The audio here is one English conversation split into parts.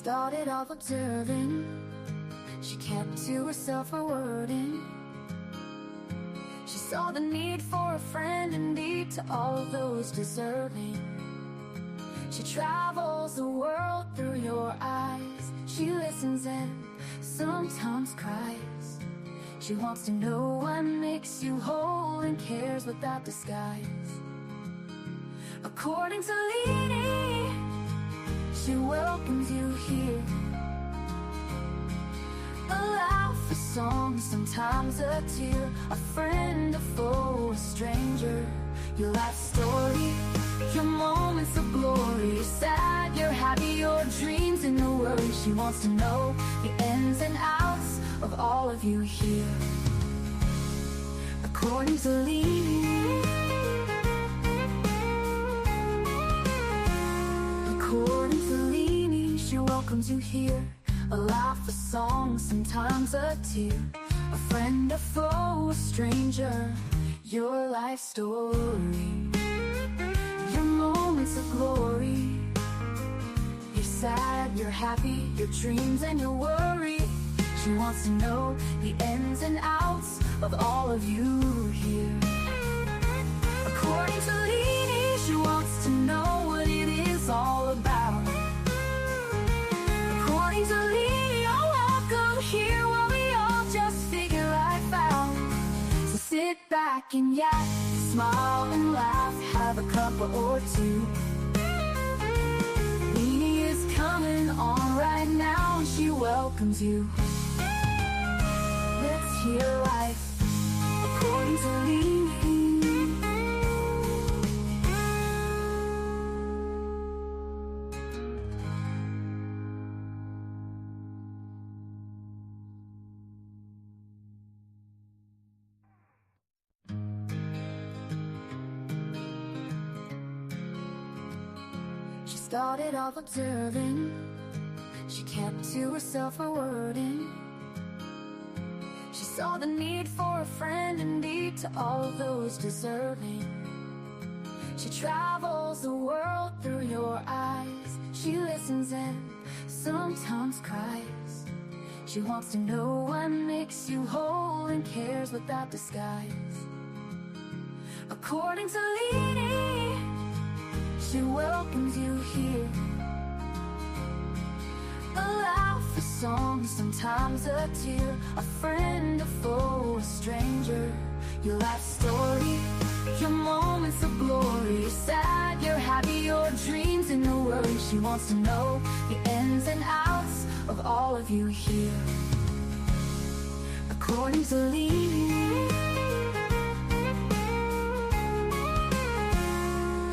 started off observing. She kept to herself her wording. She saw the need for a friend indeed to all of those deserving. She travels the world through your eyes. She listens and sometimes cries. She wants to know what makes you whole and cares without disguise. According to Lene, she welcomes you here. A laugh, a song, sometimes a tear, a friend, a foe, a stranger. Your life story, your moments of glory. You're sad, you're happy, your dreams and your worries. She wants to know the ins and outs of all of you here. According to Lene, according to Lene, she welcomes you here. A laugh, a song, sometimes a tear, a friend, a foe, a stranger. Your life story, your moments of glory. You're sad, you're happy, your dreams and your worry. She wants to know the ins and outs of all of you here. According to Lene, she wants to know what it is all about. According to Lene, you're welcome here while we all just figure life out. So sit back and yak, smile and laugh, have a cup or two. Lene is coming on right now and she welcomes you. Let's hear life according to Lene. She started off observing. She kept to herself her wording. She saw the need for a friend indeed to all of those deserving. She travels the world through your eyes. She listens and sometimes cries. She wants to know what makes you whole and cares without disguise. According to Lene, she welcomes you here. A laugh, a song, sometimes a tear, a friend, a foe, a stranger. Your life story, your moments of glory. You're sad, you're happy, your dreams and your worries. She wants to know the ins and outs of all of you here. According to Lene,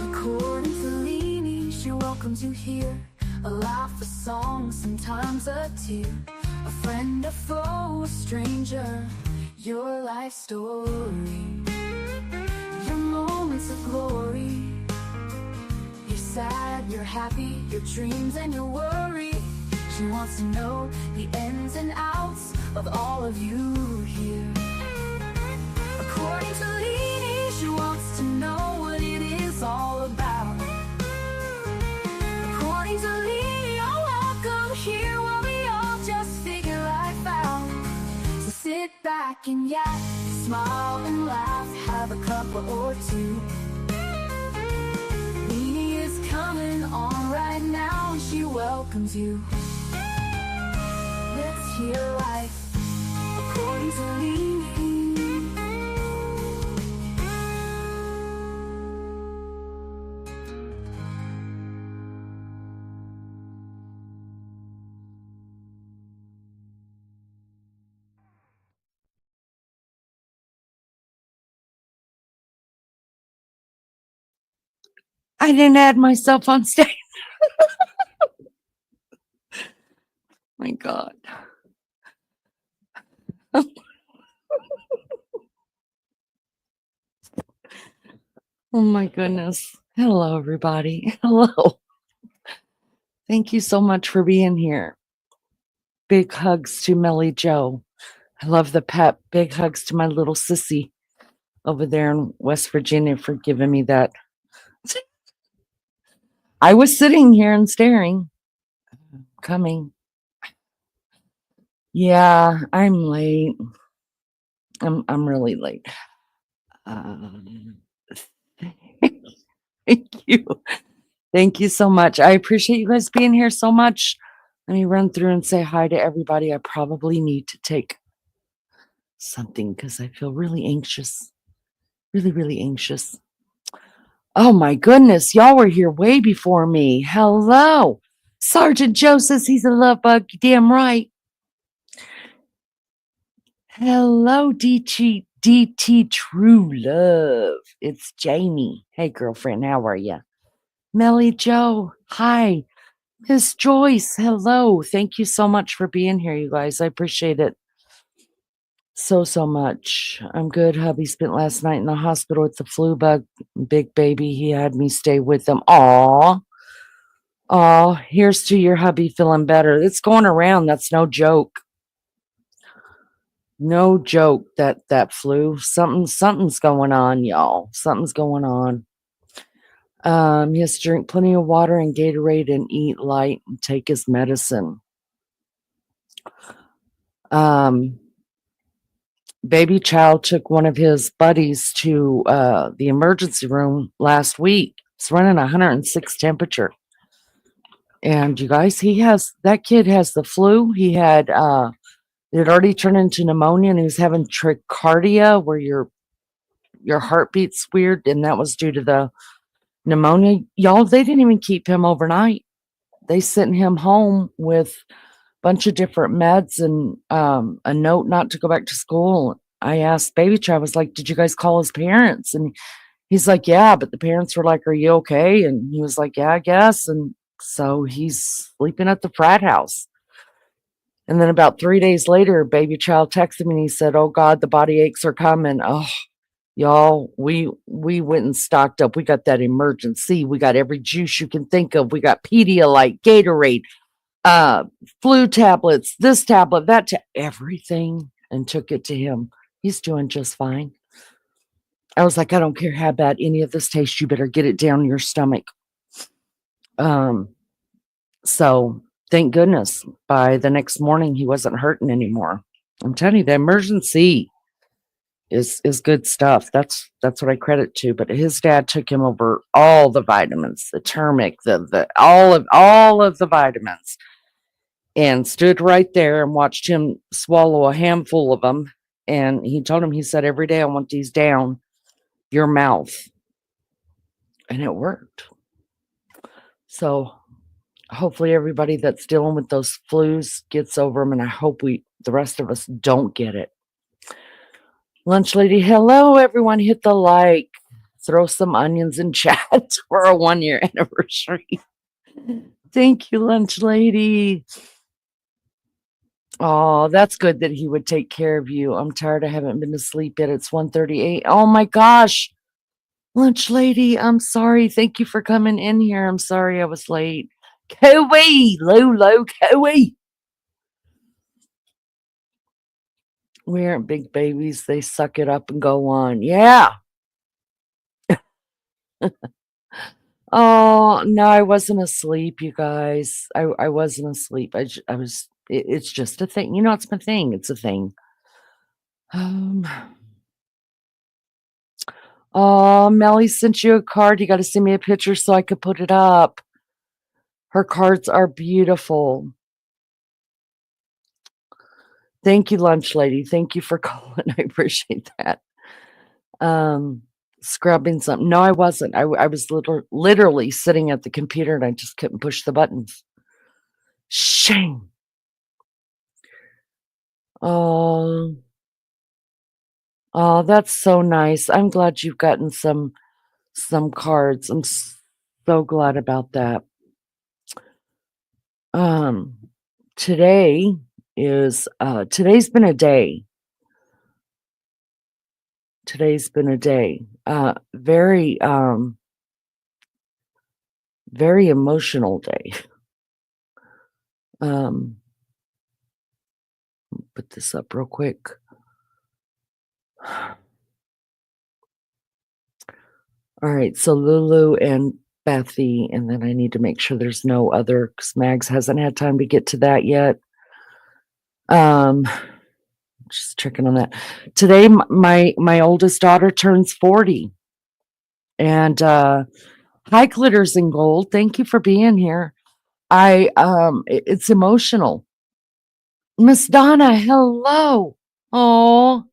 according to Lene, she welcomes you here. A laugh, a song, sometimes a tear, a friend, a foe, a stranger. Your life story, your moments of glory. You're sad, you're happy, your dreams and your worry. She wants to know the ins and outs of all of you here. According to Lene, she wants to know what it is all about. According to Lene, you're welcome here while we all just figure life out. So sit back and yak, smile and laugh, have a cup or two. Lene is coming on right now and she welcomes you. Let's hear life according to Lene. I didn't add myself on stage. My God. Oh my goodness. Hello, everybody. Hello. Thank you so much for being here. Big hugs to Melly Joe. I love the pep. Big hugs to my little sissy over there in West Virginia for giving me that. I was sitting here and staring. Coming. Yeah, I'm late. I'm really late. Um, thank you. Thank you so much. I appreciate you guys being here so much. Let me run through and say hi to everybody. I probably need to take something because I feel really anxious. Really, really anxious. Oh my goodness, y'all were here way before me. Hello. Sergeant Joe says he's a love bug. You damn right. Hello, DT True Love. It's Jamie. Hey, girlfriend, how are you? Melly Joe, hi. Miss Joyce, hello. Thank you so much for being here, you guys. I appreciate it so much. I'm good. Hubby spent last night in the hospital with the flu bug. Big baby, he had me stay with him. Aw. Aw, here's to your hubby feeling better. It's going around. That's no joke. No joke, that flu. Something's going on, y'all. Something's going on. He has to drink plenty of water and Gatorade and eat light and take his medicine. Baby child took one of his buddies to the emergency room last week. It's running 106 temperature. And you guys, that kid has the flu. It had already turned into pneumonia and he was having trichardia where your heartbeat's weird, and that was due to the pneumonia. Y'all, they didn't even keep him overnight. They sent him home with a bunch of different meds and a note not to go back to school. I asked Baby Child, I was like, did you guys call his parents? And he's like, yeah, but the parents were like, are you okay? And he was like, yeah, I guess. And so he's sleeping at the frat house. And then about 3 days later, Baby Child texted me and he said, oh God, the body aches are coming. Oh, y'all, we went and stocked up. We got that emergency. We got every juice you can think of. We got Pedialyte, Gatorade, flu tablets, this tablet, everything, and took it to him. He's doing just fine. I was like, I don't care how bad any of this tastes. You better get it down your stomach. So thank goodness by the next morning he wasn't hurting anymore. I'm telling you, the emergency is good stuff. That's what I credit to. But his dad took him over all the vitamins, the turmeric, the all of the vitamins, and stood right there and watched him swallow a handful of them. And he told him, he said, every day I want these down your mouth. And it worked. So hopefully everybody that's dealing with those flus gets over them. And I hope the rest of us don't get it. Lunch lady, hello everyone. Hit the like. Throw some onions in chat for a 1-year anniversary. Thank you, lunch lady. Oh, that's good that he would take care of you. I'm tired. I haven't been to sleep yet. It's 1:38. Oh my gosh. Lunch lady, I'm sorry. Thank you for coming in here. I'm sorry I was late. Coey, Lolo, Coey. We aren't big babies. They suck it up and go on. Yeah. Oh, no, I wasn't asleep, you guys. I wasn't asleep. I was, it's just a thing. You know, it's my thing. It's a thing. Oh, Melly sent you a card. You got to send me a picture so I could put it up. Her cards are beautiful. Thank you, lunch lady. Thank you for calling. I appreciate that. Scrubbing something. No, I wasn't. I was literally sitting at the computer and I just couldn't push the buttons. Shame. Oh, oh, that's so nice. I'm glad you've gotten some cards. I'm so glad about that. Today is today's been a day. Today's been a day. Very very emotional day. Put this up real quick. All right, so Lulu and Bethy, and then I need to make sure there's no other, because Mags hasn't had time to get to that yet. Just checking on that. Today, my oldest daughter turns 40, and hi, Glitters and Gold. Thank you for being here. It's emotional. Miss Donna, hello. Oh,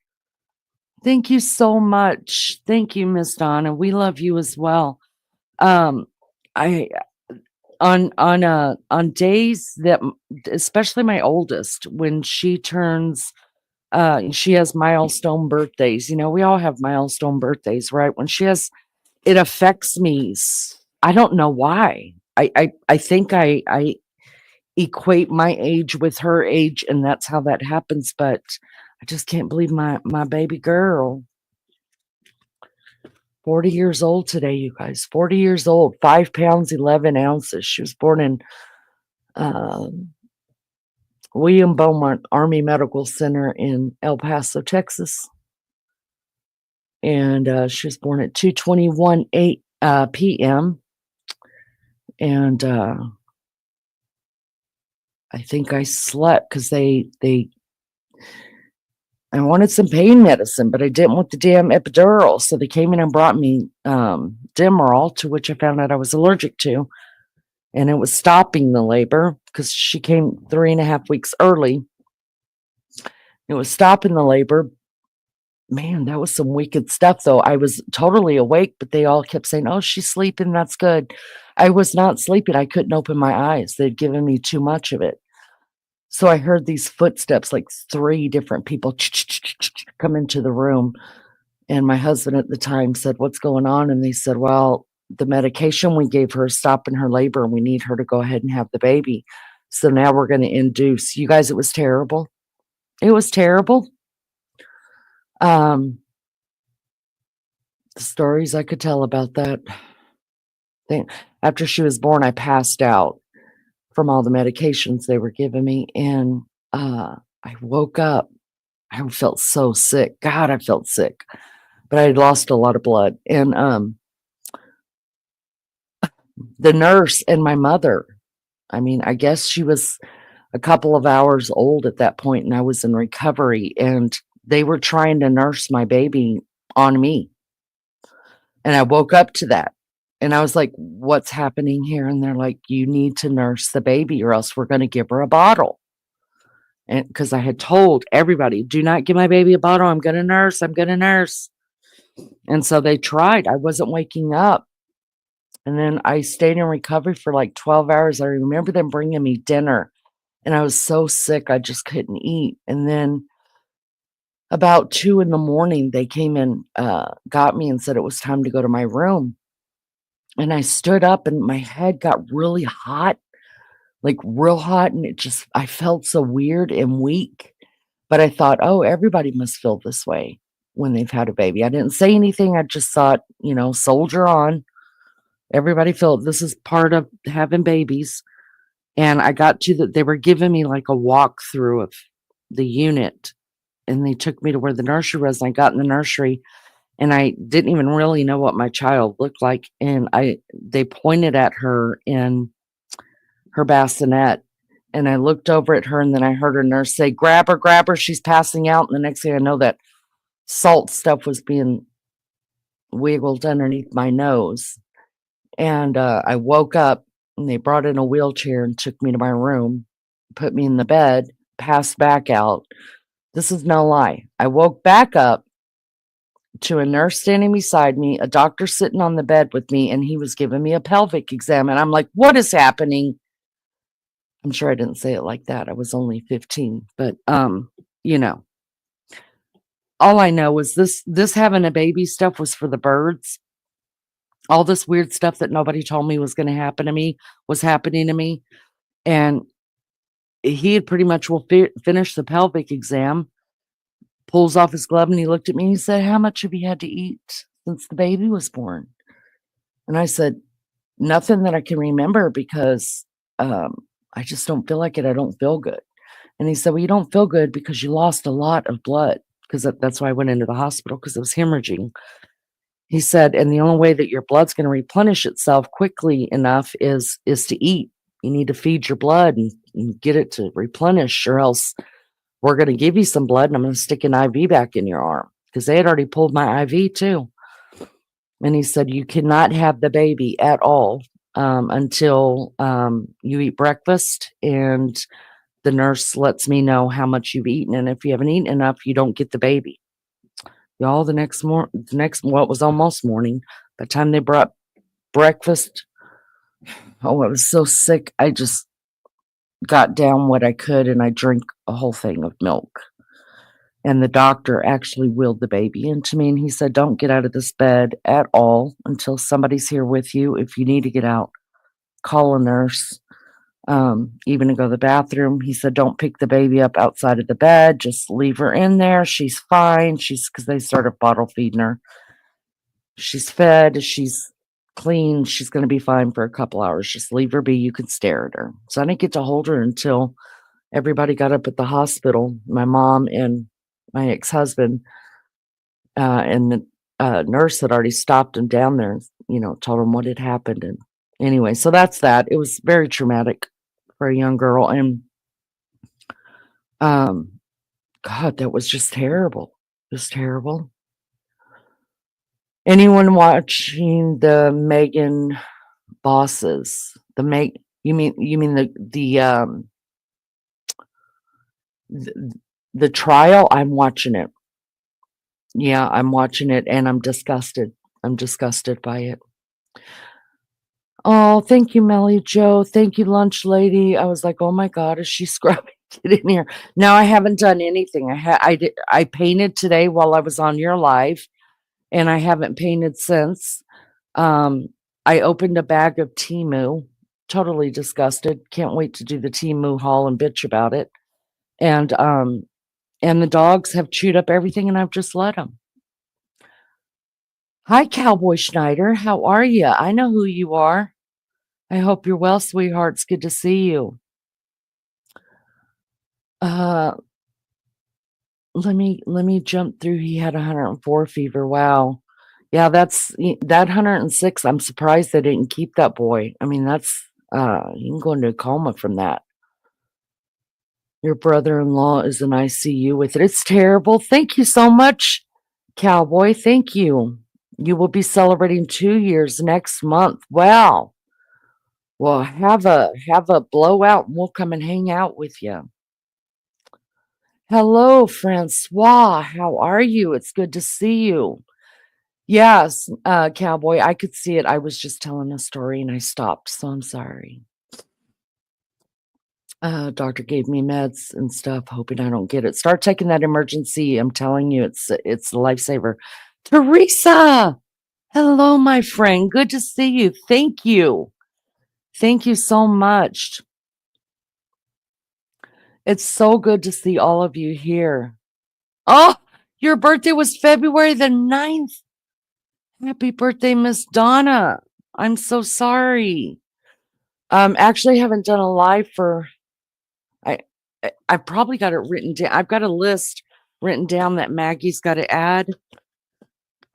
thank you so much. Thank you, Miss Donna. We love you as well. Um, I on days that, especially my oldest, when she turns, she has milestone birthdays. You know, we all have milestone birthdays, right? When she has, it affects me. I don't know why. I think I equate my age with her age, and that's how that happens. But I just can't believe my baby girl, 40 years old today, you guys. 40 years old, 5 pounds 11 ounces. She was born in William Beaumont Army Medical Center in El Paso, Texas. And she was born at 2:21 p.m. And I think I slept because I wanted some pain medicine, but I didn't want the damn epidural. So they came in and brought me Demerol, to which I found out I was allergic to. And it was stopping the labor because she came 3.5 weeks early. It was stopping the labor. Man, that was some wicked stuff, though. I was totally awake, but they all kept saying, "Oh, she's sleeping. That's good." I was not sleeping. I couldn't open my eyes. They'd given me too much of it. So I heard these footsteps, like 3 different people come into the room. And my husband at the time said, "What's going on?" And they said, "Well, the medication we gave her is stopping her labor, and we need her to go ahead and have the baby. So now we're going to induce." You guys, it was terrible. It was terrible. The stories I could tell about that. After she was born, I passed out from all the medications they were giving me, and I woke up. I felt so sick. God, I felt sick, but I had lost a lot of blood. And the nurse and my mother, I mean, I guess she was a couple of hours old at that point, and I was in recovery, and they were trying to nurse my baby on me. And I woke up to that. And I was like, "What's happening here?" And they're like, "You need to nurse the baby, or else we're going to give her a bottle." And because I had told everybody, "Do not give my baby a bottle. I'm going to nurse. I'm going to nurse." And so they tried. I wasn't waking up. And then I stayed in recovery for like 12 hours. I remember them bringing me dinner, and I was so sick, I just couldn't eat. And then about 2 in the morning, they came and got me and said it was time to go to my room. And I stood up, and my head got really hot, like real hot. And I felt so weird and weak. But I thought, "Oh, everybody must feel this way when they've had a baby." I didn't say anything. I just thought, soldier on. Everybody felt this is part of having babies. And I got to they were giving me like a walkthrough of the unit. And they took me to where the nursery was. And I got in the nursery, and I didn't even really know what my child looked like. And they pointed at her in her bassinet. And I looked over at her, and then I heard her nurse say, grab her, she's passing out." And the next thing I know, that salt stuff was being wiggled underneath my nose. And I woke up, and they brought in a wheelchair and took me to my room, put me in the bed, passed back out. This is no lie. I woke back up to a nurse standing beside me, a doctor sitting on the bed with me, and he was giving me a pelvic exam. And I'm like, "What is happening?" I'm sure I didn't say it like that. I was only 15, but you know, all I know is this having a baby stuff was for the birds. All this weird stuff that nobody told me was going to happen to me was happening to me. And he had pretty much finished the pelvic exam, pulls off his glove, and he looked at me and he said, "How much have you had to eat since the baby was born?" And I said, "Nothing that I can remember, because I just don't feel like it. I don't feel good." And he said, "Well, you don't feel good because you lost a lot of blood." Because that's why I went into the hospital, because it was hemorrhaging. He said, and the only way that your blood's going to replenish itself quickly enough is to eat. You need to feed your blood and get it to replenish, or else we're going to give you some blood and I'm going to stick an IV back in your arm, because they had already pulled my IV too. And he said, you cannot have the baby at all until you eat breakfast, and the nurse lets me know how much you've eaten. And if you haven't eaten enough, you don't get the baby. Y'all, the next, well, it was almost morning. By the time they brought breakfast, oh, I was so sick. I just got down what I could and I drank a whole thing of milk. And the doctor actually wheeled the baby into me and he said, don't get out of this bed at all until somebody's here with you. If you need to get out, call a nurse, even to go to the bathroom. He said, don't pick the baby up outside of the bed. Just leave her in there. She's fine. Because they started bottle feeding her. She's fed. She's clean. She's going to be fine for a couple hours. Just leave her be. You can stare at her. So I didn't get to hold her until everybody got up at the hospital. My mom and my ex-husband and the nurse had already stopped him down there and, told him what had happened. And anyway, so that's that. It was very traumatic for a young girl. And God, that was just terrible. Just terrible. Anyone watching the Megan bosses? You mean the trial? I'm watching it. Yeah, I'm watching it and I'm disgusted. I'm disgusted by it. Oh, thank you, Melly Joe. Thank you, Lunch Lady. I was like, oh my God, is she scrubbing it in here? No, I haven't done anything. I painted today while I was on your live, and I haven't painted since. I opened a bag of Temu. Totally disgusted. Can't wait to do the Temu haul and bitch about it. And the dogs have chewed up everything, and I've just let them. Hi, Cowboy Schneider. How are you? I know who you are. I hope you're well, sweetheart. It's good to see you. Let me jump through. He had 104 fever. Wow. Yeah, that 106. I'm surprised they didn't keep that boy. I mean, that's you can go into a coma from that. Your brother-in-law is in ICU with it. It's terrible. Thank you so much, Cowboy. Thank you. You will be celebrating 2 years next month. Wow. Well, have a blowout and we'll come and hang out with you. Hello, Francois. How are you? It's good to see you. Yes, Cowboy, I could see it. I was just telling a story and I stopped, so I'm sorry. Doctor gave me meds and stuff, hoping I don't get it. Start taking that emergency. I'm telling you, it's a lifesaver. Teresa, hello, my friend. Good to see you. Thank you. Thank you so much. It's so good to see all of you here. Oh, your birthday was February the 9th. Happy birthday, Miss Donna. I'm so sorry. Actually haven't done a live for I probably got it written down. I've got a list written down that Maggie's got to add.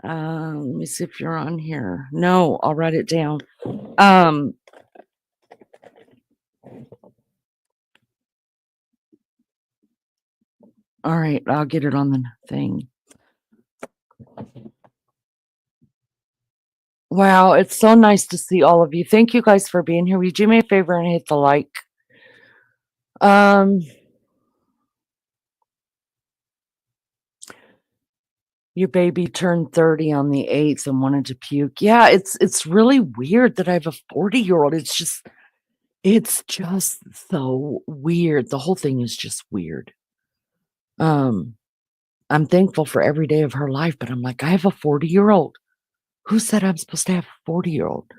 Let me see if you're on here. No, I'll write it down. All right, I'll get it on the thing. Wow, it's so nice to see all of you. Thank you guys for being here. Will you do me a favor and hit the like? Your baby turned 30 on the 8th and wanted to puke. Yeah, it's really weird that I have a 40-year-old. It's just so weird. The whole thing is just weird. I'm thankful for every day of her life, but I'm like, I have a 40-year-old. Who said I'm supposed to have a 40-year-old?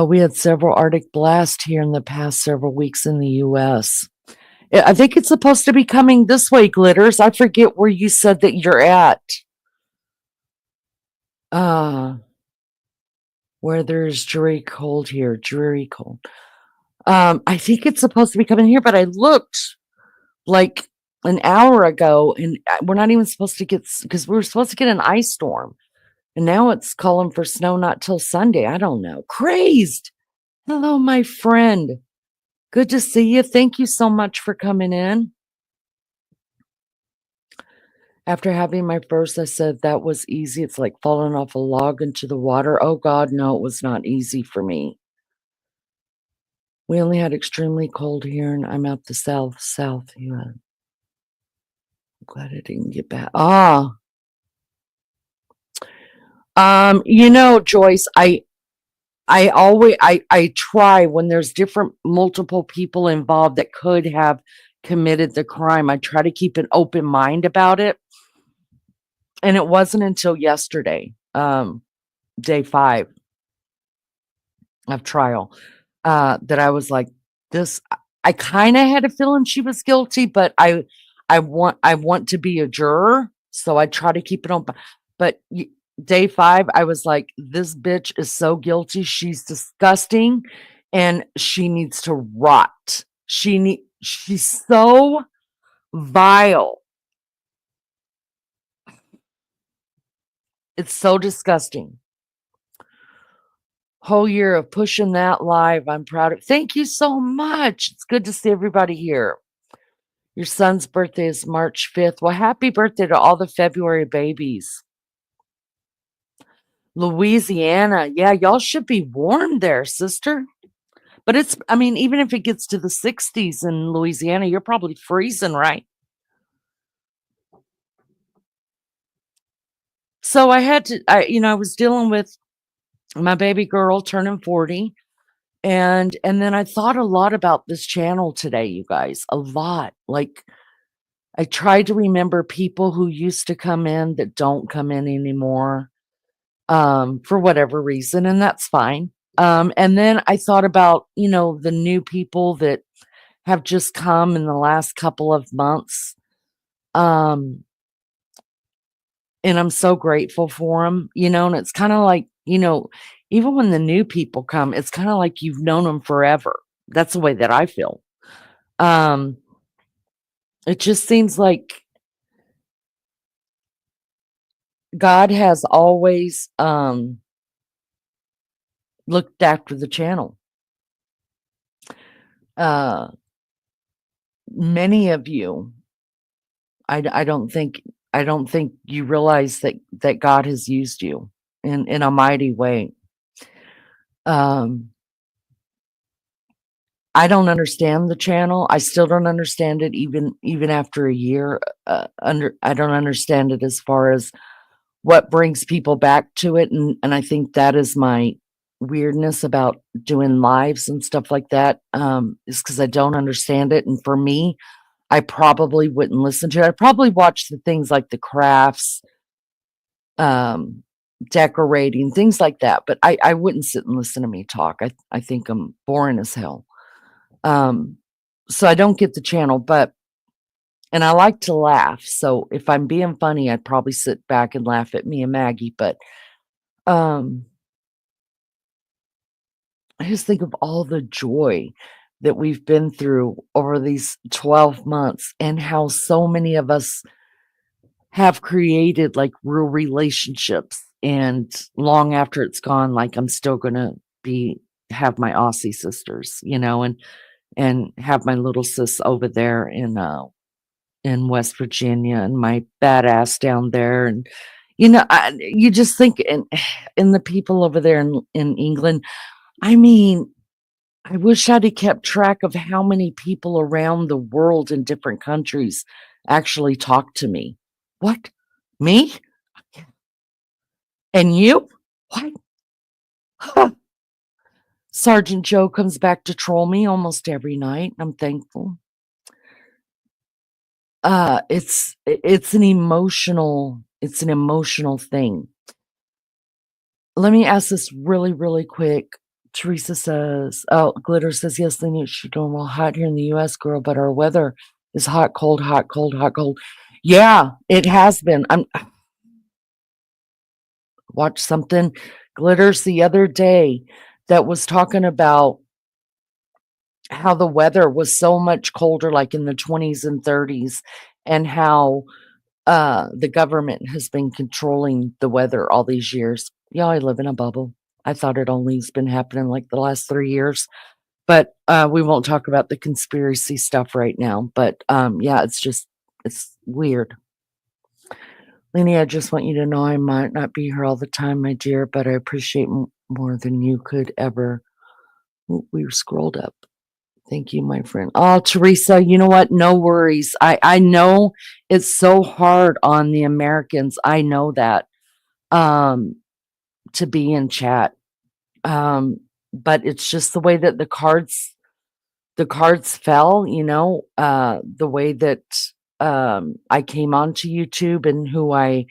We had several Arctic blasts here in the past several weeks in the U.S. I think it's supposed to be coming this way, Glitters. I forget where you said that you're at. Where there's dreary cold here. Dreary cold. I think it's supposed to be coming here, but I looked like an hour ago and we're not even supposed to get, because we were supposed to get an ice storm. And now it's calling for snow not till Sunday. I don't know. Crazed. Hello, my friend. Good to see you. Thank you so much for coming in. After having my first, I said that was easy. It's like falling off a log into the water. Oh, God, no, it was not easy for me. We only had extremely cold here, and I'm out the south. Yeah. I'm glad I didn't get back. Joyce, I try when there's different multiple people involved that could have committed the crime. I try to keep an open mind about it. And it wasn't until yesterday, day 5 of trial, that I was like, this. I kind of had a feeling she was guilty, but I want to be a juror, so I try to keep it open. But day 5, I was like, this bitch is so guilty. She's disgusting, and she needs to rot. She's so vile. It's so disgusting. Whole year of pushing that live. I'm proud of. Thank you so much. It's good to see everybody here. Your son's birthday is March 5th. Well, happy birthday to all the February babies. Louisiana. Yeah, y'all should be warm there, sister. But even if it gets to the 60s in Louisiana, you're probably freezing, right? So I was dealing with my baby girl turning 40. And then I thought a lot about this channel today, you guys, a lot. Like, I tried to remember people who used to come in that don't come in anymore, for whatever reason, and that's fine. And then I thought about, the new people that have just come in the last couple of months. And I'm so grateful for them, and it's kind of like, even when the new people come, it's kind of like you've known them forever. That's the way that I feel. It just seems like God has always looked after the channel. Many of you, I don't think you realize that God has used you in a mighty way. I don't understand the channel. I still don't understand it even after a year. I don't understand it as far as what brings people back to it, and I think that is my weirdness about doing lives and stuff like that, is because I don't understand it, and for me, I probably wouldn't listen to it. I'd probably watch the things like the crafts, decorating, things like that, but I wouldn't sit and listen to me talk. I think I'm boring as hell. So I don't get the channel, and I like to laugh. So if I'm being funny, I'd probably sit back and laugh at me and Maggie. But I just think of all the joy that we've been through over these 12 months and how so many of us have created like real relationships. And long after it's gone, like I'm still going to have my Aussie sisters, and have my little sis over there in West Virginia and my badass down there. And, you just think in the people over there in England, I mean, I wish I'd have kept track of how many people around the world in different countries actually talk to me. What? Me? And you? What? Huh. Sergeant Joe comes back to troll me almost every night. I'm thankful. It's an emotional thing. Let me ask this really, really quick. Teresa says, oh, Glitter says, yes, Lene, it's doing well hot here in the US, girl, but our weather is hot, cold, hot, cold, hot, cold. Yeah, it has been. I'm watched something, Glitters, the other day that was talking about how the weather was so much colder, like in the 20s and 30s, and how the government has been controlling the weather all these years. Yeah, I live in a bubble. I thought it only's been happening like the last 3 years, but we won't talk about the conspiracy stuff right now. But yeah, it's weird. Lene, I just want you to know I might not be here all the time, my dear, but I appreciate more than you could ever. Ooh, we were scrolled up. Thank you, my friend. Oh, Teresa, you know what? No worries. I know it's so hard on the Americans. I know that um to be in chat. But it's just the way that the cards fell, the way that I came onto YouTube and who I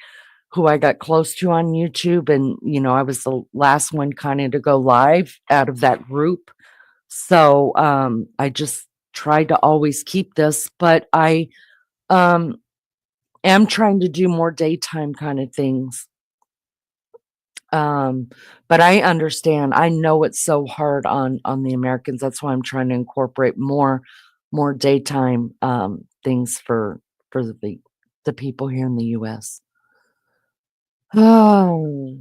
got close to on YouTube, and I was the last one kind of to go live out of that group. So I just tried to always keep this, but I um, am trying to do more daytime kind of things. Um, but I understand. I know it's so hard on the Americans. That's why I'm trying to incorporate more daytime things for the people here in the U.S. Oh,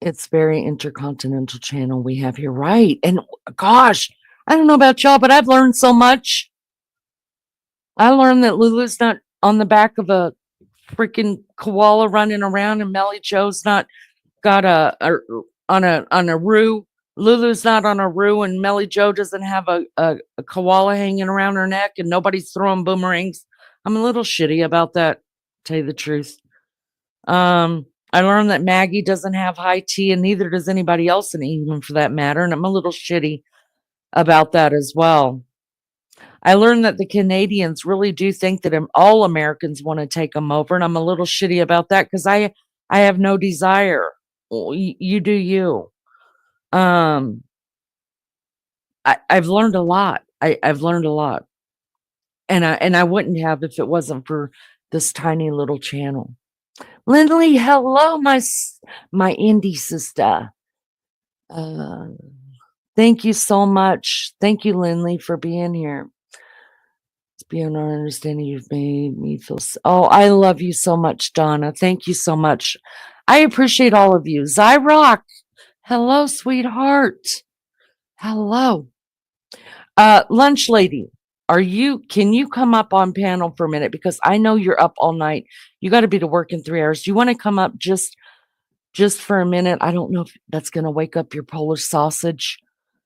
it's very intercontinental channel we have here, right? And gosh, I don't know about y'all, but I've learned so much. I learned that Lulu's not on the back of a freaking koala running around, and Melly Joe's not got on a roo. Lulu's not on a roo, and Melly Joe doesn't have a koala hanging around her neck, and nobody's throwing boomerangs. I'm a little shitty about that, tell you the truth. I learned that Maggie doesn't have high tea, and neither does anybody else in England for that matter, and I'm a little shitty about that as well. I learned that the Canadians really do think that all Americans want to take them over, and I'm a little shitty about that because I have no desire. Well, you do you. Um, I've learned a lot. I've learned a lot, and I wouldn't have if it wasn't for this tiny little channel. Lindley, hello, my indie sister. Uh, thank you so much. Thank you, Lindley, for being here. It's beyond our understanding. You've made me feel. Oh, I love you so much, Donna. Thank you so much. I appreciate all of you. Zyrock, hello, sweetheart. Hello. Lunch lady, can you come up on panel for a minute? Because I know you're up all night. You got to be to work in 3 hours. Do you want to come up just for a minute? I don't know if that's going to wake up your Polish sausage,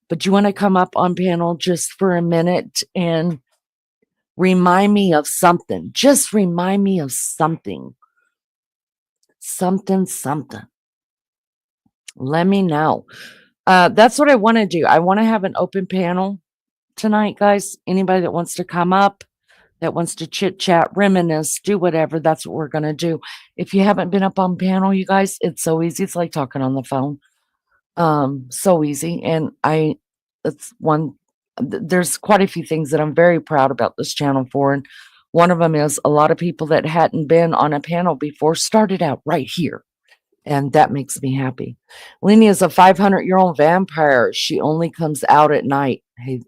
but do you want to come up on panel just for a minute and remind me of something? Just remind me of something. Something. Let me know. That's what I want to do. I want to have an open panel tonight, guys. Anybody that wants to come up, that wants to chit chat, reminisce, do whatever, that's what we're going to do. If you haven't been up on panel, you guys, it's so easy. It's like talking on the phone. So easy. And there's quite a few things that I'm very proud about this channel for. And one of them is a lot of people that hadn't been on a panel before started out right here. And that makes me happy. Lene is a 500-year-old vampire. She only comes out at night. Hey,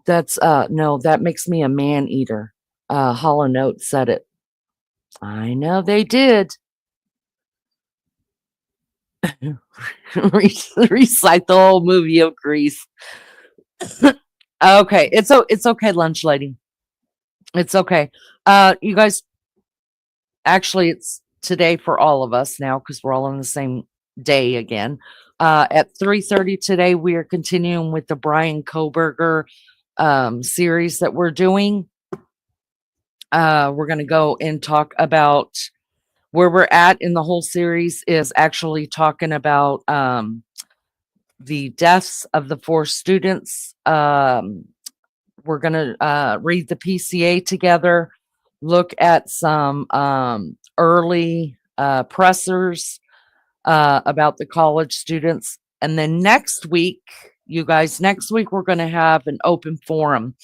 no, that makes me a man eater. Hollow Note said it. I know they did. Recite the whole movie of Grease. Okay, it's okay, lunch lady. It's okay. You guys, actually, it's today for all of us now because we're all on the same day again. At 3:30 today, we are continuing with the Brian Koberger series that we're doing. We're going to go and talk about where we're at in the whole series is actually talking about the deaths of the 4 students. We're going to read the PCA together, look at some early pressers about the college students. And then next week, you guys, we're going to have an open forum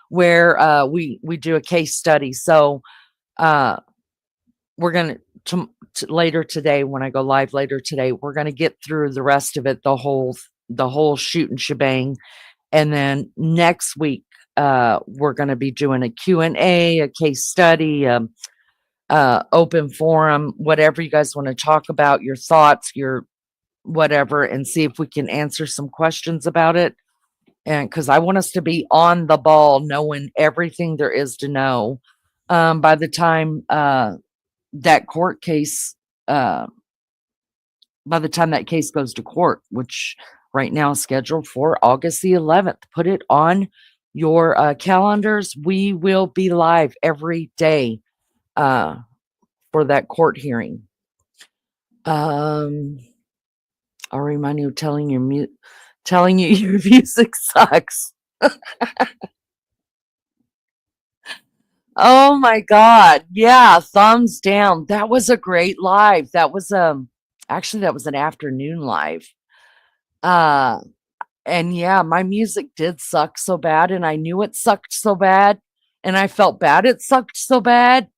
where we do a case study. So we're going to later today, when I go live later today, we're going to get through the rest of it, the whole shoot and shebang. And then next week, we're going to be doing a Q&A, a case study, open forum, whatever you guys want to talk about, your thoughts, your whatever, and see if we can answer some questions about it. And because I want us to be on the ball, knowing everything there is to know. By the time that court case, uh, by the time that case goes to court, which right now is scheduled for August the 11th, put it on your calendars. We will be live every day for that court hearing. I'll remind you, telling you your music sucks. Oh my God. Yeah. Thumbs down. That was a great live. That was, actually that was an afternoon live. Uh, and yeah, my music did suck so bad, and I knew it sucked so bad, and I felt bad it sucked so bad.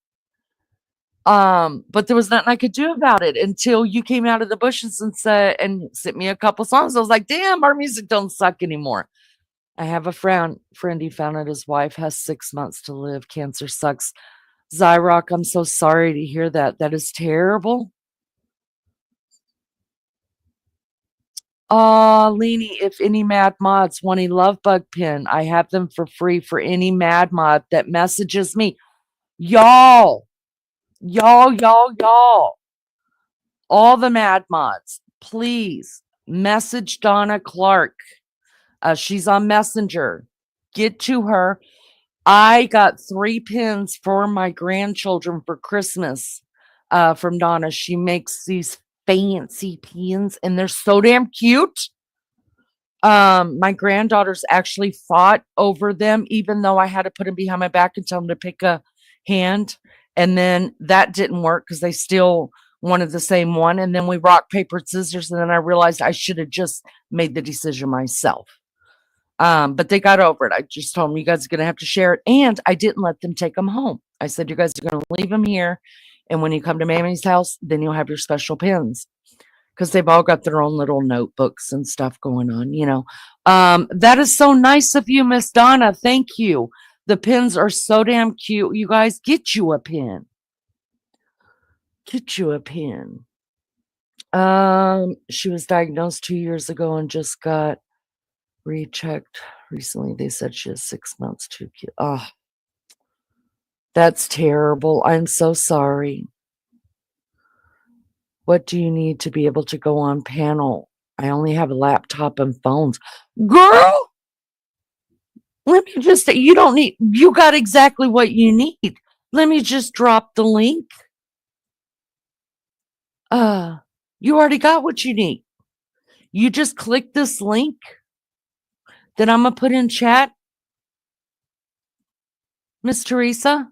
But there was nothing I could do about it until you came out of the bushes and said, and sent me a couple songs. I was like, damn, our music don't suck anymore. I have a friend he found out his wife has 6 months to live. Cancer sucks. Zyrock, I'm so sorry to hear that. That is terrible. Lene, if any mad mods want a love bug pin, I have them for free for any mad mod that messages me. Y'all, y'all. All the mad mods, please message Donna Clark. She's on Messenger. Get to her. I got 3 pins for my grandchildren for Christmas from Donna. She makes these fancy pins, and they're so damn cute. My granddaughters actually fought over them, even though I had to put them behind my back and tell them to pick a hand. And then that didn't work because they still wanted the same one. And then we rock, paper, scissors. And then I realized I should have just made the decision myself. But they got over it. I just told them, you guys are going to have to share it. And I didn't let them take them home. I said, you guys are going to leave them here. And when you come to Mammy's house, then you'll have your special pins. Because they've all got their own little notebooks and stuff going on, you know. That is so nice of you, Miss Donna. Thank you. The pins are so damn cute. You guys, get you a pin. Get you a pin. She was diagnosed 2 years ago and just got rechecked recently. They said she has 6 months too cute. Oh, that's terrible. I'm so sorry. What do you need to be able to go on panel? I only have a laptop and phones. Girl, let me just say, you got exactly what you need. Let me just drop the link. You already got what you need. You just click this link that I'm going to put in chat. Miss Teresa,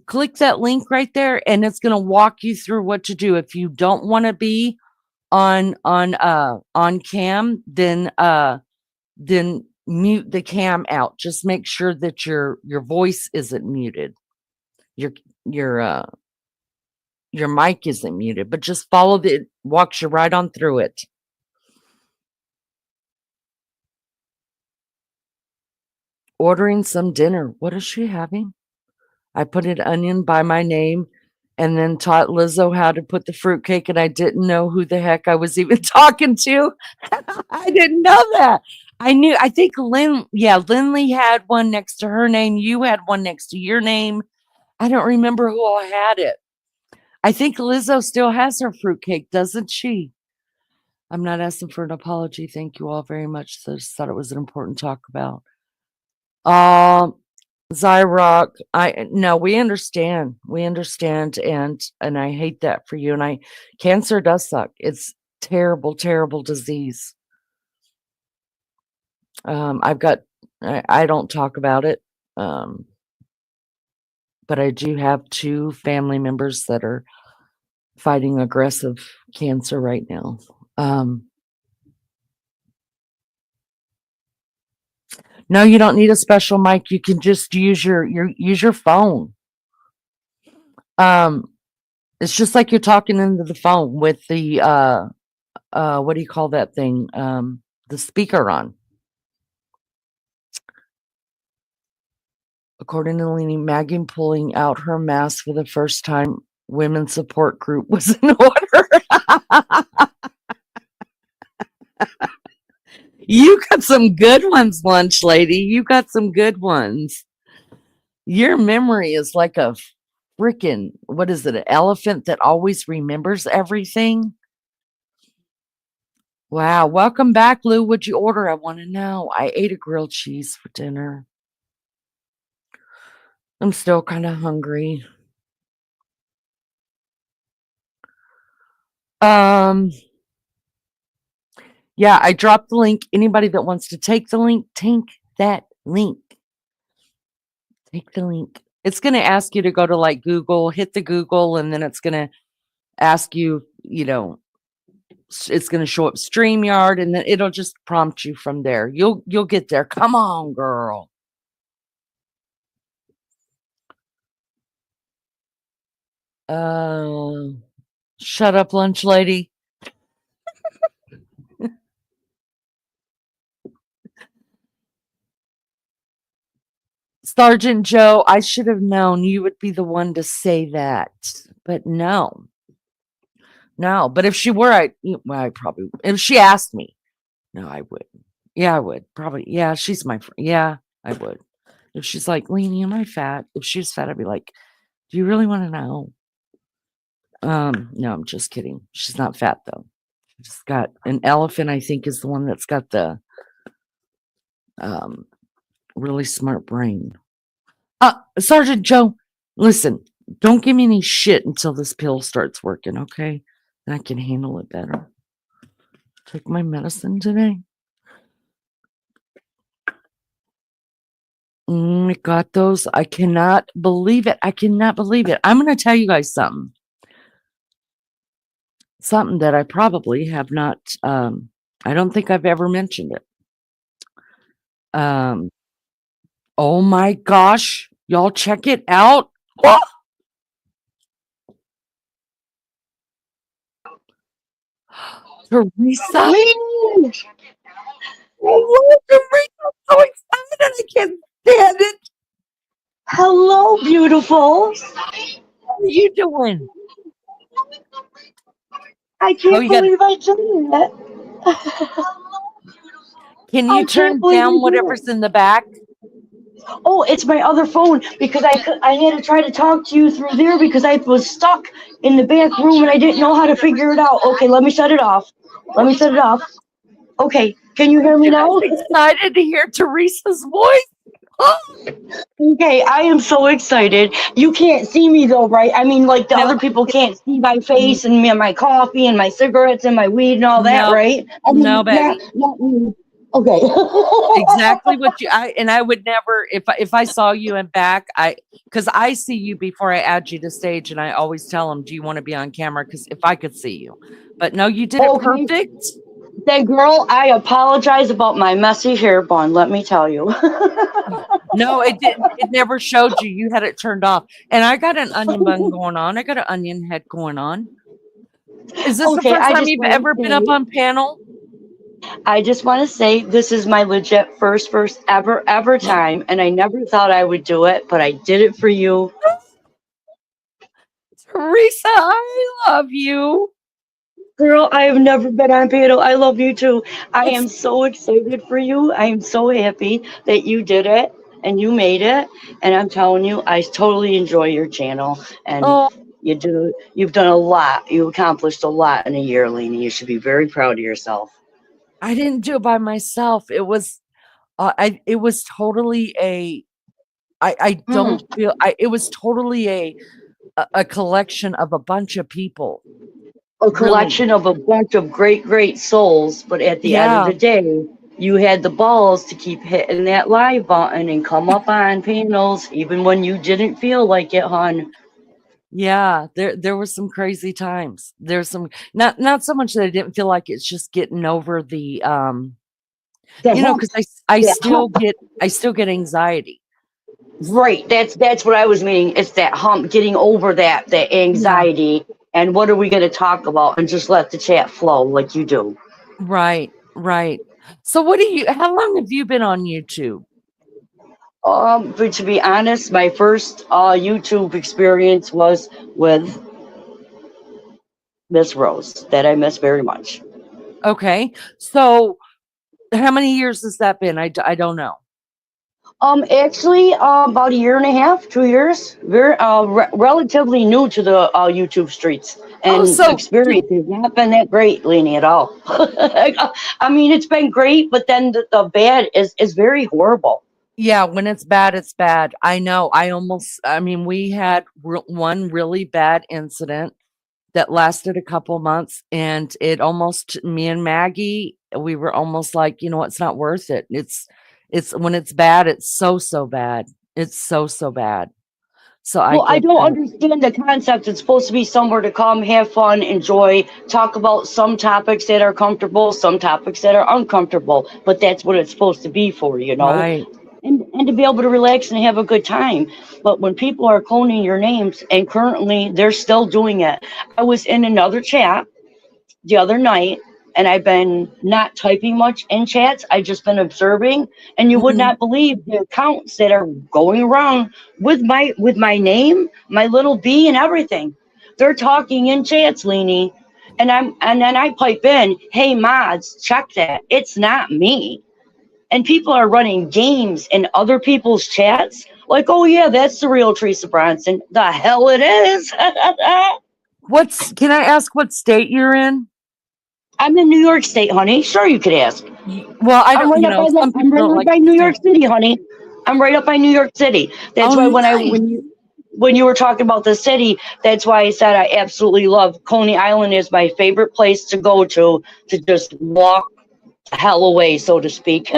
click that link right there, and it's going to walk you through what to do. If you don't want to be on cam, then mute the cam out. Just make sure that your voice isn't muted. Your mic isn't muted, but just follow it walks you right on through it. Ordering some dinner. What is she having? I put an onion by my name and then taught Lizzo how to put the fruitcake, and I didn't know who the heck I was even talking to. I didn't know that. I think Lindley had one next to her name. You had one next to your name. I don't remember who all had it. I think Lizzo still has her fruitcake, doesn't she? I'm not asking for an apology. Thank you all very much. So I just thought it was an important talk about. Zyrock, no, we understand. We understand, and I hate that for you. And cancer does suck. It's terrible, terrible disease. I don't talk about it. But I do have 2 family members that are fighting aggressive cancer right now. No, you don't need a special mic. You can just use your phone. It's just like you're talking into the phone with the what do you call that thing? The speaker on. According to Lene, Maggie pulling out her mask for the first time, women's support group was in order. You got some good ones, lunch lady. You got some good ones. Your memory is like a freaking, what is it, an elephant that always remembers everything? Wow. Welcome back, Lou. What'd you order? I want to know. I ate a grilled cheese for dinner. I'm still kind of hungry. Yeah, I dropped the link. Anybody that wants to take the link, take that link. Take the link. It's going to ask you to go to like Google, hit the Google, and then it's going to ask you, it's going to show up StreamYard, and then it'll just prompt you from there. You'll get there. Come on, girl. Shut up, lunch lady. Sergeant Joe, I should have known you would be the one to say that, but no. But if she were, I probably, if she asked me, no, I would. Yeah, I would probably. Yeah, she's my friend. Yeah, I would. If she's like, Lene, am I fat? If she's fat, I'd be like, do you really want to know? No, I'm just kidding. She's not fat though. She's got an elephant, I think, is the one that's got the really smart brain. Sergeant Joe, listen, don't give me any shit until this pill starts working, okay? And I can handle it better. Take my medicine today. I got those. I cannot believe it. I cannot believe it. I'm going to tell you guys something. Something that I probably have not, I don't think I've ever mentioned it. Oh my gosh. Y'all check it out. Oh! Teresa. Oh, Teresa, I'm so excited. I can't stand it. Hello, beautiful. How are you doing? I can't believe I did it. Can you turn down whatever's in the back? Oh, it's my other phone because I had to try to talk to you through there because I was stuck in the back room and I didn't know how to figure it out. Okay, let me shut it off. Okay, can you hear me now? I'm excited to hear Teresa's voice. Okay, I am so excited. You can't see me though, right? I mean, like the other people can't see my face and my coffee and my cigarettes and my weed and all that, right? I mean, no, baby. Not me. Okay. Exactly what I would never, if I saw you in back, because I see you before I add you to stage, and I always tell them, do you want to be on camera? Because if I could see you, but no, you did it perfect. Then, girl, I apologize about my messy hair bun. Let me tell you. No, it didn't. It never showed you. You had it turned off, and I got an onion bun going on. I got an onion head going on. Is this the first time you've ever been up on panel? I just want to say this is my legit first ever time, and I never thought I would do it, but I did it for you. Teresa, I love you. Girl, I have never been on panel. I love you too. I am so excited for you. I am so happy that you did it and you made it. And I'm telling you, I totally enjoy your channel. And you've done a lot. You accomplished a lot in a year, Lene. You should be very proud of yourself. I didn't do it by myself. It was it was totally I don't feel it was totally a collection of a bunch of people. A collection of a bunch of great souls, but at the end of the day, you had the balls to keep hitting that live button and come up on panels even when you didn't feel like it, hon. Yeah, there were some crazy times. There's some not so much that I didn't feel like it's just getting over the because I still get anxiety. Right. That's what I was meaning. It's that hump, getting over that anxiety. Yeah. And what are we going to talk about? And just let the chat flow like you do. Right. So how long have you been on YouTube? But to be honest, my first YouTube experience was with Miss Rose, that I miss very much. Okay. So how many years has that been? I don't know. Actually, about a year and a half, 2 years. Very relatively new to the YouTube streets, Oh, and the experience has not been that great, Lene, at all. I mean, it's been great, but then the bad is very horrible. yeah, when it's bad, it's bad. I know. I mean, we had one really bad incident that lasted a couple months, and it almost, me and Maggie, we were almost like, it's not worth it. It's when it's bad, it's so bad. It's so bad. So I Well, I get don't that. understand the concept. It's supposed to be somewhere to come, have fun, enjoy, talk about some topics that are comfortable, some topics that are uncomfortable. But that's what it's supposed to be for, you know? Right. And to be able to relax and have a good time. But when people are cloning your names, and currently they're still doing it. I was in another chat the other night, and I've been not typing much in chats. I've just been observing, and you would Mhm. not believe the accounts that are going around with my name, my little B, and everything. They're talking in chats, Leanie, and then I pipe in, "Hey mods, check that. It's not me." And people are running games in other people's chats. Like, oh yeah, that's the real Teresa Bronson. The hell it is. Can I ask what state you're in? I'm in New York State, honey. Sure, you could ask. Well, I I'm don't, right up by some I'm people right don't up like by to New say. York City, honey. I'm right up by New York City. That's Oh, why nice. when you were talking about the city, that's why I said I absolutely love Coney Island is my favorite place to go to just walk the hell away, so to speak.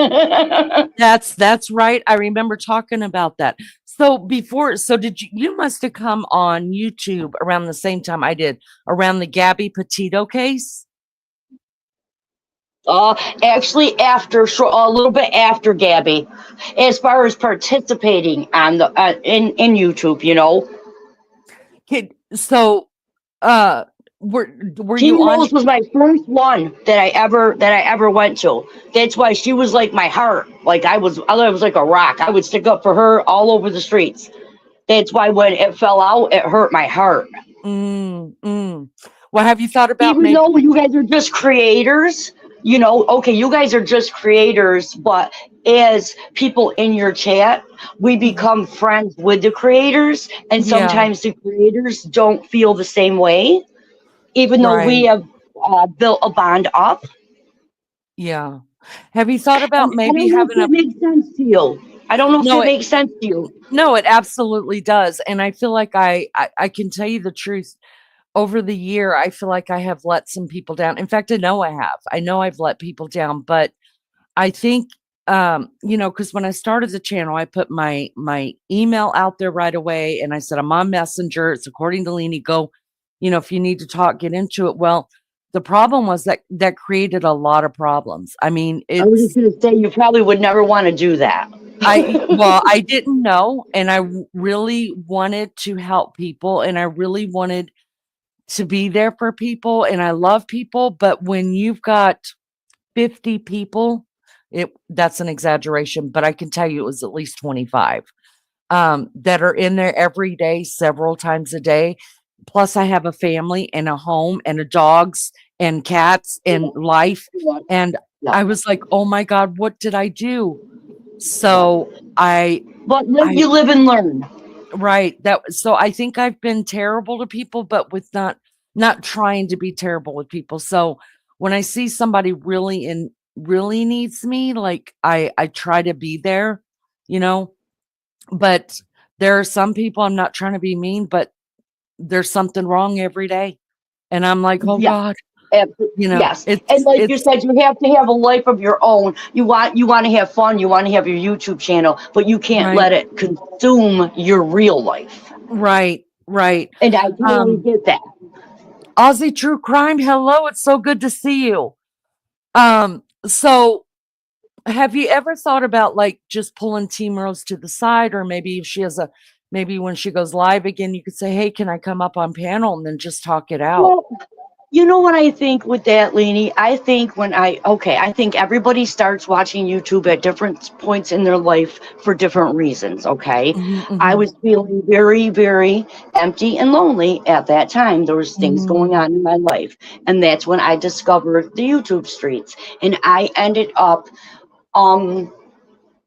That's right. I remember talking about that. So did you must have come on YouTube around the same time I did, around the Gabby Petito case? Uh, Actually, a little bit after Gabby, as far as participating on the in YouTube, you know, So uh were you Teen on? Rose was my first one that I ever went to. That's why she was like my heart. Like I was like a rock. I would stick up for her all over the streets. That's why when it fell out, it hurt my heart. Mm. Well, have you thought about Even maybe? though you guys are just creators, you know, okay, you guys are just creators, but as people in your chat, we Mhm. become friends with the creators, and Yeah, sometimes the creators don't feel the same way, even though we right. have built a bond up. Yeah. Have you thought about And I maybe don't know if having a? that makes sense to you. I don't know if No, that makes sense to you. no, it absolutely does. And I feel like I can tell you the truth. Over the year, I feel like I have let some people down. In fact, I know I have. I know I've let people down, but I think because when I started the channel, I put my email out there right away, and I said I'm on Messenger. It's according to Lene. Go, if you need to talk, get into it. Well, the problem was that created a lot of problems. I mean, I was just it's going to say, you probably would never want to do that. I didn't know, and I really wanted to help people, and I really wanted to be there for people, and I love people, but when you've got 50 people, that's an exaggeration, but I can tell you it was at least 25 that are in there every day, several times a day. Plus, I have a family and a home and a dogs and cats and life. Yeah, And yeah, I was like, oh my God, what did I do? yeah. So But live, I, you live and learn. right. So I think I've been terrible to people, but with not trying to be terrible with people. So when I see somebody really needs me, like I try to be there, you know. But there are some people, I'm not trying to be mean, but there's something wrong every day. And I'm like, oh Yeah. God, Yes, and it's like you it's said, you have to have a life of your own. You want to have fun. You want to have your YouTube channel, but you can't right, let it consume your real life. right. And I totally Um, get that. Aussie True Crime, hello, it's so good to see you. So have you ever thought about like just pulling Team Rose to the side, or maybe if she has maybe when she goes live again, you could say, hey, can I come up on panel and then just talk it out? Well, You know what I think with that, Lene? I think everybody starts watching YouTube at different points in their life for different reasons, okay? Mhm, I mhm, was feeling very, very empty and lonely at that time. There was things going mhm, on in my life. And that's when I discovered the YouTube streets. And I ended up um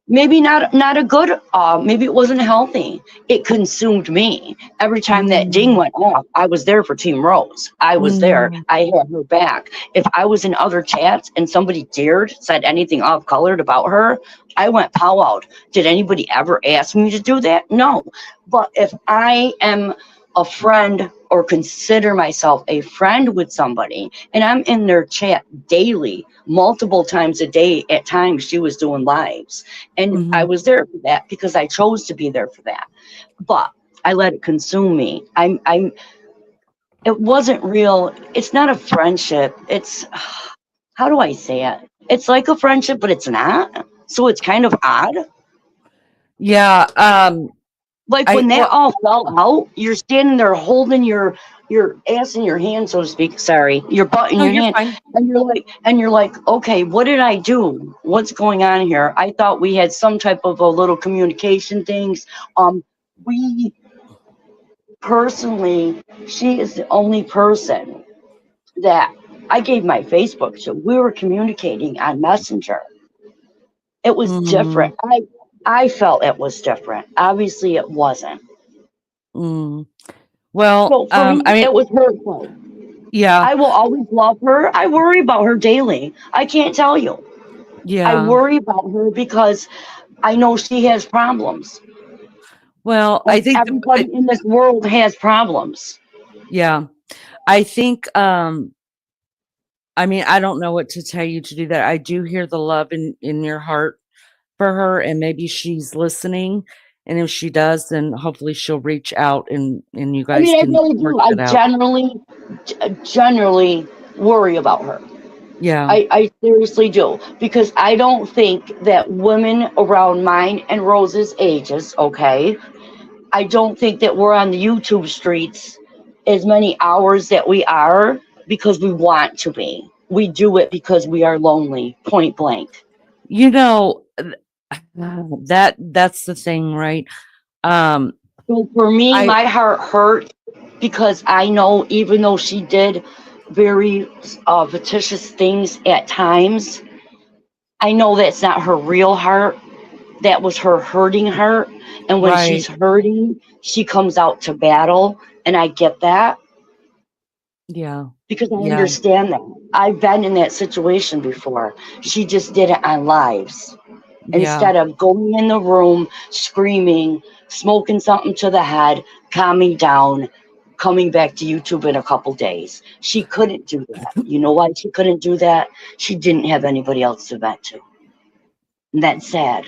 maybe not a good maybe it wasn't healthy. It consumed me. Every time that ding mm, went off, I was there for Team Rose. I was there. mm, I had her back. If I was in other chats and somebody said anything off colored about her, I went powwowed. Did anybody ever ask me to do that? No. But if I am a friend or consider myself a friend with somebody and I'm in their chat daily, multiple times a day, at times she was doing lives, and I mhm. was there for that because I chose to be there for that. But I let it consume me. It wasn't real. It's not a friendship. It's, how do I say it? It's like a friendship, but it's not. So it's kind of odd. Yeah, Like I when that well, all fell out, you're standing there holding your ass in your hand, so to speak. Sorry, your butt in no, your you're hand, fine. and you're like, okay, what did I do? What's going on here? I thought we had some type of a little communication things. We personally, she is the only person that I gave my Facebook to. We were communicating on Messenger. It was Mm, different. I felt it was different. Obviously, it wasn't. mm. Well, So for I me, mean, it was hurtful. yeah, I will always love her. I worry about her daily. I can't tell you. I yeah. worry about her because I know she has problems. Well, I And think everybody in this world has problems. yeah, I think I mean, I don't know what to tell you to do that. I do hear the love in your heart for her, and maybe she's listening. And if she does, then hopefully she'll reach out and you I guys mean, I can really work do. I that out. generally worry about her. Yeah, I seriously do because I don't think that women around mine and Rose's ages, okay, I don't think that we're on the YouTube streets as many hours that we are because we want to be. We do it because we are lonely, point blank. you know that's the thing, right? Um, So for me, I my heart hurt because I know even though she did very fictitious things at times, I know that's not her real heart. That was her hurting heart. And when she's right, hurting, she comes out to battle. And I get that yeah, because I yeah, understand that. I've been in that situation before. She just did it on lives. yeah. Instead of going in the room, screaming, smoking something to the head, calming down, coming back to YouTube in a couple days. She couldn't do that. You know why she couldn't do that? She didn't have anybody else to vent to. And that's sad.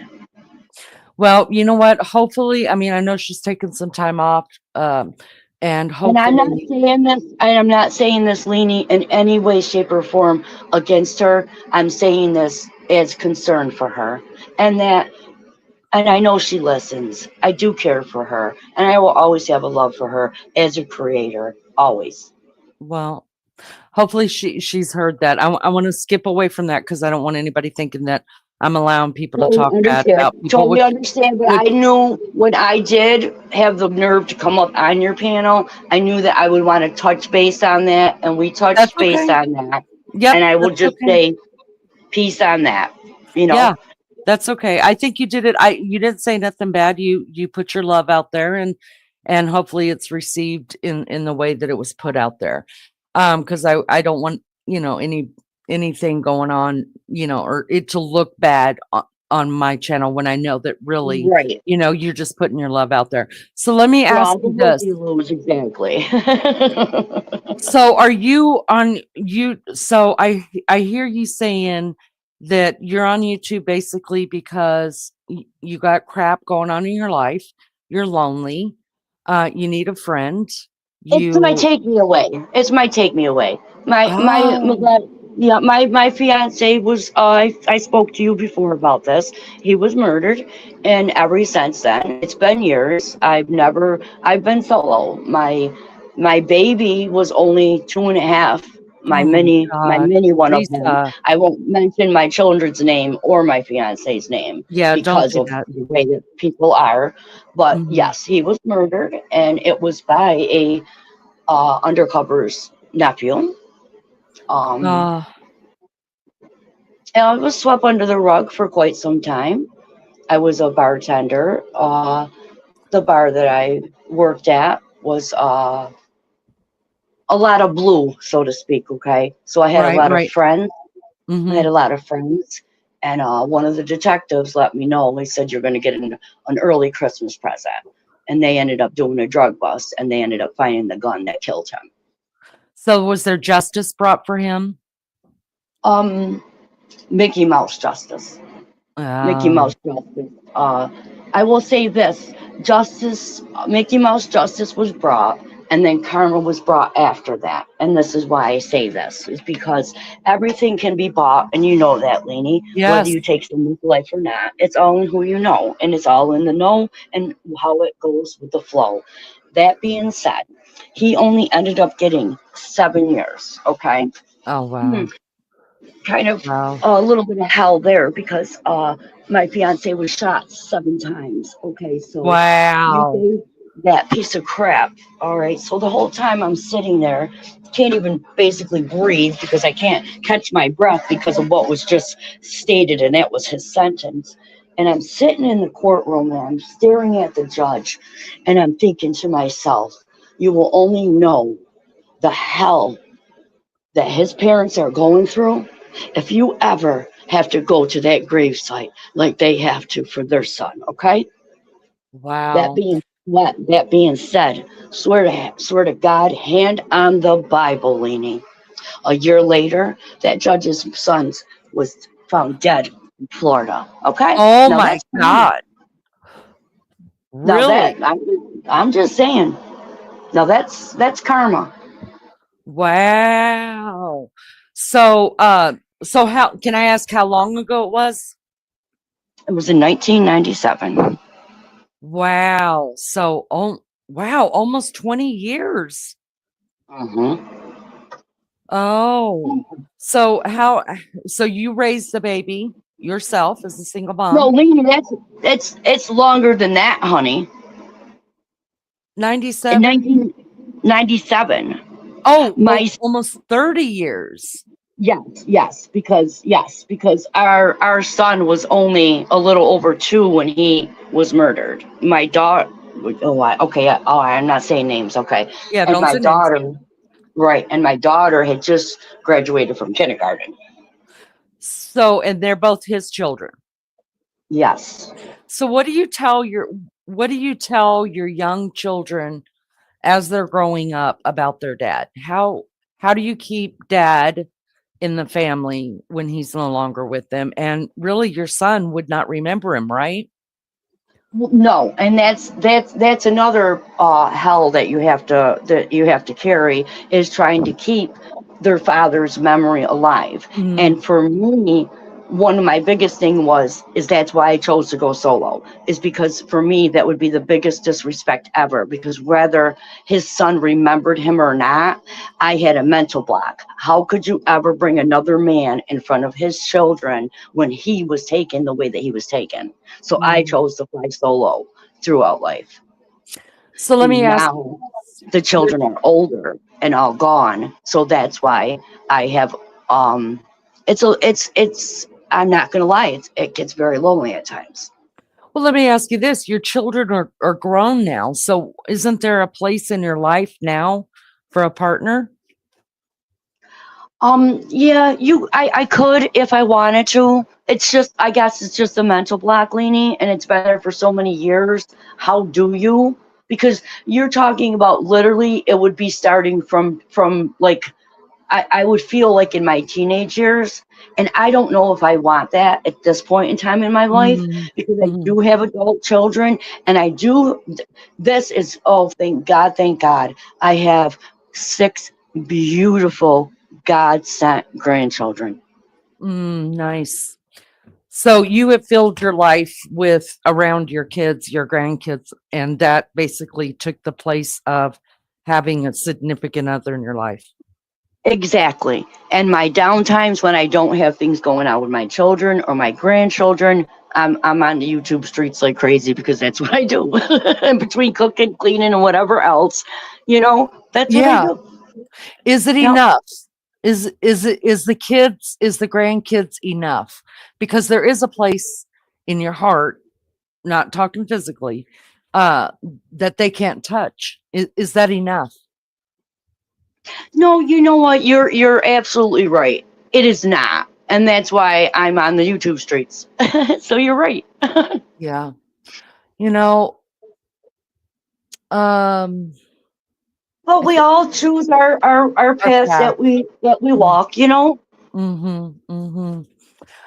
Well, you know what? Hopefully, I mean, I know she's taking some time off, and And hopefully, I'm not saying this, Lene, in any way, shape, or form against her. I'm saying this as concern for her. And that, and I know she listens. I do care for her. And I will always have a love for her as a creator. Always. well, hopefully she's heard that. I want to skip away from that because I don't want anybody thinking that I'm allowing people to Totally talk bad understand. about people, Totally understand. But I which knew when I did have the nerve to come up on your panel, I knew that I would want to touch base on that. And we that's touched base okay. on that. Yep, And I will that's just okay. say peace on that. You know, Yeah, that's okay. I think you did it. You didn't say nothing bad. You put your love out there, and hopefully it's received in the way that it was put out there. Because I don't want anything going on, or it to look bad on my channel when I know that really, right. you're just putting your love out there. So let me For ask all the you this. looky loos, exactly. So are you on you so I hear you saying that you're on YouTube basically because you got crap going on in your life, you're lonely, you need a friend, It's my you take me away. It's my take me away. oh, Yeah, my fiance was. I spoke to you before about this. He was murdered, and ever since then, it's been years. I've been solo. My baby was only 2.5. my Oh my my God. mini one of them. Lisa. I won't mention my children's name or my fiance's name Yeah, don't because do of that. the way that people are. But Mhm. yes, he was murdered, and it was by a undercover's nephew. Um, Uh, and it was swept under the rug for quite some time. I was a bartender. The bar that I worked at was a lot of blue, so to speak. Okay, so I had a right, lot of right. friends. I had Mhm. a lot of friends, and one of the detectives let me know. They said you're going to get an early Christmas present, and they ended up doing a drug bust, and they ended up finding the gun that killed him. So was there justice brought for him? Um, Mickey Mouse justice. Mickey Oh, Mouse justice. I will say this: justice, Mickey Mouse justice was brought, and then karma was brought after that. And this is why I say this: is because everything can be bought, and you know that, Lene. Whether yes. you take someone's life or not, it's all in who you know, and it's all in the know and how it goes with the flow. That being said, he only ended up getting 7 years. Okay. Oh, wow. Kind of Wow. a little bit of hell there because my fiance was shot 7 times. Okay, so you Wow. gave that piece of crap. All right, so the whole time I'm sitting there, can't even basically breathe because I can't catch my breath because of what was just stated, and that was his sentence. And I'm sitting in the courtroom and I'm staring at the judge, and I'm thinking to myself, you will only know the hell that his parents are going through if you ever have to go to that gravesite like they have to for their son, okay? That Wow. being that being said, swear to God, hand on the Bible, Lene. A year later, that judge's son was found dead in Florida. Okay, Oh now my that's karma. God. Now that Really? I'm just saying. Now that's karma. Wow. So, so how can I ask how long ago it was? It was in 1997. Wow. So, oh, wow, almost 20 years. Mm-hmm. Oh, so how, so you raised the baby yourself as a single No, mom? Lena, it's longer than that, honey. In 97? 1997, Oh, my almost 30 years. yes, because our son was only a little over 2 when he was murdered. My daughter, okay, oh, I'm not saying names, okay, Yeah, and don't my say names. daughter, right, and my daughter had just graduated from kindergarten. So, and they're both his children. Yes. So what do you tell your young children as they're growing up about their dad? How do you keep dad in the family when he's no longer with them? And really your son would not remember him, right? Well, no, and that's another hell that you have to carry is trying to keep their father's memory alive. Mm, And for me, one of my biggest thing is that's why I chose to go solo, is because for me that would be the biggest disrespect ever, because whether his son remembered him or not, I had a mental block. How could you ever bring another man in front of his children when he was taken the way that he was taken? So I mm. chose to fly solo throughout life. So let me And ask now the you, children are older and all gone. So that's why I have it's I'm not gonna lie, it gets very lonely at times. well, let me ask you this. Your children are grown now. So isn't there a place in your life now for a partner? Yeah, I could if I wanted to. It's just I guess it's just a mental block, Leanie, and it's been there for so many years. How do you? Because you're talking about literally it would be starting from like I would feel like in my teenage years, and I don't know if I want that at this point in time in my life Mm, because I mhm. do have adult children, and I do. This is oh, thank God, I have 6 beautiful God sent grandchildren. Nice. So you have filled your life with around your kids, your grandkids, and that basically took the place of having a significant other in your life. Exactly. And my downtimes when I don't have things going on with my children or my grandchildren, I'm on the YouTube streets like crazy because that's what I do. In between cooking, cleaning, and whatever else, that's what I Yeah. do. Is it Yep. enough? Is the kids, is the grandkids enough? Because there is a place in your heart, not talking physically, uh, that they can't touch. Is that enough? No, you know what? You're absolutely right. It is not, and that's why I'm on the YouTube streets. So you're right. Yeah. You know, um, But I we think all choose our our paths path. that we walk. Mm-hmm. Mm-hmm.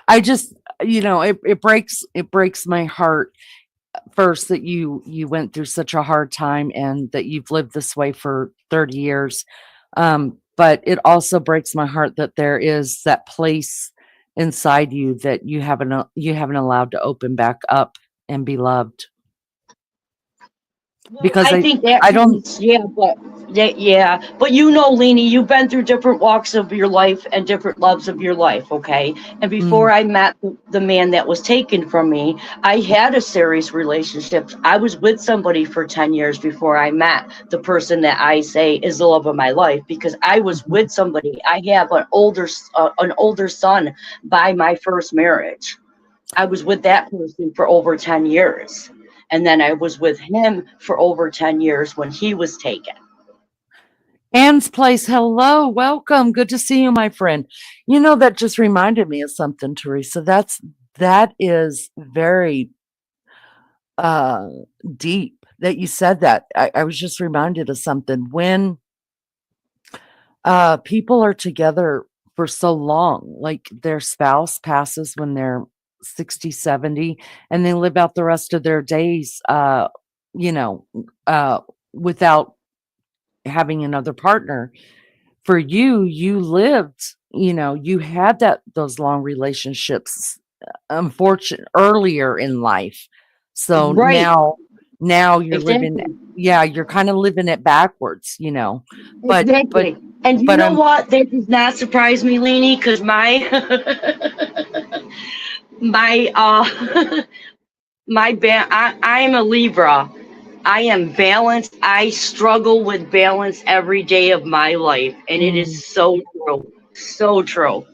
I just, it breaks my heart first that you went through such a hard time and that you've lived this way for 30 years. But it also breaks my heart that there is that place inside you that you haven't allowed to open back up and be loved. Well, Because I I think that I don't comes, but Lene, you've been through different walks of your life and different loves of your life, okay? And before mm, I met the man that was taken from me, I had a serious relationship. I was with somebody for 10 years before I met the person that I say is the love of my life because I was mhm. with somebody. I have an older son by my first marriage. I was with that person for over 10 years. And then I was with him for over 10 years when he was taken. Anne's place, hello, welcome. Good to see you, my friend. That just reminded me of something, Teresa. That is very uh deep that you said that. I was just reminded of something. When people are together for so long, like their spouse passes when they're 60, 70, and they live out the rest of their days you know uh without having another partner. For you lived, you had those long relationships, unfortunate earlier in life. So Right, now you're living, exactly. yeah, you're kind of living it backwards, but Exactly. And you but know I'm what? That does not surprise me, Lene, because my my I am a Libra. I am balanced. I struggle with balance every day of my life. And it is mm, so true. So true.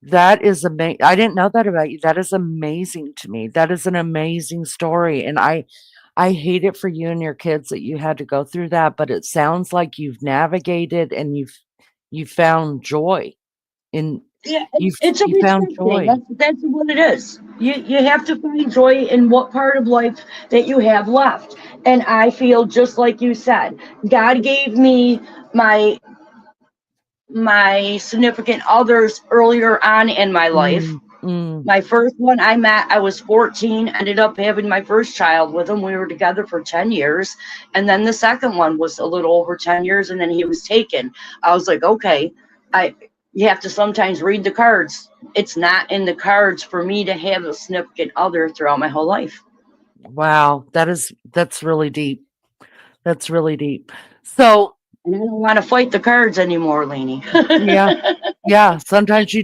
that is amazing. I didn't know that about you. That is amazing to me. That is an amazing story, and I hate it for you and your kids that you had to go through that, but it sounds like you've navigated and you've found joy in Yeah, you've it's a you found respect thing. joy. That's what it is. You have to find joy in what part of life that you have left. And I feel just like you said, God gave me my my significant others earlier on in my life. Mm, mm, My first one I met, I was 14, ended up having my first child with him. We were together for 10 years. And then the second one was a little over 10 years, and then he was taken. I was like, okay, I you have to sometimes read the cards. It's not in the cards for me to have a significant other throughout my whole life. wow, that's really deep. That's really deep. So, And I don't want to fight the cards anymore, Lainey. yeah, yeah, sometimes you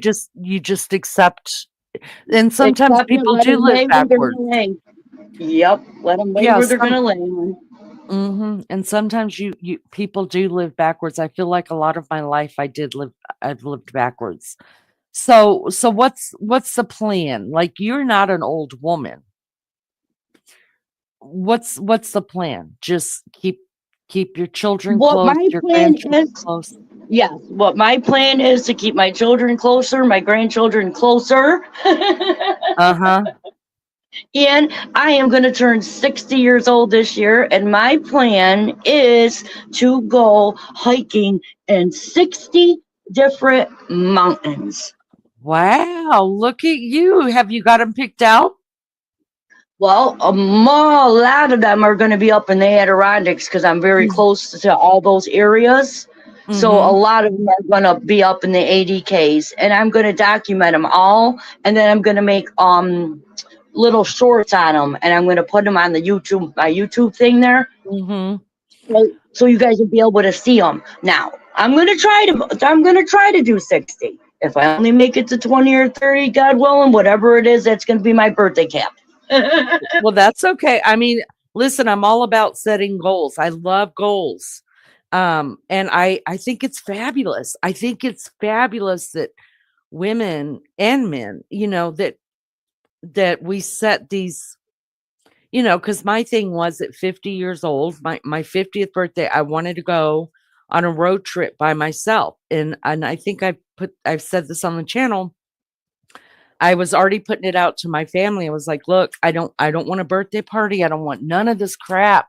just accept, and sometimes Accept it, people let do them live lay where they're backwards. going to lay. Yep, let them lay Yeah, where they're going to lay. Hon. and sometimes you people do live backwards. I feel like a lot of my life I've lived backwards. So what's the plan? Like, you're not an old woman. What's the plan? Just keep your children What close, my your plan grandchildren is, close. yes, what my plan is to keep my children closer, my grandchildren closer. Uh-huh. And I am going to turn 60 years old this year. And my plan is to go hiking in 60 different mountains. Wow, look at you. Have you got them picked out? Well, a lot of them are going to be up in the Adirondacks because I'm very close to all those areas. So a Mm-hmm. lot of them are going to be up in the ADKs, and I'm going to document them all, and then I'm going to make little shorts on them, and I'm going to put them on the my YouTube thing there, Mm-hmm. so you guys will be able to see them. Now, I'm gonna try to do 60. If I only make it to 20 or 30, God willing, whatever it is, that's gonna be my birthday cap. Well, that's okay. I mean, listen, I'm all about setting goals. I love goals. And I think it's fabulous. I think it's fabulous that women and men, that we set these, because my thing was at 50 years old, my 50th birthday, I wanted to go on a road trip by myself. And I think I've said this on the channel. I was already putting it out to my family. I was like, look, I don't want a birthday party. I don't want none of this crap.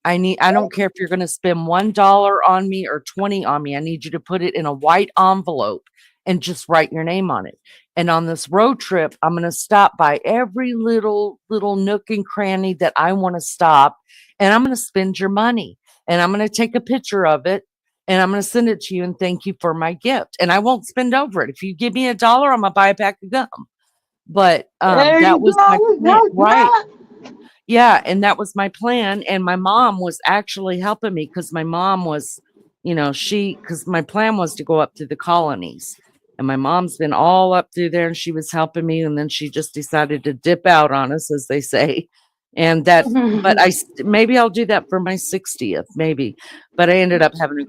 I don't care if you're going to spend $1 on me or 20 on me. I need you to put it in a white envelope and just write your name on it. And on this road trip, I'm going to stop by every little nook and cranny that I want to stop, and I'm going to spend your money, and I'm going to take a picture of it, and I'm going to send it to you and thank you for my gift. And I won't spend over it. If you give me $1, I'm going to buy a pack of gum. But There that you was my plan, right? go. Yeah, and that was my plan, and my mom was actually helping me because my mom was, because my plan was to go up to the colonies, and my mom's been all up through there, and she was helping me, and then she just decided to dip out on us, as they say, and but maybe I'll do that for my 60th, maybe, but I ended up having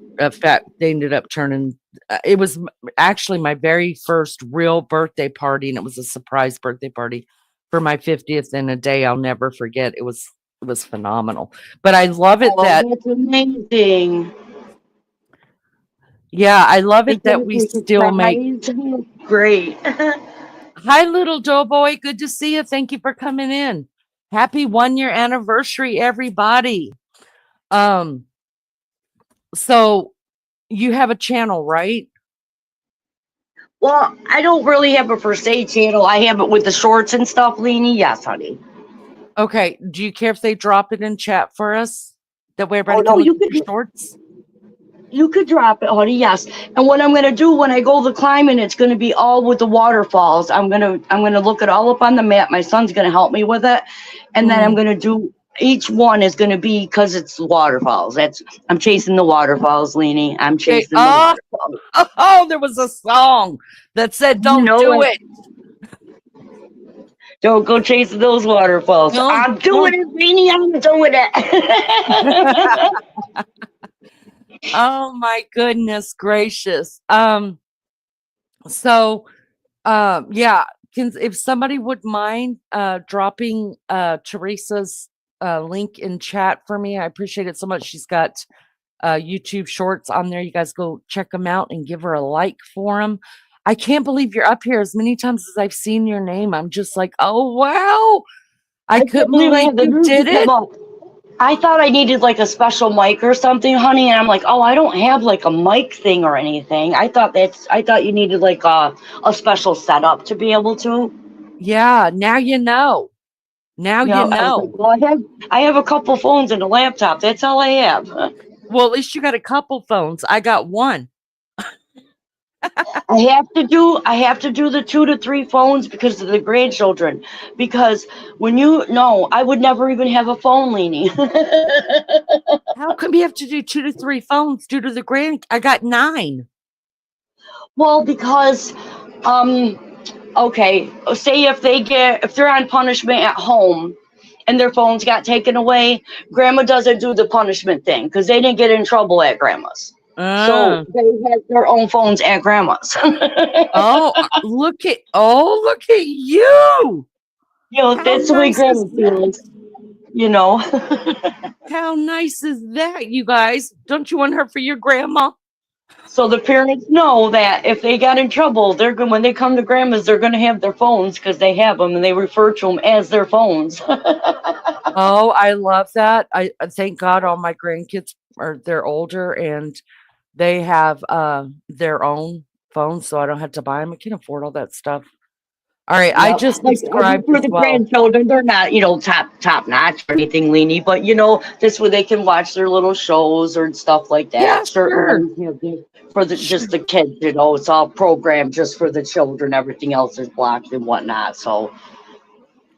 they ended up turning, it was actually my very first real birthday party, and it was a surprise birthday party for my 50th in a day I'll never forget. It was phenomenal. But I love it Oh, that, that's amazing. yeah, I love it Because that we you're still make. surprised. Great. Hi, little doughboy. Good to see you. Thank you for coming in. Happy 1 year anniversary, everybody. Um, so you have a channel, right? Well, I don't really have a first aid channel. I have it with the shorts and stuff, Lene. Yes, honey. Okay. Do you care if they drop it in chat for us? That way Oh everybody can no, look at your shorts? you could drop it, honey. Yes. And what I'm gonna do when I go the climbing, it's gonna be all with the waterfalls. I'm gonna look it all up on the map. My son's gonna help me with it, and then I'm Mm. gonna do each one is gonna be because it's waterfalls. I'm chasing the waterfalls, Lene. I'm Okay. chasing the waterfalls. Oh, there was a song that said, You don't know do it. it. Don't go chasing those waterfalls. No, I'm doing no. it, Lene. I'm doing it. Oh my goodness gracious. So yeah, if somebody would mind dropping Teresa's link in chat for me, I appreciate it so much. She's got YouTube shorts on there. You guys go check them out and give her a like for them. I can't believe you're up here. As many times as I've seen your name, I'm just like, oh wow. I I can't couldn't believe I believe have the you did music come it. up. I thought I needed like a special mic or something, honey, and I'm like, oh, I don't have like a mic thing or anything. I thought you needed like a special setup to be able to. Yeah, now you know. Now You you know, I was like, know. well, I have a couple phones and a laptop. That's all I have. Well, at least you got a couple phones. I got one. I have to do the 2 to 3 phones because of the grandchildren. Because when I would never even have a phone, Leanie. How come you have to do 2 to 3 phones due to the grand? I got 9. Well, because um okay, say if they're on punishment at home and their phones got taken away, grandma doesn't do the punishment thing because they didn't get in trouble at grandma's. So Uh, they have their own phones at grandma's. look at you. How That's the way nice is grandma that? feels, you know. How nice is that, you guys? Don't you want her for your grandma? So the parents know that if they got in trouble, they're going when they come to grandma's, they're going to have their phones because they have them and they refer to them as their phones. Oh, I love that. I thank God all my grandkids they're older and they have their own phones, so I don't have to buy them. I can afford all that stuff. All right, I Yeah, just like subscribed for as the well. grandchildren, they're not top notch or anything, Leany, but this way they can watch their little shows or stuff like Yeah, that. Certain sure. ones for the Sure. just the kids, it's all programmed just for the children. Everything else is blocked and whatnot. So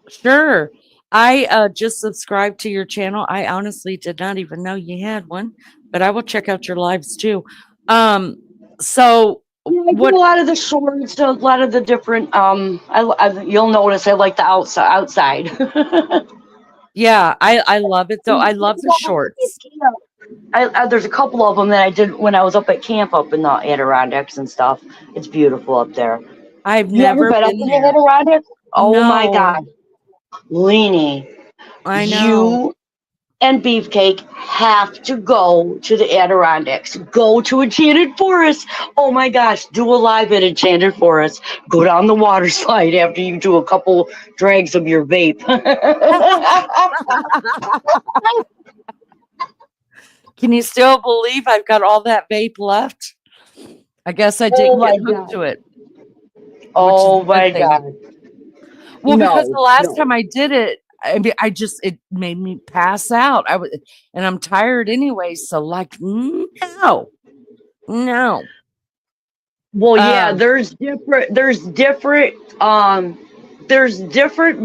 Sure. I just subscribed to your channel. I honestly did not even know you had one, but I will check out your lives too. So Yeah, I do what? a lot of the shorts, a lot of the different. You'll notice I like the outside. Yeah, I love it though. I love the shorts. There's a couple of them that I did when I was up at camp up in the Adirondacks and stuff. It's beautiful up there. I've You ever never been up been in the there. Adirondacks? Oh my No, God, Lene, I know. you and Beefcake have to go to the Adirondacks. Go to Enchanted Forest. Oh my gosh, do a live at Enchanted Forest. Go down the water slide after you do a couple drags of your vape. Can you still believe I've got all that vape left? I guess I Oh didn't get my hooked to God. it, which is Oh a good my thing. God. Well, because the No, last no. time I did it, I mean, it made me pass out. And I'm tired anyway. So like, no, no. Well, yeah, Um, there's different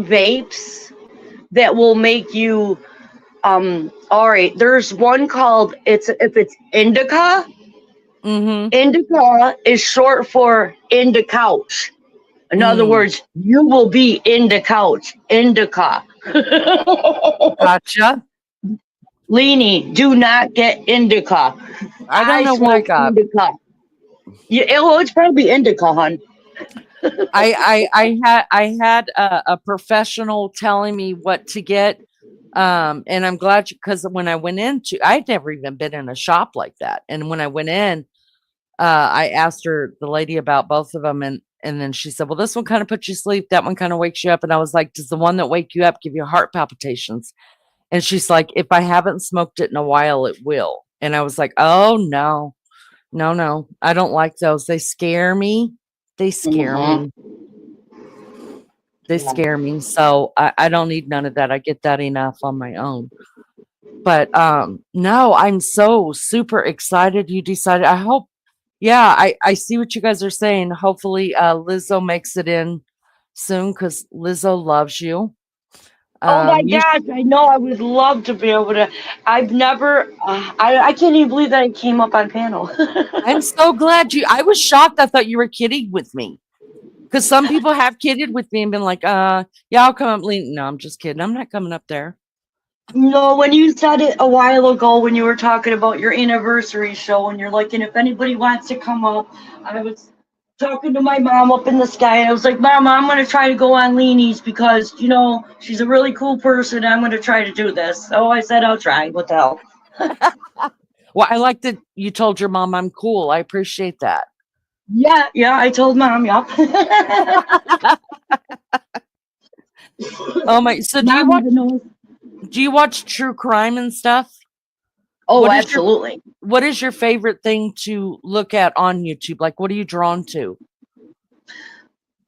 vapes that will make you all right, there's one called if it's indica. mm-hmm, Indica is short for in the couch. In other mm, words, you will be in the couch. Indica. gotcha. Lene, do not get indica. I don't I know what I smoke got. indica. Yeah, well, it's probably indica, hon. I had a professional telling me what to get. And I'm glad because when I went into, I'd never even been in a shop like that. And when I went in, I asked her, the lady, about both of them, and then she said, "Well, this one kind of puts you to sleep. That one kind of wakes you up." And I was like, "Does the one that wake you up give you heart palpitations?" And she's like, "If I haven't smoked it in a while, it will." And I was like, "Oh no, no, no, I don't like those. They scare me. They scare Mm-hmm. me. They Yeah. scare me. So I don't need none of that. I get that enough on my own." But no, I'm so super excited you decided. I hope, yeah, I see what you guys are saying. Hopefully Lizzo makes it in soon because Lizzo loves you. Oh my You gosh, I know. I would love to be able to. I've never. I can't even believe that I came up on panel. I'm so glad you. I was shocked. I thought you were kidding with me because some people have kidded with me and been like, yeah, I'll come up. No, I'm just kidding. I'm not coming up there. No, when you said it a while ago, when you were talking about your anniversary show, and you're like, and if anybody wants to come up, I was talking to my mom up in the sky, and I was like, Mom, I'm going to try to go on Leanie's because, she's a really cool person. I'm going to try to do this. So I said, I'll try. What the hell? Well, I like that you told your mom I'm cool. I appreciate that. Yeah, yeah, I told Mom, yep. Oh my! So Mom even knows. do you watch true crime and stuff? Oh, What is your absolutely. what is your favorite thing to look at on YouTube? Like, what are you drawn to?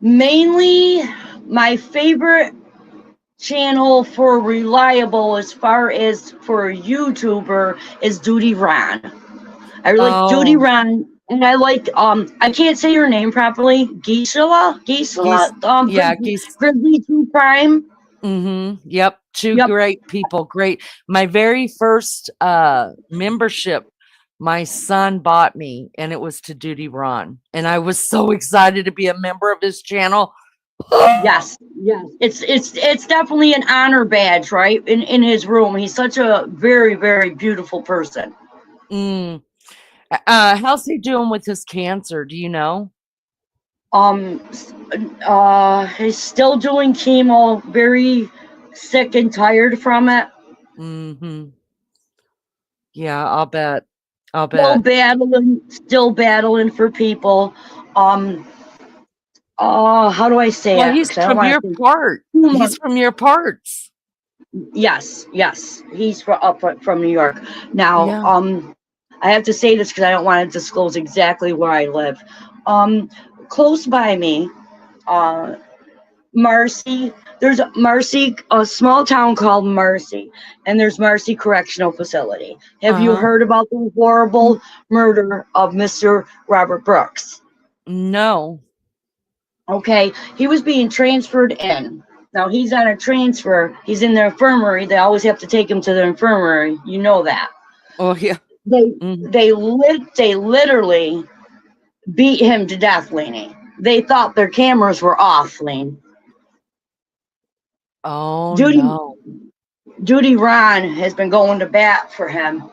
Mainly, my favorite channel for reliable as far as for a YouTuber is Duty Ron. I like Duty Oh, Ron, and I like I can't say her name properly. geese. Gisela, Yeah, geese. Grizzly True Crime. Yep. Two Yep. great people. Great. My very first membership, my son bought me, and it was to Duty Ron. And I was so excited to be a member of his channel. Yes, yes. It's definitely an honor badge, right? In his room. He's such a very, very beautiful person. Mm. How's he doing with his cancer? Do you know? Um, he's still doing chemo, very sick and tired from it. Hmm. Yeah, I'll bet. I'll Still bet. battling, still battling for people. Um, how do I say Well, it? he's Because I don't from want your to say part. too much. He's from your parts. Yes, yes, he's from New York. Now, Yeah. I have to say this because I don't want to disclose exactly where I live. Um, Close by me, uh, Marcy. There's Marcy, a small town called Marcy, and there's Marcy Correctional Facility. Have you Uh-huh. heard about the horrible murder of Mr. Robert Brooks? No. Okay, he was being transferred in. Now he's on a transfer. He's in the infirmary. They always have to take him to the infirmary. You know that. Oh, yeah. They Mhm. they literally beat him to death, Lene. They thought their cameras were off, Lene. Oh Judy no. Judy Ron has been going to bat for him,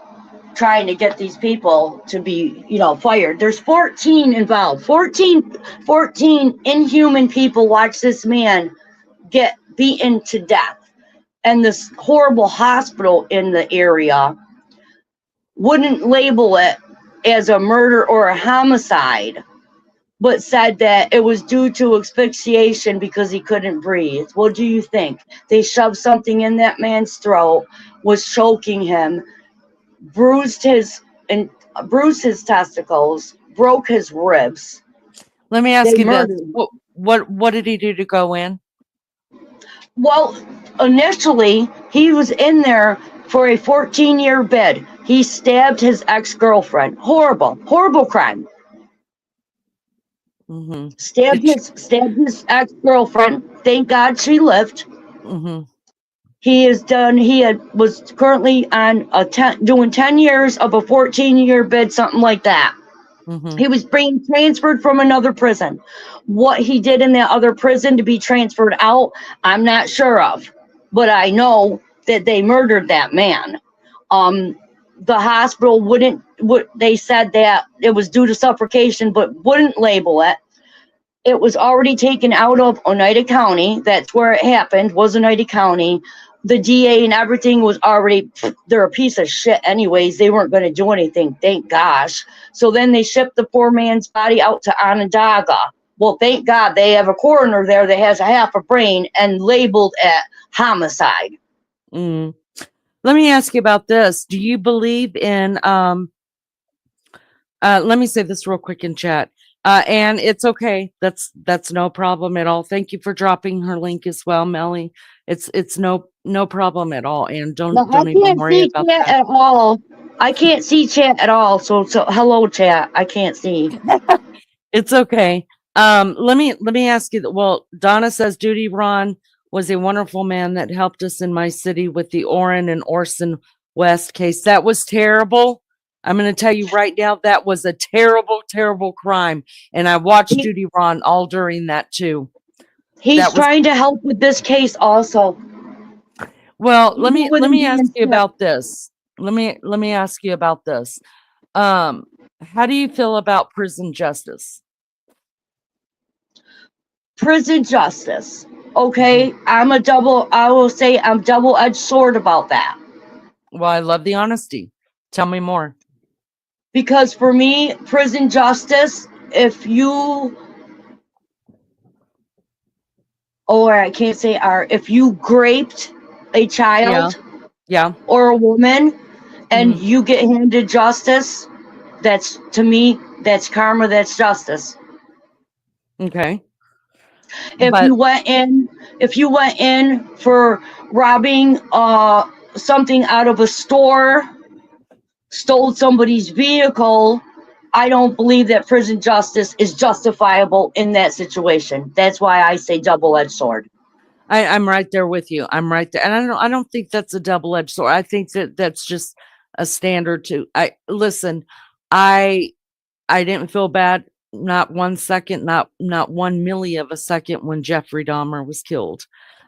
trying to get these people to be, fired. There's 14 involved. 14 inhuman people watch this man get beaten to death. And this horrible hospital in the area wouldn't label it as a murder or a homicide, but said that it was due to asphyxiation because he couldn't breathe. What do you think? They shoved something in that man's throat, was choking him, bruised his and bruised his testicles, broke his ribs. Let me They ask you this. murdered him. What did he do to go in? Well, initially he was in there for a 14-year bid. He stabbed his ex-girlfriend. Horrible, horrible crime. Mm-hmm. Stabbed his ex-girlfriend. Thank God she lived. Mm-hmm. Was currently on doing 10 years of a 14-year bid, something like that. Mm-hmm. He was being transferred from another prison. What he did in that other prison to be transferred out, I'm not sure of. But I know that they murdered that man. The hospital they said that it was due to suffocation, but wouldn't label it. It was already taken out of Oneida County. That's where it happened, was Oneida County. The DA and everything was already, they're a piece of shit anyways. They weren't going to do anything, thank gosh. So then they shipped the poor man's body out to Onondaga. Well, thank God they have a coroner there that has a half a brain and labeled it homicide. Mm. Let me ask you about this. Do you believe in let me say this real quick in chat. And it's okay. That's no problem at all. Thank you for dropping her link as well, Melly. It's no problem at all. And Now, I don't even can't worry see about chat that. at all. I can't see chat at all. So hello, chat. I can't see. It's okay. Let me ask you. Well, Donna says Duty Ron was a wonderful man that helped us in my city with the Orrin and Orson West case. That was terrible. I'm going to tell you right now, that was a terrible, terrible crime. And I watched He, Duty Ron all during that too. he's That was trying to help with this case also. well. Even with Let him me ask being you sick. about this. Let me ask you about this. How do you feel about prison justice? Prison justice. Mhm. Okay, I will say I'm double-edged sword about that. Well, I love the honesty. Tell me more. Because for me, prison justice, I can't say if you raped a Yeah. child Yeah. or a woman and Mhm. you get handed justice, to me, that's karma, that's justice. Okay. If But you went in, for robbing something out of a store, stole somebody's vehicle, I don't believe that prison justice is justifiable in that situation. That's why I say double-edged sword. I'm right there with you. I'm right there. And I don't think that's a double-edged sword. I think that that's just a standard too. I listen, I I didn't feel bad not 1 second, not 1 milli of a second when Jeffrey Dahmer was killed.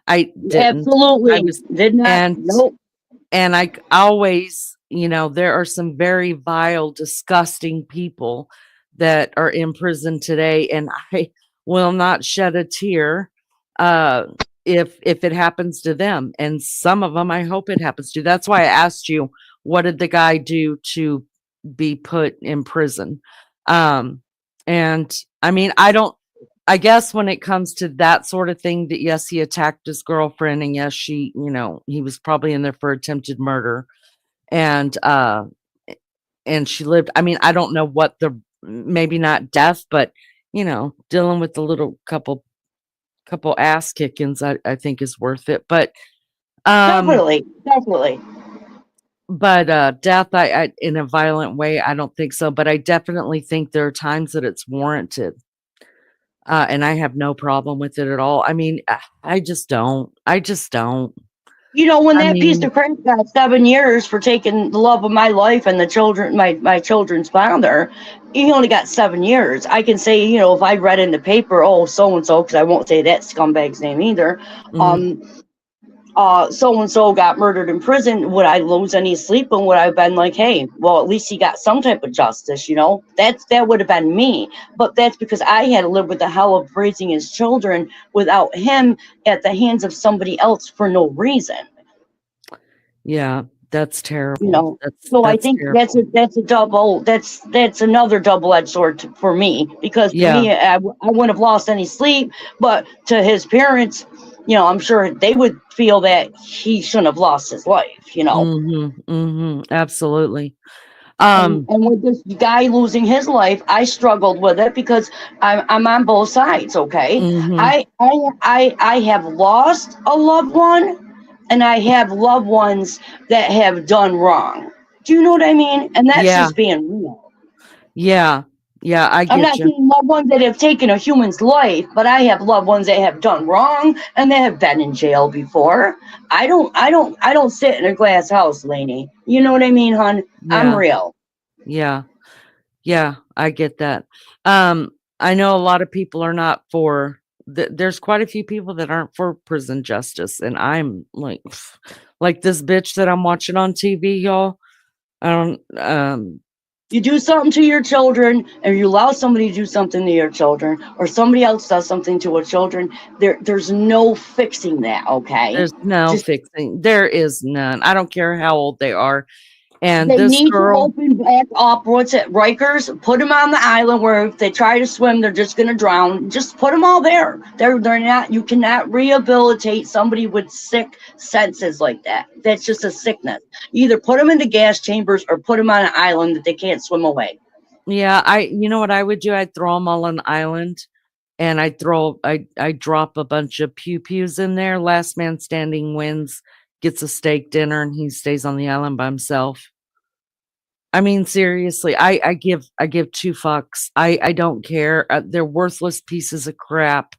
I didn't. I Absolutely was did not. and Nope. and I always, there are some very vile, disgusting people that are in prison today, and I will not shed a tear uh, if it happens to them. And some of them, I hope it happens to. That's why I asked you, what did the guy do to be put in prison? Um, and I mean, I don't. I guess when it comes to that sort of thing, that yes, he attacked his girlfriend, and yes, he was probably in there for attempted murder, and she lived. I mean, I don't know what the maybe not death, but dealing with the little couple ass kickings, I think is worth it. Um, Definitely. Definitely. death, I in a violent way, I don't think so. But I definitely think there are times that it's warranted. And I have no problem with it at all. I mean, I just don't. I just don't. You know, when I that piece mean, of crap got 7 years for taking the love of my life and the children, my children's father, he only got 7 years. I can say, you know, if I read in the paper, oh, so and so, because I won't say that scumbag's name either. mm, So and so got murdered in prison. Would I lose any sleep? And would I have been like, hey, well, at least he got some type of justice, you know? That would have been me. But that's because I had to live with the hell of raising his children without him at the hands of somebody else for no reason. yeah, that's You terrible. know, That's so I that's think terrible. that's a double that's another double-edged sword for me, because to Yeah, me I wouldn't have lost any sleep, but to his parents, you know, I'm sure they would feel that he shouldn't have lost his life, you know. absolutely. And with this guy losing his life, I struggled with it because I'm on both sides. Okay, Mhm, I have lost a loved one, and I have loved ones that have done wrong. Do you know what I mean? And that's yeah, just being real. yeah, yeah, I I'm get not you. saying loved ones that have taken a human's life, but I have loved ones that have done wrong and they have been in jail before. I don't sit in a glass house, Lene. You know what I mean, hon? I'm Yeah, real. yeah, yeah, I get that. I know a lot of people are not for there's quite a few people that aren't for prison justice, and I'm like like this bitch that I'm watching on TV, y'all. I don't You do something to your children, or you allow somebody to do something to your children, or somebody else does something to a children, there's no fixing that, okay? there's no Just fixing. There is none. I don't care how old they are. And they this need to girl, open back up what's it, Rikers, put them on the island where if they try to swim, they're just gonna drown. Just put them all there. They're not. You cannot rehabilitate somebody with sick senses like that. That's just a sickness. You either put them into gas chambers or put them on an island that they can't swim away. yeah, you know what I would do? I'd throw them all on an island and I drop a bunch of pew pews in there. Last man standing wins, gets a steak dinner, and he stays on the island by himself. I mean, seriously, I give two fucks. I don't care. They're worthless pieces of crap,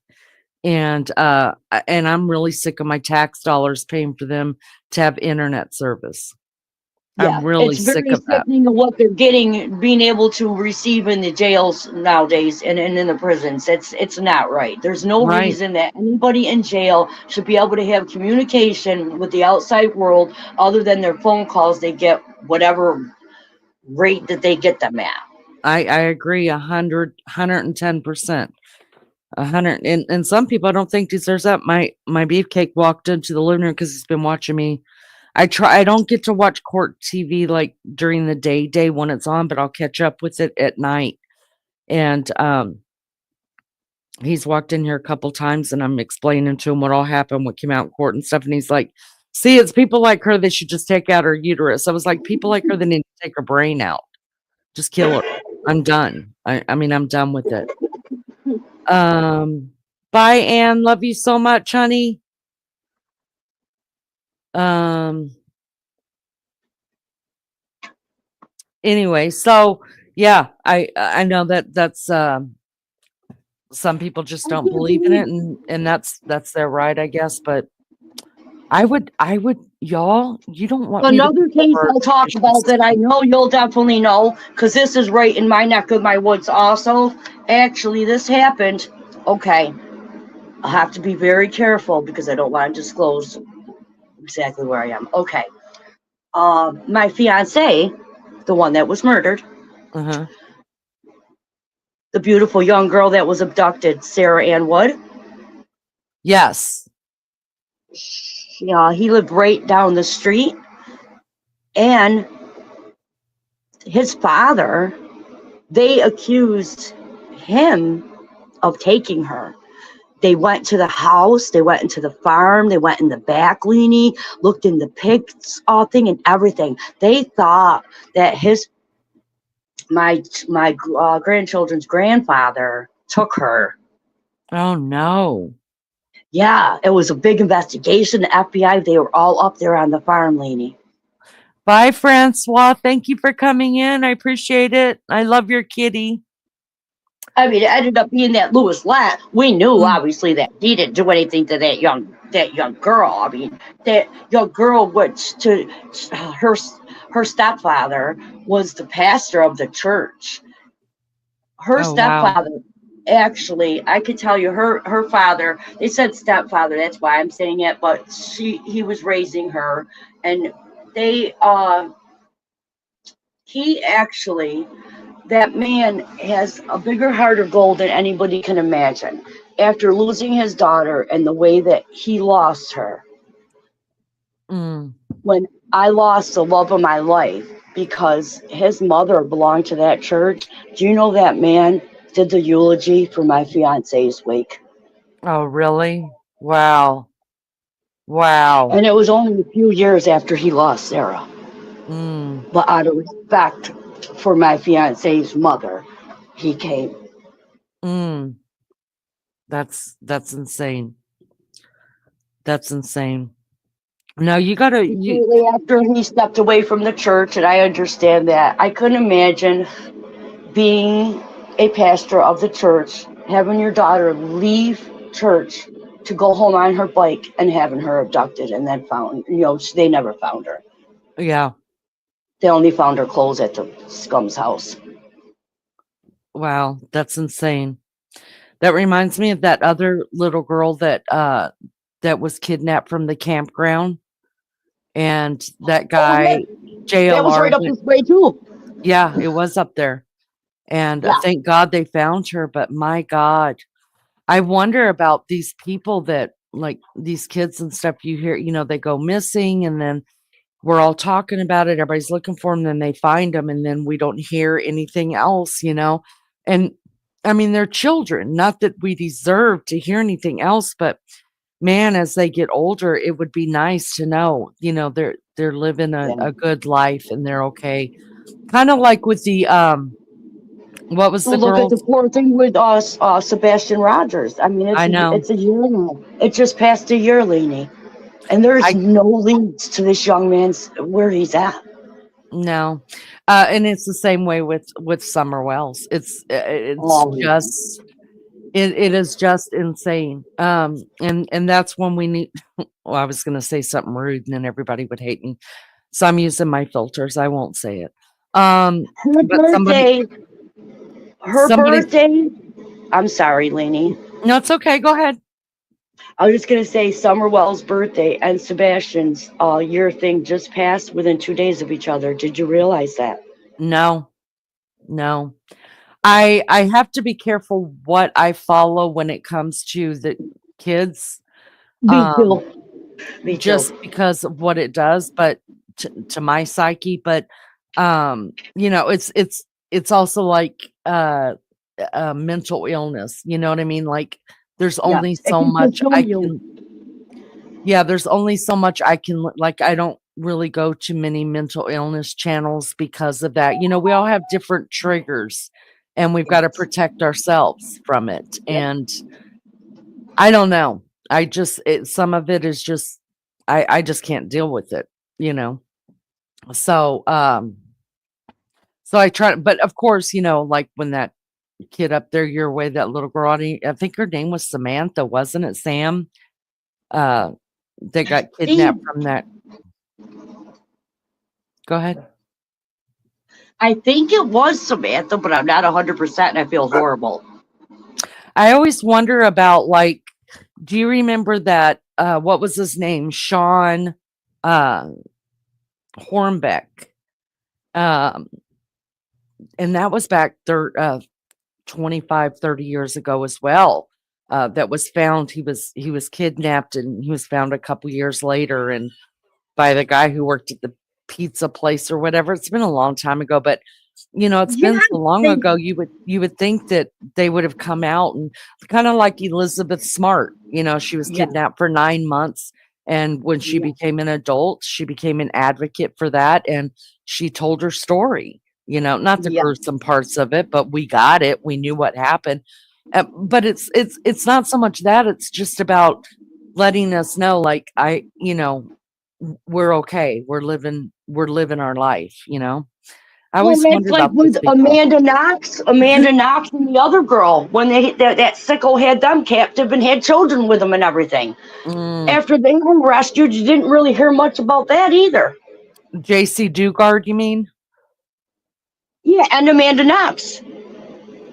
and I'm really sick of my tax dollars paying for them to have internet service. I'm Yeah, really it's sick very of that. sickening of what they're getting, being able to receive in the jails nowadays and in the prisons. It's not right. There's no Right? reason that anybody in jail should be able to have communication with the outside world other than their phone calls they get whatever rate that they get them at. I agree 110%. 100 and some people I don't think deserves that. My beefcake walked into the living room because he's been watching me. I don't get to watch court TV like during the day when it's on, but I'll catch up with it at night. And he's walked in here a couple times and I'm explaining to him what all happened, what came out in court and stuff. And he's like, see, it's people like her that should just take out her uterus. I was like, people like her that need to take her brain out. Just kill her. I'm done. I mean, I'm done with it. Um, bye, Anne. Love you so much, honey. Um, anyway, so yeah, I know that that's some people just I don't can't believe in believe it, and that's their right, I guess. But I would, y'all. You don't want me to another be case over I'll talk vicious. about that I know you'll definitely know because this is right in my neck of my woods also. Actually, this happened. Okay, I'll have to be very careful because I don't want to disclose exactly where I am. Okay. My fiance, the one that was murdered, Uh-huh. the beautiful young girl that was abducted, Sarah Ann Wood. Yes. Yeah, he lived right down the street, and his father, they accused him of taking her. They went to the house, they went into the farm, they went in the back, Lene, looked in the pigs, all thing and everything. They thought that my grandchildren's grandfather took her. Oh no. Yeah, it was a big investigation. The FBI, they were all up there on the farm, Lene. Bye, Francois. Thank you for coming in. I appreciate it. I love your kitty. I mean, it ended up being that Lewis Latt. We knew, Mm. obviously, that he didn't do anything to that young that young girl. I mean, that young girl, which to her her stepfather was the pastor of the church. Her Oh, wow. stepfather, actually, I could tell you, her father. They said stepfather. That's why I'm saying it. But he was raising her, and they he actually, that man has a bigger heart of gold than anybody can imagine. After losing his daughter and the way that he lost her, Mm. when I lost the love of my life because his mother belonged to that church, do you know that man did the eulogy for my fiance's wake? Oh, really? Wow. Wow. And it was only a few years after he lost Sarah. Mm. But out of respect for my fiance's mother, he came. Mm. That's insane. That's insane. No, you gotta you Shortly after he stepped away from the church, and I understand that. I couldn't imagine being a pastor of the church, having your daughter leave church to go home on her bike and having her abducted and then found, they never found her. yeah. They only found her clothes at the scum's house. Wow, that's insane. That reminds me of that other little girl that was kidnapped from the campground and that Oh, yeah, guy that was JLR right up went this way, too. yeah, it was up there. And Yeah. thank God they found her, but my God, I wonder about these people that like these kids and stuff you hear, they go missing and then we're all talking about it. Everybody's looking for them, then they find them, and then we don't hear anything else. And I mean, they're children. Not that we deserve to hear anything else, but man, as they get older, it would be nice to know, they're living Yeah. a good life and they're okay. Kind of like with the what was the Well, look at the girls? poor thing with Sebastian Rogers. I mean, I know. it's a year now. It just passed a year, Lene. And there's I no leads to this young man's where he's at. no, and it's the same way with Summer Wells. It's Oh, yeah. just it is just insane. And that's when we need. Well, I was going to say something rude, and then everybody would hate me. So I'm using my filters. I won't say it. Her But birthday, her somebody. birthday. I'm sorry, Lainey. No, it's okay. Go ahead. I was just gonna say Summerwell's birthday and Sebastian's year thing just passed within 2 days of each other. Did you realize that? No, no. I have to be careful what I follow when it comes to the kids. Me Um, too. Me too. just because of what it does, but to my psyche. But it's also like mental illness. You know what I mean? Like there's only Yes, it so can much consume I you. can. Yeah, there's only so much I can like. I don't really go to many mental illness channels because of that. We all have different triggers, and we've got to Yes. protect ourselves from it. Yep. And I don't know. Some of it is just I just can't deal with it, you know. So so I try, but of course, like when that kid up there your way, that little girl, I think her name was Samantha, wasn't it? Sam, uh, that got See, kidnapped from that. Go ahead. I think it was Samantha, but I'm not 100%, and I feel horrible. I always wonder about like, do you remember that? What was his name? Sean uh, Hornbeck. Um, and that was back 25, 30 years ago as well. That was found. He was kidnapped and he was found a couple years later and by the guy who worked at the pizza place or whatever. It's been a long time ago, but it's Yeah, been so long they, ago. You would think that they would have come out and kind of like Elizabeth Smart. She was yeah, kidnapped for 9 months. And when she yeah, became an adult, she became an advocate for that. And she told her story, not the yeah, gruesome parts of it, but we got it. We knew what happened. But it's not so much that it's just about letting us know, like we're okay. We're living our life. I Well, always that's wonder like about those with people. Amanda Knox and the other girl when that sicko had them captive and had children with them and everything. Mm. After they were rescued, you didn't really hear much about that either. JC Dugard, you mean? Yeah, and Amanda Knox.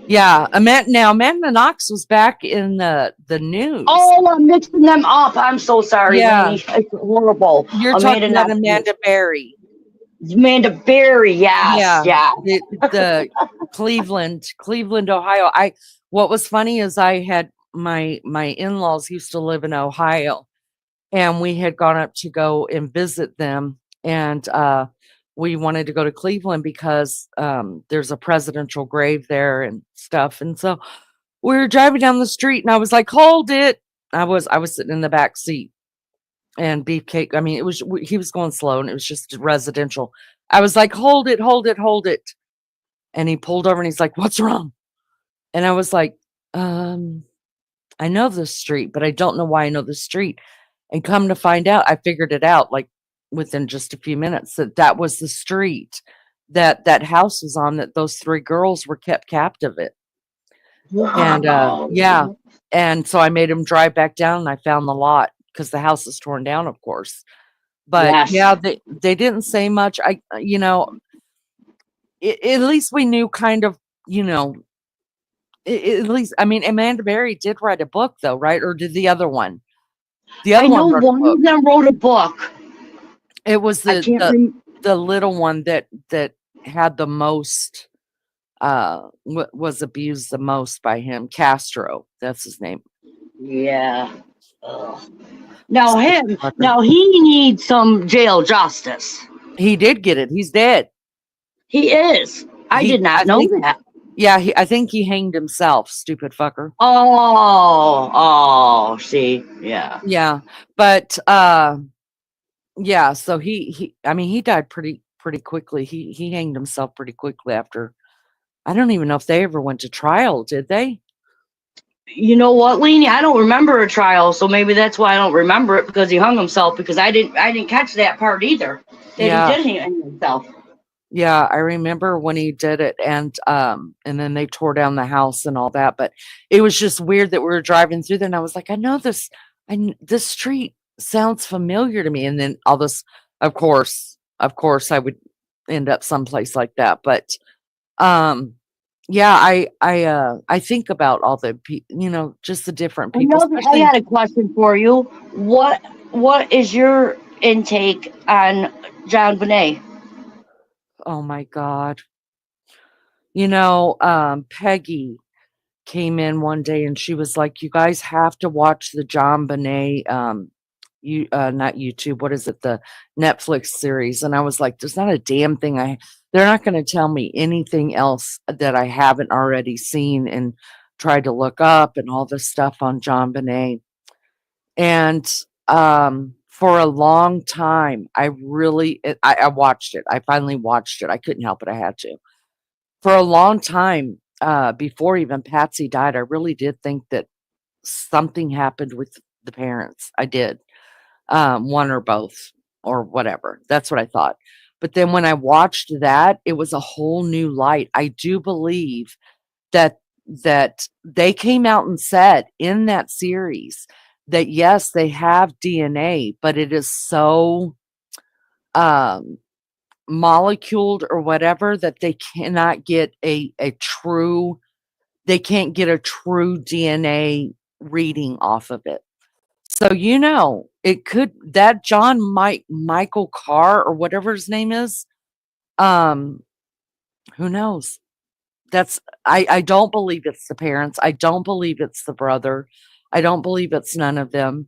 Yeah, Amanda Knox was back in the news. Oh, I'm mixing them up. I'm so sorry, Yeah, Lene. It's horrible. you're Amanda talking about Knox. Amanda Berry. Amanda Berry. Yes, Yeah, yeah. the Cleveland, Ohio. What was funny is I had my in-laws used to live in Ohio, and we had gone up to go and visit them, and we wanted to go to Cleveland because there's a presidential grave there and stuff. And so we were driving down the street, and I was like, "Hold it!" I was sitting in the back seat, and Beefcake. I mean, he was going slow, and it was just residential. I was like, "Hold it, hold it, hold it!" And he pulled over, and he's like, "What's wrong?" And I was like, "Um, I know this street, but I don't know why I know the street." And come to find out, I figured it out like within just a few minutes that that was the street that that house was on, that those three girls were kept captive at. And Wow. yeah, and so I made him drive back down, and I found the lot because the house is torn down, of course. But Yes. yeah, they didn't say much. At least we knew kind of, you know, at least, I mean, Amanda Berry did write a book though, right? Or did the other one? The I other one know wrote a one book. of them wrote a book. It was I can't remember. the little one that had the most was abused the most by him. Castro, that's his name. Yeah. Ugh. Stupid fucker. Now he needs some jail justice. He did get it. He's dead. He is. I did I not know think, that. yeah, I think he hanged himself. Stupid fucker. See, yeah. Yeah, but yeah. So I mean, he died pretty quickly. He hanged himself pretty quickly after. I don't even know if they ever went to trial. Did they? You know what, Lene? I don't remember a trial, so maybe that's why I don't remember it because he hung himself. Because I didn't catch that part either. That he Yeah. did hang himself. Yeah, I remember when he did it, and then they tore down the house and all that, but it was just weird that we were driving through there, and I was like, "I know this this street sounds familiar to me." And then all this, of course, I would end up someplace like that, but, um, yeah, I think about all the just the different people, I especially. had a question for you. What is your intake on John Bonet? Oh my god. Peggy came in one day and she was like, "You guys have to watch the John Bonet, not YouTube, what is it? The Netflix series." And I was like, "There's not a damn thing they're not going to tell me anything else that I haven't already seen and tried to look up and all this stuff on John Bonet." And for a long time, I watched it. I finally watched it. I couldn't help it. I had to. For a long time, before even Patsy died, I really did think that something happened with the parents. I did, one or both or whatever. That's what I thought. But then when I watched that, it was a whole new light. I do believe that they came out and said in that series that yes, they have DNA, but it is so um moleculed or whatever that they cannot get a true they can't get a true DNA reading off of it. So, it could that Michael Carr or whatever his name is, um, who knows? I don't believe it's the parents. I don't believe it's the brother. I don't believe it's none of them.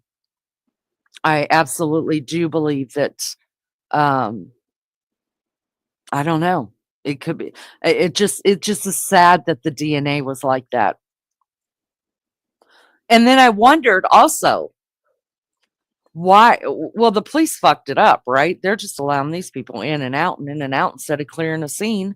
I absolutely do believe that, um, I don't know. It could be. It just is sad that the DNA was like that. And then I wondered also why. Well, the police fucked it up, right? They're just allowing these people in and out and in and out instead of clearing a scene.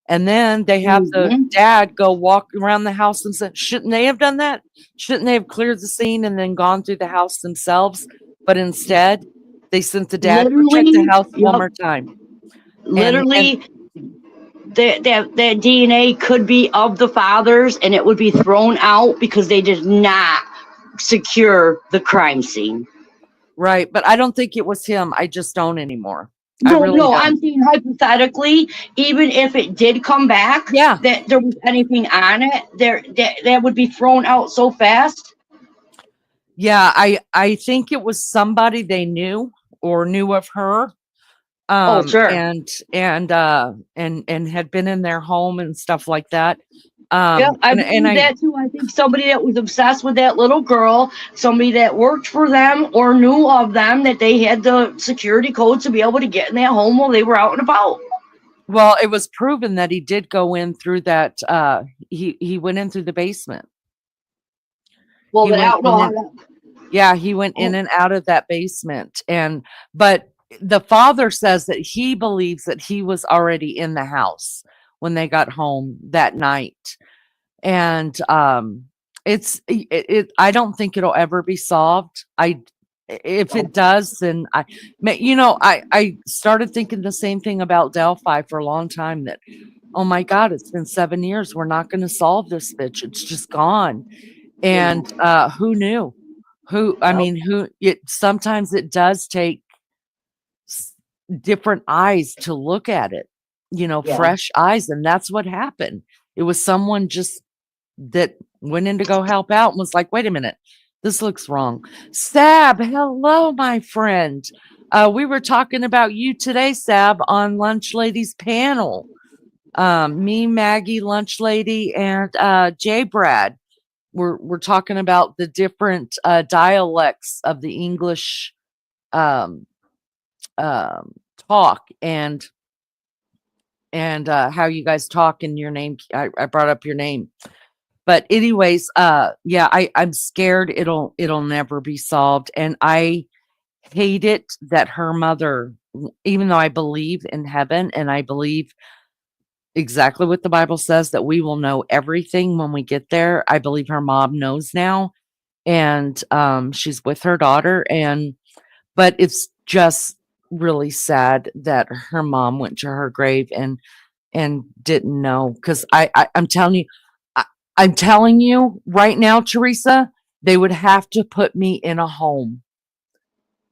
And then they have the Hmm. dad go walk around the house and said, shouldn't they have done that? Shouldn't they have cleared the scene and then gone through the house themselves? But instead, they sent the dad, go check the Literally, house one yep. more time. And Literally, that DNA could be of the fathers, and it would be thrown out because they did not secure the crime scene. Right. But I don't think it was him. I just don't anymore. I No, really no, I'm don't. saying hypothetically, even if it did come back, Yeah. that there was anything on it, that would be thrown out so fast. Yeah. I think it was somebody they knew or knew of her. Oh, sure. And had been in their home and stuff like that. Yeah, I And believe I that too. I think somebody that was obsessed with that little girl, somebody that worked for them or knew of them, that they had the security code to be able to get in that home while they were out and about. well, it was proven that he did go in through that he went in through the basement. Well, He then I went don't know in how and that. yeah, he went in Oh, and out of that basement. But the father says that he believes that he was already in the house when they got home that night. And I don't think it'll ever be solved. If oh, it does, then I started thinking the same thing about Delphi for a long time, that oh my god, it's been 7 years, we're not going to solve this bitch, it's just gone. yeah. And who knew? Yep. Who it sometimes it does take s- different eyes to look at it, Yeah. fresh eyes. And that's what happened. It was someone just that went in to go help out and was like, wait a minute, this looks wrong. Sab, hello, my friend. We were talking about you today, Sab, on Lunch Ladies panel. Me, Maggie, Lunch Lady, and Jay Brad. We're talking about the different dialects of the English um, um, talk, and how you guys talk in your name. I brought up your name. But anyways, yeah, I'm scared it'll never be solved. And I hate it that her mother, even though I believe in heaven and I believe exactly what the Bible says, that we will know everything when we get there, I believe her mom knows now. And she's with her daughter. But it's just really sad that her mom went to her grave and didn't know, because I'm telling you right now, Teresa, they would have to put me in a home.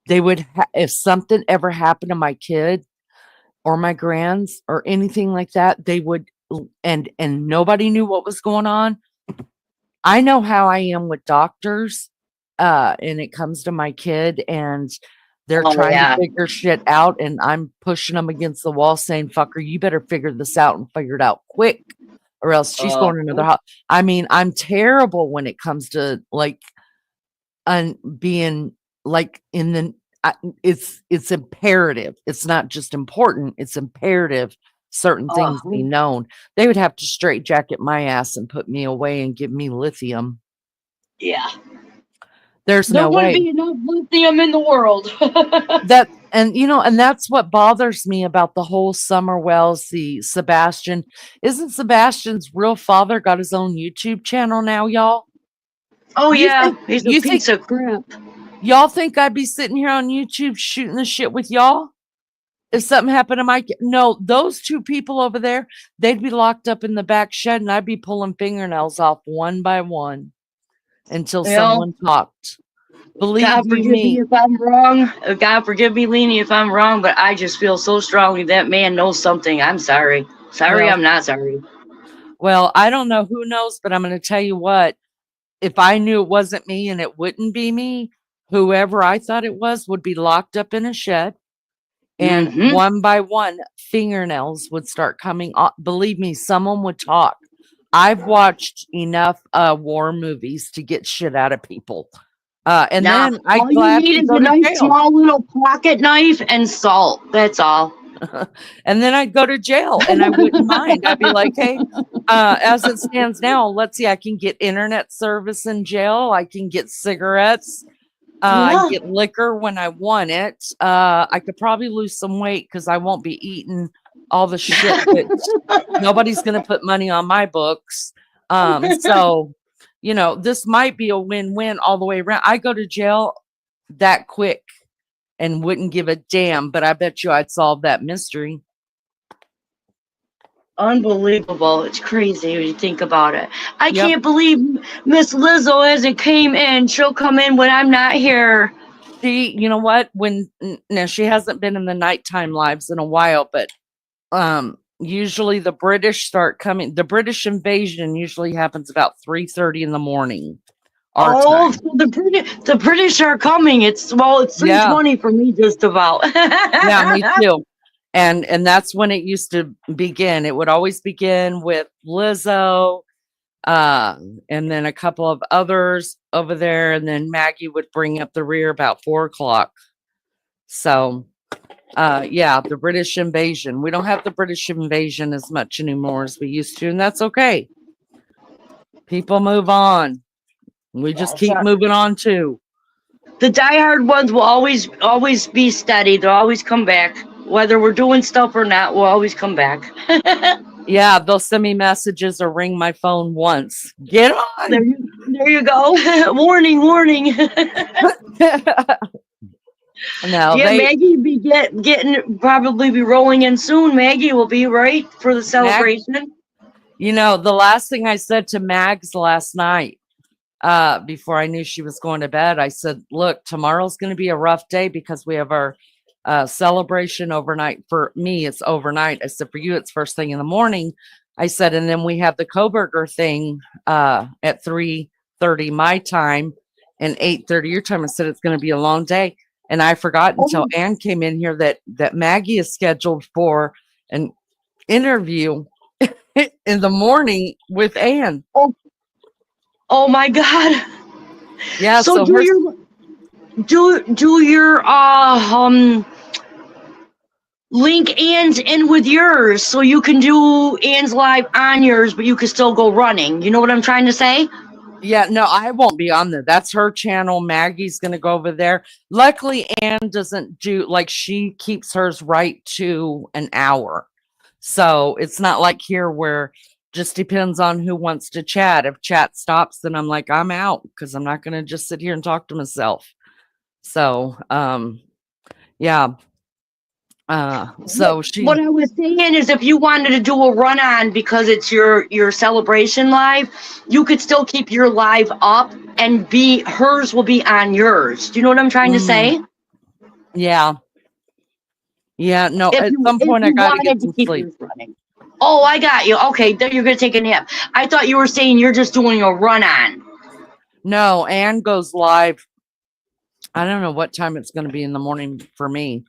If something ever happened to my kid or my grands or anything like that, they would, and nobody knew what was going on. I know how I am with doctors, and it comes to my kid, and they're Oh, trying to yeah. figure shit out, and I'm pushing them against the wall saying, fucker, you better figure this out and figure it out quick, or else she's Uh, going to another house. I mean, I'm terrible when it comes to like being like in the, it's imperative. It's not just important, it's imperative certain things uh, be known. They would have to straight jacket my ass and put me away and give me lithium. yeah. There's There no wouldn't way. be enough lithium in the world. And that's what bothers me about the whole Summer Wells, the Sebastian. Isn't Sebastian's real father got his own YouTube channel now, y'all? Oh, You yeah. think He's a you think piece of crap. y'all think I'd be sitting here on YouTube shooting the shit with y'all if something happened to my kid? No, those two people over there, they'd be locked up in the back shed, and I'd be pulling fingernails off one by one until You know, someone talked. Believe God you forgive me me. if I'm wrong. God forgive me, Lene, if I'm wrong, but I just feel so strongly that man knows something. I'm sorry. Sorry, Well, I'm not sorry. I don't know who knows, but I'm going to tell you what. If I knew it wasn't me and it wouldn't be me, whoever I thought it was would be locked up in a shed, and Mm-hmm. one by one, fingernails would start coming off. Believe me, someone would talk. I've watched enough war movies to get shit out of people. And Nah, then I all you need gladly is go a to nice jail. small little pocket knife and salt. That's all. And then I'd go to jail and I wouldn't mind. I'd be like, hey, as it stands now, let's see, I can get internet service in jail. I can get cigarettes. I Yeah. get liquor when I want it. I could probably lose some weight because I won't be eating all the shit that nobody's going to put money on my books. So, this might be a win-win all the way around. I go to jail that quick and wouldn't give a damn, but I bet you I'd solve that mystery. Unbelievable. It's crazy when you think about it. I Yep. can't believe Miss Lizzo hasn't came in. She'll come in when I'm not here. You know what? Now she hasn't been in the nighttime lives in a while, but usually the British start coming. The British invasion usually happens about 3:30 in the morning, our Oh, time. so the British are coming. It's Yeah, 3:20 for me just about. yeah, me too. And that's when it used to begin. It would always begin with Lizzo, uh, and then a couple of others over there, and then Maggie would bring up the rear about 4 o'clock. So yeah, the British invasion. We don't have the British invasion as much anymore as we used to, and that's okay. People move on. We just keep So, moving on too. the diehard ones will always be steady. They'll always come back. Whether we're doing stuff or not, we'll always come back. Yeah, they'll send me messages or ring my phone once. Get There on. you go. Warning, warning. No, Yeah, they Maggie be getting probably be rolling in soon. Maggie will be right for the Mag. celebration. The last thing I said to Mags last night, before I knew she was going to bed, I said, "Look, tomorrow's going to be a rough day because we have our celebration overnight. For me, it's overnight. I said, for you, it's first thing in the morning. I said, and then we have the Coburger thing at 3:30 my time and 8:30 your time. I said it's going to be a long day, and I forgot until Oh, Ann came in here that Maggie is scheduled for an interview in the morning with Ann. oh, oh my God! Yeah, So so her do your link Ann's in with yours, so you can do Ann's live on yours, but you can still go running. You know what I'm trying to say? Yeah, no, I won't be on there. That's her channel. Maggie's going to go over there. Luckily, Ann doesn't do like she keeps hers right to an hour. So it's not like here where just depends on who wants to chat. If chat stops, then I'm like, I'm out because I'm not going to just sit here and talk to myself. So, yeah. So What she, I was saying is, if you wanted to do a run on because it's your celebration live, you could still keep your live up and be hers will be on yours. Do you know what I'm trying to mm, say? yeah, yeah, no, If at you some if point I you got to get wanted to some keep sleep. yours running. Oh, I got you. Okay, then you're gonna take a nap. I thought you were saying you're just doing a run on. No, Ann goes live. I don't know what time it's going to be in the morning for me,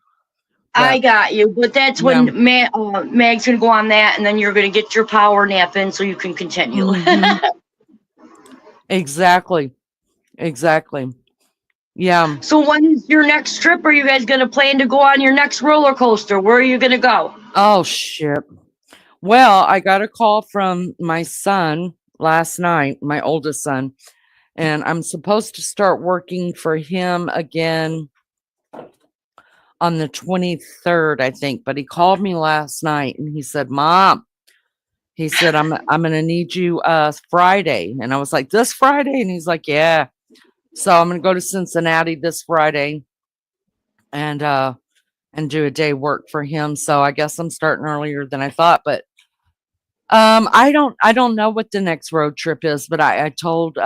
I but got you, but that's yeah. when Mag's gonna go on that, and then you're gonna get your power nap in so you can continue. Hmm. Exactly. Exactly. Yeah. So when is your next trip? Are you guys gonna plan to go on your next roller coaster? Where are you gonna go? Oh, shit. Well, I got a call from my son last night, my oldest son, and I'm supposed to start working for him again on the 23rd, I think. But he called me last night and he said, Mom, he said, I'm gonna need you Friday. And I was like, this Friday? And he's like, yeah. So I'm gonna go to Cincinnati this Friday and do a day work for him. So I guess I'm starting earlier than I thought, but I don't know what the next road trip is, but I told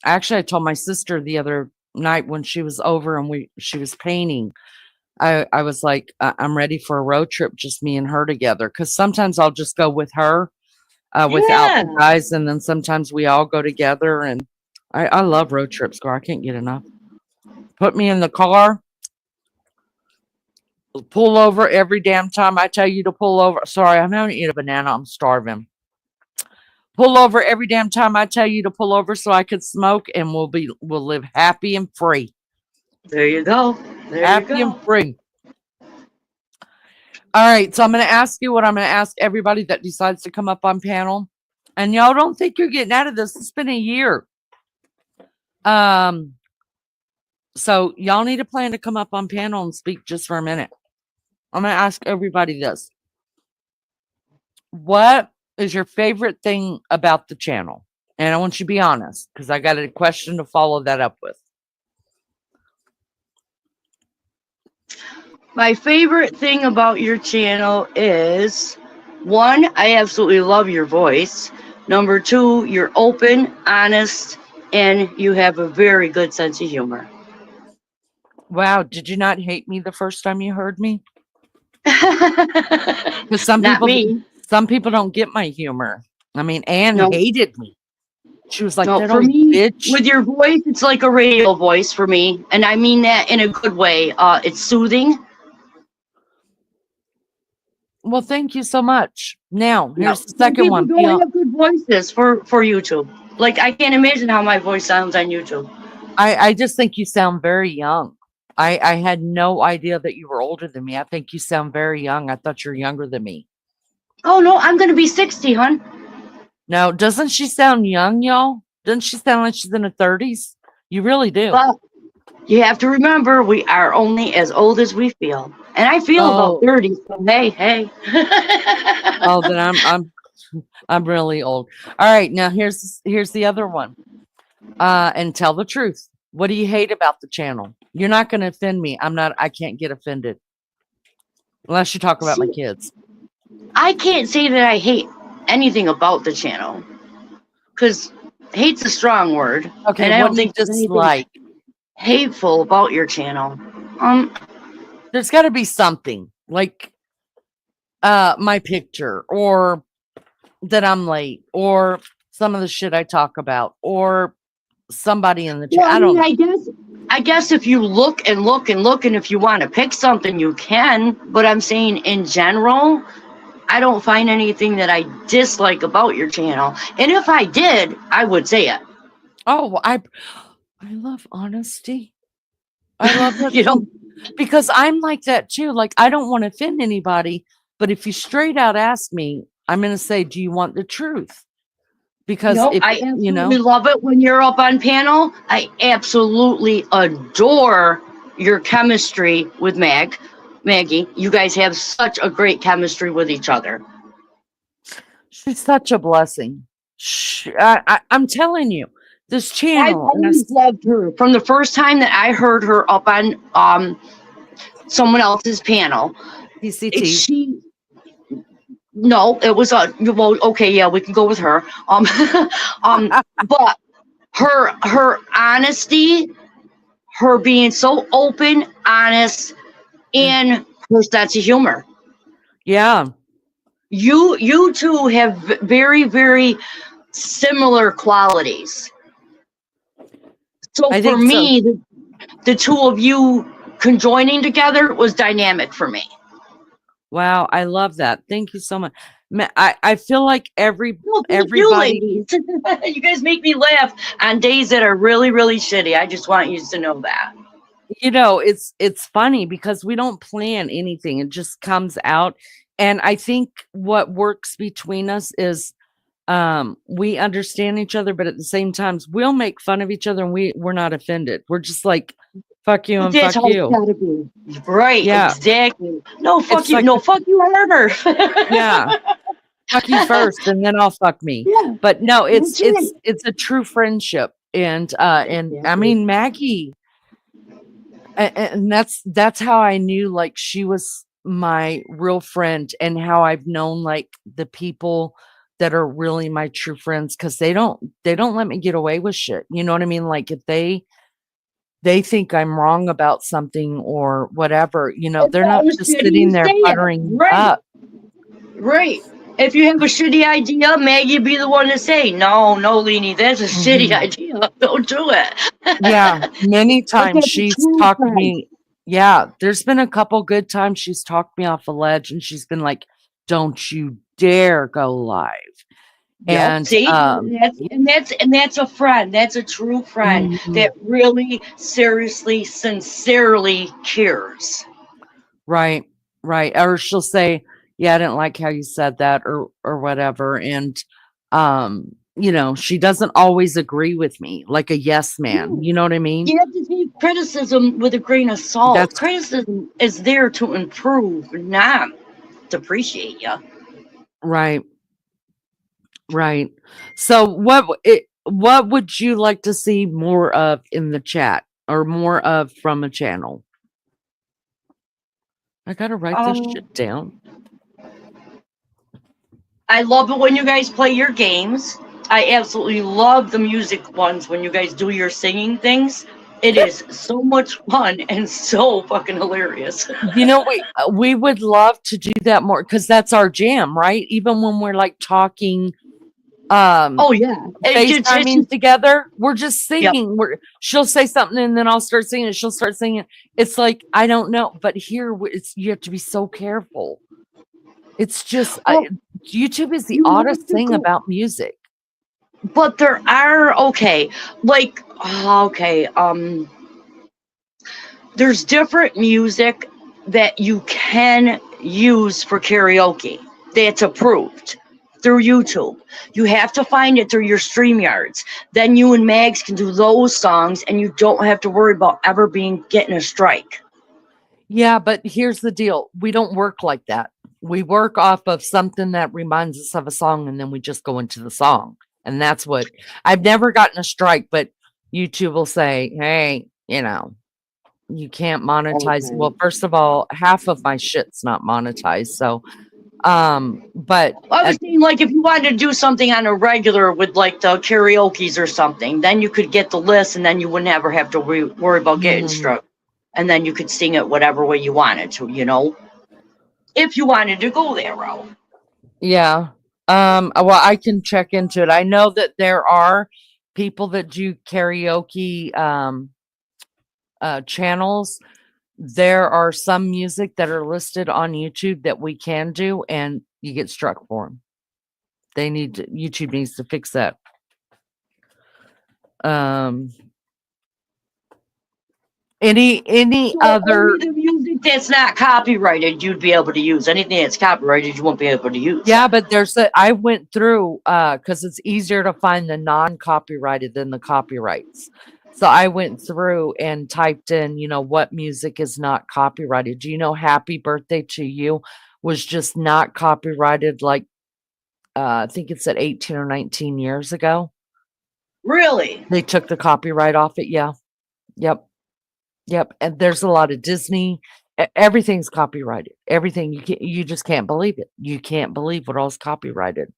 actually I told my sister the other night when she was over and she was painting. I was like, I'm ready for a road trip, just me and her together. Cause sometimes I'll just go with her without Yeah. the guys, and then sometimes we all go together. And I love road trips, girl. I can't get enough. Put me in the car, pull over every damn time I tell you to pull over. Sorry, I'm having to eat a banana. I'm starving. Pull over every damn time I tell you to pull over so I can smoke, and we'll live happy and free. There you go. There you Happy and go. free. All right, so I'm going to ask you what I'm going to ask everybody that decides to come up on panel. And y'all don't think you're getting out of this. It's been a year. Um, so y'all need a plan to come up on panel and speak just for a minute. I'm going to ask everybody this. What is your favorite thing about the channel? And I want you to be honest, because I got a question to follow that up with. My favorite thing about your channel is One, I absolutely love your voice. Number two, you're open, honest, and you have a very good sense of humor. Wow, did you not hate me the first time you heard me? Because Not me. some people don't get my humor. I mean, Anne No, hated me. She was like, no. that For old me, bitch. with your voice, it's like a radio voice for me, and I mean that in a good way. It's soothing. Well, thank you so much. Now, No, here's the some second people one. You don't know, have good voices for YouTube. Like I can't imagine how my voice sounds on YouTube. I just think you sound very young. I had no idea that you were older than me. I think you sound very young. I thought you were younger than me. Oh no, I'm gonna be 60, hon. No, doesn't she sound young, y'all? Doesn't she sound like she's in her 30s? You really do. But you have to remember, we are only as old as we feel, and I feel about Oh, 30. So hey, hey. oh, then I'm really old. All right, now here's the other one. And tell the truth. What do you hate about the channel? You're not going to offend me. I can't get offended unless you talk about my See, kids. I can't say that I hate anything about the channel because hate's a strong word, Okay, and I what don't do you think there's anything dislike? hateful about your channel. Um, There's got to be something like my picture or that I'm late or some of the shit I talk about or somebody in the chat. well, I I mean, don't I guess if you look and look and look, and if you want to pick something, you can. But I'm saying in general, I don't find anything that I dislike about your channel. And if I did, I would say it. oh, I love honesty. I love that You so know, because I'm like that too. Like I don't want to offend anybody, but if you straight out ask me, I'm going to say, "Do you want the truth?" Because no, if I you absolutely know, love it when you're up on panel. I absolutely adore your chemistry with Maggie. You guys have such a great chemistry with each other. she's such a blessing. I'm telling you, this I've channel and always loved her from the first time that I heard her up on someone else's panel. PCT. She no, it was a well, okay, yeah, we can go with her. But her honesty, her being so open, honest, and her sense of humor. Yeah, You two have very very similar qualities. So I for think so. me, the two of you conjoining together was dynamic for me. Wow, I love that. Thank you so much. I feel like Well, thank you, everybody, ladies. You guys make me laugh on days that are really, really shitty. I just want you to know that. it's funny because we don't plan anything. It just comes out. And I think what works between us is we understand each other, but at the same time, we'll make fun of each other and we're not offended. We're just like, fuck you But and that's fuck how it's you. gotta be. Right, Yeah. exactly. No, fuck It's you. like No, fuck you harder. yeah, fuck you first and then I'll fuck me. Yeah, But no, that's right. it's a true friendship. And I Exactly. mean Maggie, and that's how I knew like she was my real friend and how I've known like the people that are really my true friends because they don't let me get away with shit. You know what I mean? Like if they think I'm wrong about something or whatever, If they're that not was just shitty, you sitting say there it. buttering Right, up. right. If you have a shitty idea, Maggie be the one to say, no, no, Lene, that's a shitty Mhm. idea. Don't do it. Yeah, many Like times that's a she's true talked friend. me. Yeah, there's been a couple good times she's talked me off a ledge and she's been like, "Don't you dare go live." Yep. And See, and that's a friend. That's a true friend mhm, that really, seriously, sincerely cares. right, right. Or she'll say, "Yeah, I didn't like how you said that," or whatever. And she doesn't always agree with me, like a yes man. No, You know what I mean? you have to take criticism with a grain of salt. That's Criticism is there to improve, not depreciate you. right, right. So what would you like to see more of in the chat or more of from a channel? I gotta write this Um, shit down. I love it when you guys play your games. I absolutely love the music ones when you guys do your singing things. It is so much fun and so fucking hilarious. We would love to do that more because that's our jam, right? Even when we're like talking, Oh yeah, it's FaceTiming just together, we're just yep. singing. She'll say something and then I'll start singing. She'll start singing. It's like I don't know, but here it's you have to be so careful. It's just Well, YouTube is the you have oddest to thing go, about music. but there are okay, like okay, there's different music that you can use for karaoke that's approved through YouTube. You have to find it through your StreamYards. Then you and Mags can do those songs and you don't have to worry about ever getting a strike. Yeah, but here's the deal. We don't work like that. We work off of something that reminds us of a song and then we just go into the song. And that's what I've never gotten a strike, but YouTube will say, hey, you can't monetize. Okay. Well, first of all, half of my shit's not monetized. So, but I was saying, like, if you wanted to do something on a regular with like the karaoke's or something, then you could get the list and then you wouldn't ever have to worry about getting mm, struck. And then you could sing it whatever way you wanted to, if you wanted to go that route. yeah. Well, I can check into it. I know that there are people that do karaoke channels. There are some music that are listed on YouTube that we can do, and you get struck for them. YouTube needs to fix that. Any So other? only the music that's not copyrighted you'd be able to use. Anything that's copyrighted you won't be able to use. Yeah, but I went through because it's easier to find the non-copyrighted than the copyrights. So I went through and typed in, what music is not copyrighted. Do you know Happy Birthday to You was just not copyrighted like I think it's at 18 or 19 years ago. Really? They took the copyright off it. Yeah. Yep. Yep. And there's a lot of Disney. Everything's copyrighted. Everything you just can't believe it. You can't believe what all's copyrighted.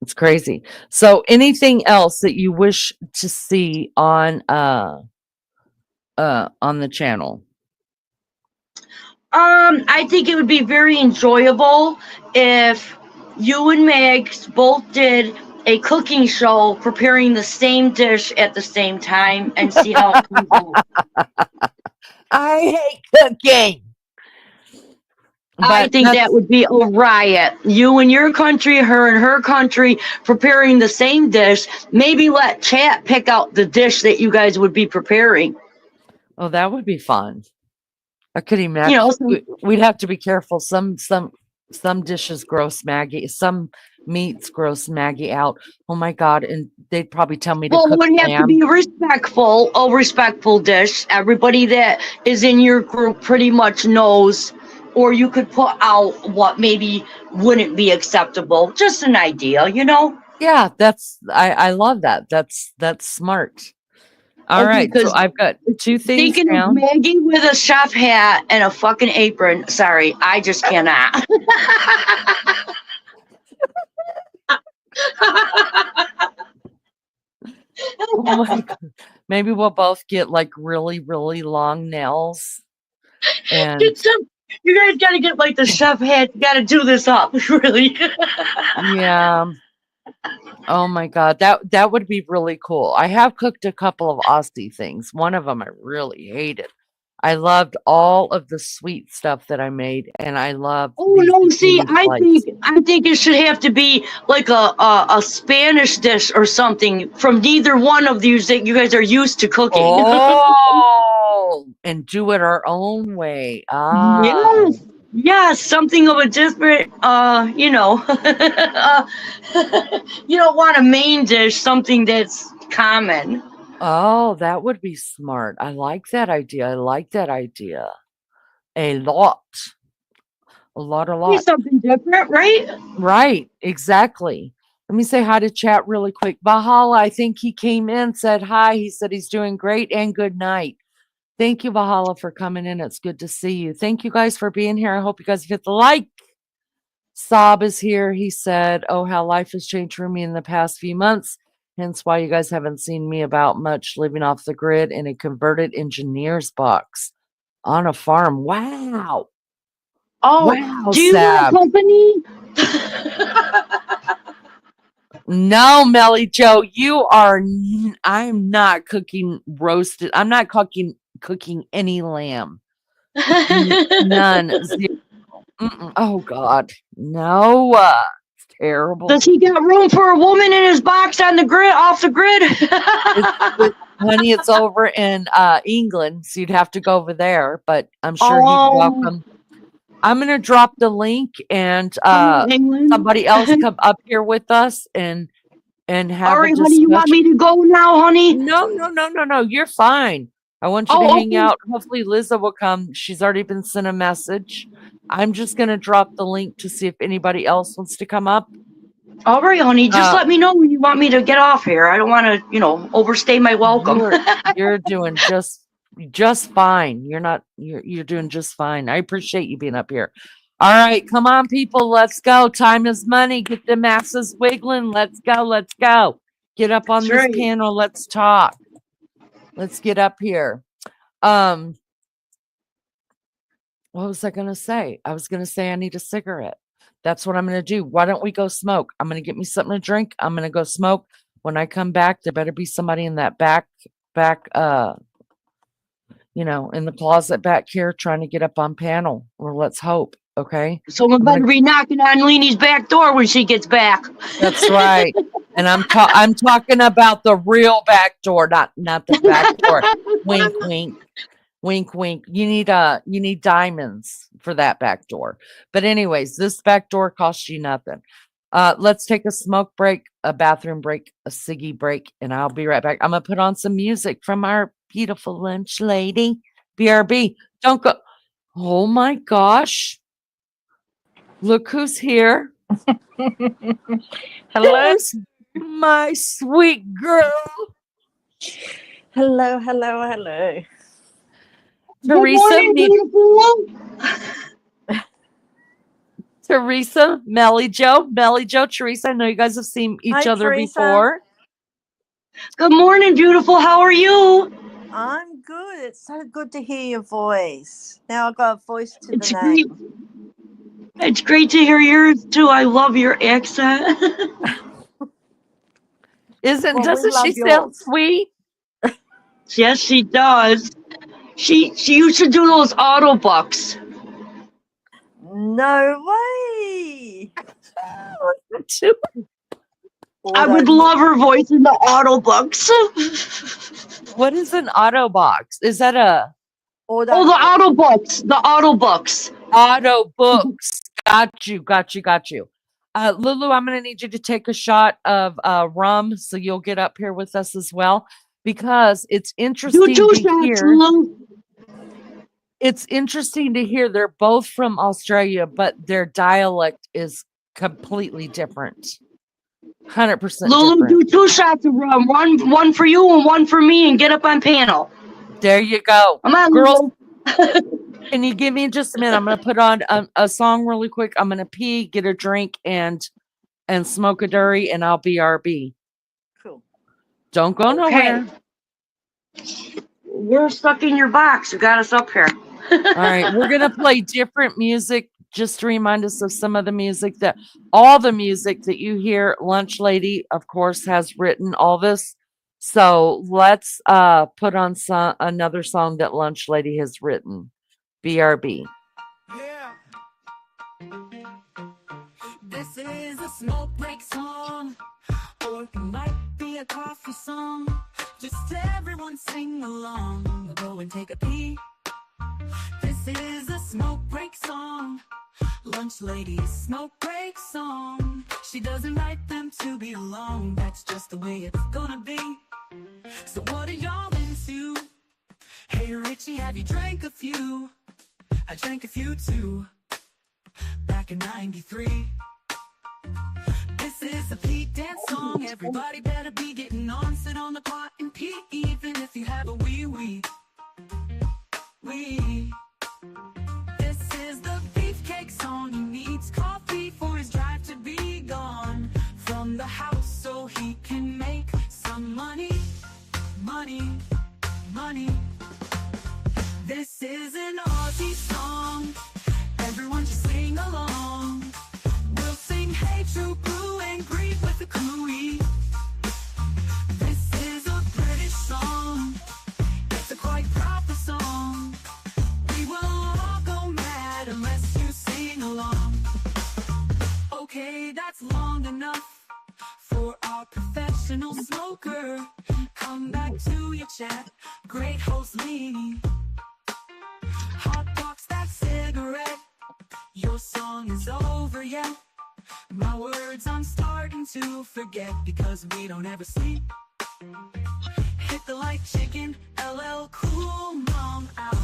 It's crazy. So anything else that you wish to see on the channel? I think it would be very enjoyable if you and Max both did a cooking show preparing the same dish at the same time and see how it comes out. I hate cooking. I But think that would be a riot. You in your country, her in her country, preparing the same dish. Maybe let chat pick out the dish that you guys would be preparing. oh, that would be fun. I could imagine. Some We'd have to be careful. Some dishes gross Maggie. Some meats gross Maggie out. Oh my god! And they'd probably tell me to well, it cook would have to lamb. be respectful, a respectful dish. Everybody that is in your group pretty much knows, or you could put out what maybe wouldn't be acceptable. Just an idea. Yeah, I love that. That's smart. All Okay, right, so because I've got two things speaking of down. Maggie with a chef hat and a fucking apron, sorry, I just cannot. Oh my god. Maybe we'll both get like really, really long nails. And You guys gotta get like the chef hat. You gotta do this up, really. yeah. Oh my god, that would be really cool. I have cooked a couple of Aussie things. One of them I really hated. I loved all of the sweet stuff that I made, and I love Oh the no! See, zucchini I slice. think I think it should have to be like a Spanish dish or something from neither one of these that you guys are used to cooking. Oh, and do it our own way. Ah, Yes, yes, something of a different. You don't want a main dish, something that's common. oh, that would be smart. I like that idea. I like that idea. A lot. A lot, a Be lot. something different, right? Right, exactly. Let me say hi to chat really quick. Bahala, I think he came in, said hi. He said he's doing great and good night. Thank you, Bahala, for coming in. It's good to see you. Thank you guys for being here. I hope you guys hit the like Saab is here. He said, "Oh, how life has changed for me in the past few months. Hence why you guys haven't seen me about much, living off the grid in a converted engineer's box on a farm." Wow. Oh, Wow, do you want a Sab. company? No, Melly Joe, I'm not cooking roasted. I'm not cooking any lamb. None. Zero. Oh God. No. It's terrible. Does he got room for a woman in his box on the grid, off the grid? Honey, it's over in England, so you'd have to go over there, but I'm sure he'd Oh, welcome. I'm gonna drop the link and oh, England. somebody else come up here with us and All have a right, honey, you want discussion. me to go now, honey? No. You're fine. I want you to Oh, hang okay. out. Hopefully Liza will come. She's already been sent a message. I'm just gonna drop the link to see if anybody else wants to come up. All right, honey. Just let me know when you want me to get off here. I don't want to, overstay my welcome. You're doing just fine. You're doing just fine. I appreciate you being up here. All right, come on, people. Let's go. Time is money. Get the masses wiggling. Let's go. Get up on That's this right. panel. Let's talk. Let's get up here. What was I gonna say? I was gonna say I need a cigarette. That's what I'm gonna do. Why don't we go smoke? I'm gonna get me something to drink. I'm gonna go smoke. When I come back, there better be somebody in that back in the closet back here trying to get up on panel. Or let's hope. Okay. Someone I'm gonna better be knocking on Lene's back door when she gets back. That's right. And I'm talking about the real back door, not the back door. Wink, wink. Wink, wink. You need diamonds for that back door. But anyways, this back door costs you nothing. Let's take a smoke break, a bathroom break, a ciggy break, and I'll be right back. I'm gonna put on some music from our beautiful lunch lady, BRB. Don't go. Oh my gosh! Look who's here. Hello. There's my sweet girl, Hello. Teresa. Good morning, beautiful. Teresa, Melly Joe, Teresa. I know you guys have seen each Hi, other Teresa. before. Good morning, beautiful. How are you? I'm good. It's so good to hear your voice. Now I've got a voice to It's the great. name. It's great to hear yours too. I love your accent. Well, Doesn't we she love sound yours. sweet? Yes, she does. She used to do those Autobucks. No way. I would love her voice in the Autobucks. What is an Autobox? Is that a Oh, the Autobucks. The Autobucks. auto books? Got you. Lulu, I'm gonna need you to take a shot of rum so you'll get up here with us as well. Because it's interesting Do 2 to shots, hear. Lulu. It's interesting to hear they're both from Australia, but their dialect is completely different. 100% Lulu, different. do 2 shots of rum. One for you and one for me, and get up on panel. There you go. Come on, Girls, Lulu. can you give me just a minute? I'm going to put on a song really quick. I'm going to pee, get a drink, and smoke a durry, and I'll BRB. Cool. Don't go nowhere. We're stuck in your box. You got us up here. All right. We're going to play different music just to remind us of some of the music all the music that you hear. Lunch Lady, of course, has written all this. So let's put on another song that Lunch Lady has written. BRB. Yeah. This is a smoke break song, or it might be a coffee song. Just everyone sing along. Go and take a pee. This is a smoke break song. Lunch Lady's smoke break song. She doesn't write them to be alone. That's just the way it's gonna be. So what are y'all into? Hey Richie, have you drank a few? I drank a few too. Back in '93. This is a Pete dance song. Everybody better be getting on. Sit on the pot and pee, even if you have a wee. This is the beefcake song. He needs coffee for enough for our professional smoker. Come back to your chat. Great host Lene. Hot box that cigarette. Your song is over yet. My words I'm starting to forget because we don't ever sleep. Hit the like chicken, LL Cool Mom out.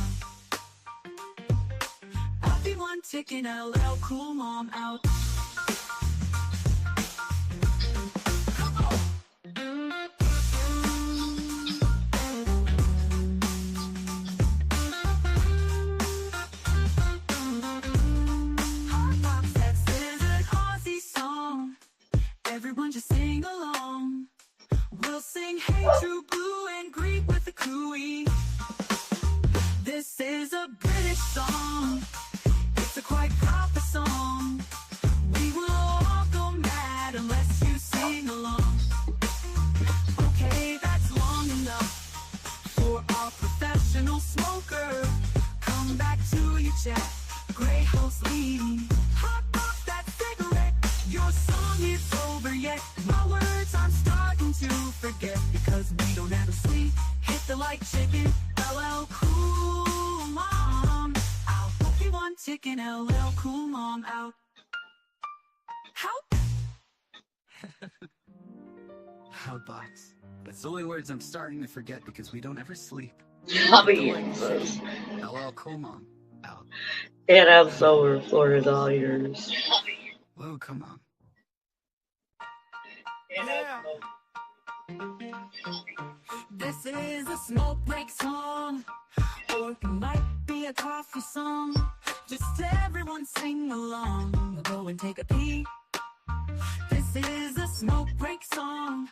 I'll be one ticking, LL Cool Mom out. Everyone just sing along. We'll sing Hey True Blue and greet with a cooey. This is a British song. It's a quite proper song. We will all go mad unless you sing along. Okay, that's long enough for our professional smoker. Come back to your chat. Great host Lene. Hot off that cigarette. Your song is over yet. My words I'm starting to forget because we don't ever sleep. Hit the like chicken, LL Cool Mom out. Hope you want chicken, LL Cool Mom out. How? Hotbox. That's the only words I'm starting to forget because we don't ever sleep. Audiences. LL Cool Mom out. And I'm so floor is all yours. Whoa, come on. Yeah. This is a smoke break song, or it might be a coffee song. Just everyone sing along. Go and take a pee. This is a smoke break song.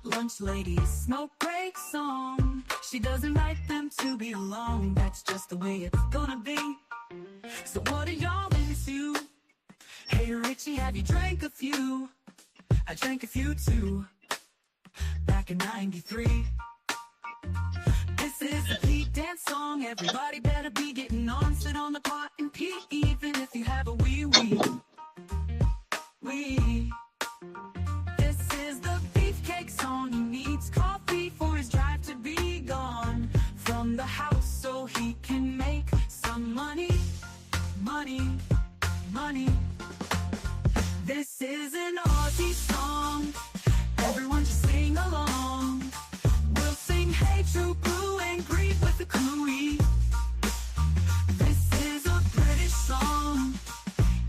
Lunch lady's smoke break song. She doesn't like them to be alone. That's just the way it's gonna be. So what are y'all into? Hey Richie, have you drank a few? I drank a few too, back in '93. This is a Pete dance song. Everybody better be getting on. Sit on the pot and pee, even if you have a wee wee. Wee. This is the beefcake song. He needs coffee for his drive to be gone from the house so he can make some money. Money, money. This is an Aussie song. Everyone just sing along. We'll sing Hey True Blue and greet with a cooey. This is a British song.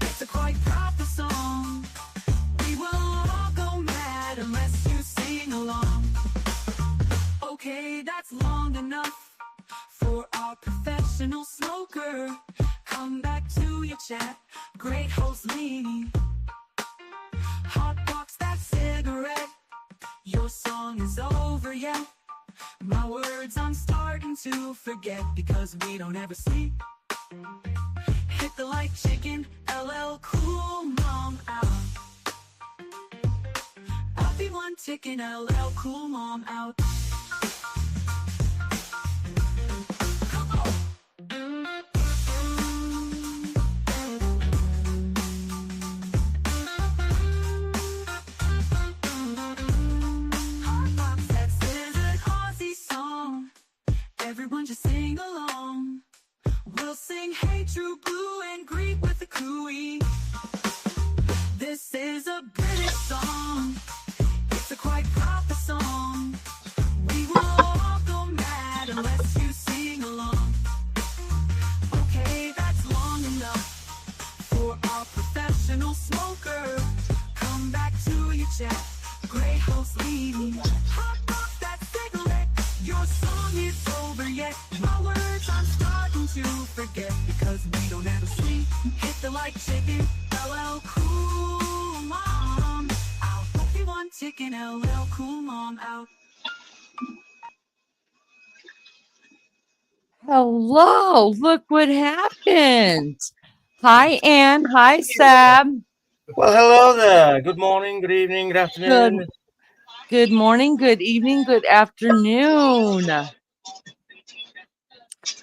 It's a quite proper song. We will all go mad unless you sing along. Okay, that's long enough for our professional smoker. Come back to your chat. Great host Lene. Hot box that cigarette. Your song is over yet. My words I'm starting to forget because we don't ever sleep. Hit the like chicken, LL Cool Mom out. I'll be one chicken, LL Cool Mom out. Everyone just sing along. We'll sing Hey True Blue and greet with a cooey. This is a British song. It's a quite proper song. We will all go mad unless you sing along. Okay, that's long enough for our professional smoker. Come back to your chat. Great host Lene. Hot off that cigarette. Your song is over yet. My words I'm starting to forget because we don't ever sleep. Hit the like chicken, LL Cool Mom out. Hope you want chicken, LL Cool Mom out. Hello, look what happened. Hi, Ann. Hi, Sam. Well, hello there. Good morning, good evening, good afternoon. Good morning, good evening, good afternoon.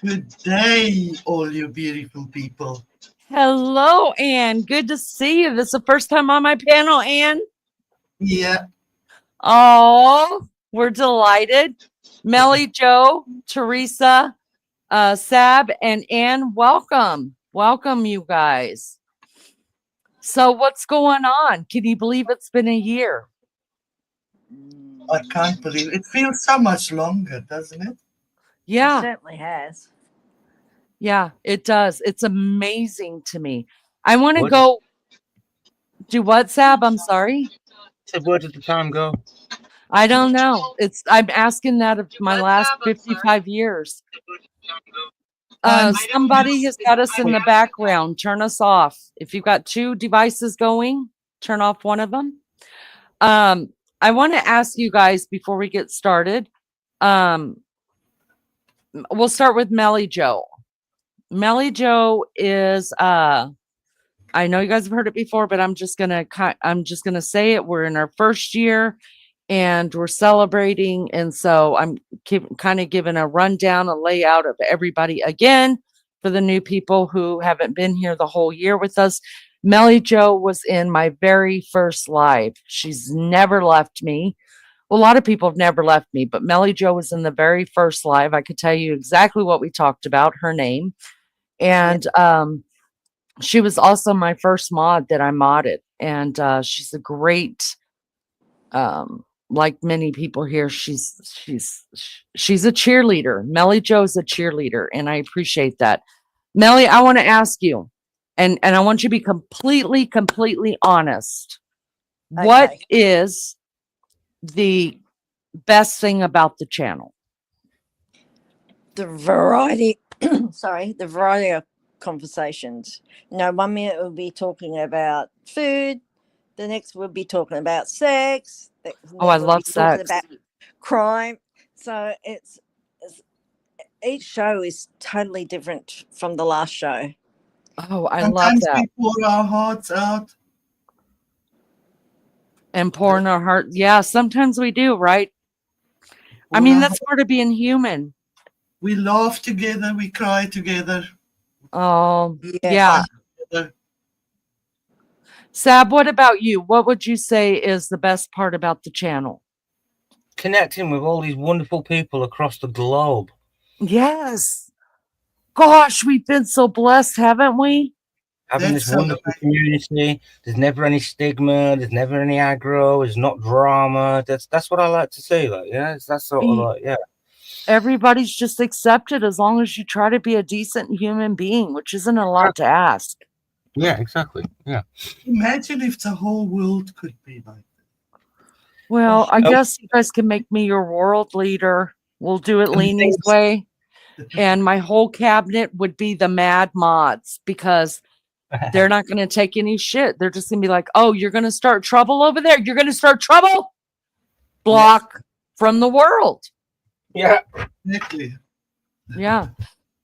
Good day, all you beautiful people. Hello, Ann. Good to see you. This is the first time on my panel, Ann. Yeah. Oh, we're delighted. Melly, Joe, Teresa, Sab, and Ann, welcome. Welcome, you guys. So, what's going on? Can you believe it's been a year? I can't believe it feels so much longer, doesn't it? It Yeah, certainly has. yeah, it does. It's amazing to me. I want to Where did, go do what, Sab? I'm sorry. said, where did the time go? I don't know. I'm asking that of my last 55 years. I'm Somebody has got us in the background. Turn us off. If you've got two devices going, turn off one of them. I want to ask you guys before we get started. We'll start with Melly Joe. Melly Joe is I know you guys have heard it before, but I'm just gonna say it. We're in our first year and we're celebrating. And so I'm kind of giving a rundown, a layout of everybody again for the new people who haven't been here the whole year with us. Melly Joe was in my very first live. She's never left me. Well, a lot of people have never left me, but Melly Joe was in the very first live. I could tell you exactly what we talked about, her name. And she was also my first mod that I modded. And she's a great like many people here, she's a cheerleader. Melly Joe's a cheerleader, and I appreciate that. Melly, I want to ask you, and I want you to be completely honest. What Okay. is the best thing about the channel? The variety, sorry, the variety of conversations. You know, 1 minute we'll be talking about food, the next we'll be talking about sex, Oh, I we'll love be talking sex. about crime. So it's each show is totally different from the last show. Oh, I love sometimes that. we pour our hearts out. And pouring our heart. Yeah, sometimes we do, right? I Pour mean, our that's part of being human. We laugh together, we cry together, Oh, Yes. yeah. fight together. Sab, what about you? What would you say is the best part about the channel? Connecting with all these wonderful people across the globe. Yes. Gosh, we've been so blessed, haven't we? Having That's this so wonderful amazing. community. There's never any stigma. There's never any aggro. There's not drama. That's what I like to see. Like, yeah, that's sort of like, yeah. Everybody's just accepted as long as you try to be a decent human being, which isn't a lot to ask. Yeah, exactly. Yeah. Imagine if the whole world could be like Well, I Oh. guess you guys can make me your world leader. We'll do it Lene's way. And my whole cabinet would be the mad mods because they're not going to take any shit. They're just going to be like, oh, you're going to start trouble over there. You're going to start trouble. Block from the world. Yeah. exactly. Yeah.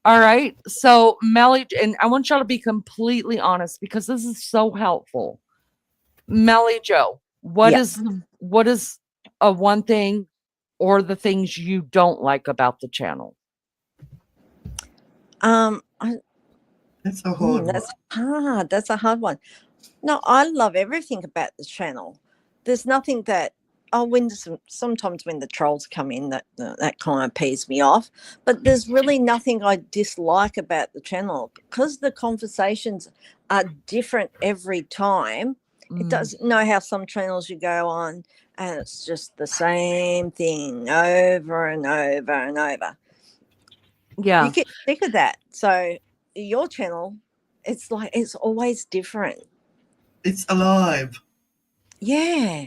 All right. So, Melly, and I want y'all to be completely honest because this is so helpful. Melly Joe, what Yeah. is a one thing or the things you don't like about the channel? That's a hard one. That's hard. That's a hard one. No, I love everything about the channel. There's nothing that sometimes when the trolls come in, that kind of pees me off. But there's really nothing I dislike about the channel because the conversations are different every time. It doesn't know how some channels you go on and it's just the same thing over and over and over. Yeah. You get sick of that. So your channel, it's like it's always different. It's alive. Yeah.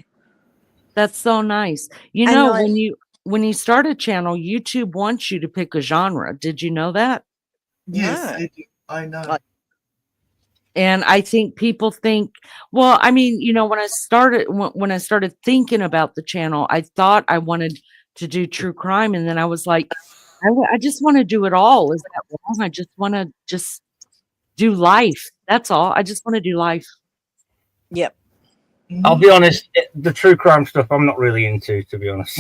That's so nice. You And know, I- when you start a channel, YouTube wants you to pick a genre. Did you know that? Yes, No. I know. Like- And I think people think, well, I mean, you know, when I started thinking about the channel, I thought I wanted to do true crime, and then I was like, I just want to do it all. Is that wrong? I just want to just do life. That's all. I just want to do life. Yep. I'll be honest, the true crime stuff I'm not really into, to be honest.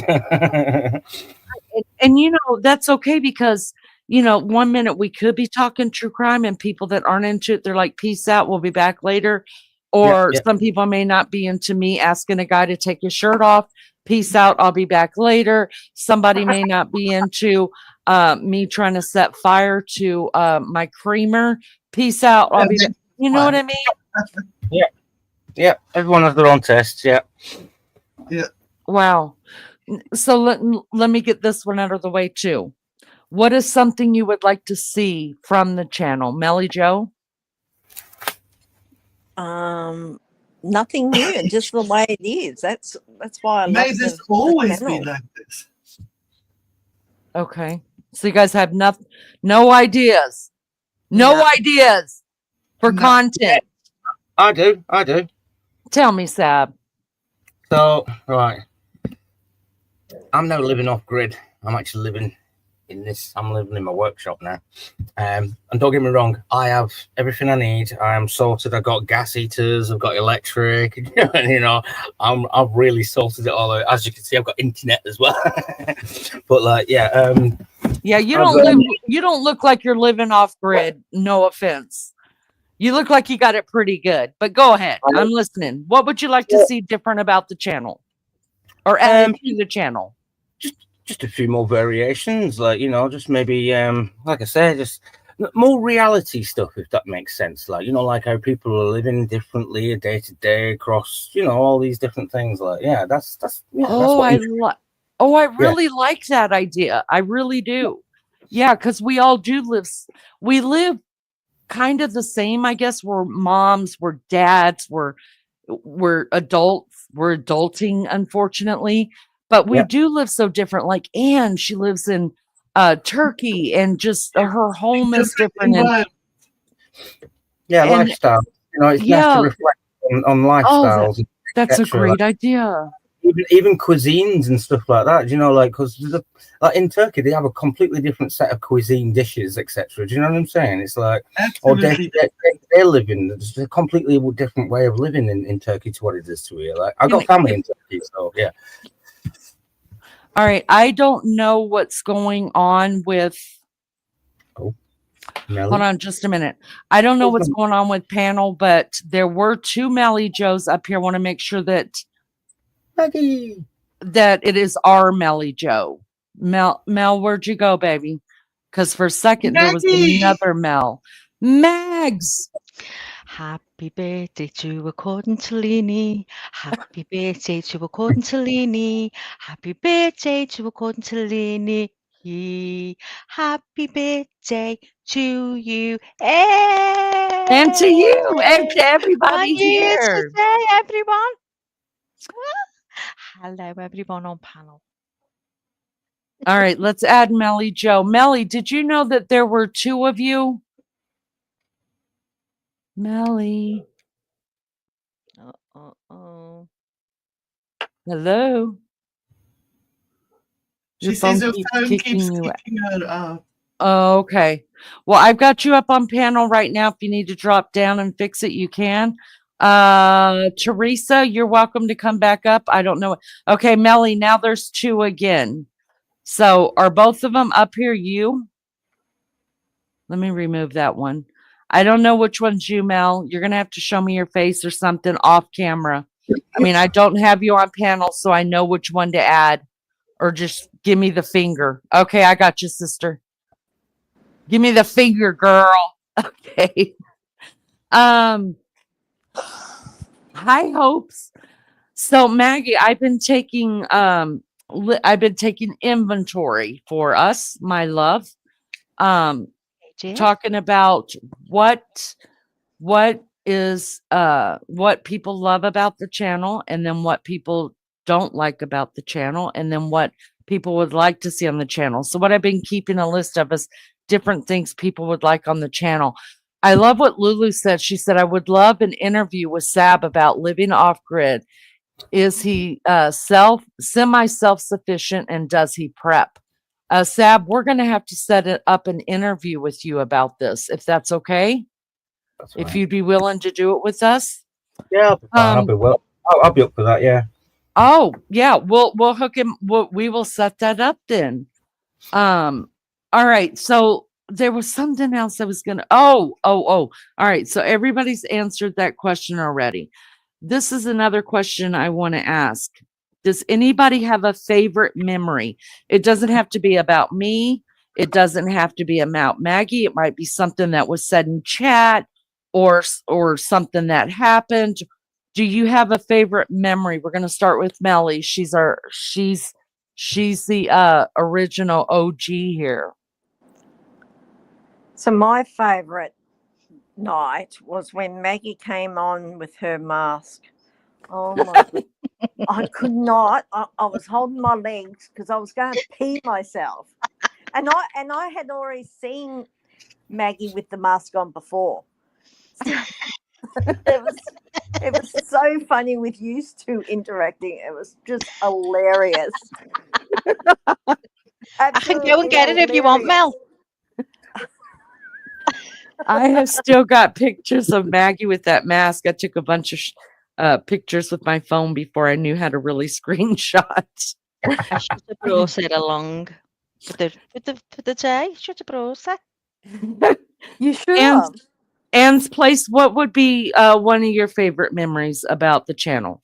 And you know, that's okay because, you know, 1 minute we could be talking true crime and people that aren't into it, they're like, peace out. We'll be back later. Or yeah. some people may not be into me asking a guy to take his shirt off. Peace out. I'll be back later. Somebody may not be into me trying to set fire to my creamer. Peace out. I'll be back. You know what I mean? Yeah. Everyone has their own tastes. Yeah. Yeah. Wow. So let me get this one out of the way too. What is something you would like to see from the channel, Melly Joe? Nothing new, and just the way it is. That's why I love May this the always be channel. like this. Okay. So you guys have no ideas. No No. ideas for No. content. I do. Tell me, Sab. So, right. I'm now living off grid. I'm actually living I'm living in my workshop now. And don't get me wrong, I have everything I need. I am sorted. I've got gas heaters, I've got electric, I've really sorted it all out. As you can see, I've got internet as well. But like, yeah, Yeah, you don't look like you're living off grid. No offense. You look like you got it pretty good. But go ahead. I'm listening. What would you like to see different about the channel? Or add to the channel? Just a few more variations, like, just maybe like I said, just more reality stuff, if that makes sense. Like, like how people are living differently day to day across, all these different things. Like, yeah, that's I really like that idea. I really do. Yeah, because we all do we live kind of the same, I guess. We're moms, we're dads, we're adults, we're adulting, unfortunately. But we do live so different. Like Anne, she lives in Turkey, and just her home is different. And, lifestyle. It's nice to reflect on lifestyles. That's a great idea. Even cuisines and stuff like that. Because like in Turkey, they have a completely different set of cuisine dishes, etc. Do you know what I'm saying? It's like, or they're living. It's a completely different way of living in Turkey to what it is to here. Like, I've got family in Turkey, so yeah. All right, I don't know what's going on with. Hold on just a minute. I don't know what's going on with panel, but there were 2 Melly Joes up here. I want to make sure that it is our Melly Joe. Mel, where'd you go, baby? Because for a second there was another Mel. Mags. Happy birthday to according to Lene. Happy birthday to according to Lene. Happy birthday to according to Lene. Happy birthday to you. Hey! And to you and to everybody here. Today, everyone. Hello, everyone on panel. All right, let's add Melly Joe. Melly, did you know that there were 2 of you? Melly. Hello. She says her phone keeps kicking her out. Oh, okay. Well, I've got you up on panel right now. If you need to drop down and fix it, you can. Teresa, you're welcome to come back up. I don't know. Okay, Melly, now there's 2 again. So are both of them up here you? Let me remove that one. I don't know which one's you, Mel. You're going to have to show me your face or something off camera. I mean, I don't have you on panel, so I know which one to add. Or just give me the finger. Okay, I got you, sister. Give me the finger, girl. Okay. High hopes. So Maggie, I've been taking inventory for us, my love. Talking about what is what people love about the channel, and then what people don't like about the channel, and then what people would like to see on the channel. So what I've been keeping a list of is different things people would like on the channel. I love what Lulu said. She said, I would love an interview with Sab about living off grid. Is he semi self-sufficient, and does he prep? Sab, we're going to have to set up an interview with you about this, if that's okay. That's right. If you'd be willing to do it with us. Yeah, I'll be up for that. Yeah. Oh yeah, we'll hook him. We will set that up then. All right. So there was something else I was gonna. Oh. All right. So everybody's answered that question already. This is another question I want to ask. Does anybody have a favorite memory? It doesn't have to be about me. It doesn't have to be about Maggie. It might be something that was said in chat or something that happened. Do you have a favorite memory? We're going to start with Melly. She's the original OG here. So my favourite night was when Maggie came on with her mask. Oh my god. I could not. I was holding my legs because I was going to pee myself. And I had already seen Maggie with the mask on before. So it was so funny with you two interacting. It was just hilarious. I can go and get it if you want, Mel. I have still got pictures of Maggie with that mask. I took a bunch of pictures with my phone before I knew how to really screenshot. I should have brought it along for the day. Should have brought it. You should have. Anne's Place, what would be one of your favorite memories about the channel?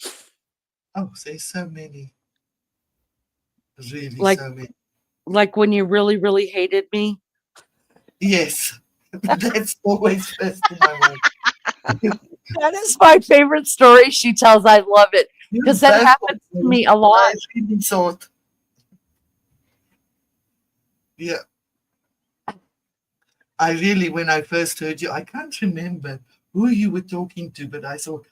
Oh, there's so many. Really, Like- so many. Like when you really, really hated me? Yes, that's always first in my mind. That is my favorite story she tells. I love it because that happens to me a lot. I really thought. Yeah. I really, when I first heard you, I can't remember who you were talking to, but I thought,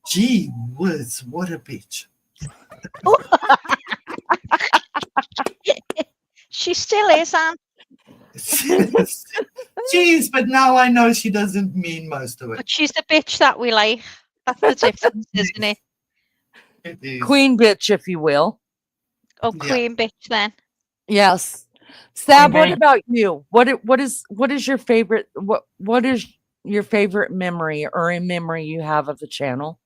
gee whiz, what a bitch. She still is, Anne. Jeez, but now I know she doesn't mean most of it. But she's the bitch that we like. That's the difference, isn't it? It is. Queen bitch, if you will. Oh, Yeah. queen bitch then. Yes. Sab, what Mhm. about you? What is your favorite what is your favorite memory or a memory you have of the channel?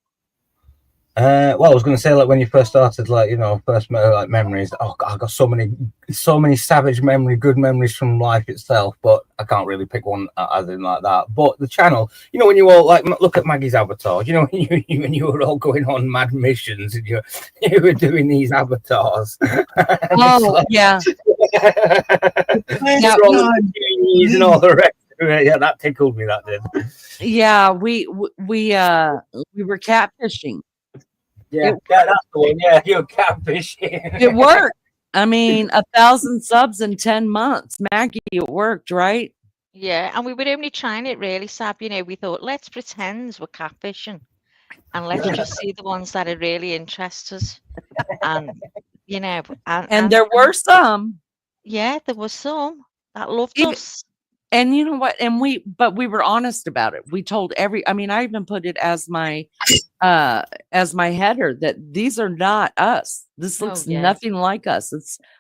Well, I was going to say, like, when you first started, like, you know, first like memories. Oh God, I got so many savage good memories from life itself. But I can't really pick one as in like that. But the channel, you know, when you all like look at Maggie's avatar, you know, when you were all going on mad missions and you were doing these avatars. Oh, yeah. Yeah, And all the rest of it. Yeah, that tickled me. That did. Yeah, we were catfishing. Yeah, that's the one. Yeah, you're catfishing. It worked. I mean, 1,000 subs in 10 months. Maggie, it worked, right? Yeah, and we were only trying it really, Sab. You know, we thought, let's pretend we're catfishing and let's just see the ones that are really interest us. And, you know, And there were some. Yeah, there was some that loved Even- us. And you know what? But we were honest about it. We told I mean, I even put it as my header that these are not us. This Oh, looks yeah. nothing like us.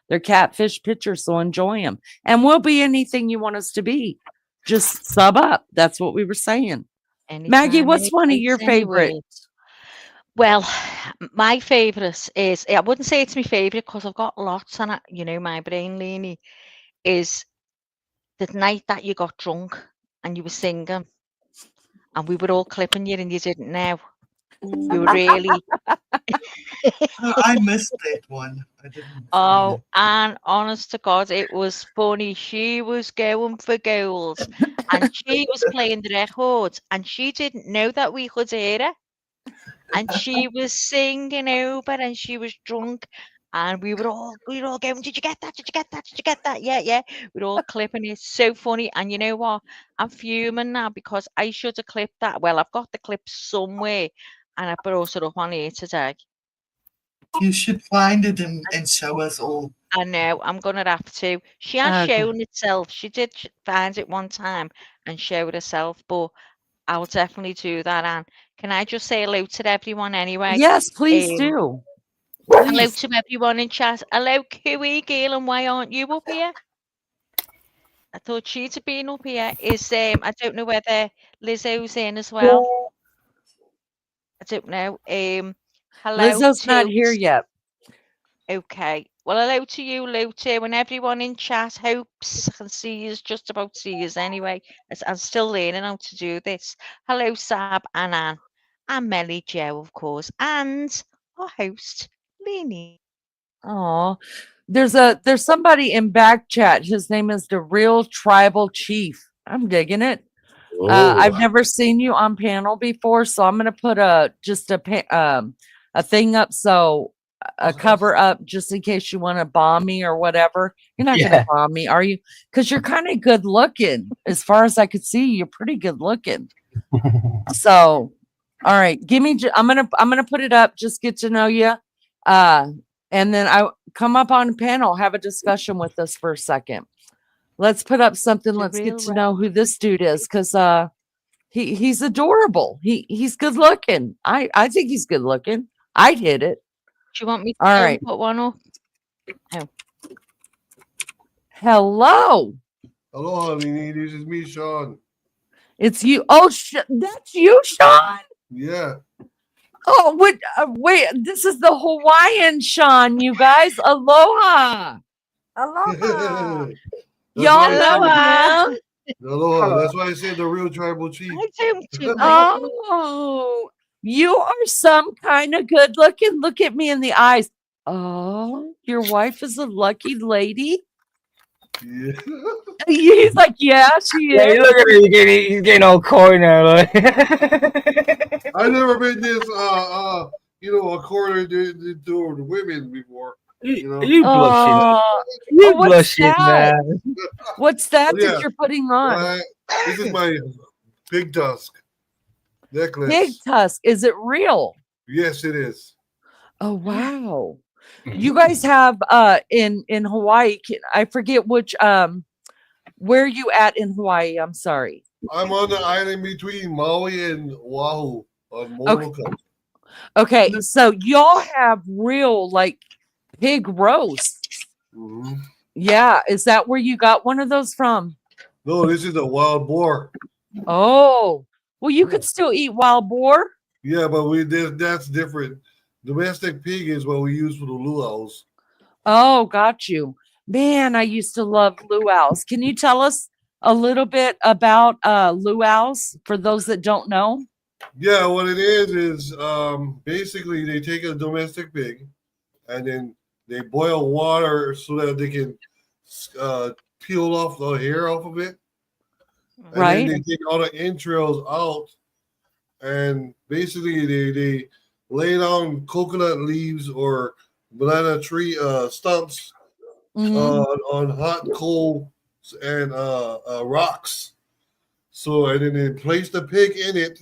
They're catfish pictures, so enjoy them. And we'll be anything you want us to be. Just sub up. That's what we were saying. Maggie, Anytime, what's any one of place, your favorites? anywhere. Well, my favourite is, I wouldn't say it's my favourite because I've got lots, and you know, my brain, Lene, is the night that you got drunk and you were singing and we were all clipping you and you didn't know. You were really, I missed that one. I didn't. oh, and honest to God, it was funny. She was going for goals and she was playing the records and she didn't know that we could hear her. And she was singing over and she was drunk and we were all going, did you get that? Did you get that? Did you get that? Yeah, yeah. We're all clipping it. So funny. And you know what? I'm fuming now because I should have clipped that. Well, I've got the clip somewhere and I brought it up on here today. You should find it and show us all. I know, I'm gonna have to. She has Okay. shown itself. She did find it one time and show it herself, but I'll definitely do that. And can I just say hello to everyone anyway? Yes, please Um, do. Hello Please. to everyone in chat. Hello, Kiwi, Gail, and why aren't you up here? I thought she'd have been up here. I don't know whether Lizzo's in as well. I don't know. Hello Lizzo's not to here yet. Okay. Well, hello to you, Lou, too, and everyone in chat. Hopes I can see you, just about see you anyway. I'm still learning how to do this. Hello, Sab and Anne. And Melly Joe, of course, and our host, Lene. Oh, there's somebody in back chat. His name is the Real Tribal Chief. I'm digging it. I've Oh, never seen you on panel before, so I'm gonna put a thing up, so a cover up just in case you want to bomb me or whatever. You're not gonna Yeah. bomb me, are you? Because you're kind of good looking. As far as I could see, you're pretty good looking. So, all right, I'm gonna put it up. Just get to know you, and then I come up on panel, have a discussion with us for a second. Let's put up something. The Let's get real to know who this dude is, because he's adorable. He's good looking. I think he's good looking. I'd hit it. Do you want me to All go and right. put one up? Oh, Hello. aloha, Lene. This is me, Sean. It's you. Oh, that's you, Sean. Yeah. Oh, wait. This is the Hawaiian Sean. You guys, aloha. Aloha. That's why Y'all I know said him. aloha. That's why I said the real tribal chief. I don't too, mate. Oh, you are some kind of good looking. Look at me in the eyes. Oh, your wife is a lucky lady. Yeah. He's like, yeah, she Yeah, is. you look at him. He's getting all coy now. Like. I never been this a quarter to the women before. You know. You blushing? Oh, You what's blushing, that? man? What's that Yeah. that you're putting on? This is my big tusk necklace. Pig tusk. Is it real? Yes, it is. Oh, wow. You guys have in Hawaii, I forget which where you at in Hawaii? I'm sorry. I'm on the island between Maui and Oahu on Molokai. Okay, so y'all have real like pig roasts. Mhm. Yeah, is that where you got one of those from? No, this is a wild boar. Oh, well, you could still eat wild boar. Yeah, but that's different. Domestic pig is what we use for the luau's. Oh, got you. Man, I used to love luau's. Can you tell us a little bit about luau's for those that don't know? Yeah, what it is basically they take a domestic pig and then they boil water so that they can peel off the hair off of it. And Right. then they take all the entrails out and basically they lay down coconut leaves or banana tree stumps Mhm. on hot coals and rocks. So and then they place the pig in it,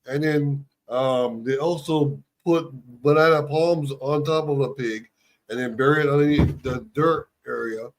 and then they also put banana palms on top of the pig, and then bury it underneath the dirt area,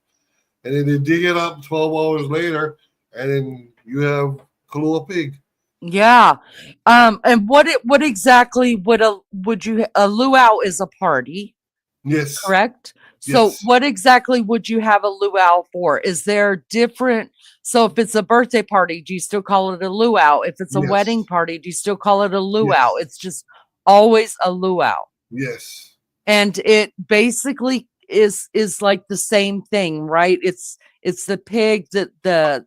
and then they dig it up 12 hours later, and then you have Kahlua pig. Yeah. And what exactly a luau is a party, Yes, correct? So yes, what exactly would you have a luau for? Is there different, so if it's a birthday party, do you still call it a luau? If it's a wedding yes, party, do you still call it a luau? yes, It's just always a luau. yes, And it basically is like the same thing, right? It's the pig, the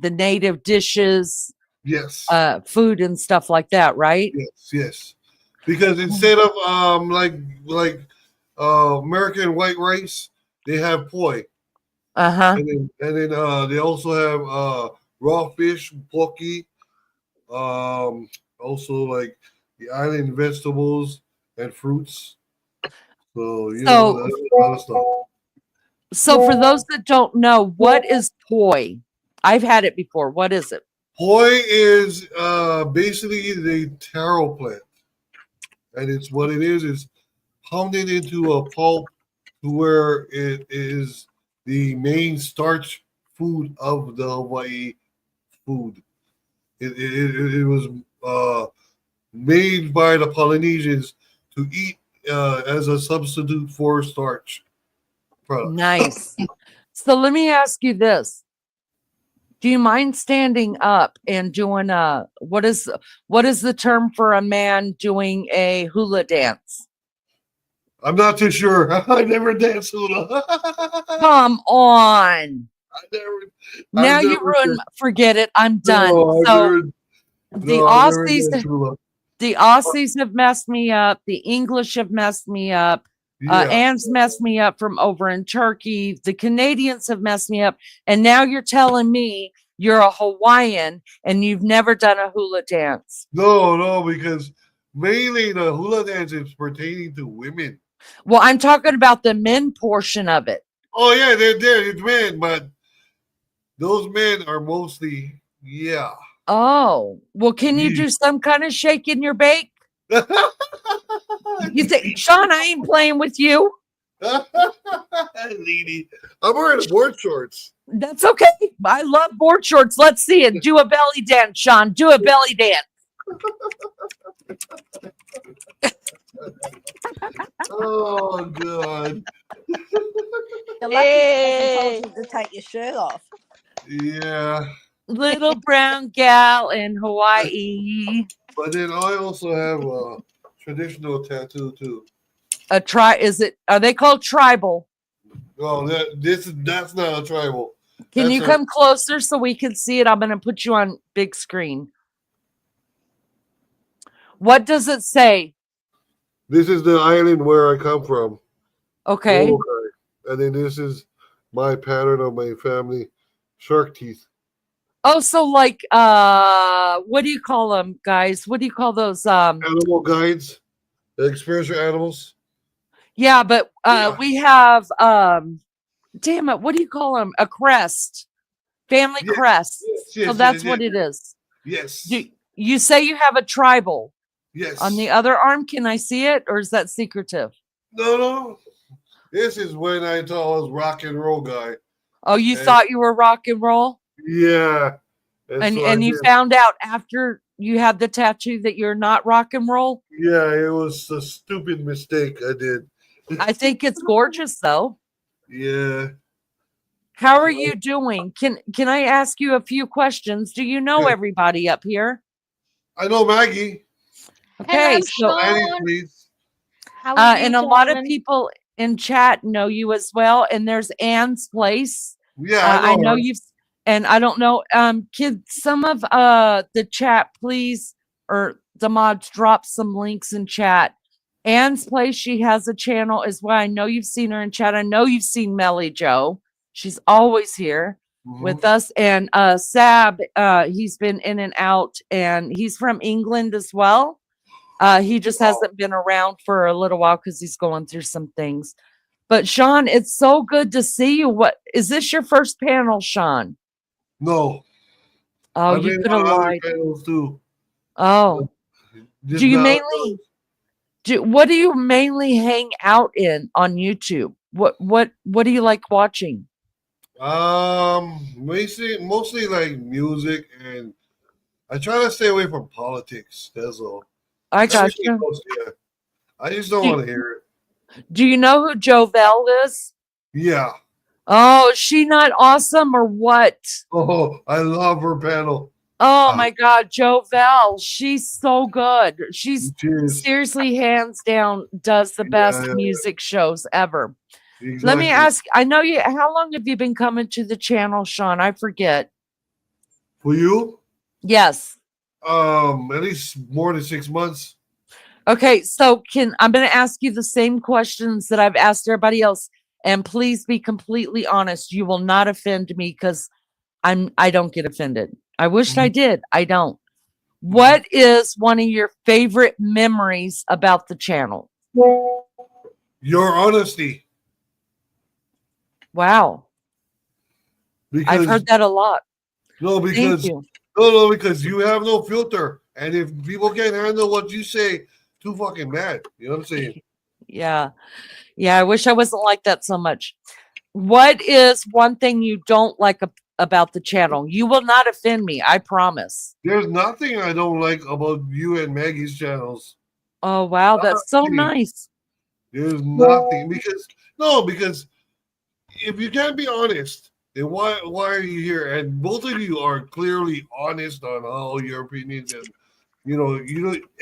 native dishes, yes, food and stuff like that, right? yes, yes. Because instead of like American white rice, they have poi. Uh-huh. And then they also have raw fish, pocky, also like the island vegetables and fruits. So So that's a lot of stuff. so for those that don't know, what is poi? I've had it before. What is it? Poi is basically the taro plant, and it's what it is pounded into a pulp to where it is the main starch food of the Hawaii food. It was made by the Polynesians to eat as a substitute for starch products. Nice. So let me ask you this. Do you mind standing up and doing what is the term for a man doing a hula dance? I'm not too sure. I never danced hula. Come on. Now I've you never ruined. Forget it. I'm done. no, So the I've never Aussies, danced hula. the Aussies have messed me up. The English have messed me up. Yeah. Anne's messed me up from over in Turkey. The Canadians have messed me up. And now you're telling me you're a Hawaiian and you've never done a hula dance. No, because mainly the hula dance is pertaining to women. Well, I'm talking about the men portion of it. Oh yeah, they're there. It's men, but those men are mostly Oh, well, can you do some kind of shake in your bake? You think, Sean, I ain't playing with you. Lene, I'm wearing board shorts. That's okay. I love board shorts. Let's see it. Do a belly dance, Sean. Do a belly dance. Oh god. You're lucky he hasn't told you to take your shirt off. Yeah. Little brown gal in Hawaii. But then I also have a traditional tattoo too. Are they called tribal? Oh, that's not a tribal. Can you come closer so we can see it? I'm going to put you on big screen. What does it say? This is the island where I come from. Okay. And then this is my pattern of my family, shark teeth. Oh, so like, what do you call them, guys? What do you call those? Animal guides, experiential animals. Yeah, but we have, damn it, what do you call them? A crest, family crest. Yes, so that's what it is. Yes. You say you have a tribal. Yes. On the other arm, can I see it, or is that secretive? No. This is when I thought I was rock and roll guy. Oh, you thought you were rock and roll? Yeah. And you found out after you had the tattoo that you're not rock and roll? Yeah, it was a stupid mistake I did. I think it's gorgeous, though. Yeah. How are you doing? Can I ask you a few questions? Do you know everybody up here? I know Maggie. Okay, Hello, Maggie, Sean. please. How are you, and a lot of darling? people in chat know you as well. And there's Anne's Place. Yeah, I know you've, and I don't know, kids, some of the chat, please, or the mods, drop some links in chat. Anne's Place, she has a channel as well. I know you've seen her in chat. I know you've seen Melly Joe. She's always here with us. And Sab, he's been in and out, and he's from England as well. He just hasn't been around for a little while because he's going through some things. But Sean, it's so good to see you. What is this your first panel, Sean? No. Oh, you could have lied. Panels too. Oh, do you mainly what do you mainly hang out in on YouTube? What do you like watching? Mostly like music, and I try to stay away from politics. That's all. I got you. Yeah. I just don't want to hear it. Do you know who Jovel is? Yeah. Oh, is she not awesome or what? Oh, I love her panel. Oh my God, Jovel. She's so good. She's seriously, hands down, does the best music shows ever. Exactly. Let me ask, I know you, how long have you been coming to the channel, Sean? I forget. For you? Yes. At least more than 6 months. Okay, so I'm going to ask you the same questions that I've asked everybody else, and please be completely honest. You will not offend me because I don't get offended. I wished I did. I don't. What is one of your favorite memories about the channel? Your honesty. Wow. I've heard that a lot. No, because because you have no filter, and if people can't handle what you say, too fucking mad. You know what I'm saying? Yeah. I wish I wasn't like that so much. What is one thing you don't like about the channel? You will not offend me, I promise. There's nothing I don't like about you and Maggie's channels. Oh wow, that's so nice. There's nothing because if you can't be honest, then why are you here? And both of you are clearly honest on all your opinions, and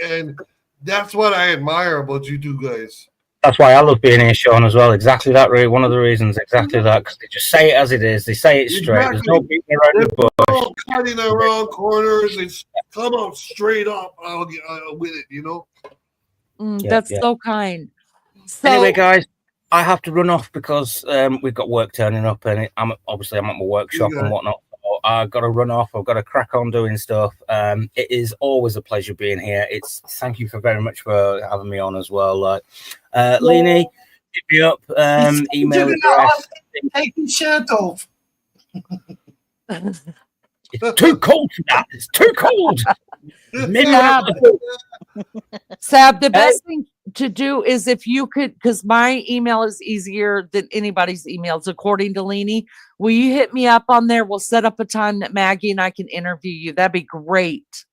and that's what I admire about you two guys. That's why I love being here, Sean, as well. Exactly that, really. One of the reasons, exactly that, because they just say it as it is. They say it straight. There's no beating around the bush. No cutting around corners. It's come out straight up. I'll get with it, you know. That's so kind. So, anyway, guys, I have to run off because we've got work turning up, and I'm at my workshop and whatnot. So I've got to run off. I've got to crack on doing stuff. It is always a pleasure being here. Thank you very much for having me on as well. Lene, hit me up. Email address. Take your shirt off. It's too cold for that. It's too cold. Sab, the best thing to do is if you could, because my email is easier than anybody's emails, according to Lene. Will you hit me up on there? We'll set up a time that Maggie and I can interview you. That'd be great.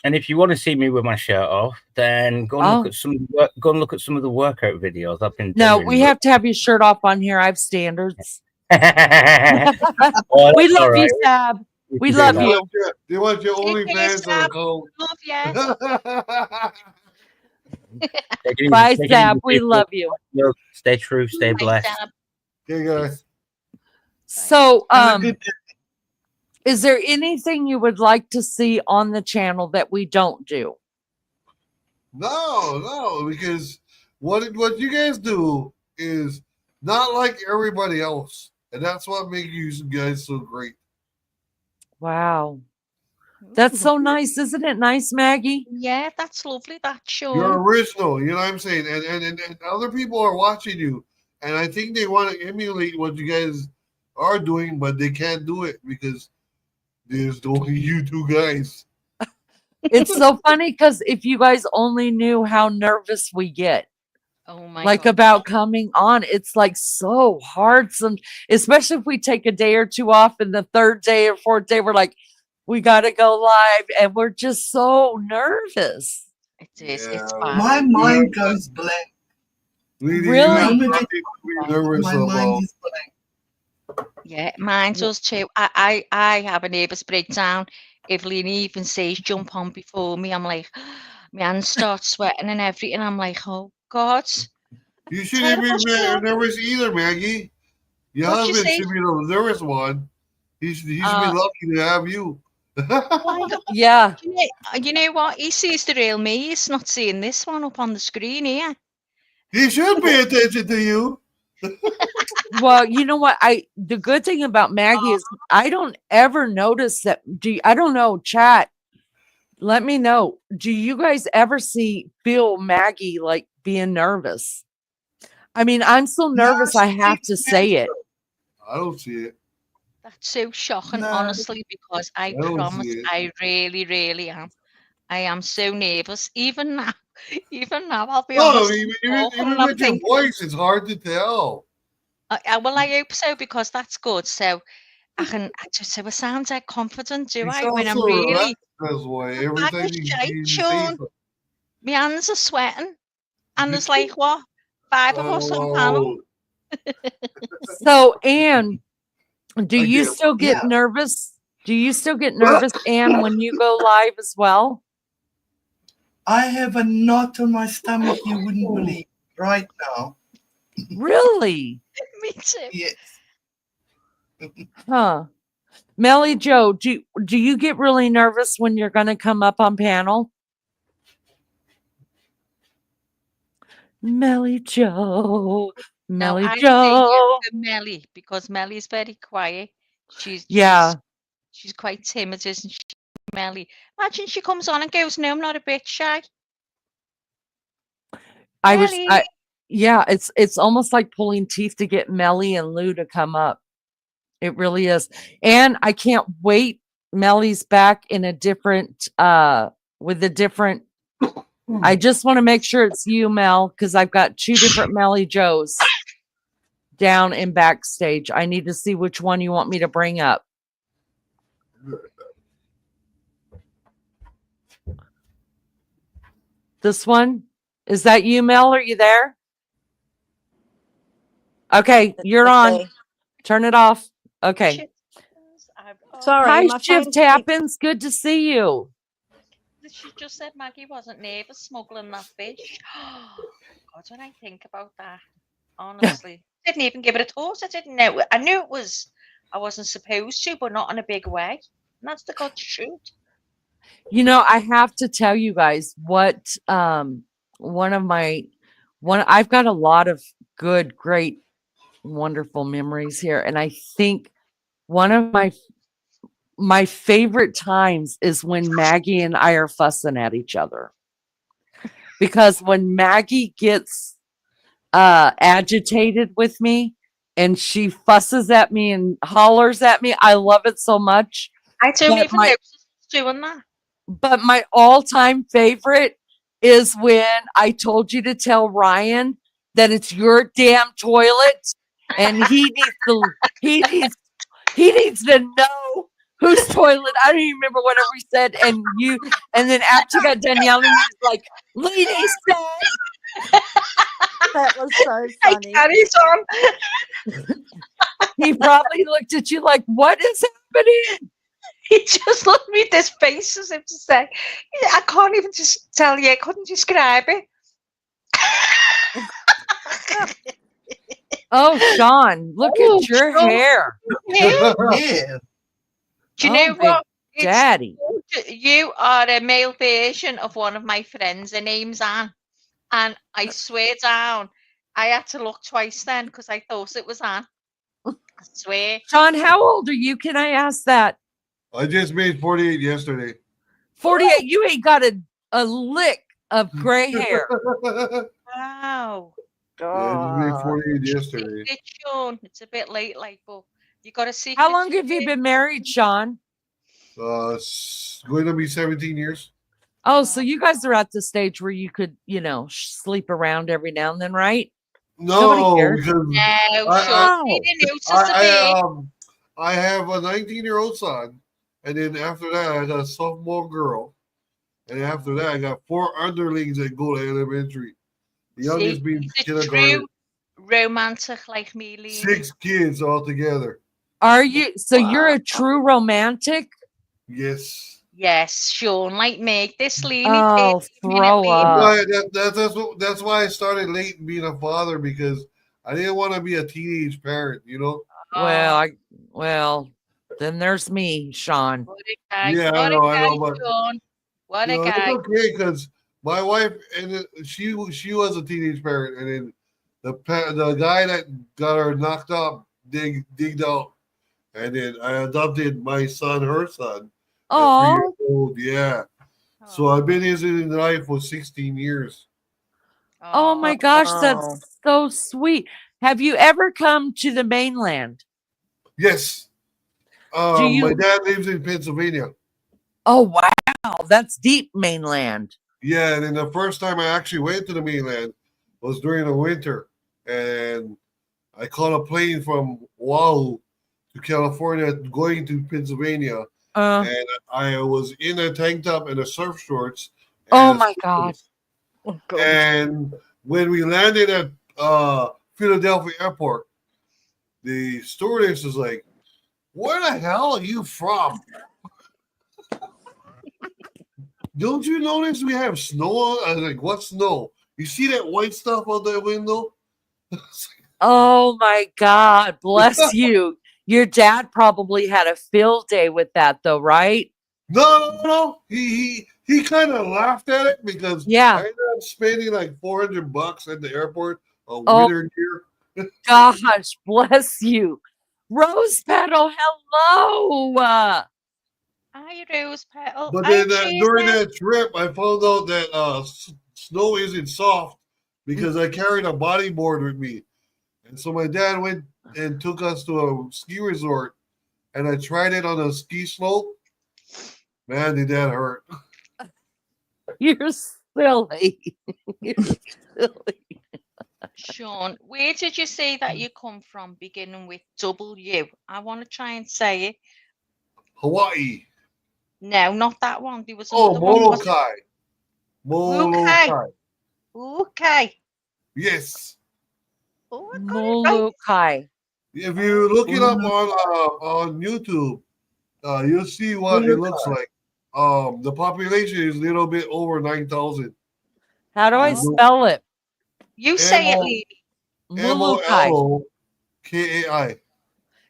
And if you want to see me with my shirt off, then go and look at some of the workout videos I've been doing. No, we have to have your shirt off on here. I have standards. We love you, Sab. We love you. They want your OnlyFans to go. Love you. Bye, Sab. We love you. Stay true. Stay blessed. Okay, guys. So, is there anything you would like to see on the channel that we don't do? No, because what you guys do is not like everybody else, and that's what makes you guys so great. Wow. That's so nice. Isn't it nice, Maggie? Yeah, that's lovely. That's Sean. You're original, you know what I'm saying? And other people are watching you, and I think they want to emulate what you guys are doing, but they can't do it because there's only you two guys. It's so funny because if you guys only knew how nervous we get. Oh my God. About coming on, it's like so hard. Especially if we take a day or two off, and the third day or fourth day, we're like, we got to go live, and we're just so nervous. It is. Yeah. It's bad. My mind goes blank. Really? My mind is blank. Yeah, mine does too. I have a nervous breakdown. If Lene even says jump on before me, I'm like, my hands start sweating and everything. I'm like, oh God. You shouldn't be nervous either, Maggie. Your husband should be the nervous one. He should be lucky to have you. Yeah. You know what? He sees the real me. He's not seeing this one up on the screen here. He should pay attention to you. Well, you know what? The good thing about Maggie is I don't ever notice that. I don't know, chat. Let me know. Do you guys ever feel Maggie like being nervous? I mean, I'm so nervous. I have to say it. I don't see it. That's so shocking, honestly, because I promise I really, really am. I am so nervous. Even now, I'll be honest. Even with your voice, it's hard to tell. Well, I hope so, because that's good. So I sound like confident, do I? When I'm really Sean, my hands are sweating, and there's like 5 of us on panel. So, Anne, do you still get nervous? Do you still get nervous, Anne, when you go live as well? I have a knot on my stomach you wouldn't believe right now. Really? Me too. Yes. Huh. Melly Joe, do you get really nervous when you're going to come up on panel? Melly Joe. Melly Joe. Melly, because Melly's very quiet. She's quite timid, isn't she, Melly? Imagine she comes on and goes, "No, I'm not a bit shy." It's almost like pulling teeth to get Melly and Lou to come up. It really is. And I can't wait. Melly's back in a different, with a different. I just want to make sure it's you, Mel, because I've got 2 different Melly Joes down in backstage. I need to see which one you want me to bring up. This one? Is that you, Mel? Are you there? Okay, you're on. Turn it off. Okay. Sorry. Hi, Shift Happens. Good to see you. she just said Maggie wasn't nervous smuggling that fish. God, when I think about that, honestly, didn't even give it a toss. I didn't know. I knew it was. I wasn't supposed to, but not in a big way. And that's the good truth. I have to tell you guys what one of my one I've got a lot of good, great, wonderful memories here. And I think one of my favorite times is when Maggie and I are fussing at each other. Because when Maggie gets agitated with me and she fusses at me and hollers at me, I love it so much. I don't But even know she's doing that. my all-time favorite is when I told you to tell Ryan that it's your damn toilet and he needs to know whose toilet. I don't even remember whatever he said. And then after he got done yelling, he was like, Lene said. That was so I funny. carries on. He probably looked at you like, what is happening? He just looked at me with this face as if to say, I can't even just tell you. I couldn't describe it. Oh, Sean, look Oh, at your Sean. hair. Yeah. Yeah. Do you Oh, know big what? daddy. You are a male version of one of my friends. Her name's Anne. And I swear down, I had to look twice then because I thought it was Anne. I swear. Sean, how old are you? Can I ask that? I just made 48 yesterday. 48. You ain't got a lick of gray hair. Wow. Yeah, I just made 48 It's yesterday. Sean. It's a bit late, like, but you got a secret. How long have you been married, Sean? It's going to be 17 years. Oh, so you guys are at the stage where you could, sleep around every now and then, right? Nobody No, cares. because No, I- Sean, we didn't notice a bit. I have a 19-year-old son, and then after that I got a sophomore girl, and after that I got 4 underlings that go to elementary. The youngest being He's a kindergarten. true romantic like me, Lene. 6 kids altogether. Are you? So you're a true romantic? Yes. Yes, Sean, like me. This Lene. Oh, throw up. That's why I started late being a father, because I didn't want to be a teenage parent, Well, then there's me, Sean. What a guy. Yeah, What I a know, guy, but Sean. What a it's guy. okay because my wife and she was a teenage parent, and then the guy that got her knocked up digged out, and then I adopted my son, her son, at 3 Oh, years old. Yeah, so I've been his in life for 16 years. oh my gosh, Oh. that's so sweet. Have you ever come to the mainland? Yes, Do you? my dad lives in Pennsylvania. Oh wow, that's deep mainland. Yeah, and then the first time I actually went to the mainland was during the winter, and I caught a plane from Oahu to California going to Pennsylvania, and I was in a tank top and a surf shorts. Oh And a my God. slippers. Oh, God. And when we landed at Philadelphia Airport, the stewardess was like, "Where the hell are you from? Don't you notice we have snow?" I was like, "What snow? You see that white stuff out the window?" Oh my God, bless you. Your dad probably had a field day with that, though, right? No. He kind of laughed at it because Yeah. I ended up spending like $400 at the airport a Oh. winter gear. Gosh, bless you. Rose Petal, hello. Hi, Rose Petal. But Hi, then during Jason. that trip, I found out that snow isn't soft because I carried a bodyboard with me. And so my dad went and took us to a ski resort, and I tried it on a ski slope. Man, did that hurt. You're silly. You're silly. Sean, where did you say that you come from, beginning with W? I want to try and say it. Hawaii. No, not that one. There was Oh, another one. Was it Molokai. Okay. Yes. Oh, I got it right. Molokai. If you look it up on YouTube, you'll see what it looks like. the population is a little bit over 9,000. How do I There's no spell it? You M say it, O Lene. M O Mulukai. L O K A I.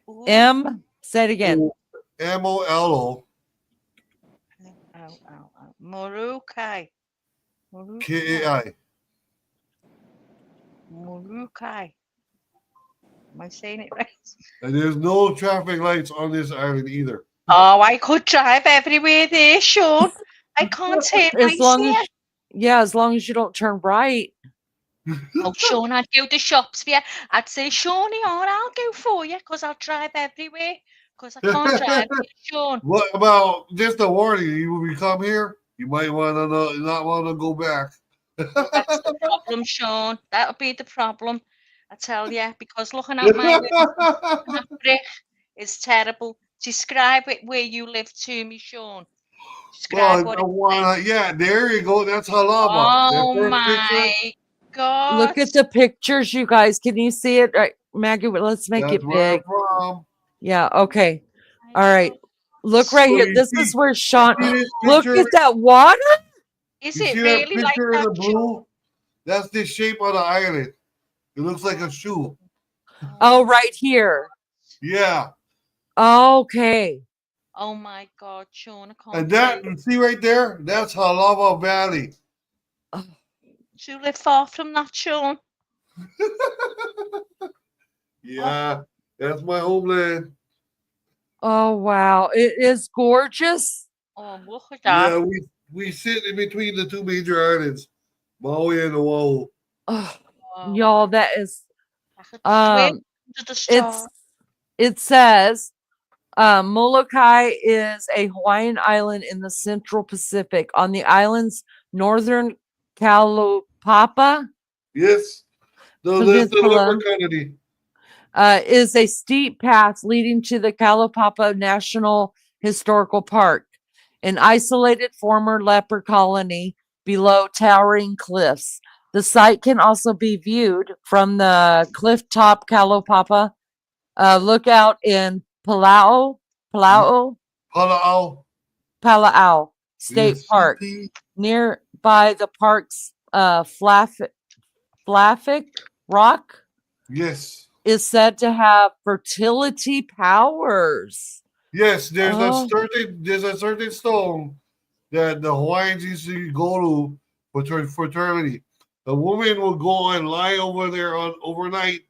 Ooh. M. Say it again. M O L O Murukai. K A I. Murukai. Am I saying it right? And there's no traffic lights on this island either. Oh, I could drive everywhere there, Sean. I can't turn As right long here. as, yeah, as long as you don't turn right. Oh, Sean, I'd go to shops for you. I'd say, Shawnee, I'll go for you because I'll drive everywhere because I can't drive here, Sean. What about just a warning? When you come here, you might want to not want to go back. Well, that's the problem, Sean. That'll be the problem. I tell you, because looking out my window, looking at brick is terrible. Describe it where you live to me, Sean. Describe what it's like. Yeah, there you go. That's halava. That Oh first picture, my God. Look at the pictures, you guys. Can you see it? Right, Maggie, let's make that's it where I'm big. from. Yeah, okay. I All right. love Look right So here. you This see, is where Sean. see this Look picture? at that water. Is You see it that really like picture in that, the Sean? blue? That's the shape of the island. It looks like a shoe. Oh, right here. Yeah. Okay. Oh my God, Sean, I can't And that, believe see right there? That's Halava Valley. Oh, you live far from that, Sean. Yeah, that's my homeland. oh, wow. It is gorgeous. Oh, look at Yeah, that. we sit in between the two major islands, Maui and Oahu. Oh, Wow. y'all, that is I could swim um to the it's stars. it says Molokai is a Hawaiian island in the Central Pacific on the island's northern Kalaupapa Yes, that's the Peninsula. lumber colony. Is a steep path leading to the Kalaupapa National Historical Park, an isolated former leper colony below towering cliffs. The site can also be viewed from the clifftop Kalaupapa lookout in Pala'au. Palau State Yes, Park, indeed. nearby the park's Flaffic Rock Yes. is said to have fertility powers. Yes, Oh, there's a certain stone that the Hawaiians used to go to for fraternity. The woman will go and lie over there on overnight,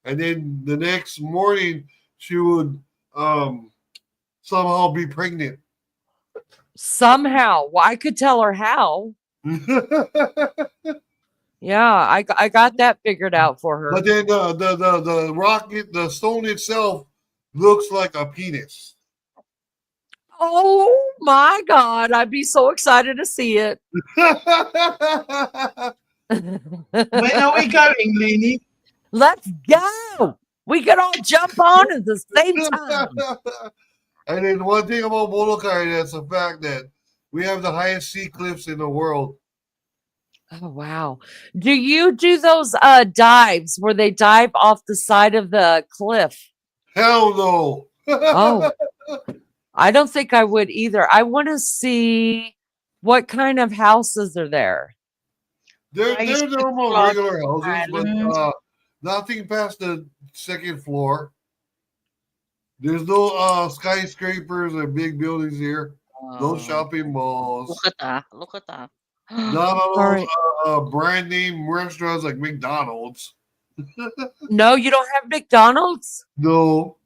and then the next morning she would somehow be pregnant. somehow. Well, I could tell her how. But Yeah, I got that figured out for her. then the rocket, the stone itself looks like a penis. Oh my God, I'd be so excited to see it. When are we going, Lene? Let's go. We could all jump on at the same time. And then one thing about Molokai, that's the fact that we have the highest sea cliffs in the world. Oh wow. Do you do those dives where they dive off the side of the cliff? Hell no. Oh, I don't think I would either. I want to see what kind of houses are there. They're Nice normal large regular houses, but island. nothing past the second floor. There's no skyscrapers or big buildings here. No Oh, shopping malls. look at that. Look at that. None of All those right. brand name restaurants like McDonald's. No, you don't have McDonald's? No.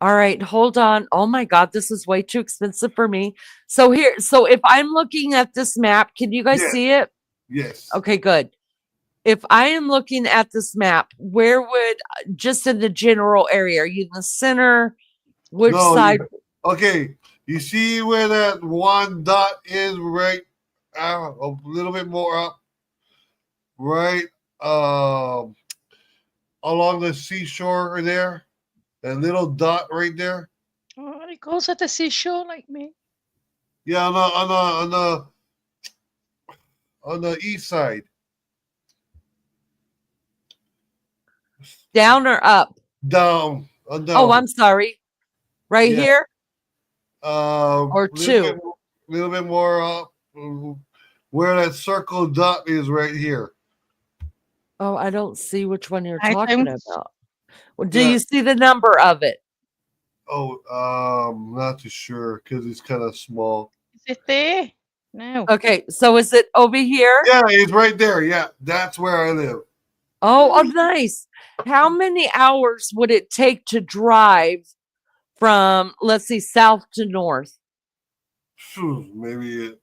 All right, hold on. Oh my God, this is way too expensive for me. So if I'm looking at this map, can you guys Yes. see it? Yes. Okay, good. If I am looking at this map, where would just in the general area? Are you in the center? Which No, side? Okay. You see where that one dot is, right? A little bit more up, right? Along the seashore there. That little dot right there. Oh, he goes at the seashore like me. Yeah, on the east side. Down or up? Down. Oh, Down. I'm sorry. Right Yeah. here or Little bit, two? little bit more up, where that circle dot is right here. Oh, I don't see which one you're I talking don't. about. Well, do Yeah. you see the number of it? Oh, not too sure because it's kind of small. Is it there? No. Okay, so is it over here? Yeah, it's right there. Yeah, that's where I live. Oh, nice. How many hours would it take to drive from, let's see, south to north? Maybe an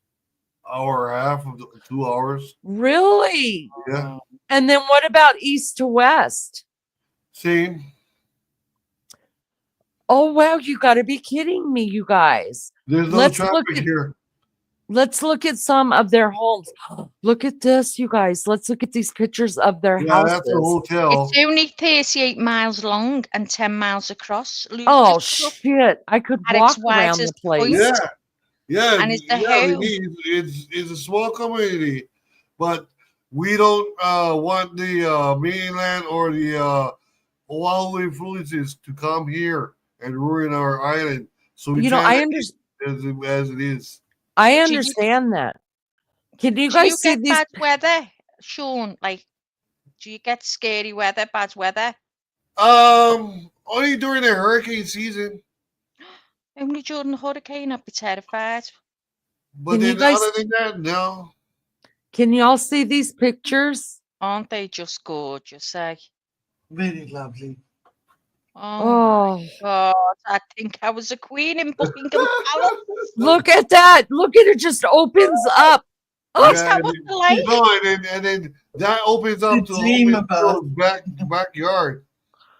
hour and a half, 2 hours. Really? Yeah. And then what about east to west? Same. Oh, wow, you got to be kidding me, you guys. There's no Let's traffic look at here. Let's look at some of their homes. Look at this, you guys. Let's look at these pictures of their Yeah, that's a houses. hotel. It's only 38 miles long and 10 miles across. Luke, Oh, just look shit. I could at walk its around the widest place. point. Yeah, yeah, And it's the yeah. home. It's a small community, but we don't want the mainland or the Oahu influences to come here and ruin our island. So we You know, try I to understand. keep it as it is. I Do you, understand that. Can you do you guys see get these? bad weather, Sean? Like, do you get scary weather, bad weather? Only during the hurricane season. Only during the hurricane, I'd be terrified. But Can you then guys? other than that, no. Can y'all see these pictures? Aren't they just gorgeous, eh? Very lovely. Oh my Oh, God. I think I was a queen in Buckingham Palace. look at that! Look at it, just opens up. Oh, Is that what the like? No, and then that opens up to dream open about. backyard.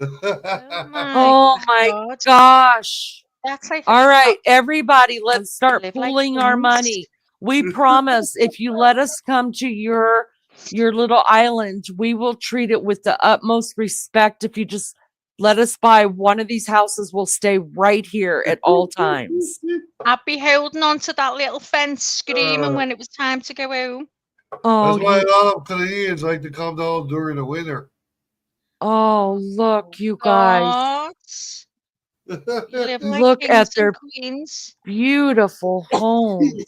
Oh my oh my God. gosh! That's like All right, everybody, let's start live like pooling our queens. money. We promise if you let us come to your little island, we will treat it with the utmost respect. If you just let us buy one of these houses, we'll stay right here at all times. I'd be holding on to that little fence, screaming Uh, when it was time to go home. Oh, That's why you, a lot of Canadians like to come down during the winter. oh, look, you guys, God. You live like look kings at and their queens. beautiful homes.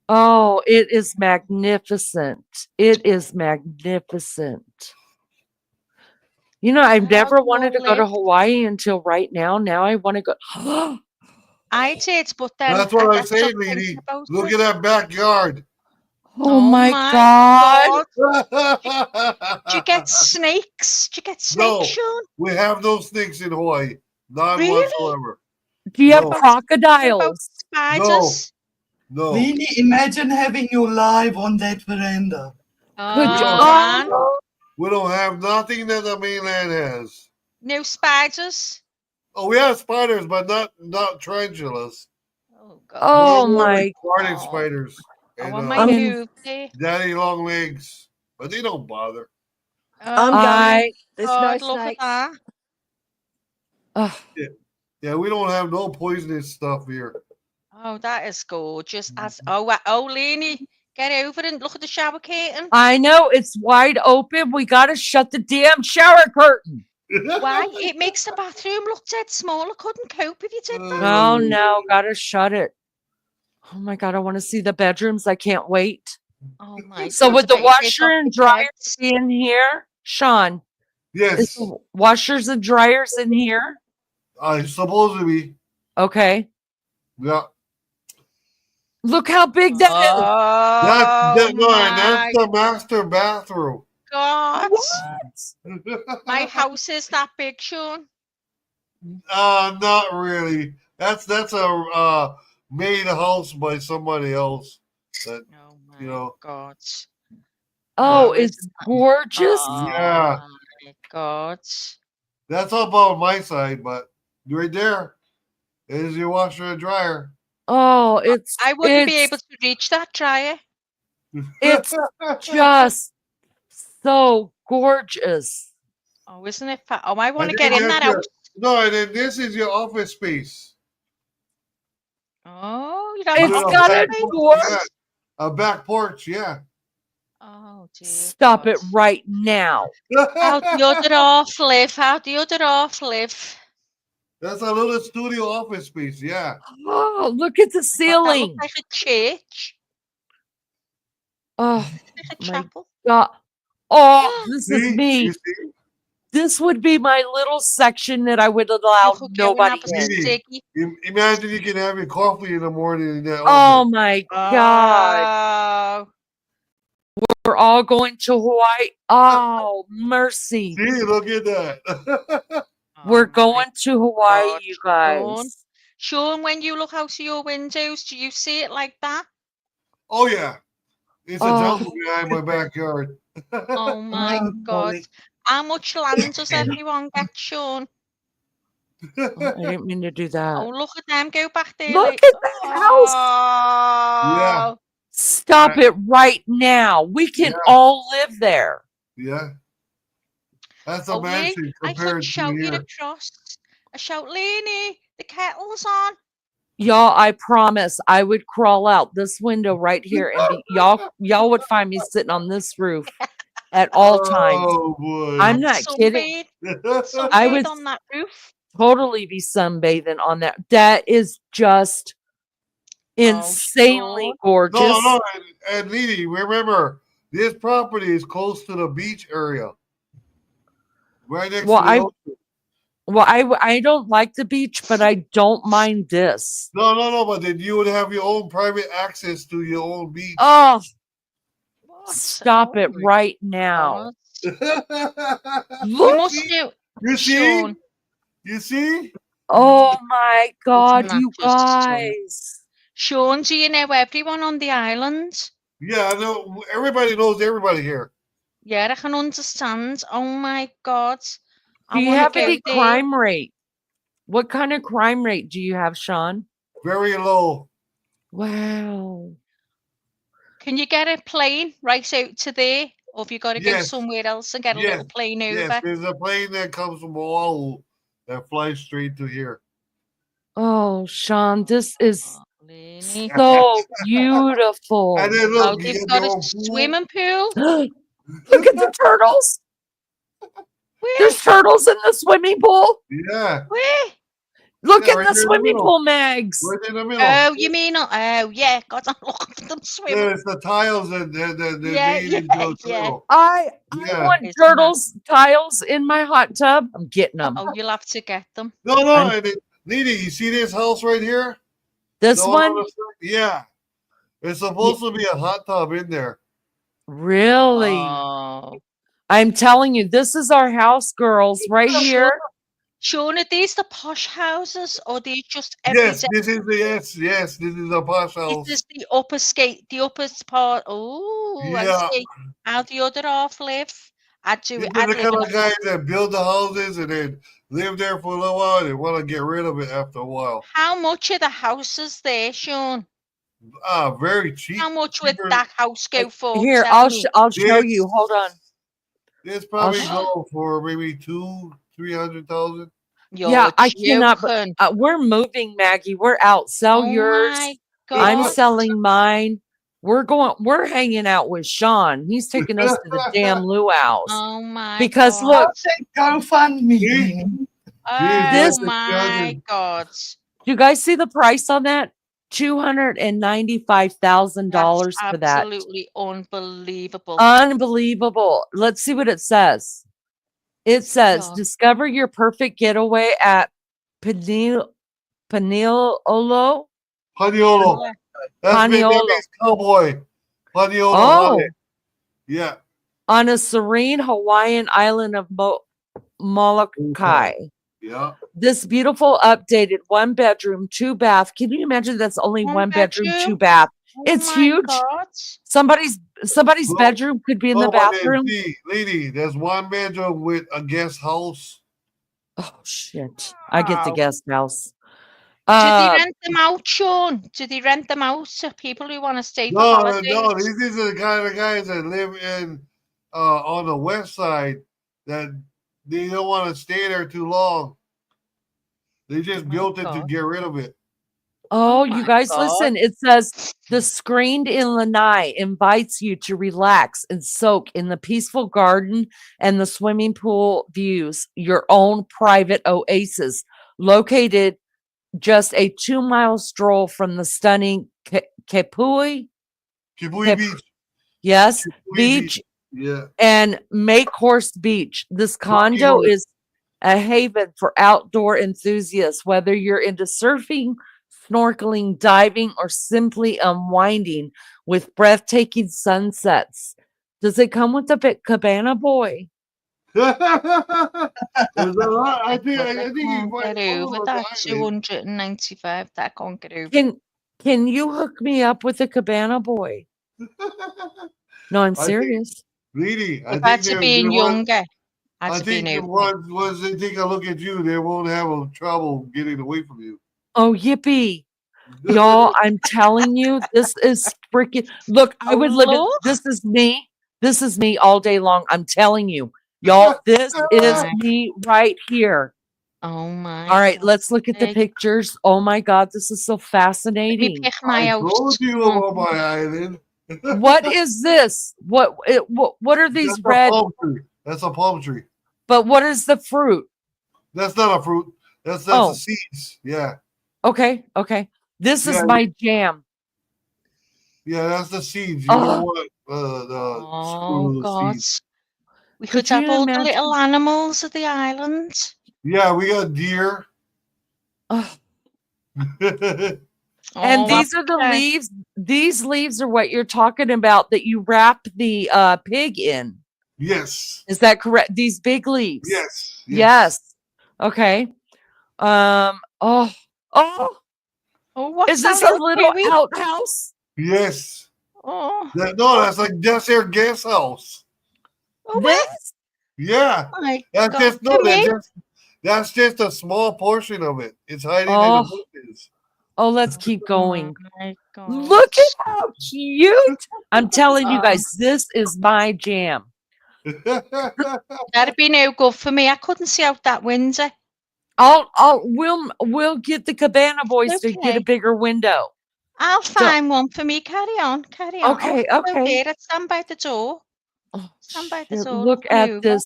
Oh, it is magnificent. It is magnificent. You know, I've How never do you wanted to all go to live? Hawaii until right now. Now I want to go. I did, but then That's what I I'm saying, stopped thinking lady. about Look it. at that backyard. Oh Oh my my God. God. Do you get snakes? Do you get snakes, No, Sean? we have no snakes in Hawaii. None Really? whatsoever. Do you have No, What about crocodiles? spiders? no. Lene, imagine having your live on that veranda. Could you? Oh, No. man. We don't have nothing that the mainland has. No spiders? Oh, we have spiders, but not tarantulas. Oh, God. Oh More my. like garden Oh, spiders I and want my I'm move there. daddy long legs, but they don't bother. I'm Oh, I. going. There's no God, look at snakes. that. Yeah, we don't have no poisonous stuff here. Oh, that is gorgeous. As Mm-hmm. oh, Lene, get over and look at the shower curtain. I know it's wide open. We got to shut the damn shower curtain. Why? It makes the bathroom look dead small. I couldn't cope if you did that. Oh no, got to shut it. Oh my God, I want to see the bedrooms. I can't wait. Oh my So God! would I the bet you they've washer got and big dryer beds. be in here, Sean? Is Yes, the washers and dryers in here? I supposed to be. Okay. Yeah, Look how big that is. Oh no, and that's my the master bathroom. God! What? My house is that big, Sean. Not really. That's a made house by somebody else. That Oh you my know. God! Oh, Oh, it's isn't that? gorgeous. Oh Yeah, my God! that's up on my side, but right there is your washer and dryer. Oh, I wouldn't be able to reach that dryer. it's just so gorgeous. Oh, isn't it? Oh, I want And to then get in that's that your house. no, and then this is your office space. Oh, you have It's an With got office a space. door. yeah, a back porch, yeah. Oh dear Stop God! it right now. How the other half live? How the other half live? That's a little studio office space. Yeah. Oh, look at the That looks ceiling. like a church. Oh Like a my chapel. God. Oh, this is See, me. you see, This would be my little section that I would allow You could go and nobody have a in. Lene, ciggy. imagine you can have your coffee in the morning in that Oh office. my God. Oh, We're all going to Hawaii. Oh, mercy. See, look at that. We're oh my going to Hawaii, God, you Sean. guys. Sean, when you look out of your windows, do you see it like that? Oh yeah, it's a Oh, jungle behind my backyard. Oh my Oh, God. golly. How much land does everyone get, Sean? I didn't mean to do Oh, that. look at them go back there. Look Like, at that house. Yeah, oh, Stop it right now. We can yeah, all live there. yeah. That's a oh, yeah. mansion I could compared to shout you here. across. I shout, Lene, the kettle's on. Y'all, I promise I would crawl out this window right here and be y'all would find me sitting on this roof at all times. Oh boy. I'm And not kidding. sunbathe I would on that roof. totally be sunbathing on that. That is just Oh, insanely Sean. gorgeous. No, and Lene, remember, this property is close to the beach area, right next Well, to the ocean. I don't like the beach, but I don't mind this. No, but then you would have your own private access to your own beach. Oh, What? stop it Oh my right now. God. You Look. must know, You see? Sean. You see? Oh my God, Isn't that you just guys. Sean, do you know everyone on the island? Yeah, I know. Everybody knows everybody here. Yeah, I can understand. Oh my God. Do I you want to have go any there. crime rate? What kind of crime rate do you have, Sean? Very low. Wow. Can you get a plane right out to there? Or have you got to go Yes. somewhere else and get a Yes. little plane Yes, over? there's a plane that comes from Oahu that flies straight to here. Oh, Sean, this is Oh, Lene. so beautiful. And then Oh, look, you they've get got your a own pool. swimming pool. Look at the turtles. Where? There's turtles in the swimming pool. Yeah. Where? Look Yeah, at right the there in the swimming middle. pool, Mags. Right in the middle. Oh, you mean? Oh, yeah. God, I'm looking for them swimming. There's the tiles that Yeah, made yeah, into a yeah. turtle. I Yeah. want Isn't that- turtles tiles in my hot tub. I'm getting them. Oh, you'll have to get them. No, I'm- and then, Lene, you see this house right here? This The one, on the side? Yeah. It's supposed to be a hot tub in there. really? Oh. I'm telling you, this is our house, girls, right here. Sean, are these the posh houses or these just Yes, everyday? this is the yes, this is a posh house. This is the upper skate, the upper part. Oh, I Yeah. see. How the other half live? I'd do These it. are I'd the live kind in of guys that build the houses and then live there for a little while and they want to get rid of it after a while. How much are the houses there, Sean? Very cheap. How much would Cheaper- that house go for? Here, Tell me. I'll show This- you. Hold on. This probably sh- go for maybe 200,000-300,000. You're Yeah, I cannot. joking. We're moving, Maggie. We're out. Sell Oh yours. my I'm God. selling mine. We're hanging out with Sean. He's taking us to the damn luau's. Oh my Because God. look, GoFundMe. Oh this- my God. do you guys see the price on that? $295,000 for that. Absolutely unbelievable. Unbelievable. Let's see what it says. It says, Yeah. discover your perfect getaway at Paniolo. Paniolo. Yeah. That Paniolo. means cowboy. Paniolo. Oh, Holiday. Yeah. on a serene Hawaiian island of Molokai. Yeah. This beautiful updated 1-bedroom, 2-bath. Can you imagine that's only One 1-bedroom, bedroom? 2-bath? Oh It's my huge. God. Somebody's Well, bedroom could be in the No, but then, bathroom. see, lady, there's one bedroom with a guest house. Oh shit! I get the Wow. guest house. Do they rent them out, Sean? Do they rent them out to people who want to stay for holidays? No, these are the kind of guys that live in on the west side that they don't want to stay there too long. They just Oh, built it to God. get rid of it. Oh, my you guys, God. listen. It says the screened in Lanai invites you to relax and soak in the peaceful garden and the swimming pool views, your own private oasis. located just a 2-mile stroll from the stunning Kepui. Kibui Beach. Yes, Kibui beach Yeah. and Make Horse Beach. This condo Horse. is a haven for outdoor enthusiasts, whether you're into surfing, snorkeling, diving, or simply unwinding with breathtaking sunsets. Does it come with a cabana boy? There's a lot. I think Well, I you can't find get all over over that the island. 295. That I can't get over. Can you hook me up with a cabana boy? No, I'm I think, serious. Lene, I If think I'd have been younger, I'd I have been think over it. once they take a look at you, they won't have a trouble getting away from you. Oh, yippee. Y'all, I'm telling you, this is freaking. Look, I would live in. Oh, look. This is me. This is me all day long. I'm telling you, y'all, this is My, me right here. oh my All right, God. let's look at the Hey, pictures. Oh my God, this is so let me fascinating. pick my I house. told you Come on. about my island. What is this? What are these That's a red? palm tree. That's a palm tree. But what is the fruit? That's not a fruit. That's the Oh, seeds. Yeah. okay, okay. This is Yeah. my jam. Yeah, that's the seeds. You don't Oh, want the Oh little God. seeds. We could could have you all the imagine? little animals of the island. Yeah, we got deer. Oh. Yes. And Oh, these are the leaves. These leaves are what you're talking about that you wrap the pig in. Yes. Is that correct? These big leaves. Yes. Yes. Okay. Oh. Oh. oh, what's Is that this a little little kiwi? outhouse? Yes. Oh, No, that's their guest house. oh, where? This? Yeah. My That's God, just no, come here. that's just a small portion of it. It's hiding in the Oh. bushes. Oh, let's keep Oh going. my God. Look at how cute. I'm telling you Oh, guys, this is my jam. that'd be no good for me. I couldn't see out that window. We'll get the cabana boys to get a Okay. bigger window. I'll Don't, find one for me. Carry on. Carry on. Oh, okay, it's okay. okay. Let's stand by the door. Oh, Stand by the shit, door, look looking at over. this.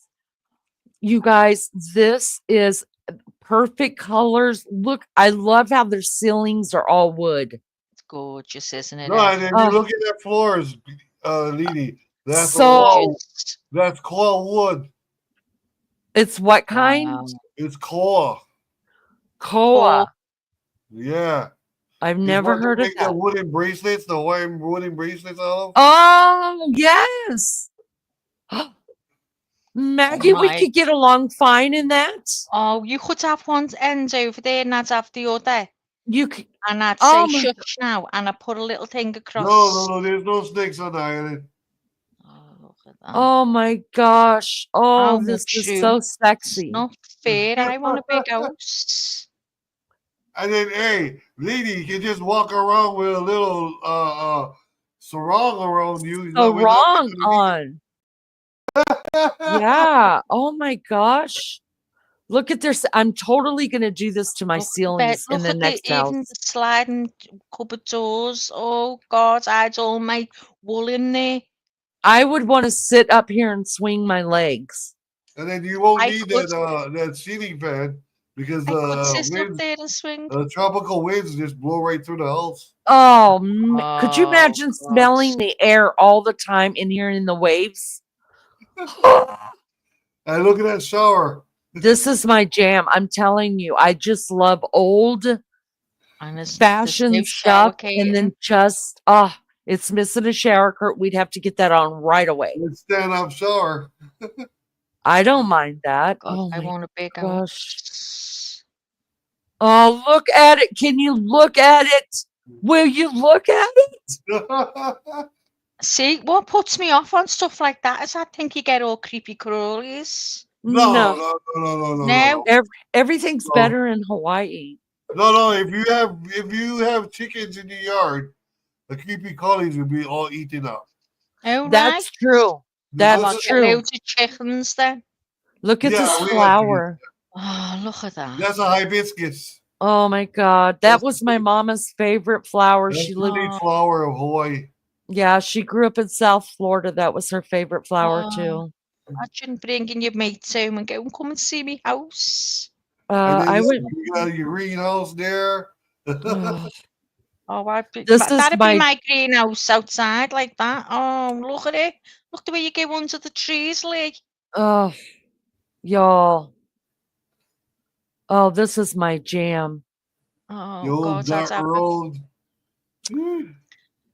You guys, this is perfect colors. Look, I love how their ceilings are all wood. It's gorgeous, isn't it? No, and then you Oh, look at that floors, Lene. That's so that's claw wood. it's what kind? Wow. It's claw. Koa. Yeah. I've It's never what heard they of make the that. wooden bracelets, the Hawaiian wooden bracelets out of. Oh, yes. Maggie, we My. could get along fine in that. Oh, you could have one end over there and I'd have the other. You could, And I'd say, oh my, shush now. And I'd put a little thing No, across. there's no snakes on the island. Oh, look at that. oh my gosh. How Oh, this much is room? so It's sexy. not fair. I want a big house. And then, hey, lady, you can just walk around with a little sarong around you. So With nothing wrong on. Yeah. Oh my gosh. Look at this. I'm totally going to do this to my Look at the bed. ceilings in Look the at the next even house. the sliding cupboard doors. Oh God, I'd all my wool in there. I would want to sit up here and swing my legs. And then you won't I need could. that ceiling fan because I could the sit up winds, there and swing. tropical winds just blow right through the house. Oh, could you Oh imagine God. smelling the air all the time and hearing the waves? And look at that shower. This is my jam. I'm telling you, I just love old And there's no fashion shower stuff. And then just, it's missing a shower curtain. We'd have to get that on right away. It's stand up shower. I don't mind that. God, Oh I my want a big gosh. house. Oh, look at it. Can you look at it? Will you look at it? See, what puts me off on stuff like that is I think you get all creepy crawlies. No. No. Everything's No. better in Hawaii. No. If you have chickens in your yard, the creepy crawlies will be all eaten up. Oh, That's right. true. That's I'll get true. loads of chickens then. Look at Yeah, this we have flower. Oh, look at that. That's a hibiscus. Oh my God. That was my mama's favorite flower. That's She the lived, state flower of Hawaii. yeah, she grew up in South Florida. That was her favorite flower Oh, too. imagine bringing your mates home and going, come and see me house. And then I would. you got your greenhouse there. Oh, Oh, this is that'd be my. my greenhouse outside like that. Oh, look at it. Look the way you go under the trees, Lee. Oh, y'all. Oh, this is my jam. The Oh, old God, I'd dirt have road.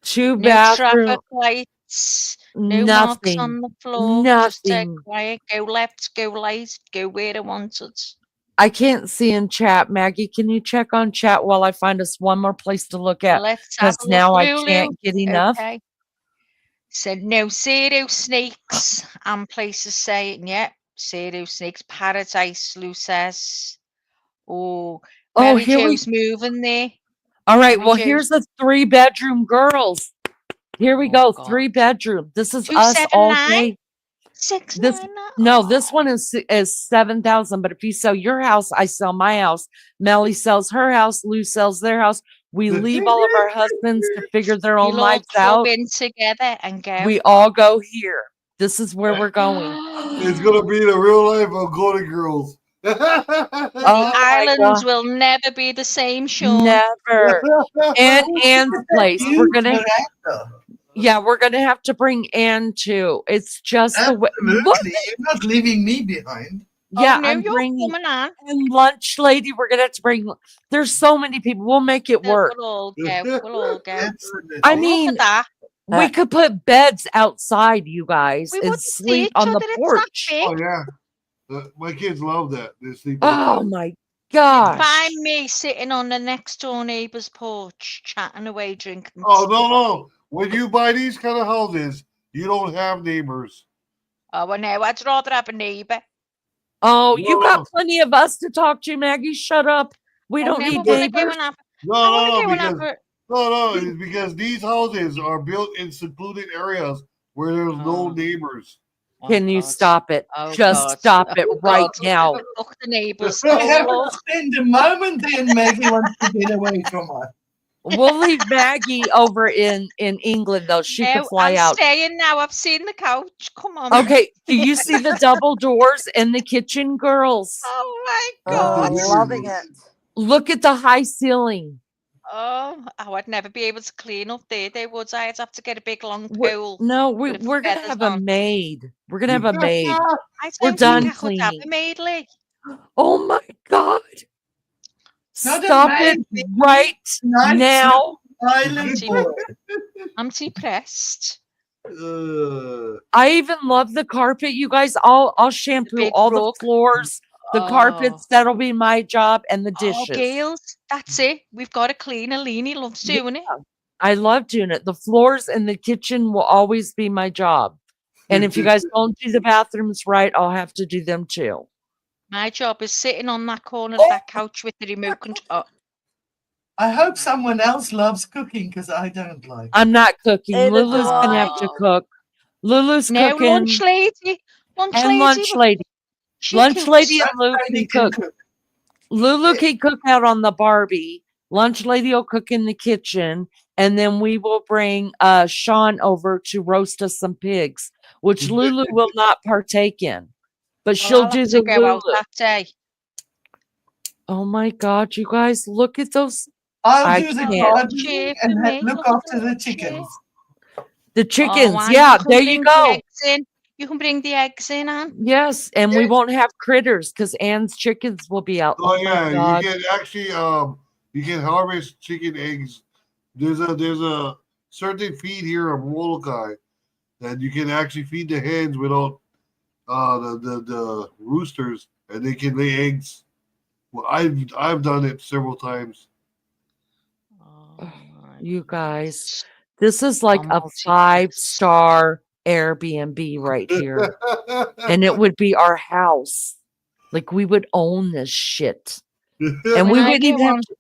2 no bathroom. traffic lights, no marks on Nothing. the floor, just dead Nothing. quiet. Go left, go right, go where I wanted. I can't see in chat. Maggie, can you check on chat while I find us one more place to look at? Let's have Because a look, now I Lulu. can't get enough. Okay. So no zero snakes and places saying, yeah, zero snakes. Paradise, Lou says. Oh, Oh, Mary here we. Jo's moving there. All right. Mary Well, Jo's. here's a 3-bedroom, girls. Here we Oh, go. God. 3-bedroom. This is us all 279? day. 699? No, this one is 7,000. But if you sell your house, I sell my house. Melly sells her house. Lou sells their house. We leave all of our husbands to figure their own We'll all lives club out. in together and go. We all go here. This is where we're going. It's gonna be the real life of Golden Girls. The Oh my islands God. will never be the same, Sean. Never. And Anne's place. We're Huge gonna. veranda. Yeah, we're gonna have to bring Anne too. It's just the way. Look. Absolutely. You're not leaving me behind. Yeah, Oh, no, I'm you're bringing. coming on. And lunch lady, we're gonna have to bring. There's so many people. We'll make it work. We'll all go. We'll all go. Absolutely. I Oh, look mean, at that. we could put beds outside, you guys, We and wouldn't see sleep each on other. the It's that porch. big. Oh yeah, my kids love that. They sleep Oh outside. my You'd gosh. find me sitting on the next door neighbour's porch, chatting away, drinking. Oh no! When you buy these kind of houses, you don't have neighbors. Oh, well, no, I'd rather have a neighbour. Oh, No, you got no, plenty of us to talk to, Maggie. Shut up. We Oh, don't no, need I want to go neighbors. and have. no, I want to no, go and have because a. it's because these houses are built in secluded areas where there's no Oh, neighbors. oh Can you God. stop it? Oh Just God. stop it Oh right God. now. Fuck the neighbours. We Oh haven't Lord. spent a moment then Maggie wants to get away from us. We'll leave Maggie over in England though. She could No, fly I'm out. staying now. I've seen the couch. Come on. Okay, do you see the double doors in the kitchen, girls? Oh my Oh, God. loving it. Look at the high ceiling. Oh, I'd never be able to clean up there. They would. I'd have to get a big long We're, pole. no, with we're gonna feathers have a on. maid. We're gonna have a maid. I We're don't think done I could have a cleaning. maid, Lee. Oh my God. Not a Stop it maid, right nice now. Island boy. I'm depressed. I even love the carpet, you guys. I'll shampoo big all the rug. floors, the Oh. carpets. That'll be my job, and the Oh, dishes. girls, that's it. We've got a cleaner. Lene loves doing it. I love doing it. The floors in the kitchen will always be my job. And if you guys don't do the bathrooms right, I'll have to do them too. My job is sitting on that corner of that couch with the remote control. I hope someone else loves cooking because I don't like it. I'm not cooking. Either do Lulu's gonna have to I. cook. Lulu's No, cooking. lunch lady. Lunch And lady. lunch with lady. Lunch chickens. lady and Lou Lady can can cook. cook. Lulu Yeah. can cook out on the Barbie. Lunch lady will cook in the kitchen. And then we will bring Sean over to roast us some pigs, which Lulu will not partake in. But she'll I'll do have the to go out Lulu. that day. Oh my God, you guys, look at those. I'll I do the can't. gardening Cheer and for me. look Look at after the that chickens. The chickens. Oh, Yeah, you can there bring you the go. eggs in. You can bring the eggs in, Anne. Yes, and we Yes. won't have critters because Anne's chickens will be out. Oh Oh my yeah, God. you can actually you can harvest chicken eggs. There's a certain feed here of Molokai that you can actually feed the hens without the roosters, and they can lay eggs. Well, I've done it several times. Oh, my You guys, goodness. this is like I'm a multi-tasked. 5-star Airbnb right here. And it would be our house. Like we would own this shit. And When we I wouldn't go even have on, to.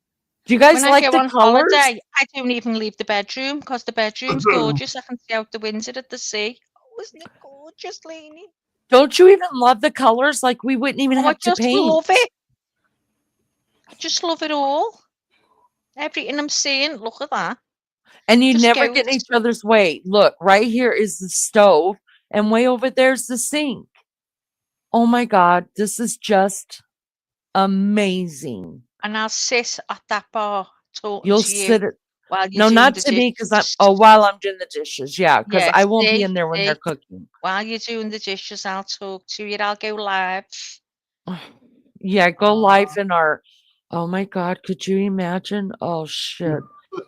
Do you guys when I like go the on colors? holiday, I don't even leave the bedroom because the bedroom's gorgeous. I can see out the window at the sea. Oh, isn't it gorgeous, Lene? Don't you even love the colors? Like we wouldn't even Oh, I have to just paint. love it. I just love it all. Everything I'm seeing, look at that. And you Just never goes. get in each other's way. Look, right here is the stove, and way over there's the sink. Oh my God, this is just amazing. And I'll sit at that bar talking You'll to you sit at while you're no, doing not the to me because I'm dishes. while I'm doing the dishes. Yeah, because Yeah, I won't be see, in there when they're see. cooking. While you're doing the dishes, I'll talk to you. I'll go live. Yeah, go live Oh, in our. Oh my God, could you imagine? Oh shit!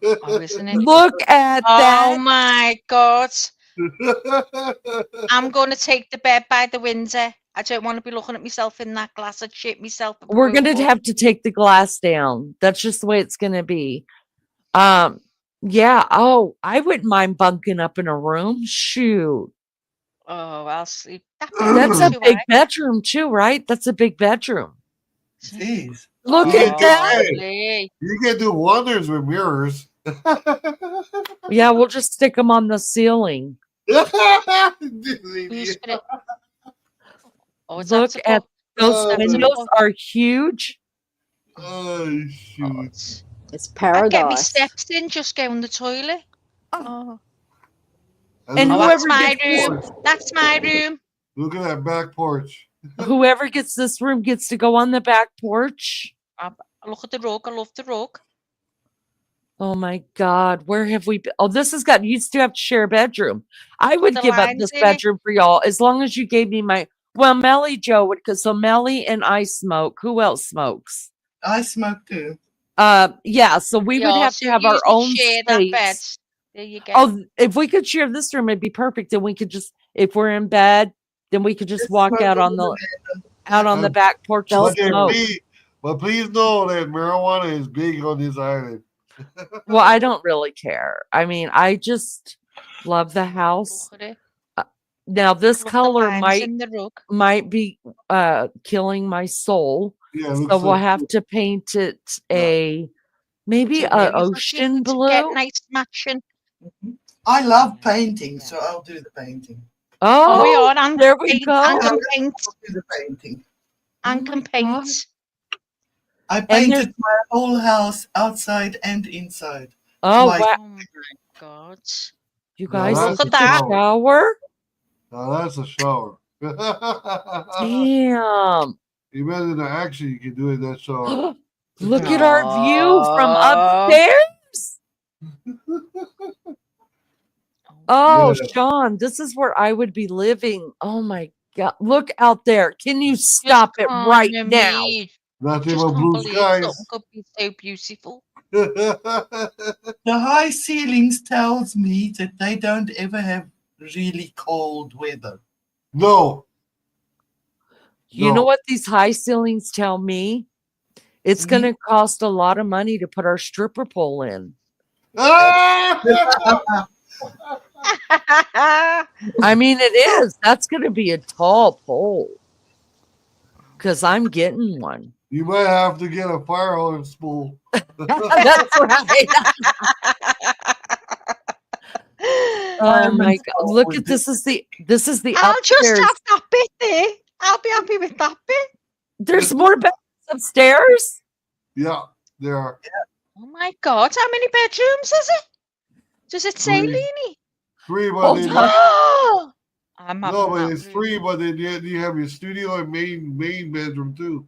oh, isn't it? Look at Oh that. my God. I'm going to take the bed by the window. I don't want to be looking at myself in that glass. I'd shit myself if I We're woke gonna up. have to take the glass down. That's just the way it's gonna be. Um, yeah. Oh, I wouldn't mind bunking up in a room. Shoot. Oh, I'll sleep. That That's bedroom's a too big high. bedroom too, right? That's a big bedroom. Isn't it? Jeez. Look You at can do, that. Oh, hey, Lee. you can do wonders with mirrors. Yeah, we'll just stick them on the ceiling. Who's gonna? Oh, it's Look after at put. those Oh, After windows put. are huge. oh, Oh, shoot. It's I get me paradise. steps in, just go in the toilet. Oh, Oh, and oh, Look at that's whoever that my gets back this room. porch. That's my room. Look at that back porch. whoever gets this room gets to go on the back porch. I look at the rug. I love the rug. Oh my God, where have we been? Oh, this has got, you still have to share a bedroom. I Put would the give up lines this in it. bedroom for y'all as long as you gave me my, well, Melly Joe would, because so Melly and I smoke. Who else smokes? I smoke too. Yeah, so we would Yeah, have so to have you our could own share that bed. space. There you go. Oh, if we could share this room, it'd be perfect. And we could just, if we're in bed, then we could just Just walk smoke out a on the little back porch and But, smoke. please know that marijuana is big on this island. Well, I don't really care. I mean, I just love the house. Look at it. Now this Look at the color lines in the rug. might be killing my soul. Yeah, it So looks we'll like have to paint it yeah. maybe Don't a worry, ocean to get blue. nice matching. I love painting, so I'll do the painting. Oh, we Oh, are. And there can we paint. go. And can I'll paint. do the painting. Oh And my can paint. God. I And there's, painted my whole house outside and inside. oh My wow, Oh my God. you Now guys, that's Look look a at at the that. shower. shower. Now that's a shower. Damn. Imagine the action you can do in that shower. Look at our view from Oh. upstairs. Oh, Yeah. Sean, this is where I would be living. Oh my God. Look out there. Can you stop it right Kind of now? me. Nothing Just but can't blue believe something skies. could be so beautiful. The high ceilings tells me that they don't ever have really cold weather. No. You know No. what these high ceilings tell me? It's going to cost a lot of money to put our stripper pole in. I mean, it is. That's going to be a tall pole because I'm getting one. You might have to get a fire hose spool. That's right. Oh my God. Look at this is the I'll just upstairs. have that bit there. I'll be happy with that bit. There's more bedrooms upstairs. Yeah, there are. Oh my God, how many bedrooms is it? Does it say, Three. Lene? Three, but Hold then on. Oh, I'm having no, but that it's room. three, but then you have your studio and main bedroom too.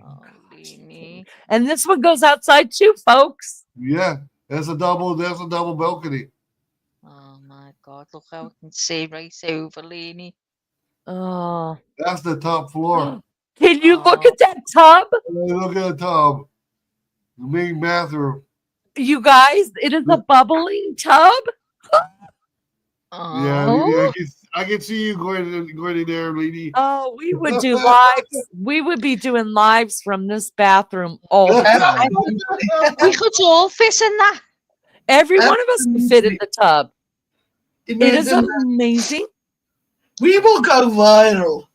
Oh, Lene. And this one goes outside too, folks. Yeah, that's a double balcony. Oh my God, look how I can see right over, Lene. Oh. That's the top floor. Can you look at that tub? Look at the tub. The main bathroom. You guys, it is a bubbling tub. Yeah, Oh, I can see you going in there, lady. Oh, we would do lives. We would be doing lives from this bathroom all the time. we could all fit in that. Every one of us could fit in the tub. It is Imagine, amazing. we will go viral.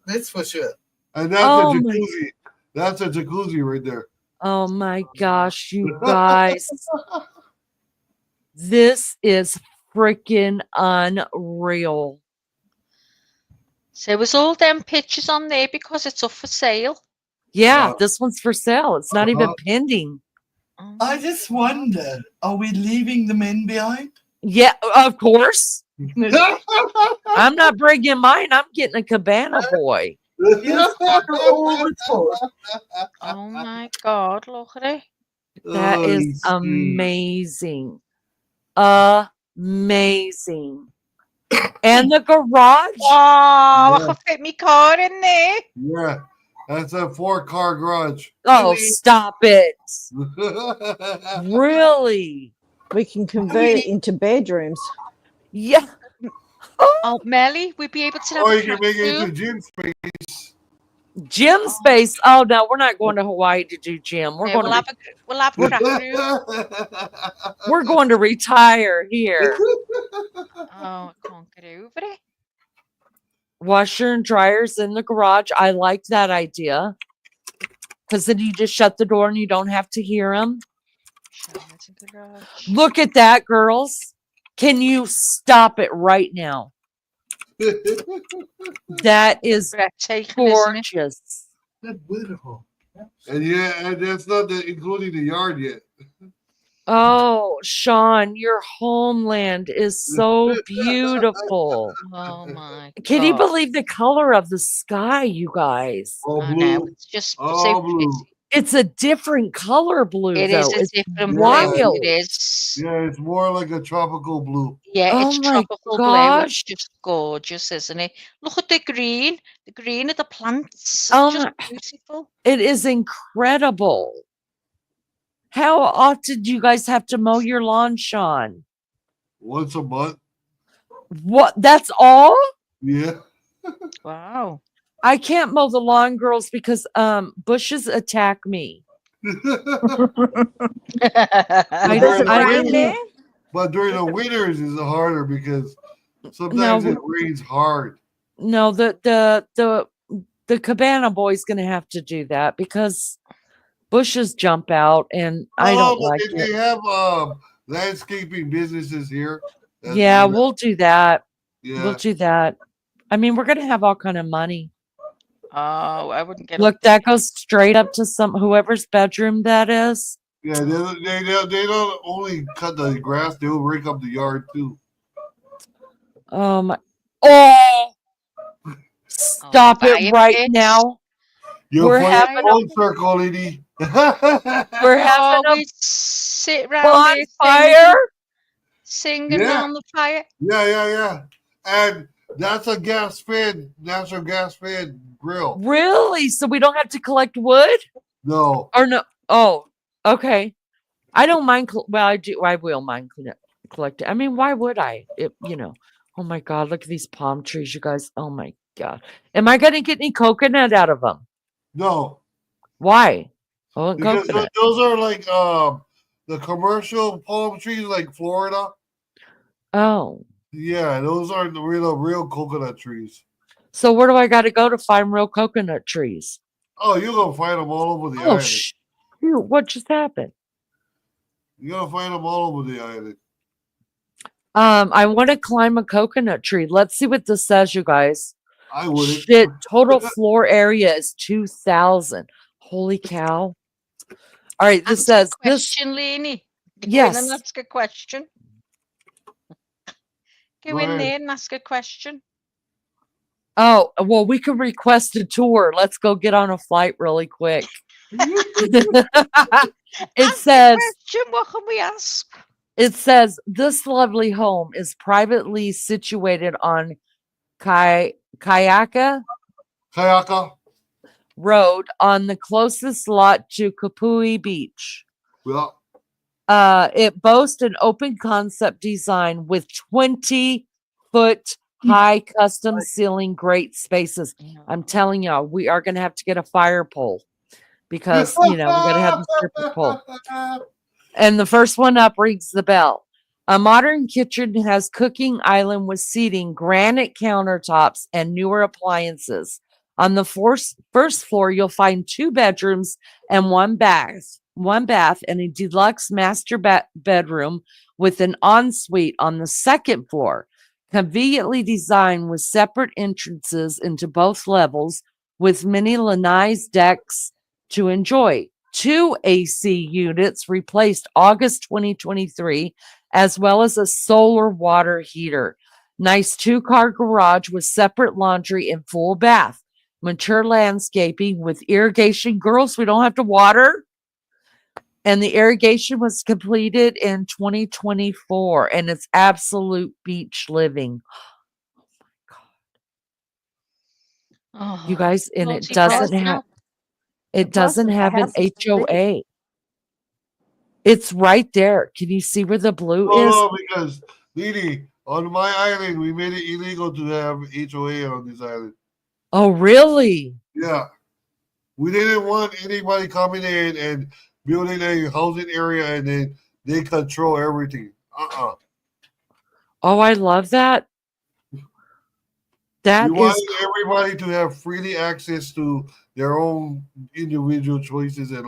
That's for sure. And that's Oh a my- jacuzzi. That's a jacuzzi right there. Oh my gosh, you guys. This is freaking unreal. So was all them pictures on there because it's up for sale? Yeah, Wow. this one's for sale. It's not even pending. Oh, I just wonder, are we leaving the men behind? Yeah, of course. I'm not bringing mine. I'm getting a cabana boy. You started all the time. Oh my God, look at it. That Oh, is you sweet. amazing. Amazing. And the garage. Wow, I Yeah. can fit my car in there. Yeah, that's a 4-car garage. Oh, stop it. Really? We can convert it into bedrooms. Yeah. Oh, Melly, we'd be able to have Or a you can craft make it into room. gym space. Gym Oh, space. Oh no, we're not going to Hawaii to do gym. We're no, going to we'll have we're, craft room. we're going to retire here. Oh, I can't get over it. Washer and dryers in the garage. I like that idea because then you just shut the door and you don't have to hear them. Showers and garage. Look at that, girls. Can you stop it right now? That is Breathtaking, isn't it? gorgeous. That's beautiful. And yeah, and that's not including the yard yet. Oh, Sean, your homeland is so beautiful. Oh my Can you God. believe the color of the sky, you guys? All I know, blue. it's just so All pretty. blue. It's a different color blue, It is though. a It's different blue. wild. It is. Yeah, it's more like a tropical blue. Yeah, Oh it's my tropical blue. gosh. It's just gorgeous, isn't it? Look at the green. The green of the plants. Oh It's just my, beautiful. it is incredible. How often do you guys have to mow your lawn, Sean? Once a month. What? That's all? Yeah. Wow. I can't mow the lawn, girls, because bushes attack me. Does it rain there? But during the winters is harder because sometimes No, it rains hard. no, the cabana boy's gonna have to do that because bushes jump out and I Oh, don't but like they it. have landscaping businesses here. That's Yeah, doing that. we'll do that. We'll Yeah. do that. I mean, we're gonna have all kind of money. Oh, I wouldn't get Look, up there. that goes straight up to whoever's bedroom that is. Yeah, they don't only cut the grass; they'll rake up the yard too. Oh, Oh, stop it fire right pits. now. You'll We're find having your a own circle, Lene. we're having Oh, a we sit round there bonfire. singing Yeah. round the fire. Yeah. And that's a gas fed, natural gas fed grill. Really? So we don't have to collect wood? No. Or no? Oh, okay. I don't mind. Well, I do. I will mind collecting. I mean, why would I? Oh my God! Look at these palm trees, you guys. Oh my God! Am I gonna get any coconut out of them? No. Why? Oh, Because coconut. those are like the commercial palm trees like Florida. Oh, Yeah, those are the real coconut trees. so where do I got to go to find real coconut trees? Oh, you're gonna find them all over the Oh, island. shoot! What just happened? You're gonna find them all over the island. I want to climb a coconut tree. Let's see what this says, you guys. I wouldn't. Shit, total floor area is 2,000. Holy cow! All right, this Ask says a this. question, Lene. Go in and Yes. ask a question. Go Go in ahead. there and ask a question. Oh, well, we can request a tour. Let's go get on a flight really quick. It Ask says a question. What can we ask? this lovely home is privately situated on Kayaka Kayaka. Road on the closest lot to Kapui Beach. Well, It boasts an open concept design with 20-foot high custom ceiling great spaces. I'm telling y'all, we are going to have to get a fire pole because, we got to have the stripper pole. And the first one up rings the bell. A modern kitchen has cooking island with seating, granite countertops, and newer appliances. On the first floor, you'll find 2 bedrooms and one bath, and a deluxe master bedroom with an ensuite on the second floor, conveniently designed with separate entrances into both levels, with many lanai decks to enjoy. 2 AC units replaced August 2023, as well as a solar water heater. Nice 2-car garage with separate laundry and full bath. mature landscaping with irrigation. Girls, we don't have to water. And the irrigation was completed in 2024, and it's absolute beach living. You Oh, guys, and it naughty doesn't Boston. have The plus is the an house is so big. HOA. It's right there. Can you see where the blue is? No, because Lene, on my island, we made it illegal to have HOA on this island. Oh, really? Yeah, we didn't want anybody coming in and building a housing area and then they control everything. Oh, I love that. We That is, wanted everybody to have freely access to their own individual choices and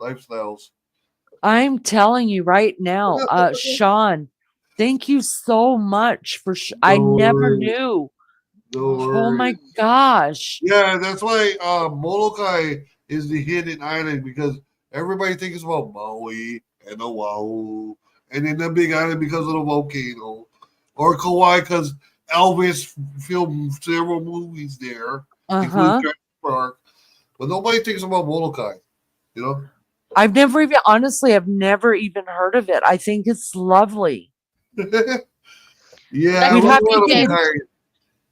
lifestyles. I'm telling you right now, Sean, thank you so much for, I No never worries. knew. No Oh my worries. gosh. Yeah, that's why Molokai is the hidden island because everybody thinks about Maui and Oahu, and then the Big Island because of the volcano, or Kauai because Elvis filmed several movies there, including Uh-huh. Jurassic Park. But nobody thinks about Molokai, you know. I've never even, honestly, I've never even heard of it. I think it's lovely. Yeah, We'd we're have to one of get, kind.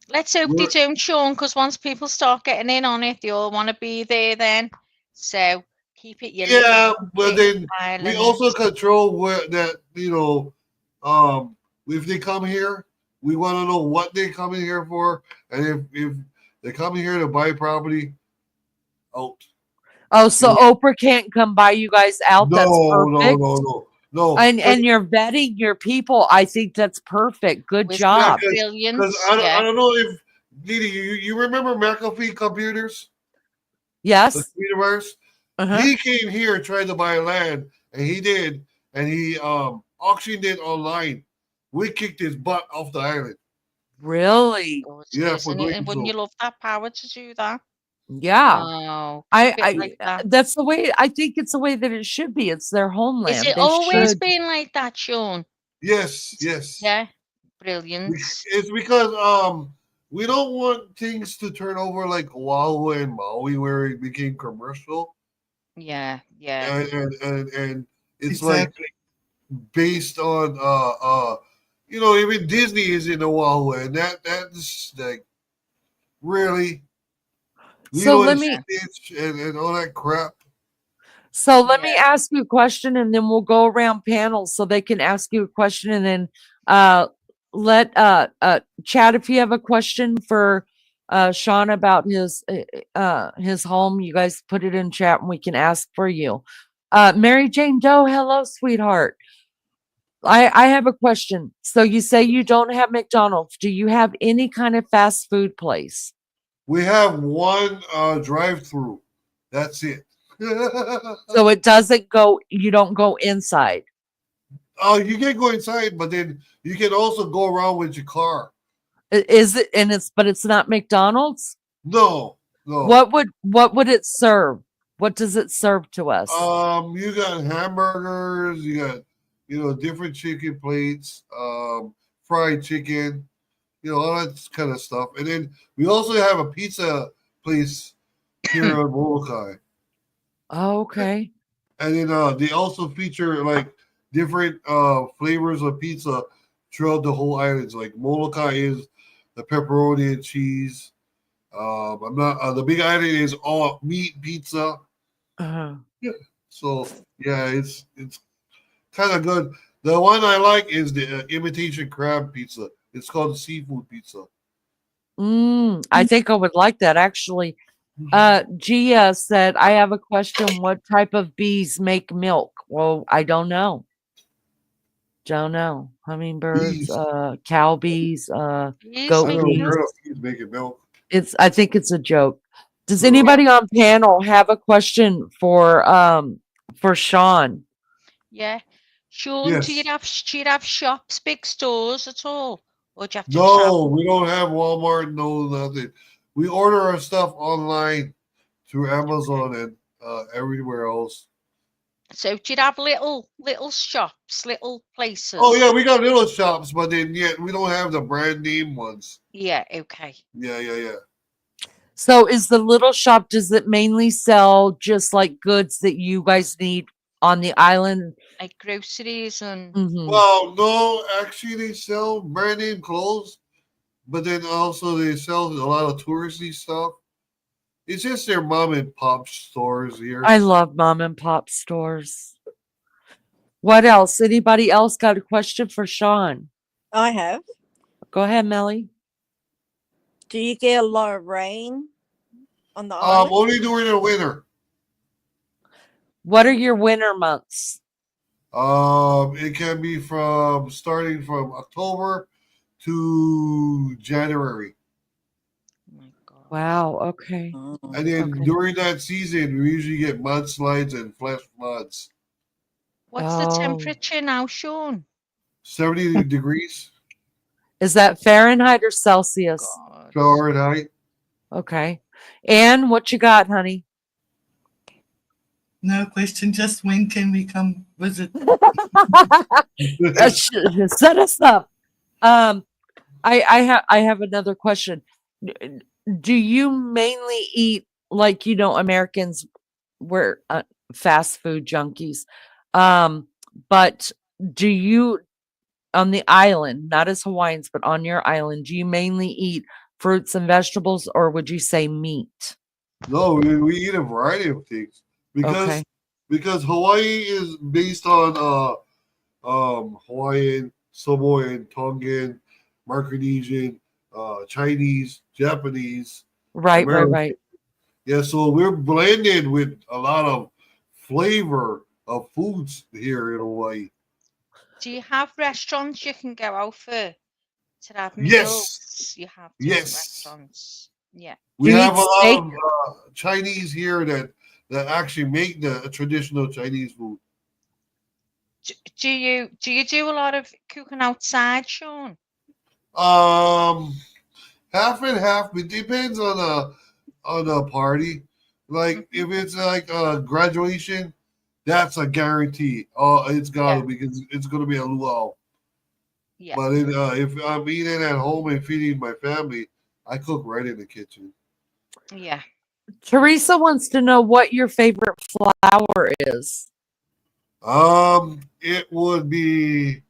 Let's hope they We're, don't, Sean, because once people start getting in on it, they all want to be there then. So keep it your yeah, little but intimate then we island. also control where that if they come here, we want to know what they coming here for, and if they come here to buy property, out. oh, so Oprah can't come buy you guys out. That's perfect. No. And you're vetting your people. I think that's perfect. Good With Yeah, job. because brilliance, I yeah. don't know if Didi, you remember McAfee computers, the Yes. computer virus? Uh-huh. He came here and tried to buy land, and he did, and he auctioned it online. We kicked his butt off the island. Really? Good, Yeah, for isn't it? doing And wouldn't so. you love that power to do that? Yeah. Oh, keep it like that. That's the way, I think it's the way that it should be. It's their Is homeland. it They always should. been like that, Sean? Yes, yes. Yeah, brilliant. It's because we don't want things to turn over like Oahu and Maui where it became commercial. Yeah, yeah. And it's like Exactly. based on even Disney is in Oahu and that's like really So Lilo let and me Stitch and all that crap. so let me Yeah. ask you a question, and then we'll go around panels so they can ask you a question, and then uh let Chad, if you have a question for Sean about his home, you guys put it in chat and we can ask for you. Mary Jane Doe, hello, sweetheart. I have a question. So you say you don't have McDonald's. Do you have any kind of fast food place? We have one drive-through. That's it. So it doesn't go, you don't go inside. You can go inside, but then you can also go around with your car. Is it, and but it's not McDonald's? No, no. What would it serve? What does it serve to us? You got hamburgers, you got different chicken plates, fried chicken, all that kind of stuff. And then we also have a pizza place here on Molokai. Oh, okay. And then they also feature like different flavors of pizza throughout the whole island. Like Molokai is the pepperoni and cheese. I'm not the Big Island is all meat pizza. Uh-huh. Yeah. So yeah, it's kind of good. The one I like is the imitation crab pizza. It's called the seafood pizza. I think I would like that actually. Gia said, I have a question. What type of bees make milk? Well, I don't know. Don't know. Hummingbirds, Bees. cow bees, Bees I goat make never bees. milk. heard of bees making milk. I think it's a joke. Does No. anybody on panel have a question for Sean? Yeah. Sean, Yes. do you have shops, big stores at all? Or do you have to No, travel? we don't have Walmart. No, nothing. We order our stuff online through Amazon and everywhere else. So do you have little shops, little Oh places? yeah, we got little shops, but then yet we don't have the brand name ones. Yeah, okay. Yeah. So is the little shop, does it mainly sell just like goods that you guys need on the island? Like groceries and Mhm. Well, no, actually, they sell brand name clothes, but then also they sell a lot of touristy stuff. It's just their mom and pop stores here. I love mom and pop stores. What else? Anybody else got a question for Sean? I have. Go ahead, Melly. Do you get a lot of rain on the island? Only during the winter. What are your winter months? It can be from starting from October to January. oh my god. Wow, okay. Oh. And then Okay. during that season, we usually get mudslides and flash floods. What's the Oh. temperature now, Sean? 70 degrees Is that Fahrenheit or Celsius? God. Fahrenheit. Okay. Anne, what you got, honey? No question. Just when can we come visit? Set us up. I have another question. Do you mainly eat like Americans we're fast food junkies? But do you on the island, not as Hawaiians, but on your island, do you mainly eat fruits and vegetables, or would you say meat? No, we eat a variety of things Okay. because Hawaii is based on Hawaiian, Samoan, Tongan, Micronesian, Chinese, Japanese, Right, American. right. Yeah, so we're blended with a lot of flavor of foods here in Hawaii. Do you have restaurants you can go out for to have Yes. meals? You have different Yes. restaurants. Yeah. We Do you have eat a lot steak? of Chinese here that actually make the traditional Chinese food. Do you do a lot of cooking outside, Sean? Half and half. It depends on a party. Like if it's like a graduation, that's a guarantee. Oh, it's gotta Yeah. because it's gonna be a luau. Yeah. But if I'm eating at home and feeding my family, I cook right in the kitchen. Yeah. Teresa wants to know what your favorite flower is. It would be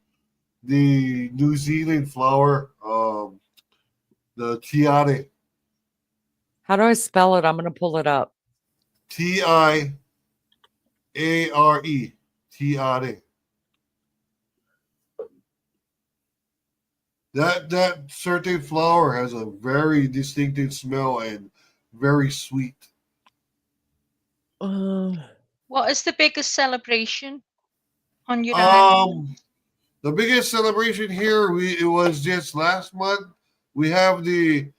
the New Zealand flower, the tiare, How do I spell it? I'm going to pull it up. Tiare, tiare. That certain flower has a very distinctive smell and very sweet. What is the biggest celebration on your island? The biggest celebration here it was just last month. We have the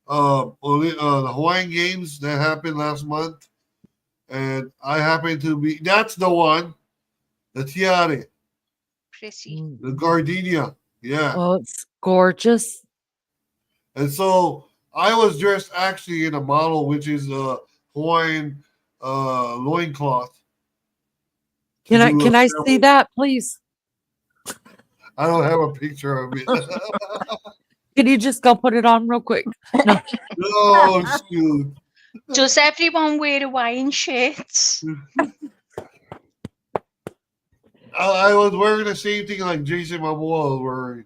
the Hawaiian Games that happened last month, and I happen to be that's the one, the tiare, Pretty. the gardenia, yeah. Oh, it's gorgeous. And so I was dressed actually in a model, which is a Hawaiian loincloth. Can I do a can I see ceremony. that, please? I don't have a picture of it. Can you just go put it on real quick? No. No, shoot. Does everyone wear Hawaiian shirts? I was wearing the same thing like Jason Momoa was wearing.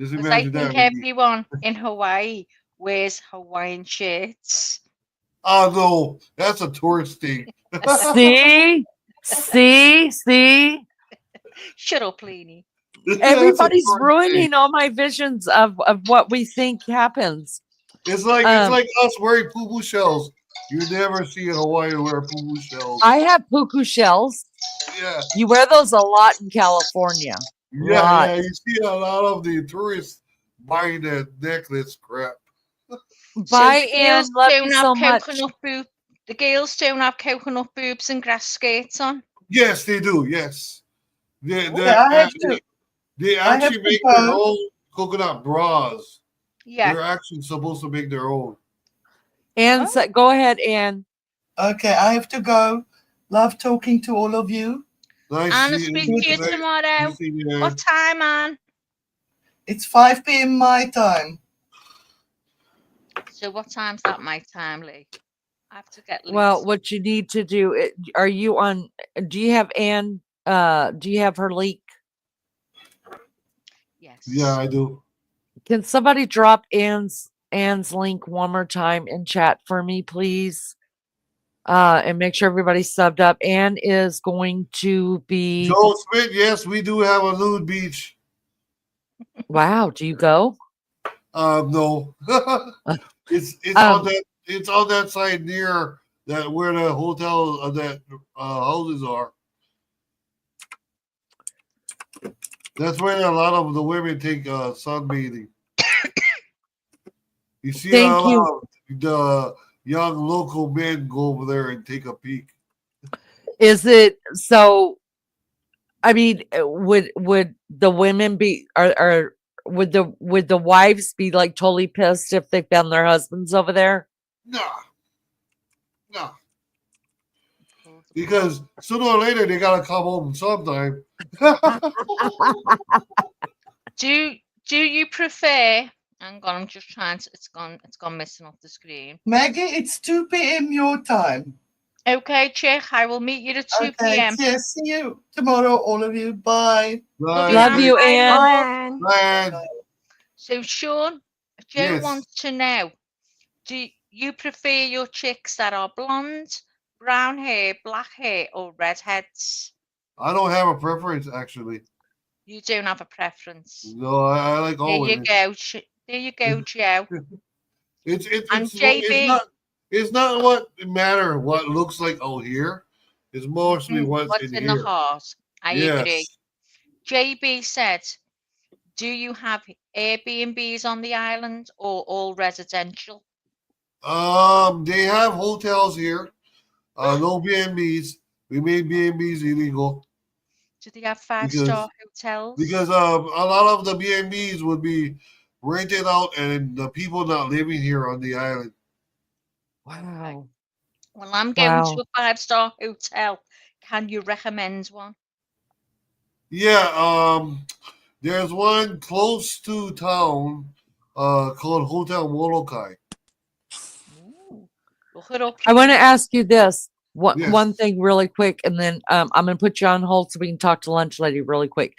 Just Because I imagine think that. everyone in Hawaii wears Hawaiian shirts. Oh no, that's a tourist thing. See? Shut up, Lene. That's a Everybody's tourist ruining thing. all my visions of what we think happens. It's like us wearing poo shells. You never see a Hawaiian wear poo shells. I have puku shells. Yeah. You wear those a lot in California. Yeah, you see a lot of the tourists buying that necklace crap. Bye, the Anne. girls Love don't you have so much. coconut boobs. The girls don't have coconut boobs and grass skirts on. Yes, they do. Yes, they I have to. they I have actually to make their go. own coconut bras. Yeah. They're actually supposed to make their own. Anne, go ahead, Anne. Okay, I have to go. Love talking to all of you. Nice Anna, seeing speak to you nice tomorrow. seeing you, Ann. What time, Anne? It's 5 p.m. my time. So what time's that my time, Lee? I have to get Well, Lee's. what you need to do, are you on, do you have Anne, do you have her link? Yes. Yeah, I do. Can somebody drop Anne's link one more time in chat for me, please? And make sure everybody's subbed up. Anne is going to be. Joe Smith, yes, we do have a nude beach. Wow, do you go? No. it's Um, on that side near that where the hotel that houses are. That's where a lot of the women take sunbathing. You see a Thank you. lot of the young local men go over there and take a peek. Is it so? I mean, would the women be are would the wives be like totally pissed if they found their husbands over there? No. Because sooner or later they gotta come home sometime. Do you prefer? Hang on, I'm just trying to. It's gone missing off the screen. Maggie, it's 2 p.m. your time. Okay, Chick. I will meet you at 2 Okay, p.m. cheers. See you tomorrow, all of you. Bye. Bye. Love you, Bye, Anne. love. And Man, So, Sean, Joe yes. wants to know: do you prefer your chicks that are blonde, brown hair, black hair, or redheads? I don't have a preference actually. You don't have a preference. No, I like all There you women. go. There you go, Joe. And JB. It's not what matter what looks like out here. It's mostly what's What's in in the here. heart? I agree. Yes. JB said, do you have Airbnbs on the island or all residential? They have hotels here. No B&Bs. We made B&Bs illegal Do they have five-star hotels? because a lot of the B&Bs would be rented out and the people not living here on the island. Wow. Well, I'm going Wow. to a five-star hotel. Can you recommend one? Yeah, there's one close to town called Hotel Molokai. Ooh, look it up. I want to Lee. ask you this one Yes. one thing really quick, and then I'm going to put you on hold so we can talk to lunch lady really quick.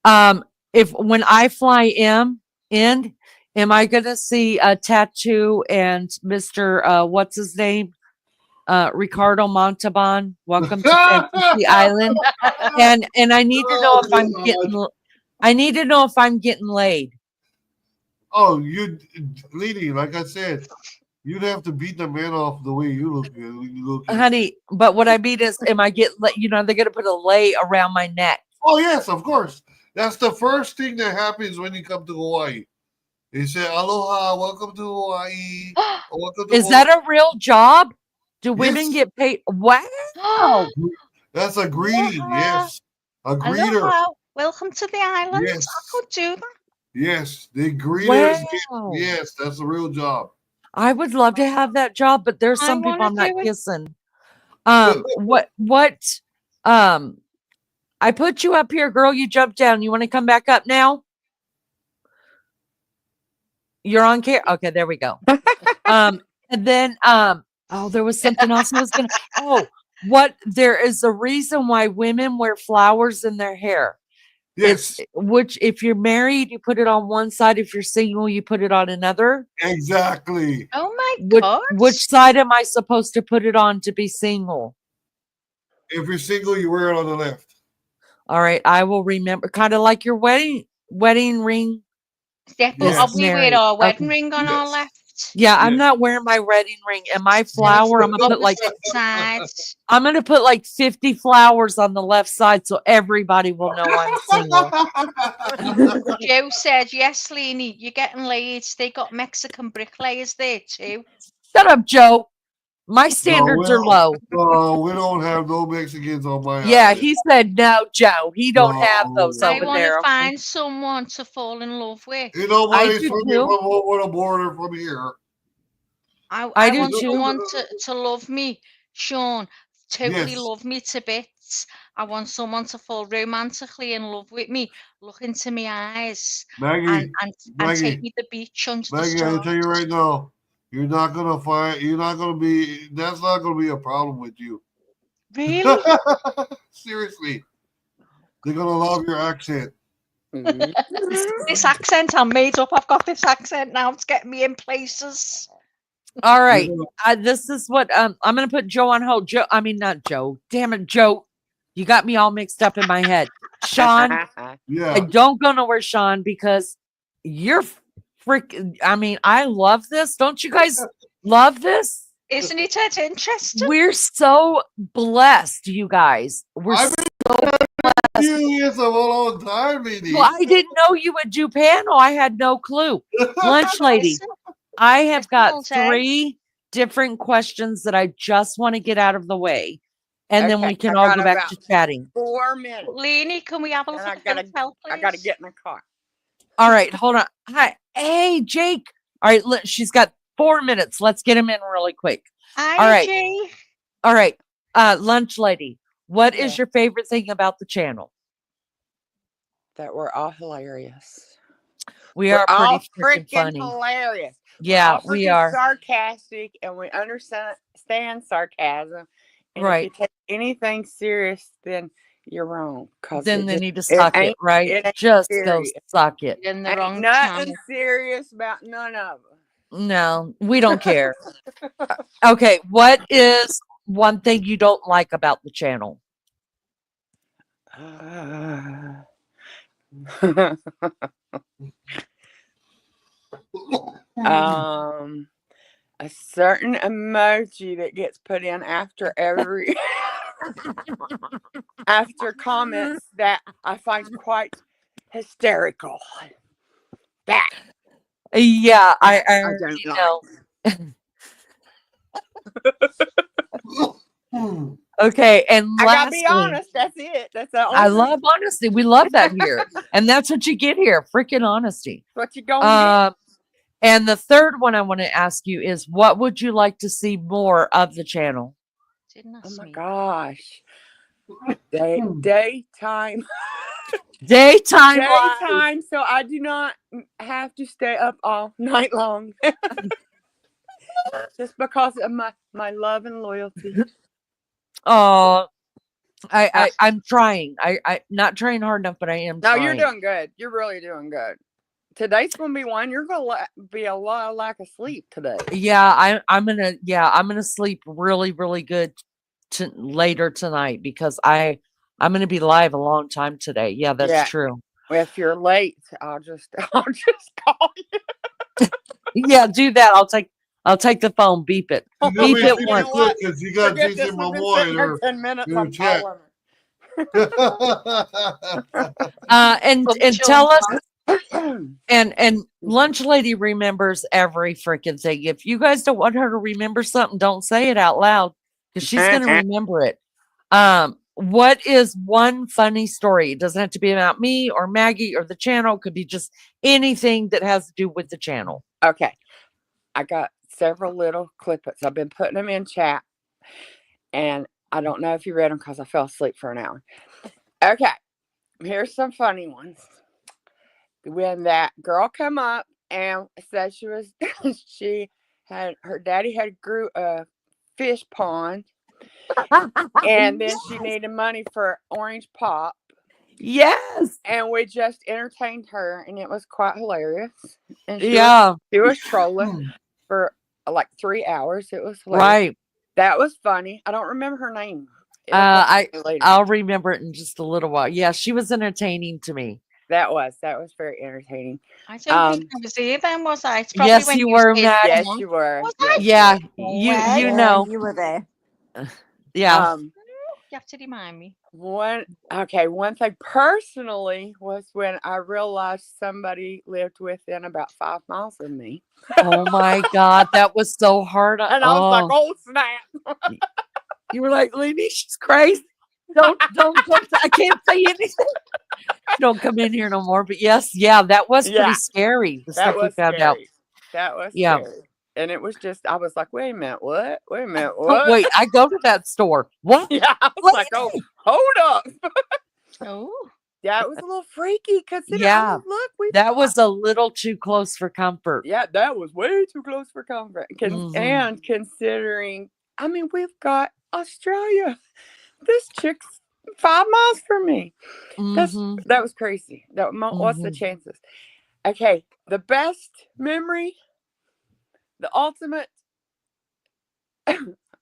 If when I fly in, am I going to see a tattoo and Mr. What's his name? Ricardo Montalban. Welcome to Fantasy Island. And I need to know Oh, if I'm God. getting. I need to know if I'm getting laid. Oh, Lene, like I said, you'd have to beat the man off the way you look. Honey, but what I mean is, am I getting, they're going to put a lei around my neck. Oh, yes, of course. That's the first thing that happens when you come to Hawaii. They say, aloha, welcome to Hawaii. Welcome to Is that a real job? Do women Yes. get paid? Wow. That's a greeting, Aloha. yes. A greeter. Aloha. Welcome to the island. Yes. I could do that. Yes, the greeters. Wow. Yes, that's a real job. I would love to have that job, but there's I some people wanna I'm not do it. kissing. I put you up here, girl. You jumped down. You want to come back up now? You're on camera. Okay, there we go. And then, there was something else I was gonna. There is a reason why women wear flowers in their hair. Yes, Which, if you're married, you put it on one side. If you're single, you put it on another. exactly. Oh my God. Which side am I supposed to put it on to be single? If you're single, you wear it on the left. All right, I will remember. Kind of like your wedding ring. Yeah, but Yes. we wear Married. our wedding Okay. ring on our Yes. left. Yeah, I'm Yes. not wearing my wedding ring and my flower. I'm gonna put like Opposite sides. I'm gonna put like 50 flowers on the left side so everybody will know I'm single. Joe said, yes, Lene, you're getting laid. They got Mexican bricklayers there too. Shut up, Joe. My standards are low. No, we don't have no Mexicans on my Yeah, island. he said no, Joe. He don't have those No. I over want there. to Okay? find someone to fall in love with. You know, I nobody's do from too. over the border from here. I do want too. someone to love me, Sean. Totally Yes. love me to bits. I want someone to fall romantically in love with me, look into my eyes, Maggie, and take Maggie, me to the beach under the Maggie, I stars. tell you right now, You're not gonna find. You're not gonna be. That's not gonna be a problem with you. Really? Seriously, they're gonna love your accent. This accent I made up. I've got this accent now. It's getting me in places. All You're right. gonna- This is what I'm gonna put Joe on hold. Joe, I mean not Joe. Damn it, Joe. You got me all mixed up in my head. Sean, I yeah. don't go nowhere, Sean, because you're freaking. I mean, I love this. Don't you guys love this? Isn't it Ed, interesting? We're so blessed, you guys. We're I've so been serious of a long time, lady. well, I didn't know you would do panel. I had no clue. Lunch lady, Listen, I have got all day. 3 different questions that I just want to get out of the way. And then Okay, we can I all got go back about to chatting. 4 minutes. Lene, can we have a And look I at the gotta, hotel, please? I gotta get in the car. All right, hold on. Hi. Hey, Jake. All right, she's got 4 minutes. Let's get him in really quick. Hi, All right. G. All right. Lunch lady, what is Yeah. your favorite thing about the channel? That we're all hilarious. We We're are all pretty freaking freaking funny. hilarious. Yeah, We're all we freaking are. sarcastic, and we understand sarcasm. And Right. if you take anything serious, then you're wrong. Cause Then they just, need to suck it, ain't, right? it ain't Just go serious. suck it. You're in the Ain't wrong nothing channel. serious about none of them. No, we don't care. Okay, what is one thing you don't like about the channel? A certain emoji that gets put in after every after comments that I find quite hysterical. That Yeah, I I already don't know. Hmm. Okay, and I gotta be lastly, honest. That's it. That's the I only love honesty. We love that here. And that's what you get here, freaking honesty. what you gonna And the third one I want to ask you is what would you like to see more of the channel? Didn't get. Oh ask my me. gosh. Hmm. Daytime. Daytime live. Daytime, so I do not have to stay up all night long. Just because of my love and loyalty. Oh, I'm trying. I not trying hard enough, but I am No, trying. you're doing good. You're really doing good. Today's gonna be one. You're gonna be a lot of lack of sleep today. Yeah, I'm gonna sleep really, really good later tonight because I'm gonna be live a long time today. Yeah, that's Yeah. true. If you're late, I'll just call you. Yeah, do that. I'll take the phone, beep it. You know, Beep we it should once. be quick because you got Forget Jason this. We've been Momoa sitting here 10 minutes. in her I'm chat. calling her. And Lunch tell us on and Lunch Lady remembers every freaking thing. If you guys don't want her to remember something, don't say it out loud because she's gonna remember it. What is one funny story? It doesn't have to be about me or Maggie or the channel. It could be just anything that has to do with the channel. Okay. I got several little clippets. I've been putting them in chat. And I don't know if you read them because I fell asleep for an hour. Okay. Here's some funny ones. When that girl come up and said she was she had her daddy had grew a fish pond and then she needed money for orange pop. Yes. And we just entertained her and it was quite hilarious. And she was trolling for like 3 hours. It was hilarious. Right. That was funny. I don't remember her name. Later. I'll remember it in just a little while. Yeah, she was entertaining to me. That was very entertaining. I don't think I was there then, was I? It's probably Yes, when you you were, said Matt. Yes, one. you were. Was Yes, I? Yeah, Well, you yeah, know. you were there. Yeah. You have to remind me. One thing personally was when I realized somebody lived within about 5 miles of me. Oh my God, that was so hard. And I was like, oh snap. You were like, Lene, she's crazy. Don't I can't say anything. Don't come in here no more. But yes, that was pretty scary. The stuff we found out. That was Yeah. scary. And it was just, I was like, wait a minute, what? Wait a minute, Oh, what? wait, I go to that store. What? Yeah, I was like, oh, hold up. Oh. That was a little freaky. Consider, Yeah. I mean, look, That was a little too close for comfort. yeah, that was way too close for comfort. And considering, I mean, we've got Australia. This chick's 5 miles from me. That was crazy. What's the chances? Okay, the best memory, the ultimate,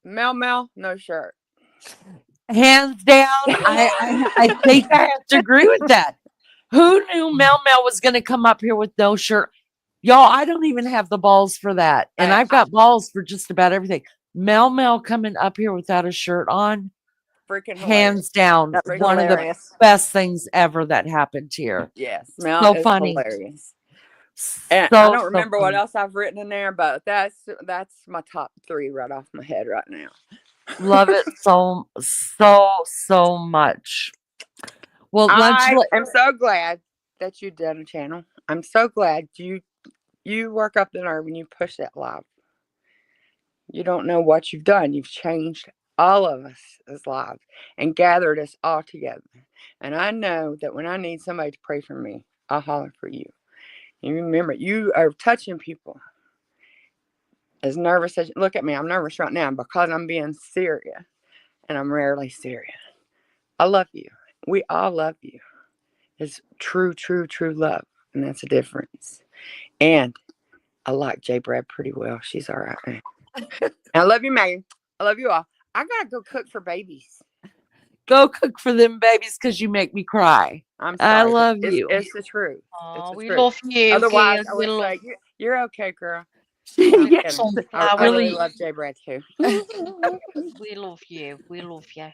Mel, no shirt. Hands down, I think I have to agree with that. Who knew Mel was going to come up here with no shirt? Y'all, I don't even have the balls for that. And I've got balls for just about everything. Mel coming up here without a shirt on, freaking hands down, That's one of the hilarious. best things ever that happened here. Yes, Mel So is funny. hilarious. And So, I don't remember what funny. else I've written in there, but that's my top 3 right off my head right now. Love it so much. Well, I am so glad that you did a channel. I'm so glad you work up the nerve and you push that live. You don't know what you've done. You've changed all of us as live and gathered us all together. And I know that when I need somebody to pray for me, I'll holler for you. And remember, you are touching people. As nervous as look at me, I'm nervous right now because I'm being serious, and I'm rarely serious. I love you. We all love you. It's true love, and that's a difference. And I like J. Brad pretty well. She's all right now. And I love you, Maggie. I love you all. I gotta go cook for babies. Go cook for them babies because you make me cry. I'm sorry. I love you. It's the truth. Oh, we truth. love you. Otherwise, Gail. I would say you're okay, girl. Yes. I really love J. Brad too. We love you. We love you.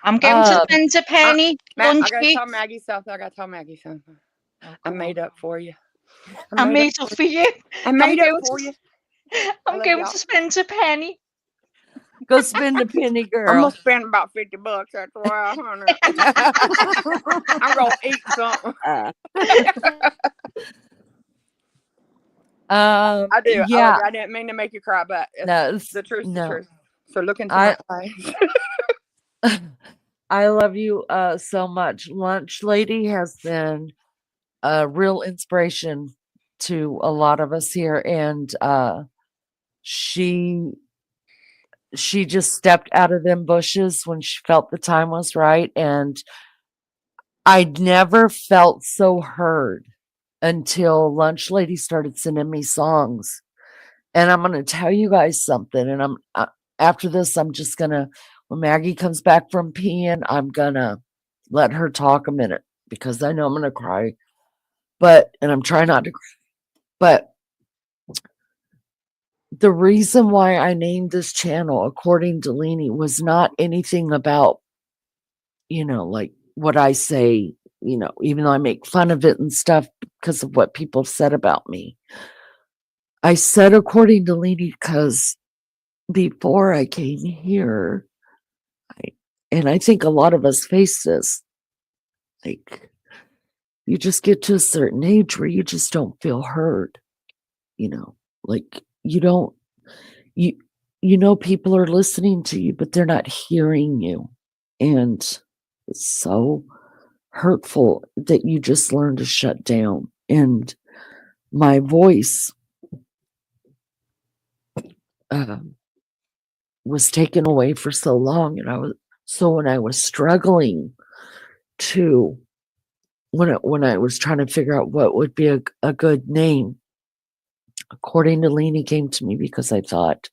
I'm going to spend a penny. I gotta tell Maggie something. Oh, I made up for you. I made up for you. I made up for you. I'm going to spend a penny. Go spend a penny, girl. I'm gonna spend about $50 after a while, honey. I'm gonna eat something. I do. Yeah. I didn't mean to make you cry, but No, the truth. no. The truth. So look into my eyes. I love you so much. Lunch Lady has been a real inspiration to a lot of us here, and she just stepped out of them bushes when she felt the time was right, and I'd never felt so heard until Lunch Lady started sending me songs. And I'm going to tell you guys something, and I'm after this I'm just going to, when Maggie comes back from peeing, I'm going to let her talk a minute because I know I'm going to cry. And I'm trying not to cry. But the reason why I named this channel, according to Lene, was not anything about, like what I say, even though I make fun of it and stuff because of what people said about me. I said according to Lene because before I came here, and I think a lot of us face this, like, you just get to a certain age where you just don't feel heard, like you don't, people are listening to you, but they're not hearing you. And it's so hurtful that you just learn to shut down. And my voice was taken away for so long. And when I was struggling to, when I was trying to figure out what would be a good name, according to Lene came to me because I thought,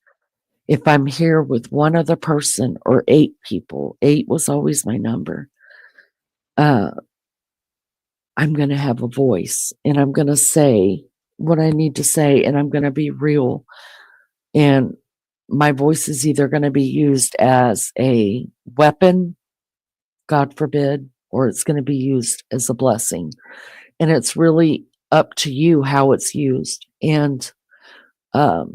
if I'm here with one other person or 8 people, 8 was always my number, I'm going to have a voice and I'm going to say what I need to say and I'm going to be real. And my voice is either going to be used as a weapon, God forbid, or it's going to be used as a blessing. And it's really up to you how it's used. And the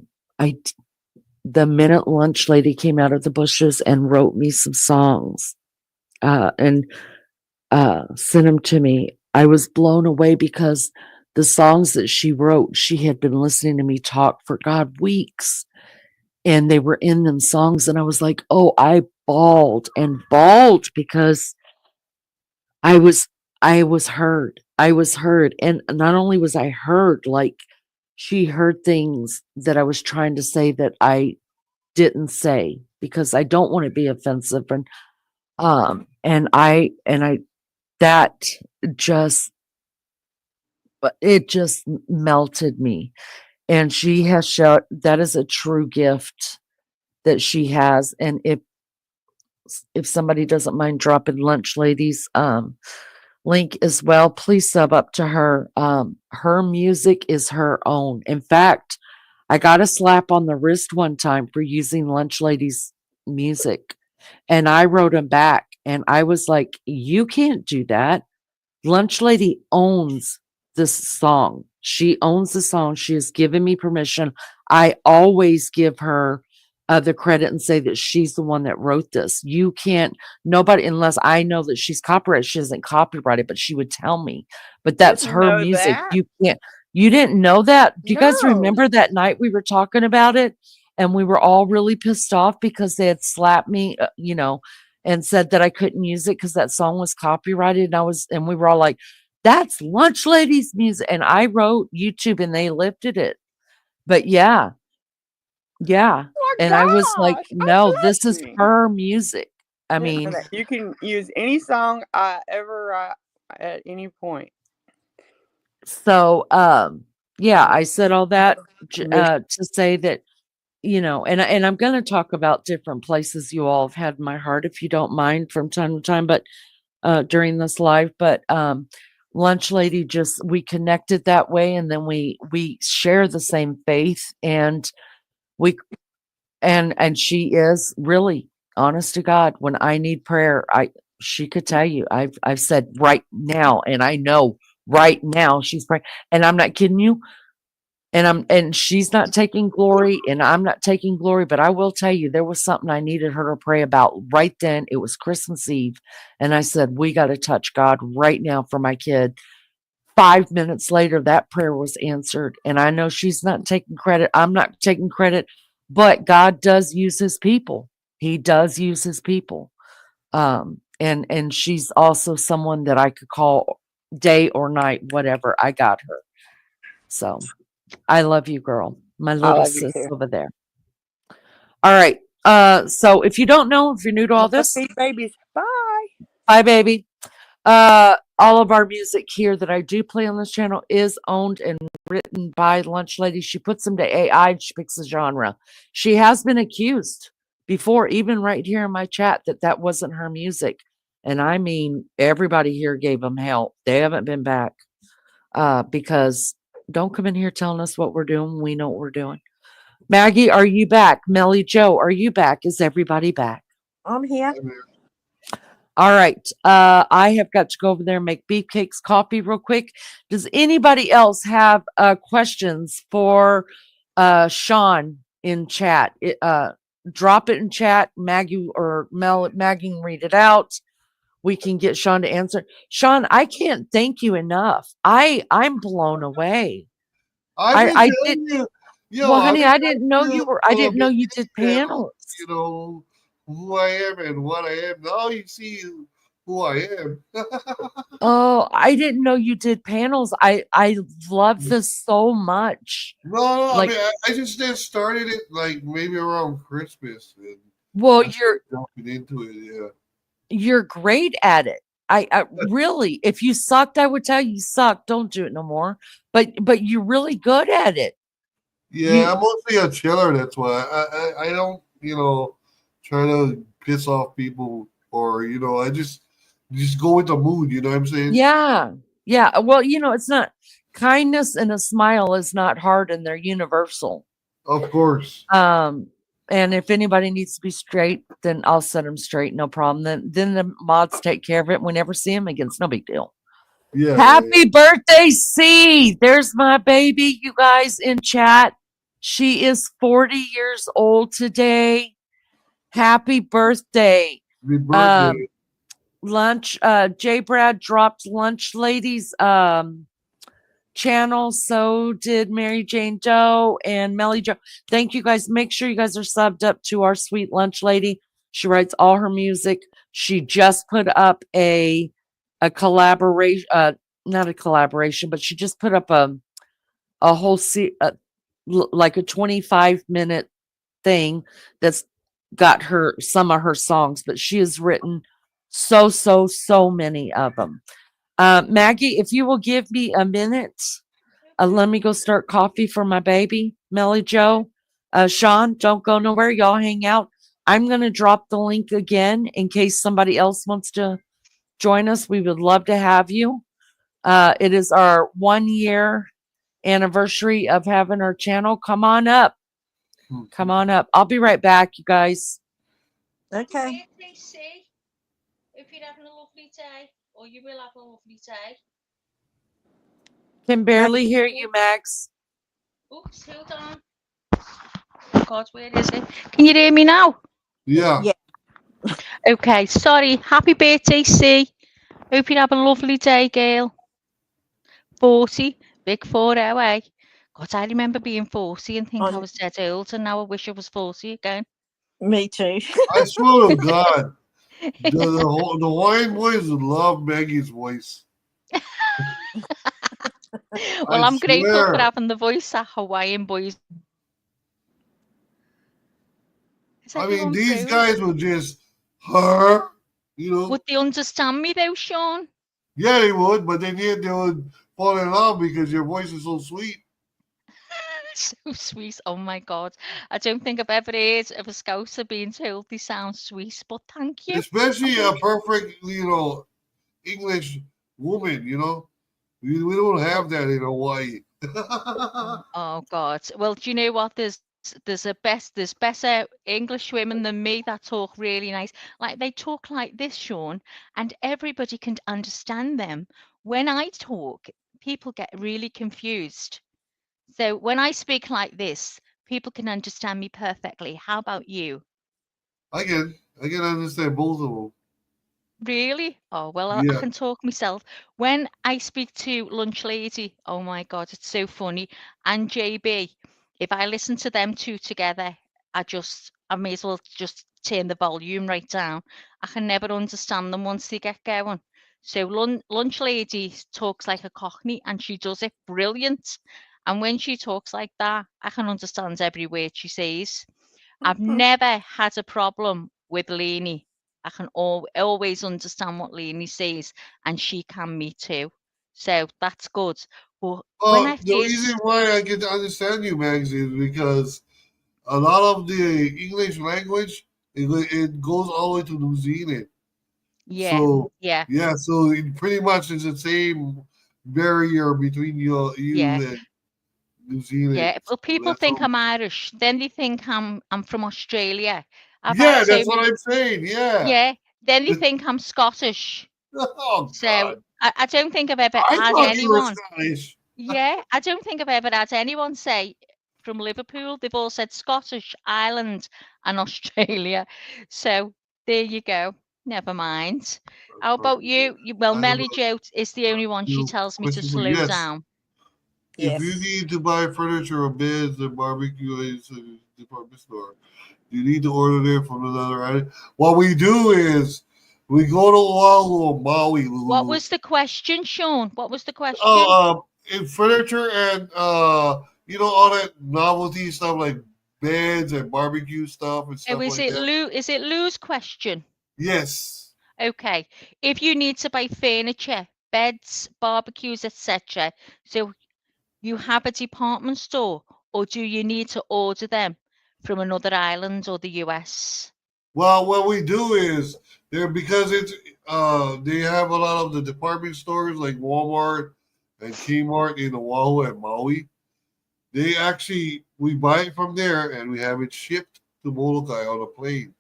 minute Lunch Lady came out of the bushes and wrote me some songs and sent them to me, I was blown away because the songs that she wrote, she had been listening to me talk for weeks, and they were in them songs. And I was like, oh, I bawled and bawled because I was I was heard. I was heard. And not only was I heard, like she heard things that I was trying to say that I didn't say because I don't want to be offensive. And I that just it just melted me. And she has shown that is a true gift that she has. And if somebody doesn't mind dropping Lunch Ladies link as well, please sub up to her. Her music is her own. In fact, I got a slap on the wrist one time for using Lunch Ladies music, and I wrote him back and I was like, you can't do that. Lunch Lady owns this song. She owns the song. She has given me permission. I always give her the credit and say that she's the one that wrote this. You can't, nobody, unless I know that she's copyrighted, she isn't copyrighted, but she would tell me. But that's Didn't her know music. that. You didn't know that? Do you guys No. remember that night we were talking about it? And we were all really pissed off because they had slapped me, and said that I couldn't use it because that song was copyrighted. And we were all like, that's Lunch Ladies music. And I wrote YouTube and they lifted it. But yeah. Oh And my I was like, gosh, no, I'm this is blushing. her music. I Didn't know mean, that. You can use any song I ever write at any point. so yeah, I said all that Miss- to say that, and I'm going to talk about different places you all have had in my heart, if you don't mind, from time to time, but during this live. But Lunch Lady, we connected that way, and then we share the same faith, and we and she is really, honest to God, when I need prayer, she could tell you. I've said right now, and I know right now she's praying, and I'm not kidding you. And she's not taking glory, and I'm not taking glory, but I will tell you, there was something I needed her to pray about right then. It was Christmas Eve, and I said, we got to touch God right now for my kid. 5 minutes later, that prayer was answered. And I know she's not taking credit. I'm not taking credit, but God does use his people. He does use his people. And she's also someone that I could call day or night, whatever. I got her. So I love you, girl. My I little love you sis too. over there. All right. So if you don't know, if you're new to all Go this, feed babies. Bye. bye, baby. All of our music here that I do play on this channel is owned and written by Lunch Lady. She puts them to AI and she picks a genre. She has been accused before, even right here in my chat, that wasn't her music. And I mean, everybody here gave them hell. They haven't been back because don't come in here telling us what we're doing. We know what we're doing. Maggie, are you back? Melly Joe, are you back? Is everybody back? I'm here. All right. I have got to go over there and make beefcakes coffee real quick. Does anybody else have questions for Sean in chat? Drop it in chat. Maggie or Maggie can read it out. We can get Sean to answer. Sean, I can't thank you enough. I'm blown away. I've been I telling did. you, Well, I've honey, been I telling didn't know you you were. I for a didn't know you minute did now, panels. who I am and what I am. Now you see who I am. Oh, I didn't know you did panels. I love this so much. No, I Like, mean, I just started it like maybe around Christmas, and well, I started jumping into it. Yeah. you're great at it. I really, if you sucked, I would tell you suck. Don't do it no more. But you're really good at it. Yeah, I'm mostly a chiller. That's why I don't try to piss off people, or I just go with the mood. You know what I'm saying? Yeah. Well, it's not, kindness and a smile is not hard, and they're universal. Of course. And if anybody needs to be straight, then I'll set them straight, no problem. Then the mods take care of it. We never see them again. It's no big deal. Yeah. Happy birthday, C. There's my baby, you guys in chat. She is 40 years old today. Happy birthday. Happy birthday. Lunch, J Brad dropped Lunch Ladies channel. So did Mary Jane Doe and Melly Joe. Thank you guys. Make sure you guys are subbed up to our sweet Lunch Lady. She writes all her music. She just put up a a collaboration, not a collaboration, but she just put up a whole like a 25-minute thing that's got some of her songs, but she has written so many of them. Maggie, if you will give me a minute, let me go start coffee for my baby, Melly Joe. Sean, don't go nowhere. Y'all hang out. I'm going to drop the link again in case somebody else wants to join us. We would love to have you. It is our 1 year anniversary of having our channel. Come on up. Come on up. I'll be right back, you guys. Okay. If you're having a lovely day, or you will have a lovely day. Can barely hear you, Max. Oops, hold on. Oh God, where is it? Can you hear me now? Yeah. Yeah. Okay, sorry. Happy birthday, C. Hope you have a lovely day, girl. 40, big 40, eh? God, I remember being 40 and think I was dead old, and now I wish I was 40 again. Me too. I swear to God, the Hawaiian boys love Maggie's voice. Well, I I'm grateful for swear. having the voice that Hawaiian boys. Is I mean, everyone these froze? guys were just her, you know. Would they understand me though, Sean? Yeah, they would, but then yet they would fall in love because your voice is so sweet. So sweet. Oh my God. I don't think I've ever heard of a Scouser being told they sound sweet, but thank you. Especially a perfect, English woman, We don't have that in Hawaii. Oh God. Well, do you know what? There's better English women than me that talk really nice. Like they talk like this, Sean, and everybody can understand them. When I talk, people get really confused. So when I speak like this, people can understand me perfectly. How about you? I can understand both of them. Really? Oh, well, I Yeah. can talk myself. When I speak to Lunch Lady, oh my God, it's so funny. And JB, if I listen to them two together, I may as well just turn the volume right down. I can never understand them once they get going. So Lunch Lady talks like a Cockney and she does it brilliant. And when she talks like that, I can understand every word she says. I've never had a problem with Lene. I can always understand what Lene says, and she can me too. So that's good. But when I The reason first, why I get to understand you, Max, is because a lot of the English language it goes all the way to New Zealand. yeah, So yeah, yeah, so it pretty much is the same barrier between yeah, you and New Zealand. yeah. Well, So people that's think all. I'm Irish, then they think I'm from Australia. I've had Yeah, so that's what many, I'm saying. Yeah. yeah. Then they think I'm Scottish. Oh So God, I don't think I've ever I had thought you were anyone. Scottish. Yeah, I don't think I've ever had anyone say from Liverpool. They've all said Scottish, Ireland, and Australia. So there you go. Never mind. How about you? Well, I have Melly Jo is the only one. She tells me to question for you. slow Yes, down. if you Yes. need to buy furniture or beds and barbecue aids at a department store, you need to order them from another island. What we do is we go to Oahu or Maui, What Lulu. was the question, Sean? What was the question? In furniture and all that novelty stuff like beds and barbecue stuff and Oh, stuff like that. Is it Lou's question? Yes. Okay. If you need to buy furniture, beds, barbecues, etc., so you have a department store, or do you need to order them from another island or the US? Well, what we do is there because it's they have a lot of the department stores like Walmart and Kmart in Oahu and Maui. They actually we buy it from there and we have it shipped to Molokai on a plane.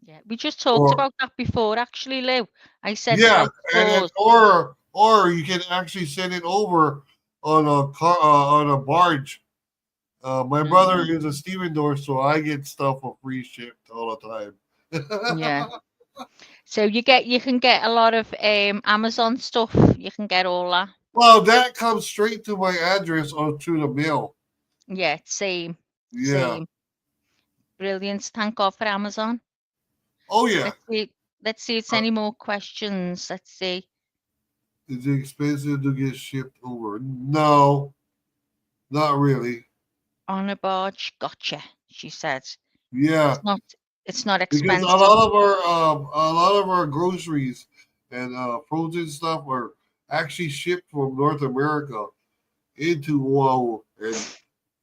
Yeah, we just talked Or about that before, actually, Lou. I said yeah, about the and stores. or you can actually send it over on a car on a barge. My brother Mm, is a stevedore, so I get stuff for free shipped all the time. yeah. So you can get a lot of Amazon stuff. You can get all that. Well, that comes straight to my address or through the mail. Yeah, same, Yeah. same. Brilliant. Thank God for Amazon. Oh yeah. Let's see. Let's see if it's any more questions. Let's see. Is it expensive to get shipped over? No, not really. On a barge, gotcha. She said. Yeah, It's not because expensive. a lot of our groceries and frozen stuff are actually shipped from North America into Oahu and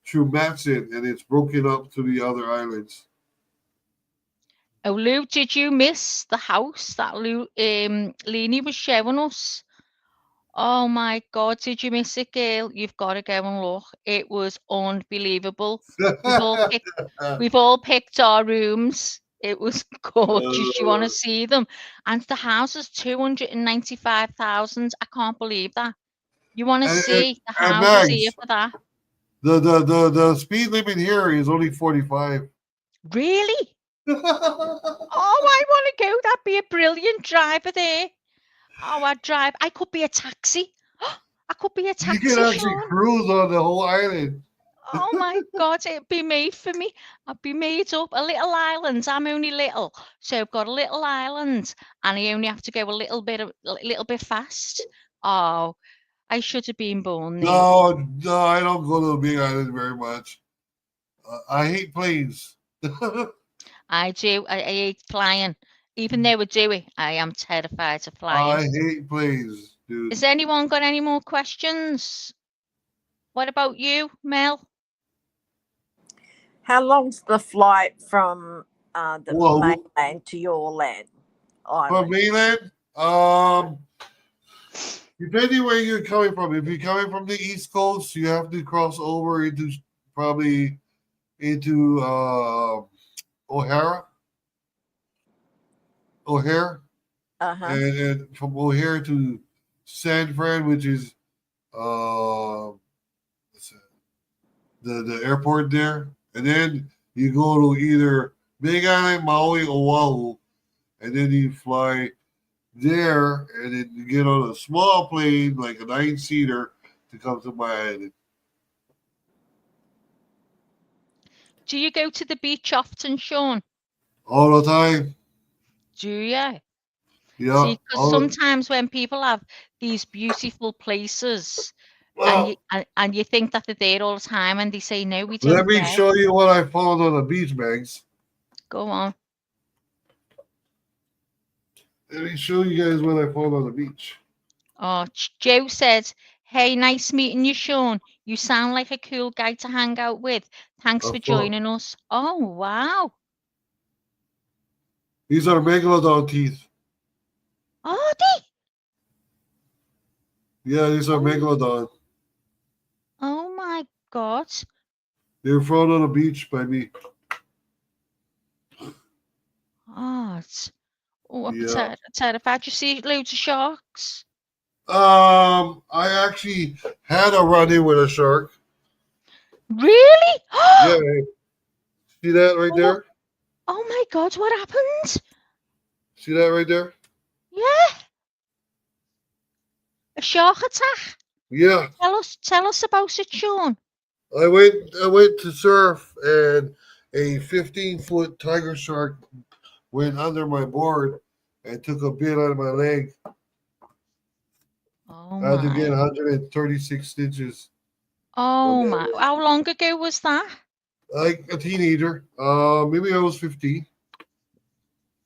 through Matson, and it's broken up to the other islands. Oh, Lou, did you miss the house that Lene was showing us? Oh my God, did you miss it, girl? You've got to go and look. It was unbelievable. We've all picked our rooms. It was gorgeous. You want to see them? And the house is 295,000. I can't believe that. You want to And- see the and houses Mags, here for that? the speed limit here is only 45. Really? Oh, I want to go. That'd be a brilliant driver there. Oh, I'd drive. I could be a taxi. I could be a You taxi, can actually Sean. cruise on the whole island. Oh my God, it'd be made for me. I'd be made up. A little island. I'm only little, so I've got a little island, and I only have to go a little bit fast. Oh, I should have been born there. No, I don't go to the Big Island very much. I hate planes. I do. I hate flying. Even though I do it, I am terrified of I flying. hate planes, dude. Has anyone got any more questions? What about you, Mel? How long's the flight from the Whoa. mainland to your land? From Island? mainland, depending where you're coming from. If you're coming from the East Coast, you have to cross over into probably into O'Hare, Uh-huh. and from O'Hare to San Fran, which is what's that? The airport there, and then you go to either Big Island, Maui, Oahu, and then you fly there, and then you get on a small plane, like a 9-seater, to come to my island. Do you go to the beach often, Sean? All the time. Do you? Yeah. See, because sometimes when people have these beautiful places, Well, and you think that they're there all the time, and they say no, we don't. let me go. show you what I found on the beach, Mags. Go on. Let me show you guys what I found on the beach. Oh, Joe said, "Hey, nice meeting you, Sean. You sound like a cool guy to hang out with. Thanks for joining us." Oh, wow. These are megalodon teeth. Are they? Yeah, these are megalodon. Oh my God. They were found on the beach by me. Oh, I'm Yeah. terrified. You see loads of sharks? I actually had a run-in with a shark. Really? Yeah. See that right there? Oh my God, what happened? See that right there? Yeah. A shark attack? Yeah. Tell us about it, Sean. I went to surf, and a 15-foot tiger shark went under my board and took a bit out of my leg. Oh I had to get my. 136 stitches. Oh my. How long ago was that? Like a teenager. Maybe I was 15.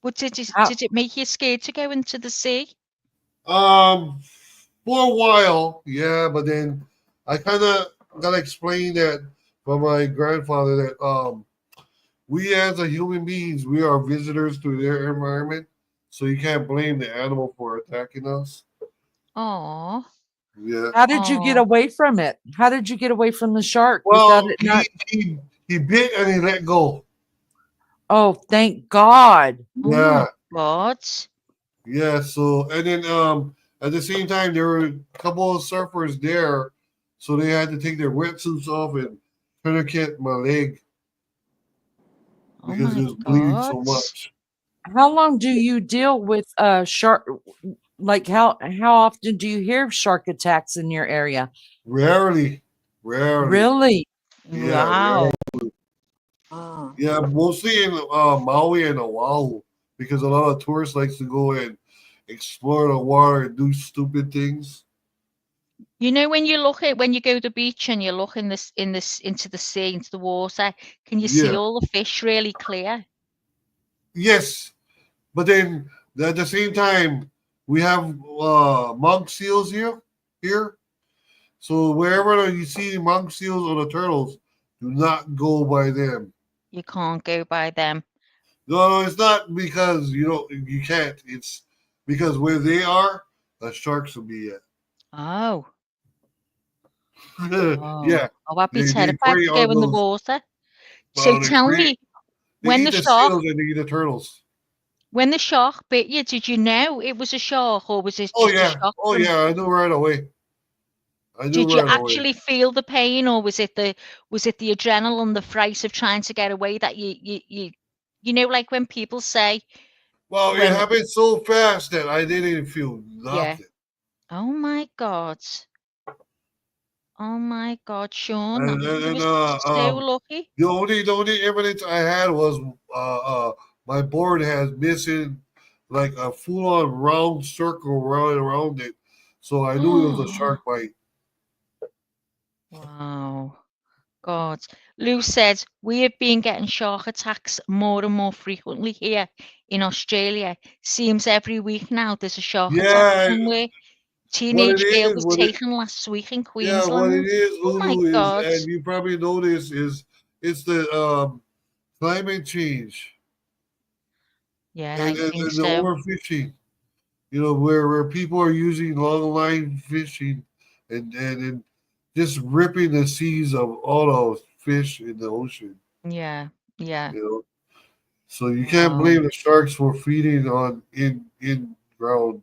But did it make you scared to go into the sea? For a while, yeah, but then I kind of got explained that from my grandfather that we as a human beings, we are visitors to their environment, so you can't blame the animal for attacking us. Oh. Yeah. How did you get away from it? How did you get away from the shark? Well, without it not... he bit and he let go. Oh, thank God. Yeah. Oh God. Yeah. So, and then at the same time, there were a couple of surfers there, so they had to take their wetsuits off and tourniquet my leg because it was bleeding so much. How long do you deal with shark? Like how often do you hear shark attacks in your area? Rarely. Really? Yeah. Wow. Rarely. Yeah, mostly in Maui and Oahu, because a lot of tourists likes to go and explore the water and do stupid things. You know, when you go to the beach and you look into the sea, into the water, can you see Yeah. all the fish really clear? Yes, but then at the same time, we have monk seals here. So wherever you see monk seals or the turtles, do not go by them. You can't go by them. No, it's not because you can't. It's because where they are, the sharks will be at. Oh, Yeah, oh, I'd be they terrified prey to go on in the those. water. So Well, they tell prey. me, They when eat the the shark, seals and they eat the turtles. when the shark bit you, did you know it was a shark, or was it Oh just a yeah, shock oh from? yeah. I knew right away. I knew Did you right away. actually feel the pain, or was it the adrenaline, the fright of trying to get away that you know, like when people say Well, it when happened so fast that I didn't feel yeah. nothing. Oh my God. Oh my God, Sean, you And were so lucky. the only evidence I had was my board has missing like a full on round circle around it, so I knew it was a shark bite. Wow. God. Lou said, we have been getting shark attacks more and more frequently here in Australia. Seems every week now there's a shark attack Yeah, somewhere. what it Teenage girl is, was what it taken last week in yeah, what it Queensland. is, Oh my Lulu is, God. and you probably noticed is it's the climate change Yeah, and, I and, think and the so. overfishing. Where people are using long line fishing and just ripping the seas of all those fish in the ocean. Yeah, yeah. You know, so you can't Wow. blame the sharks for feeding on in ground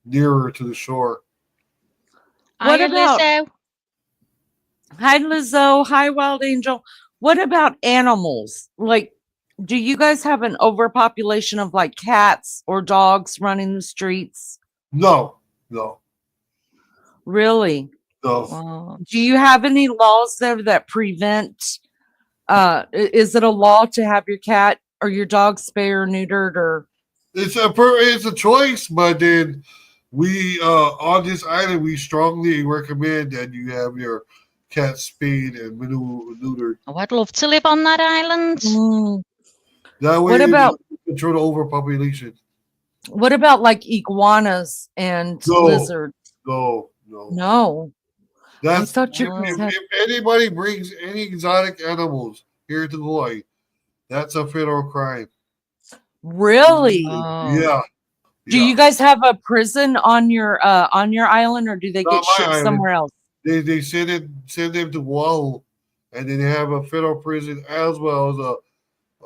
nearer to the shore. What Hiya, about Lizzo. hi Lizzo, hi Wild Angel? What about animals? Like, do you guys have an overpopulation of like cats or dogs running the streets? No, no, Really? no. Wow. Do you have any laws there that prevent is it a law to have your cat or your dog spayed or neutered or It's a choice, but then we on this island we strongly recommend that you have your cat spayed and neutered. Oh, I'd love to live on that island. Mm. That way What you about control the overpopulation. like iguanas and No, lizards? no, no. No. I That's thought you if, guys if, had if anybody brings any exotic animals here to Hawaii, that's a federal crime. really. Oh. Yeah, Do yeah. you guys have a prison on your island or do they get Not my shipped island. somewhere else? They send them to Oahu, and then they have a federal prison as well as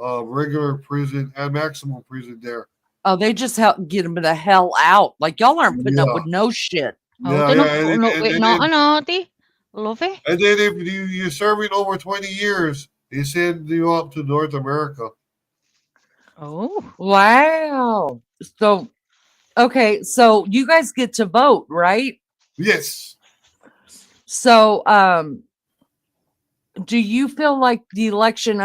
a regular prison and maximum prison there. Oh, they just help get them the hell out. Like y'all aren't putting up Yeah, with no shit. Oh, yeah, they're not yeah. putting up with nothing, are they? Love it. And then if you're serving over 20 years, they send you up to North America. Oh. Wow. So okay, so you guys get to vote, right? Yes. So do you feel like the election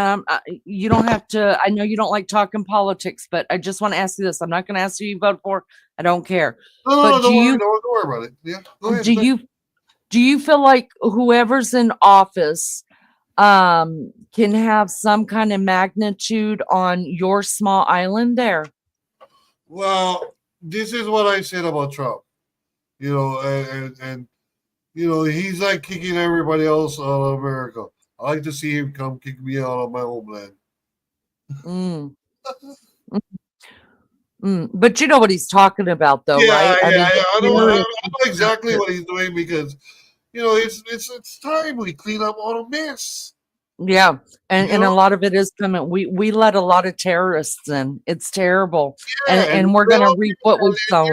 you don't have to, I know you don't like talking politics, but I just want to ask you this. I'm not going to ask who you vote for. I don't care. No, But don't worry, don't worry about it. Yeah, go ahead. do you feel like whoever's in office can have some kind of magnitude on your small island there? Well, this is what I said about Trump. And he's like kicking everybody else out of America. I like to see him come kick me out of my homeland. Mm. But you know what he's talking about, though, right? I mean, I the know, fear I is know exactly what he's doing because it's time we clean up all the mess. yeah, and You a know, lot of it is coming. We let a lot of terrorists in. It's terrible, yeah, and we're gonna reap what we've sown.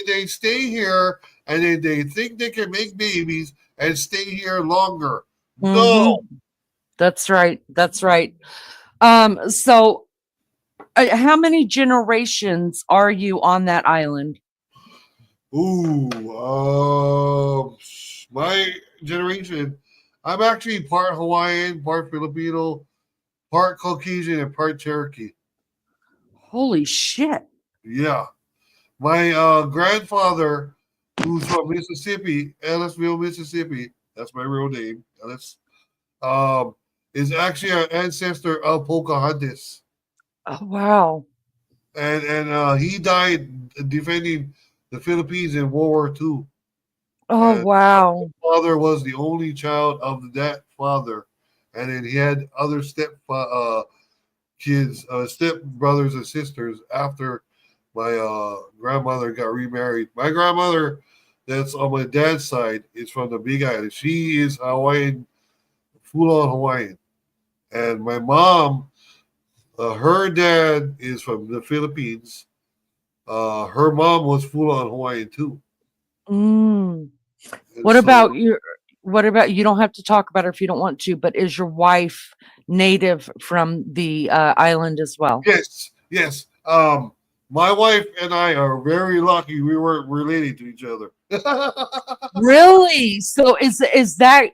they stay here and they think they can make babies and stay here longer. Hmm. No, That's right. That's right. So how many generations are you on that island? my generation. I'm actually part Hawaiian, part Filipino, part Caucasian, and part Cherokee. Holy shit. Yeah. My grandfather, who's from Mississippi, Ellisville, Mississippi, that's my real name, Ellis, is actually an ancestor of Pocahontas. Oh, wow. And he died defending the Philippines in World War II. Oh, And wow. father was the only child of that father, and then he had other kids, step brothers and sisters after my grandmother got remarried. My grandmother, that's on my dad's side, is from the Big Island. She is Hawaiian, full on Hawaiian, and my mom, her dad is from the Philippines. Her mom was full on Hawaiian too. Mm. And What so, about your? What about you? Don't have to talk about her if you don't want to. But is your wife native from the island as well? yes, yes. My wife and I are very lucky we weren't related to each other. Really? So is that?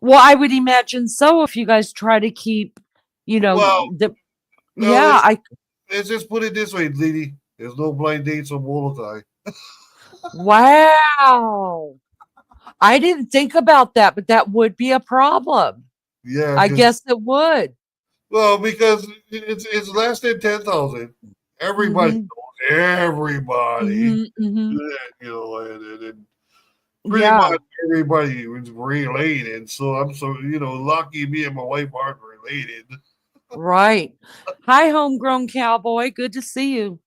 Well, I would imagine so. If you guys try to keep, Well, the no, yeah, let's just put it this way, Lene. There's no blind dates on Molokai. wow. I didn't think about that, but that would be a problem. Yeah, I because guess it would. because it's less than 10,000. Everybody Mhm. knows everybody. Mhm. Mhm. And pretty Yeah. much everybody was related. So I'm so lucky me and my wife aren't related. Right. Hi, homegrown cowboy. Good to see you.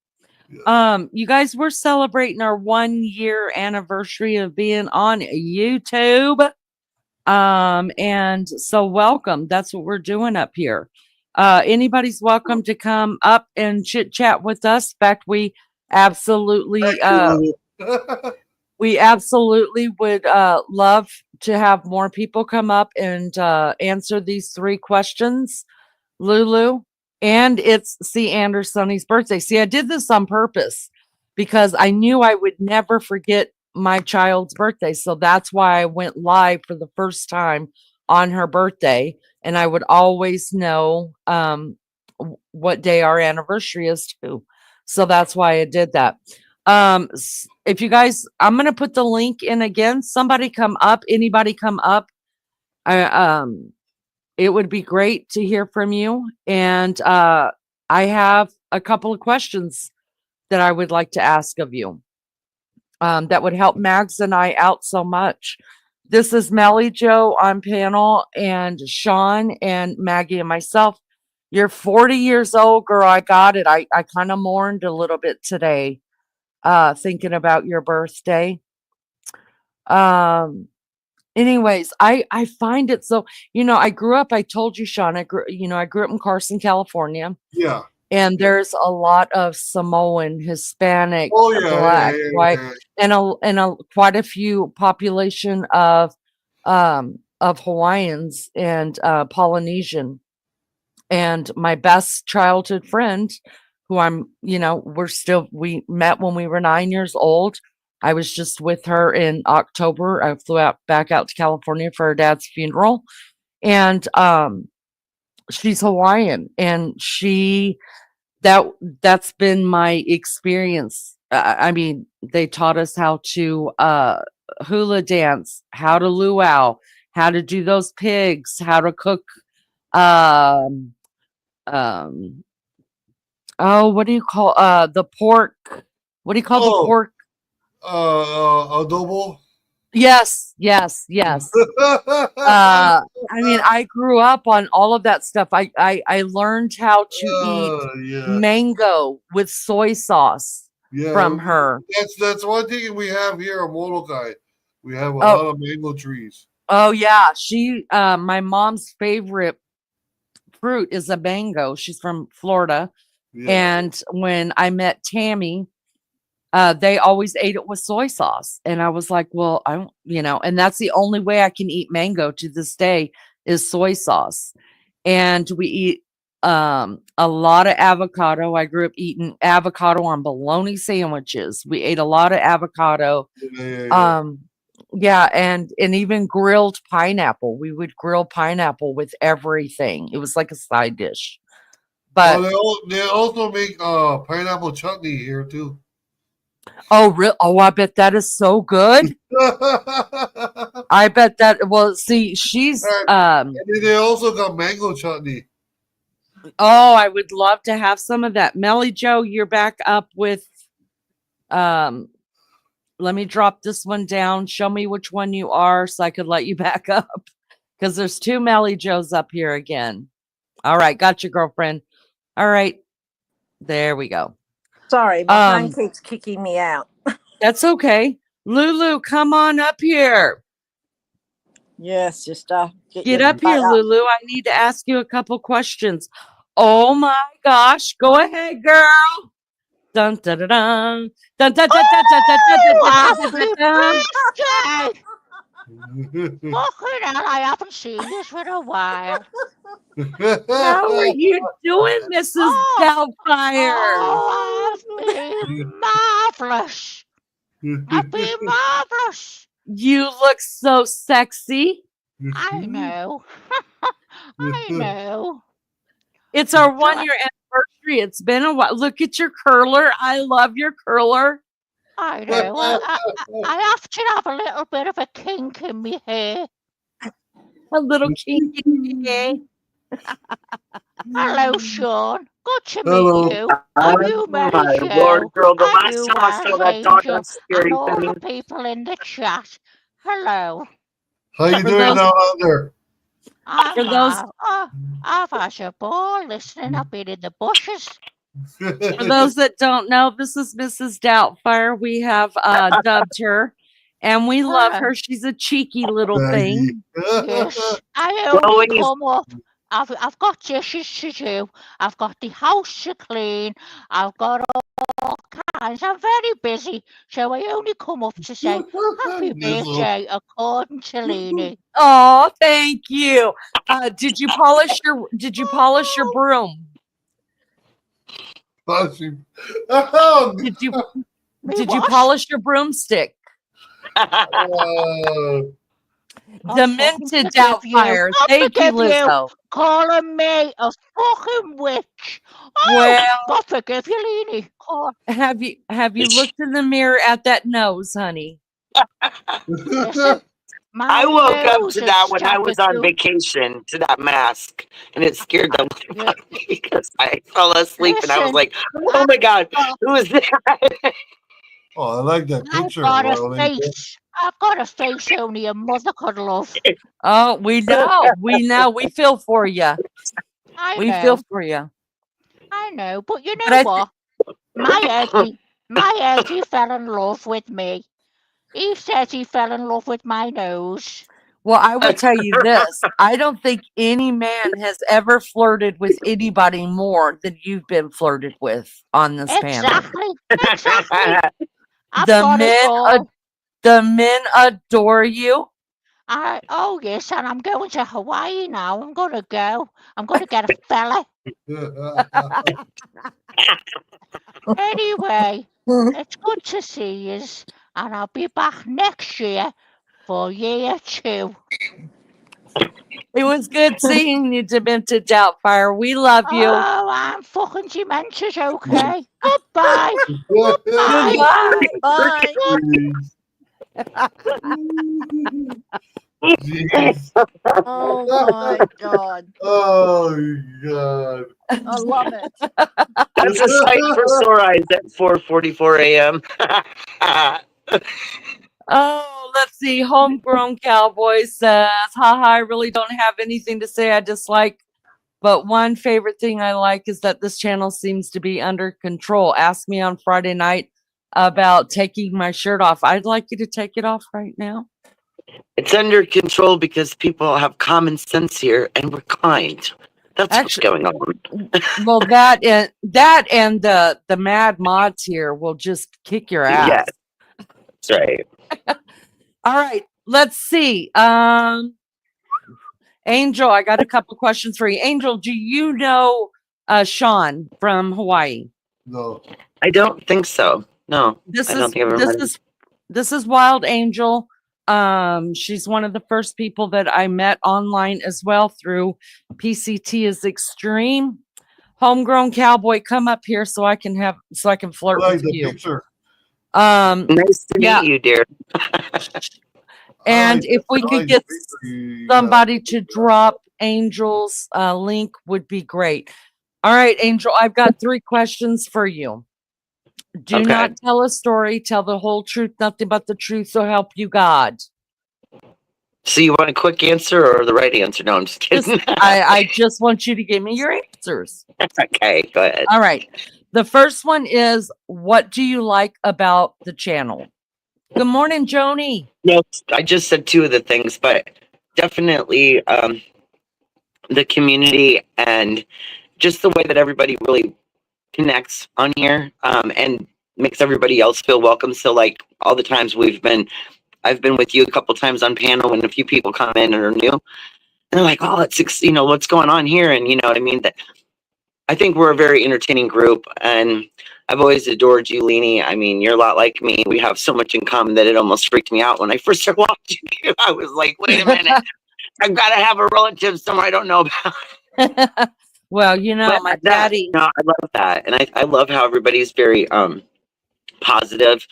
Yeah. You guys, we're celebrating our 1 year anniversary of being on YouTube. And so welcome. That's what we're doing up here. Anybody's welcome to come up and chit chat with us. In fact, absolutely Thank we absolutely would love to have more people come up and answer these 3 questions. Lulu, and it's C. Anderson's birthday. See, I did this on purpose because I knew I would never forget my child's birthday. So that's why I went live for the first time on her birthday, and I would always know what day our anniversary is too. So that's why I did that. If you guys, I'm gonna put the link in again. Somebody come up. Anybody come up. I It would be great to hear from you. And I have a couple of questions that I would like to ask of you that would help Mags and I out so much. This is Melly Joe on panel, and Sean and Maggie and myself. You're 40 years old, girl. I got it. I kind of mourned a little bit today, thinking about your birthday. Um, Anyways, I find it so, I grew up, I told you, Sean, I grew up in Carson, California, yeah. and there's a lot of Samoan, Hispanic, Oh yeah, Black, yeah, white, yeah. and quite a few population of Hawaiians and Polynesian. And my best childhood friend, who we met when we were 9 years old. I was just with her in October. I flew back out to California for her dad's funeral. And she's Hawaiian, and that's been my experience. I mean, they taught us how to hula dance, how to luau, how to do those pigs, how to cook um um oh, what do you call the pork? What do you call the Oh, pork? adobo. Yes, yes, yes. I mean, I grew up on all of that stuff. I learned how to eat Yeah, mango with soy sauce yeah. from her. That's one thing we have here on Molokai. We have a Oh, lot of mango trees. oh yeah. My mom's favorite fruit is a mango. She's from Florida. Yeah, And when I met Tammy, they always ate it with soy sauce. And I was like, well, I don't, and that's the only way I can eat mango to this day is soy sauce. And we eat a lot of avocado. I grew up eating avocado on bologna sandwiches. We ate a lot of avocado. yeah, yeah, yeah. Um, yeah, and even grilled pineapple. We would grill pineapple with everything. It was like a side dish. But they also make pineapple chutney here too. oh, I bet that is so good. I bet that. Well, see, she's And then they also got mango chutney. Oh, I would love to have some of that. Melly Joe, you're back up with let me drop this one down. Show me which one you are so I could let you back up. Because there's two Melly Joes up here again. All right, got you, girlfriend. All right. There we go. Sorry, my phone keeps kicking me out. That's okay. Lulu, come on up here. Yes, sister. Get up here, Lulu. I need to ask you a couple questions. Oh my gosh. Go ahead, girl. Dun dun dun dun dun dun dun dun dun dun dun. Fucking hell, I haven't seen this for a while. How are you doing, Mrs. Doubtfire? Oh, I've been marvelous. I've been marvelous. You look so sexy. I know. I know. It's our 1-year anniversary. It's been a while. Look at your curler. I love your curler. I know. I have to have a little bit of a kink in my hair. A little kink in your hair. Hello, Sean. Good to Hello. meet you. Are you Mary Jo? Lord, girl, the Are last you time I saw that Angel? dog, And scary all the thing. people in the chat. Hello. How you doing now out there? I've had a ball listening. I've been in the bushes. For those that don't know, this is Mrs. Doubtfire. We have dubbed her, and we love her. She's a cheeky little thing. Yes, I only come up. I've got dishes to do. I've got the house to clean. I've got all kinds. I'm very busy, so I only come up to say happy birthday according to Lene. Oh, thank you. Did you polish your broom? Did you polish your broomstick? Demented Doubtfire. Thank you, Lizzo. Calling me a fucking witch. Oh, Well, God forgive you, Lene. Oh. Have you looked in the mirror at that nose, honey? Listen, I woke up to that when I was on vacation, to that mask, and it scared the life out of me because I fell asleep and I was like, "Oh my God, who is that?" Oh, I like that picture. I've got a face only a mother could love. Oh, we know. We feel for you. We feel for you. I know, but you know what? My Eddie fell in love with me. He says he fell in love with my nose. Well, I will tell you this. I don't think any man has ever flirted with anybody more than you've been flirted with on this panel. Exactly. The men adore you. Oh yes, and I'm going to Hawaii now. I'm gonna go. I'm gonna get a fella. Anyway, it's good to see you, and I'll be back next year for year 2. It was good seeing you, Demented Doubtfire. We love you. Oh, I'm fucking demented, okay? Goodbye. Goodbye. Bye. Oh my God. Oh God. I love it. That's a sight for sore eyes at 4:44 a.m. Oh, let's see. Homegrown Cowboy says, haha, I really don't have anything to say I dislike, but one favorite thing I like is that this channel seems to be under control. Ask me on Friday night about taking my shirt off. I'd like you to take it off right now. It's under control because people have common sense here and we're kind. That's what's going on. Well, that and the mad mods here will just kick your ass. Yes, that's right. All right, let's see. Angel, I got a couple questions for you. Angel, do you know Sean from Hawaii? No, I don't think so. No, I don't think I've ever met him. This is Wild Angel. She's one of the first people that I met online as well through PCT is Extreme. Homegrown cowboy, come up here so I can flirt Like with the you. picture. Nice to Yeah. meet you, dear. And if we I could like get the picture you got. somebody to drop Angel's link would be great. All right, Angel, I've got 3 questions for you. Do Okay. not tell a story, tell the whole truth, nothing but the truth, so help you God. So you want a quick answer or the right answer? No, I'm just kidding. I just want you to give me your answers. Okay, go ahead. All right. The first one is, what do you like about the channel? Good morning, Joni. No, I just said 2 of the things, but definitely the community and just the way that everybody really connects on here, and makes everybody else feel welcome. So like all the times I've been with you a couple times on panel when a few people come in and are new, and they're like, oh, it's, you know, what's going on here? And you know what I mean? That I think we're a very entertaining group, and I've always adored you, Lene. I mean, you're a lot like me. We have so much in common that it almost freaked me out when I first started watching you. I was like, wait a minute, I've got to have a relative somewhere I don't know about. Well, you know, But my daddy. no, I love that, and I love how everybody's very positive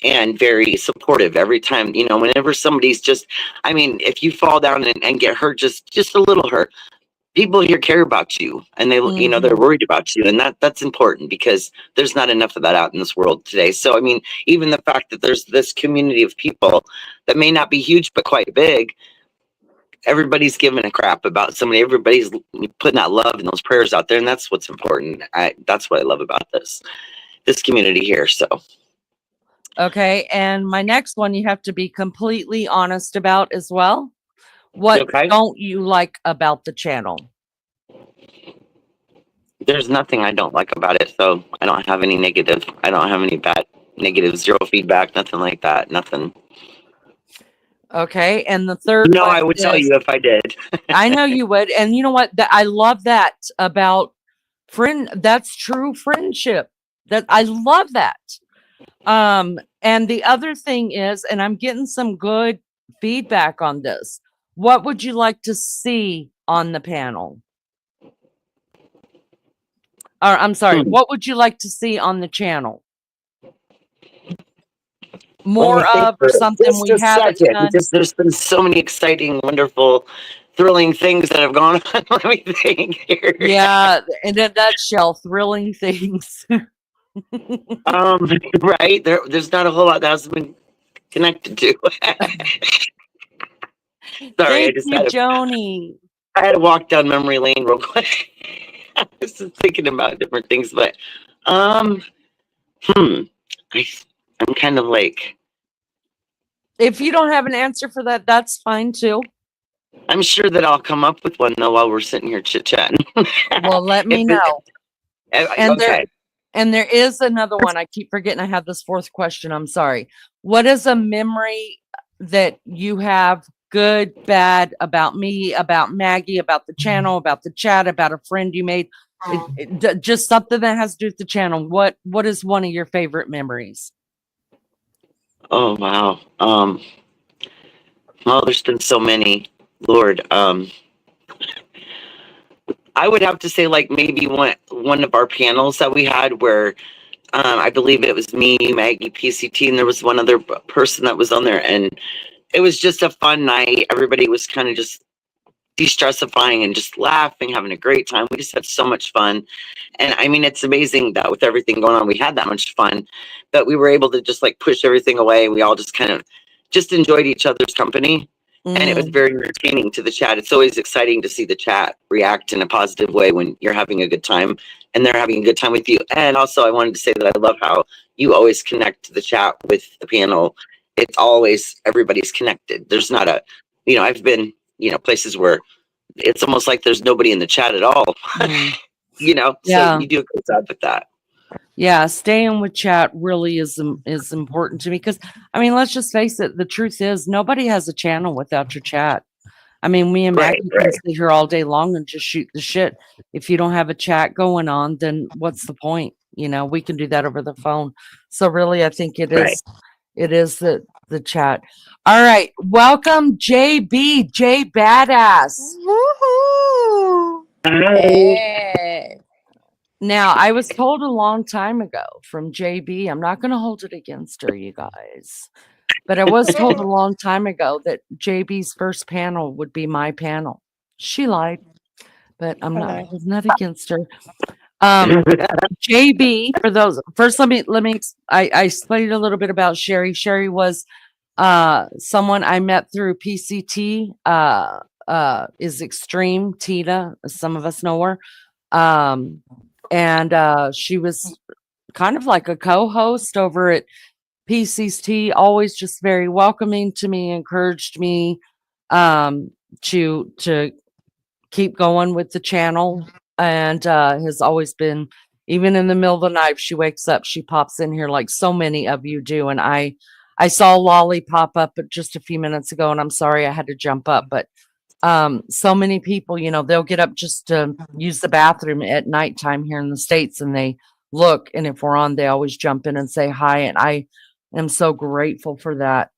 and very supportive every time. You know, whenever somebody's just, I mean, if you fall down and get hurt, just a little hurt, people here care about you, and they, you know, they're worried about you, and that's important because there's not enough of that out in this world today. So I mean, even the fact that there's this community of people that may not be huge but quite big, everybody's giving a crap about somebody, everybody's putting that love and those prayers out there, and that's what's important. That's what I love about this community here. So Okay, and my next one you have to be completely honest about as well. What don't you like about the channel? There's nothing I don't like about it, so I don't have any negative. I don't have any bad negative, zero feedback, nothing like that, nothing. Okay, and the third No, one I would tell you if I did. I know you would, and you know what? I love that about that's true friendship. That I love that. And the other thing is, and I'm getting some good feedback on this. What would you like to see on the panel? Or I'm sorry, what would you like to see on the channel? More of, or something we haven't done? Because there's been so many exciting, wonderful, thrilling things that have gone on. Let me think here. Yeah, in a nutshell, thrilling things. Right? There's not a whole lot that hasn't been connected to. Sorry, Thank you, Joni. I had to walk down memory lane real quick. I was just thinking about different things, but I'm kind of like, if you don't have an answer for that, that's fine too. I'm sure that I'll come up with one though while we're sitting here chit-chatting. Well, let me know. And there is another one. I keep forgetting I have this 4th question. I'm sorry. What is a memory that you have, good, bad, about me, about Maggie, about the channel, about the chat, about a friend you made? Just something that has to do with the channel. What is one of your favorite memories? Oh wow. Well, there's been so many. Lord, I would have to say like maybe one of our panels that we had where I believe it was me, Maggie, PCT, and there was one other person that was on there, and it was just a fun night. Everybody was kind of just de-stressifying and just laughing, having a great time. We just had so much fun. And I mean, it's amazing that with everything going on, we had that much fun, but we were able to just like push everything away. We all just kind of just enjoyed each other's company. And it was very entertaining to the chat. It's always exciting to see the chat react in a positive way when you're having a good time and they're having a good time with you. And also I wanted to say that I love how you always connect the chat with the panel. It's always, everybody's connected. There's not a, you know, I've been, you know, places where it's almost like there's nobody in the chat at all. You know, so you do a good job with that. Yeah, staying with chat really is important to me because, I mean, let's just face it. The truth is nobody has a channel without your chat. I mean, me and Maggie can sit here all day long and just shoot the shit. If you don't have a chat going on, then what's the point? You know, we can do that over the phone. So really, I think it is the chat. All right. Welcome, JB, J Badass. Woohoo! Hey. Now, I was told a long time ago from JB, I'm not going to hold it against her, you guys, but I was told a long time ago that JB's first panel would be my panel. She lied, but I'm not Hello. holding that against her. JB, for those first, let me I explained a little bit about Sherry. Sherry was someone I met through PCT. Is Extreme Tina. Some of us know her. And she was kind of like a co-host over at PCT, always just very welcoming to me, encouraged me to keep going with the channel, and has always been, even in the middle of the night, if she wakes up, she pops in here like so many of you do. And I saw Lolly pop up just a few minutes ago, and I'm sorry I had to jump up, but so many people, they'll get up just to use the bathroom at nighttime here in the States, and they look, and if we're on, they always jump in and say hi, and I am so grateful for that.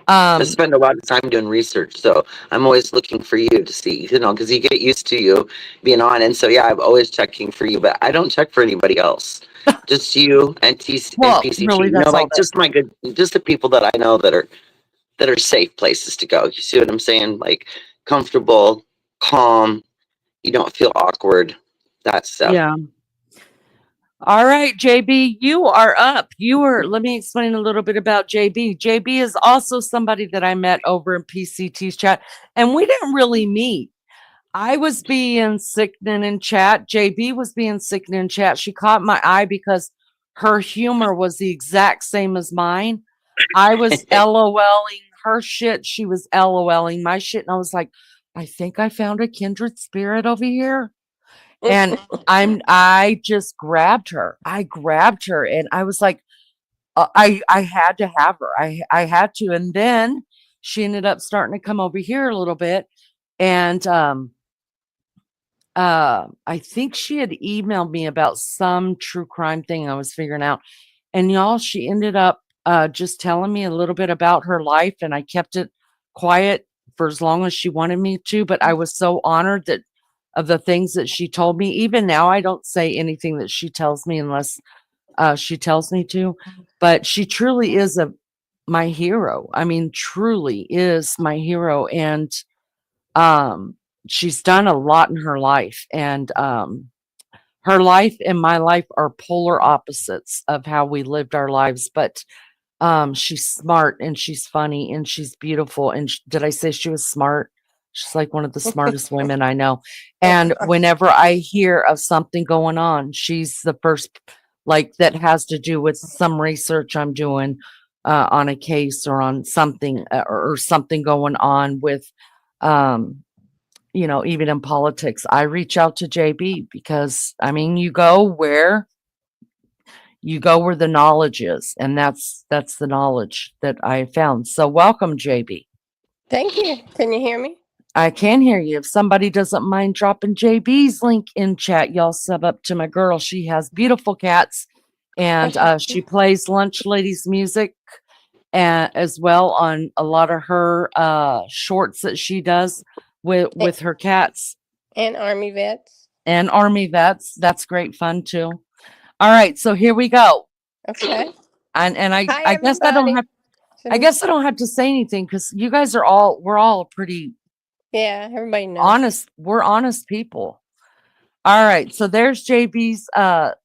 I spend a lot of time doing research, so I'm always looking for you to see, because you get used to you being on, and so yeah, I'm always checking for you, but I don't check for anybody else. Just you and PCT. Really, that's all just just the people that I know that are safe places to go. You see what I'm saying? Like comfortable, calm. You don't feel awkward. That stuff. Yeah. All right, JB, you are up. Let me explain a little bit about JB. JB is also somebody that I met over in PCT's chat, and we didn't really meet. I was being sickening in chat. JB was being sickening in chat. She caught my eye because her humor was the exact same as mine. I was LOLing her shit. She was LOLing my shit. And I was like, I think I found a kindred spirit over here. And I just grabbed her. I grabbed her, and I was like, I had to have her. I had to. And then she ended up starting to come over here a little bit. And I think she had emailed me about some true crime thing I was figuring out. And y'all, she ended up just telling me a little bit about her life, and I kept it quiet for as long as she wanted me to. But I was so honored that of the things that she told me. Even now, I don't say anything that she tells me unless she tells me to. But she truly is my hero. I mean, truly is my hero. And she's done a lot in her life. And her life and my life are polar opposites of how we lived our lives. But she's smart, and she's funny, and she's beautiful. And did I say she was smart? She's like one of the smartest women I know. And whenever I hear of something going on, she's the first, like, that has to do with some research I'm doing on a case or on something or something going on with, even in politics. I reach out to JB because, I mean, you go where the knowledge is, and that's the knowledge that I found. So welcome, JB. Thank you. Can you hear me? I can hear you. If somebody doesn't mind dropping JB's link in chat, y'all sub up to my girl. She has beautiful cats, and she plays Lunch Ladies music as well on a lot of her shorts that she does with her cats. And Army vets. And Army vets. That's great fun too. All right, so here we go. Okay. And I guess everybody. I guess I don't have to say anything because you guys we're all pretty everybody knows. honest. We're honest people. All right, so there's JB's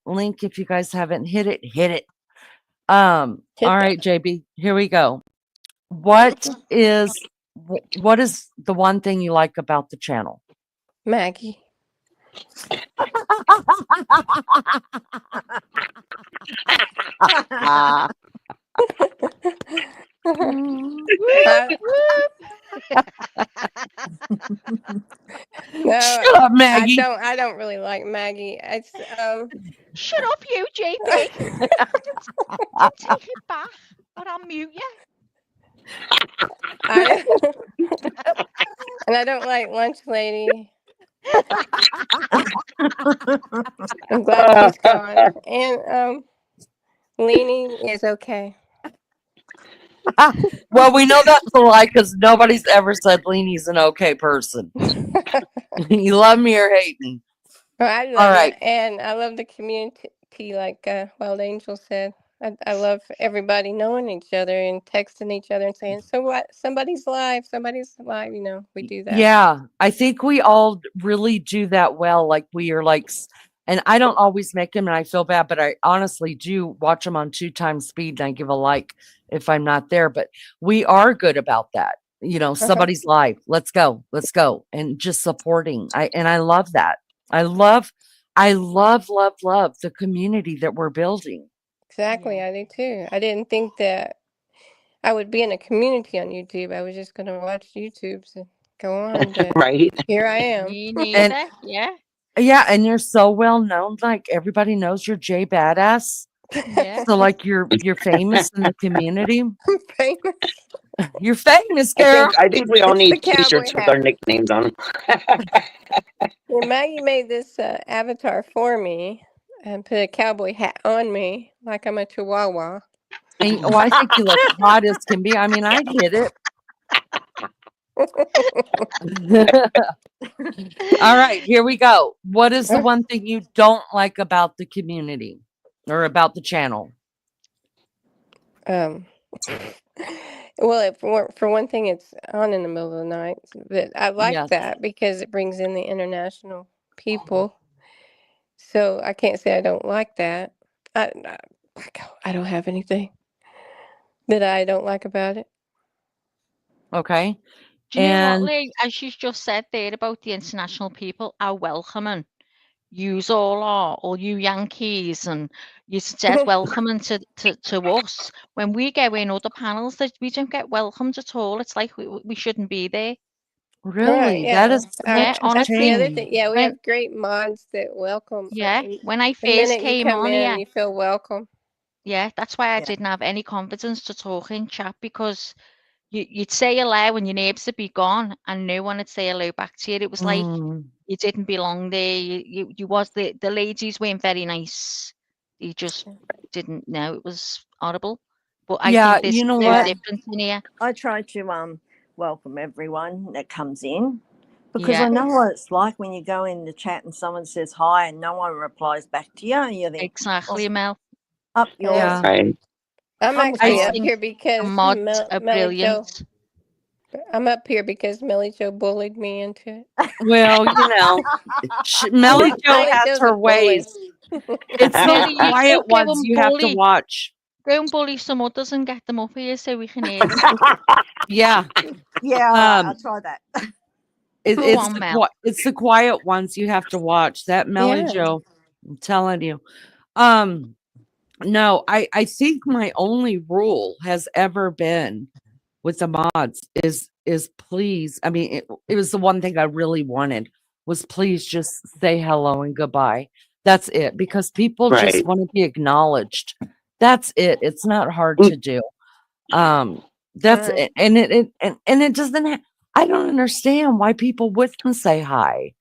link. If you guys haven't hit it. All right, JB, here we go. What is the one thing you like about the channel? Maggie. No, shut up, Maggie. I don't really like Maggie. It's Shut up, you, JB. Take it back, or I'll mute you. And I don't like Lunch Lady. I'm glad she's gone. And Lene is okay. Well, we know that's a lie because nobody's ever said Lene's an okay person. You love me or hate me. Well, I All love right. it, and I love the community, like Wild Angel said. I love everybody knowing each other and texting each other and saying, "So what? Somebody's live. Somebody's live." You know, we do that. Yeah, I think we all really do that well. Like we are like, and I don't always make them, and I feel bad, but I honestly do watch them on 2 times speed, and I give a like if I'm not there. But we are good about that. You know, Uh-huh. somebody's live. Let's go, and just supporting. I love that. I love, love the community that we're building. Exactly, Yeah. I do too. I didn't think that I would be in a community on YouTube. I was just going to watch YouTubes and go on, but Right? here I am. Me And neither. Yeah. yeah, and you're so well known. Like everybody knows you're Jay Badass. Yeah. So like you're famous in the community. Famous. You're famous, I girl. think we all It's the need cowboy T-shirts with our hat. nicknames on 'em. Yeah, Maggie made this avatar for me and put a cowboy hat on me like I'm a chihuahua. And oh, I think you look hot as can be. I mean, I'd hit it. All right, here we go. What is the one thing you don't like about the community or about the channel? um, well, for one thing, it's on in the middle of the night, but I like Yes. that because it brings in the international people. So I can't say I don't like that. I, I don't have anything that I don't like about it. Okay. Do you know what, And Lee? As you just said there about the international people are welcoming. Yous all are, all you Yankees, and you said welcoming to us. When we go in other panels, that we don't get welcomed at all. It's like we shouldn't be there. Right, really, that yeah. is Yeah, such a That's the other shame. thing. Yeah, we when have great mods that welcome. yeah, when I The first minute you came come on in, here, you feel welcome. yeah, that's why I Yeah. didn't have any confidence to talk in chat because you'd say hello and your neighbours would be gone and no one would say hello back to you. It was like Mm, you didn't belong there. You was the ladies weren't very nice. You just didn't know. It was horrible. But I yeah, think this you is know no what? Yeah. different in here. I try to welcome everyone that comes in because I Yeah, know what it's like when you go in the chat and someone says hi and no one replies back to you. And you think, well, exactly, Mel. up Yeah. yours. Yeah. Right. I'm I I actually s- up think here the because mods are Melly brilliant. Joe. I'm up here because Melly Joe bullied me into it. well, you know, Melly Joe Melly has Joe's a her bully. ways. It's those Millie, you quiet go ones and you have to bully. watch. Go and bully some others and get them up here so we can hear them. Yeah. Yeah, all right, I'll try that. Go on, Mel. It's the quiet ones you have to watch. That Melly Yeah. Joe, I'm telling you. Um, no, I think my only rule has ever been with the mods is please. I mean, it was the one thing I really wanted was please just say hello and goodbye. That's it because people just Right. want to be acknowledged. That's it. It's not hard to do. That's Right. it, and it doesn't. I don't understand why people wouldn't say hi.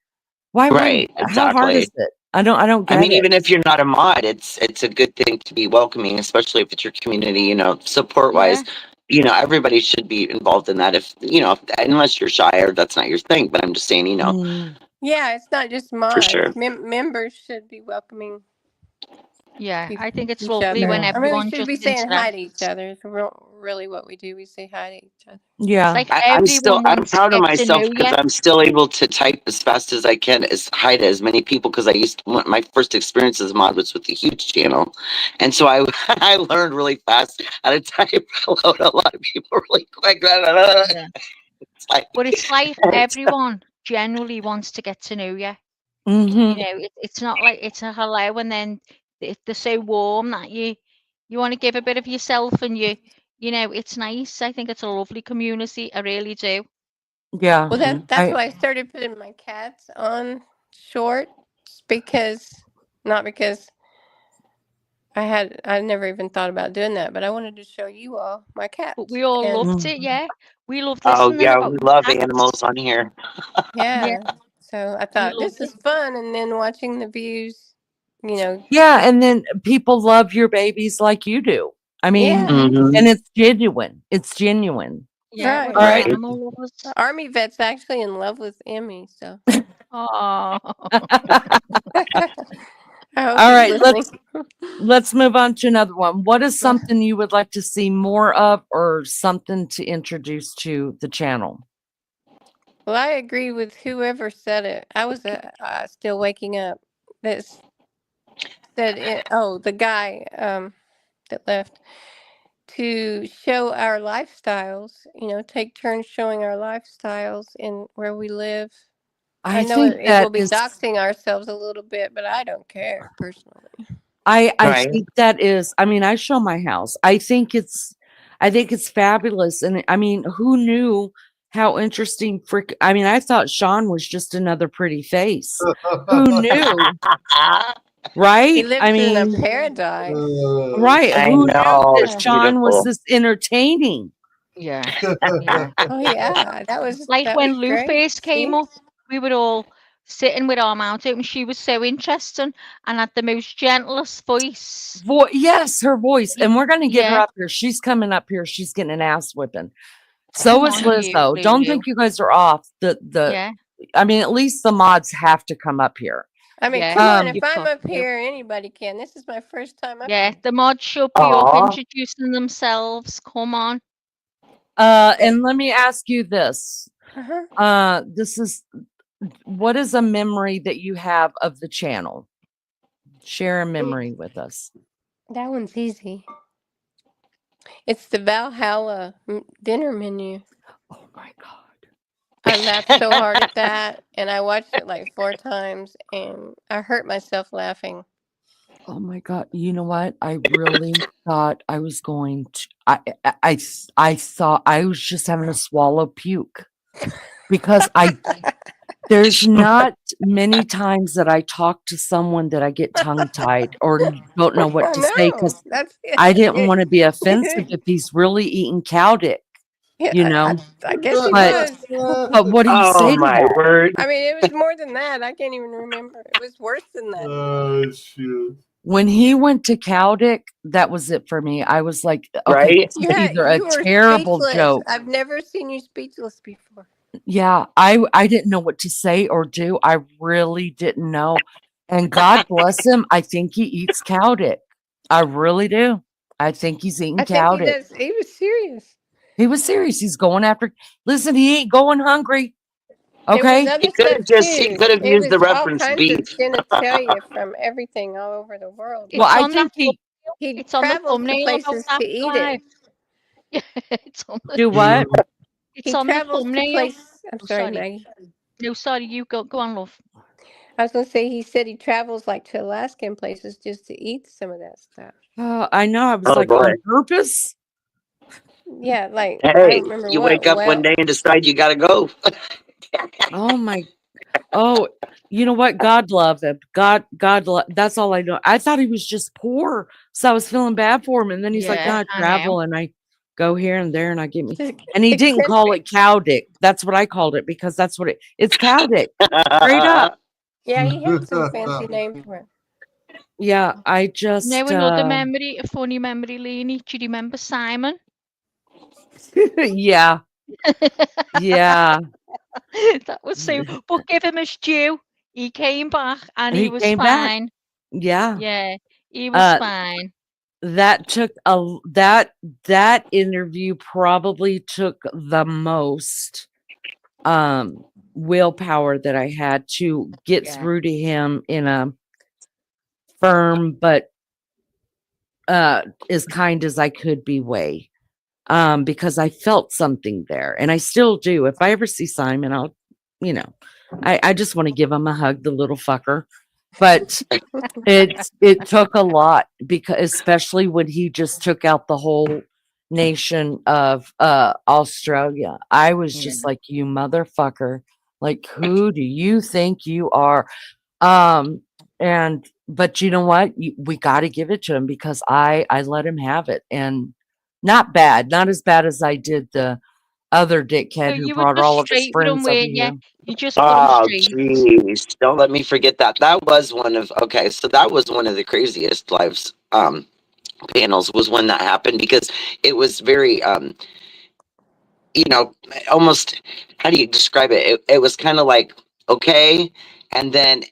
Why would? Right. How hard is Exactly. it? I don't I get mean, it. even if you're not a mod, it's a good thing to be welcoming, especially if it's your community, support wise. Yeah, Everybody should be involved in that unless you're shy or that's not your thing. But I'm just saying, Mm, Yeah, it's not just for mods. sure. Members should be welcoming yeah. I think it's each lovely other. when yeah, I mean, we everyone should just be saying hi to each interacts. other. It's really what we do. We say hi to each other. It's yeah. like everyone I'm wants to proud of get to myself know because you. I'm still able to type as fast as I can, as high to as many people. Because my first experience as a mod was with a huge channel, and so I I learned really fast how to type hello to a lot of people really quick. Yeah. It's like But it's like it's, everyone genuinely wants to get to know you. Hmm. It's not like it's a hello and then they're so warm that you want to give a bit of yourself and it's nice. I think it's a lovely community. I really do. Yeah. Well, Mhm. that's I why I started putting my cats on shorts because not because I never even thought about doing that, but I wanted to show you all my But cats. we all And loved mm, it, yeah. We loved Oh listening yeah, about we your love cats. animals on here. Yeah, yeah, so I we thought loved this it. is fun. And then watching the views, you know, yeah, and then people love your babies like you do. I mean, yeah, Hmm. and it's genuine. It's genuine. Yeah, right. we're All right. Right. animal lovers. Army vet's actually in love with Emmy, so Oh. I hope All he's right, listening. let's move on to another one. What is something you would like to see more of, or something to introduce to the channel? Well, I agree with whoever said it. I was still waking up. That said it. Oh, the guy that left, to show our lifestyles. Take turns showing our lifestyles in where we live. I I know think it will that be is doxing ourselves a little bit, but I don't care personally. I Right. think that is, I mean, I show my house. I think it's fabulous. And I mean, who knew how interesting I mean, I thought Sean was just another pretty face. Who knew? He Right? I lives in a mean, paradise. right. I Who knew know. that It's Sean was beautiful. this entertaining? Yeah. Yeah. Oh yeah, that was Like when Lou great. first came See? up, we were all sitting with our mouths open. She was so interesting and had the most gentlest voice. Yes, her voice. And we're going to get her Yeah. up here. She's coming up here. She's getting an ass whipping. So Come is on, Liz, you, though. Don't Lulu. think you guys are off. Yeah. I mean, at least the mods have to come up here. I mean, Yeah. come on, if You've I'm got up to. here, anybody can. This is my first time up Yeah. here. The mods should be up Aw. introducing themselves. Come on. And let me ask you this. Uh-huh. What is a memory that you have of the channel? Share a memory with us. That one's easy. It's the Valhalla dinner menu. Oh my God. I laughed so hard at that, and I watched it like 4 times, and I hurt myself laughing. Oh my God. You know what? I really thought I was going to, I thought I was just having to swallow puke because there's not many times that I talk to someone that I get tongue tied or don't know what I to say know. because That's I didn't want to be offensive if he's really eating cow dick, Yeah, you know. I guess he But was. what do you Oh say to my that? word. I mean, it was more than that. I can't even remember. It was worse than that. Oh, shoot. When he went to cow dick, that was it for me. I was like, okay, Right? this is either a You were terrible speechless. joke. I've never seen you speechless before. Yeah, I didn't know what to say or do. I really didn't know. And God bless him. I think he eats cow dick. I really do. I think he's eating I think cow he dick. does. He was serious. He was serious. He's going after. Listen, he ain't going hungry. There was Okay. He other could stuff have just he too. could have It used the was all reference kinds of beef. genitalia from everything all over the world. Well, It's I on that think he He It's on the travels to thumbnail about places that to eat live. it. Yeah, it's on the do what? it's He on the travels to thumbnail. places. I'm Oh, sorry, sorry. Maggie. No, sorry, you go on, love. I was gonna say he said he travels like to Alaska and places just to eat some of that stuff. I know. I was Oh like, boy. on purpose. Yeah, like I Hey, don't remember you what. wake up one Well, day and decide you gotta go. Oh my. Oh, you know what? God love him. God love. That's all I know. I thought he was just poor, so I was feeling bad for him. And then he's like, "No, Yeah, I I know. travel and I go here and there and I get me." just And he didn't call it eccentric. cow dick. That's what I called it because that's what it's cow dick, straight up. Yeah, he had some fancy name for it. Yeah, I You just know another memory, a funny memory, Lene. Do you remember Simon? yeah, yeah. That was so. But give him his due. He came back and he He was came back. fine. Yeah. Yeah, he was Uh, fine. that took that interview probably took the most willpower that I had to get Yeah. through to him in a firm but as kind as I could be way. Because I felt something there and I still do. If I ever see Simon, I'll I just want to give him a hug, the little fucker. But it took a lot because especially when he just took out the whole nation of Australia. I was Yeah. just like, you motherfucker. Like, who do you think you are? But you know what? We got to give it to him because I let him have it, and not bad, not as bad as I did the other So dickhead who you were brought just all of his straight with him, friends over weren't you? here. You just put him Oh straight. jeez. Don't let me forget that. That was one of okay, so that was one of the craziest lives panels was when that happened because it was very you know, almost how do you describe it? It was kind of like Okay. And then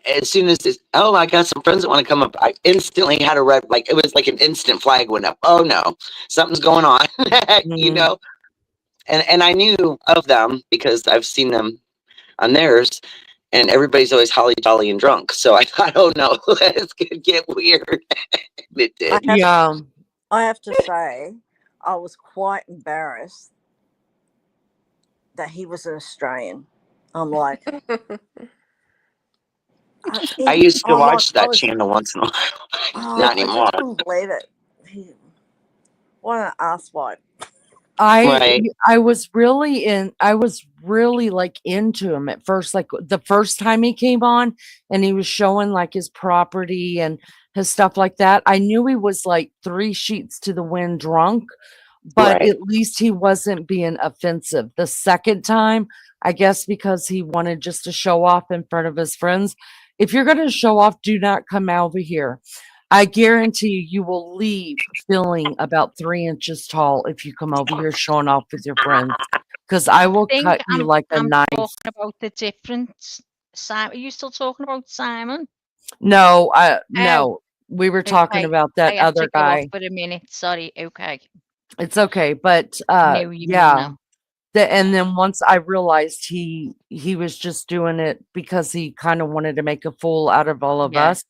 as soon as this, oh, I got some friends that want to come up, I instantly had a red, like it was like an instant flag went up. Oh no, something's going on, you Mhm. know? And I knew of them because I've seen them on theirs, and everybody's always holly jolly and drunk. So I thought, oh no, it's gonna get weird. And it I did. have Yeah. I have to say, I was quite embarrassed that he was an Australian. I'm like, I used to I'm like, watch that channel once in a while. Not I anymore. just couldn't believe it. What an asswipe. I Right. I was really like into him at first, like the first time he came on and he was showing like his property and his stuff like that. I knew he was like 3 sheets to the wind drunk, but Right. at least he wasn't being offensive. The second time, I guess because he wanted just to show off in front of his friends. If you're going to show off, do not come over here. I guarantee you, you will leave feeling about 3 inches tall if you come over here showing off with your friends, because I I will think cut you like a I'm knife. talking about the different Simon. Are you still talking about Simon? No, Oh, no, we were talking okay. about I that had to other go off guy. for a minute. Sorry. Okay. It's okay, but I know what you mean yeah. now. And then once I realized he was just doing it because he kind of wanted to make a fool out of all of Yeah. us.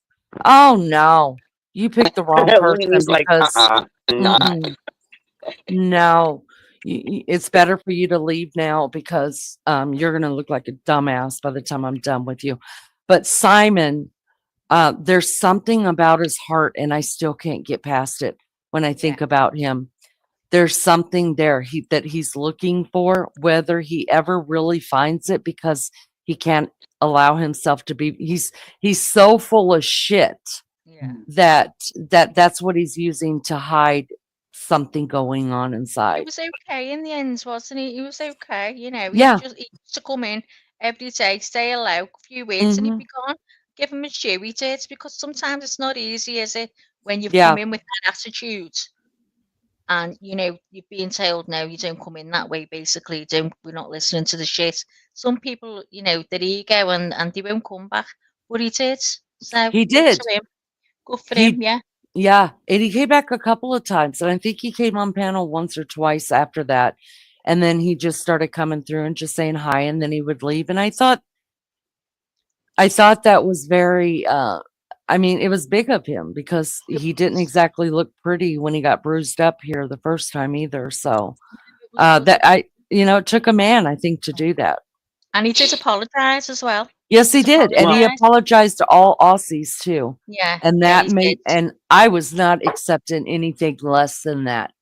Oh no, you picked the wrong person Lena's like, because not. mm-mm, no, it's better for you to leave now because you're gonna look like a dumbass by the time I'm done with you. But Simon, there's something about his heart, and I still can't get past it when I Yeah. think about him. There's something there that he's looking for, whether he ever really finds it because he can't allow himself to be. He's so full of shit Yeah. that's what he's using to hide something going on He inside. was okay in the end, wasn't he? He was okay. You know, Yeah. he used to come in every day, say hello, a few words, and he'd Hmm. be gone. Give him a chew. He did, because sometimes it's not easy, is it? When you've Yeah. come in with that attitude, and you know you're being told, no, you don't come in that way. Basically, don't. We're not listening to the shit. Some people, you know, their ego, and they won't come back. But he did. So He good did. to him. Good for him. He Yeah. Yeah, and he came back a couple of times, and I think he came on panel once or twice after that. And then he just started coming through and just saying hi, and then he would leave. And I thought that was very I mean, it was big of him because It he didn't was. exactly look pretty when he got bruised up here the first time either. So It was good. it took a man, I think, to do that. And he did apologise as well. Yes, he He's did. And he apologised. apologized to all Aussies too. Yeah. And Yeah. that He did. and I was not accepting anything less than that.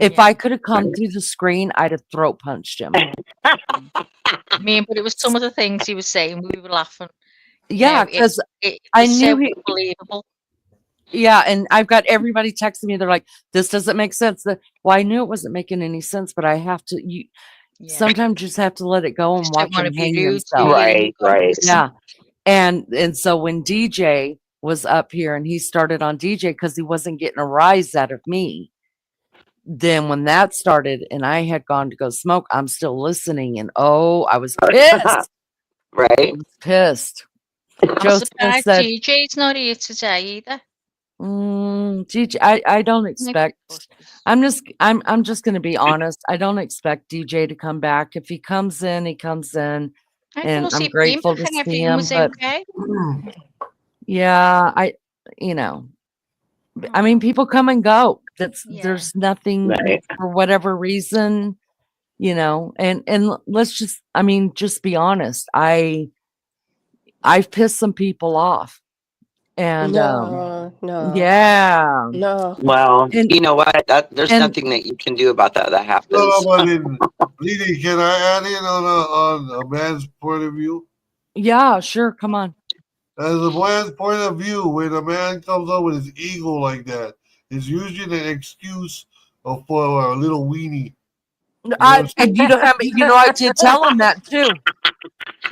If Yeah. I could have come through the screen, I'd have throat punched him. I mean, but it was some of the things he was saying. We were laughing. You Yeah, know, because it I was knew so he. unbelievable. Yeah, and I've got everybody texting me. They're like, "This doesn't make sense." Well, I knew it wasn't making any sense, but I have to. Yeah. Sometimes you just have to let it go and Just don't watch want him to be hang rude, do himself. you? And you've Right. got to Right. listen. Yeah, and so when DJ was up here and he started on DJ because he wasn't getting a rise out of me. Then when that started and I had gone to go smoke, I'm still listening, and oh, I was pissed. I Right. was pissed. I'm Joe Smith surprised said, DJ's not here today either. DJ, I don't Nick expect. Buses. I'm just going to be honest. I don't expect DJ to come back. If he comes in, he comes in, I and thought I'm he'd been grateful back to and see everything him. was But okay. yeah, I mean, people come and go. Yeah. There's nothing Right. for whatever reason, and let's just, I mean, just be honest. I've pissed some people off, and No, no, yeah, no. Well, and you know what? There's and nothing that you can do about that. That No, happens. but Lene, can I add in on a man's point of view? yeah, sure, come on. As a man's point of view, when a man comes up with his ego like that, it's usually an excuse for a little weenie. You know what I'm saying? And I did tell him that too.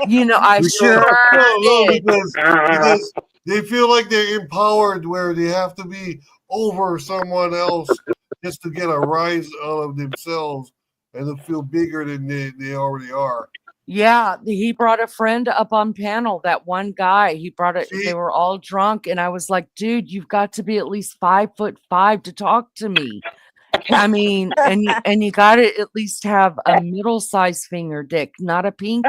I sure No, did. because they feel like they're empowered where they have to be over someone else just to get a rise out of themselves and to feel bigger than they already are. Yeah, he brought a friend up on panel. That one guy, he brought it. See, They were all drunk, and I was like, "Dude, you've got to be at least 5'5" to talk to me." I mean, and you got to at least have a middle sized finger dick, not a pinky.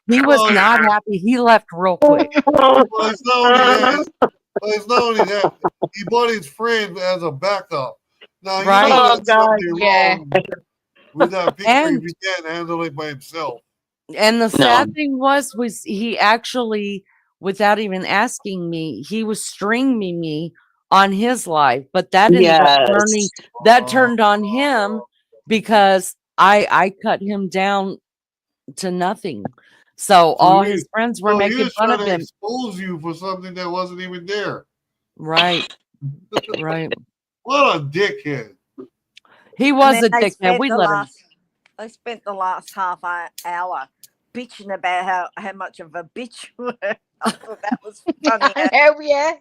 He was well, not happy. He left real quick. well, it's not only that. It's not only that. He bought his friend as a backup. Now you know Right. Oh there's God. something Yeah. wrong with that picture if And he can't handle it by himself. And the No. sad thing was he actually, without even asking me, he was streaming me on his live, but that ended up turning Yes. that Uh, turned on him because I cut him down to nothing. So so all he, his friends were so he making was fun trying of to him. expose you for something that wasn't even there. Right, right. What a dickhead! He And was then a dickhead. We let him. they spent the last hour bitching about how much of a bitch you were. I thought that was funny. Oh yeah.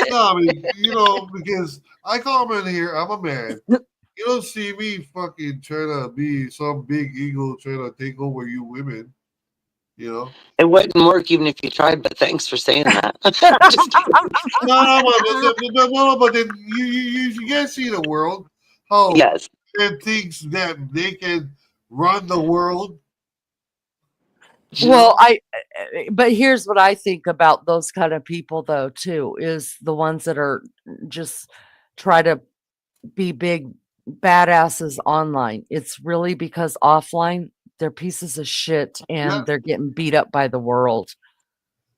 No, I mean, you know, because I come in here, I'm a man. You don't see me fucking trying to be some big ego trying to take over you women. You know. It wouldn't work even if you tried, but thanks for saying that. Just kidding. No, but then you guys see the world how Yes. men thinks that they can run the world. You Well, know. but here's what I think about those kind of people though too is the ones that are just try to be big badasses online. It's really because offline they're pieces of shit Yeah. and they're getting beat up by the world.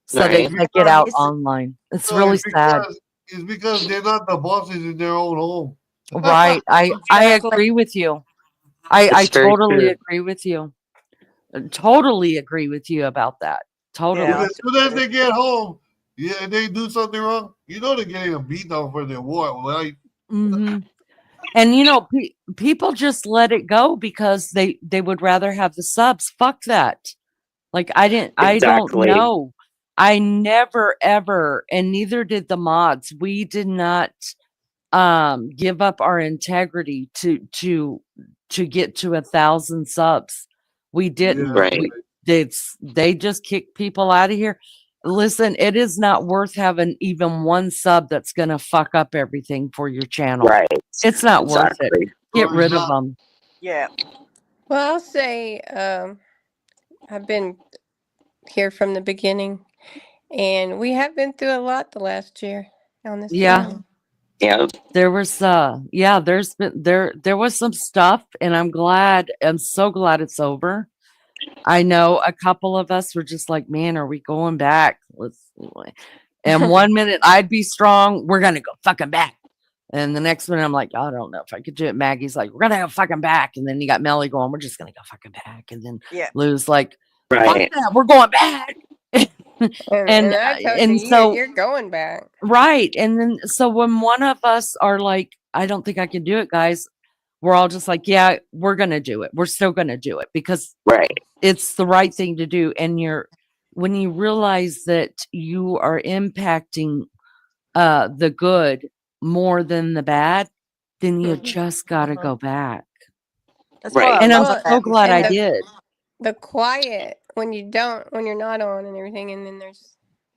So they Right. It's take it because out It's online. It's no, really sad. it's because they're not the bosses in their own home. Right. I exactly. agree with you. I It's very totally true. agree with you. Totally agree with you about that. Yeah, I Because Totally. as soon as they get home, yeah, and they do something wrong, you know they're getting a beat down for their war, right? Hmm. And you know, people just let it go because they would rather have the subs. Fuck that. Like I don't Exactly. know. I never ever, and neither did the mods. We did not give up our integrity to get to 1,000 subs. We didn't. Yeah. Right. They just kicked people out of here. Listen, it is not worth having even one sub that's gonna fuck up everything for your channel. Right. It's not worth it. Exactly. Get No, it's rid of not. them. yeah. Well, I'll say I've been here from the beginning, and we have been through a lot the last year on this Yeah. channel. Yeah. There was yeah, there was some stuff and I'm so glad it's over. I know a couple of us were just like, man, are we going back? And one minute I'd be strong, we're gonna go fucking back. And the next minute I'm like, I don't know if I could do it. Maggie's like, we're gonna go fucking back. And then you got Melly going, we're just gonna go fucking back. And then Yeah. Lou's like, fuck Right. that, we're going back. And I told you, and so you're going back. right. And then so when one of us are like, I don't think I can do it, guys, we're all just like, yeah, we're gonna do it. We're still gonna do it because Right. it's the right thing to do. And when you realize that you are impacting the good more than the bad, then you just gotta go back. That's what Right. I And I'm love Well, so about this glad I and channel. did. the quiet when you're not on and everything, and then it's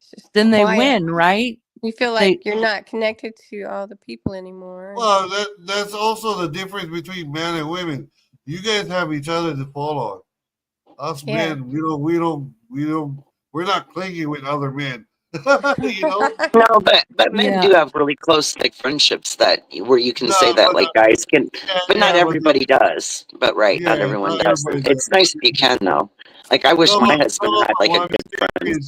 just Then they quiet. win, right? You feel They like you're not connected to all the people anymore. Well, that's also the difference between men and women. You guys have each other to fall on. Us Yeah. men, we're not clinging with other men. You know? No, but men yeah. do have really close like friendships that where you can No, say that but like guys can, but not yeah, but everybody does. But right, not yeah, everyone not does. And everybody it's does. nice if you can though. Like I wish No, my but, husband no, had but like a what good friend.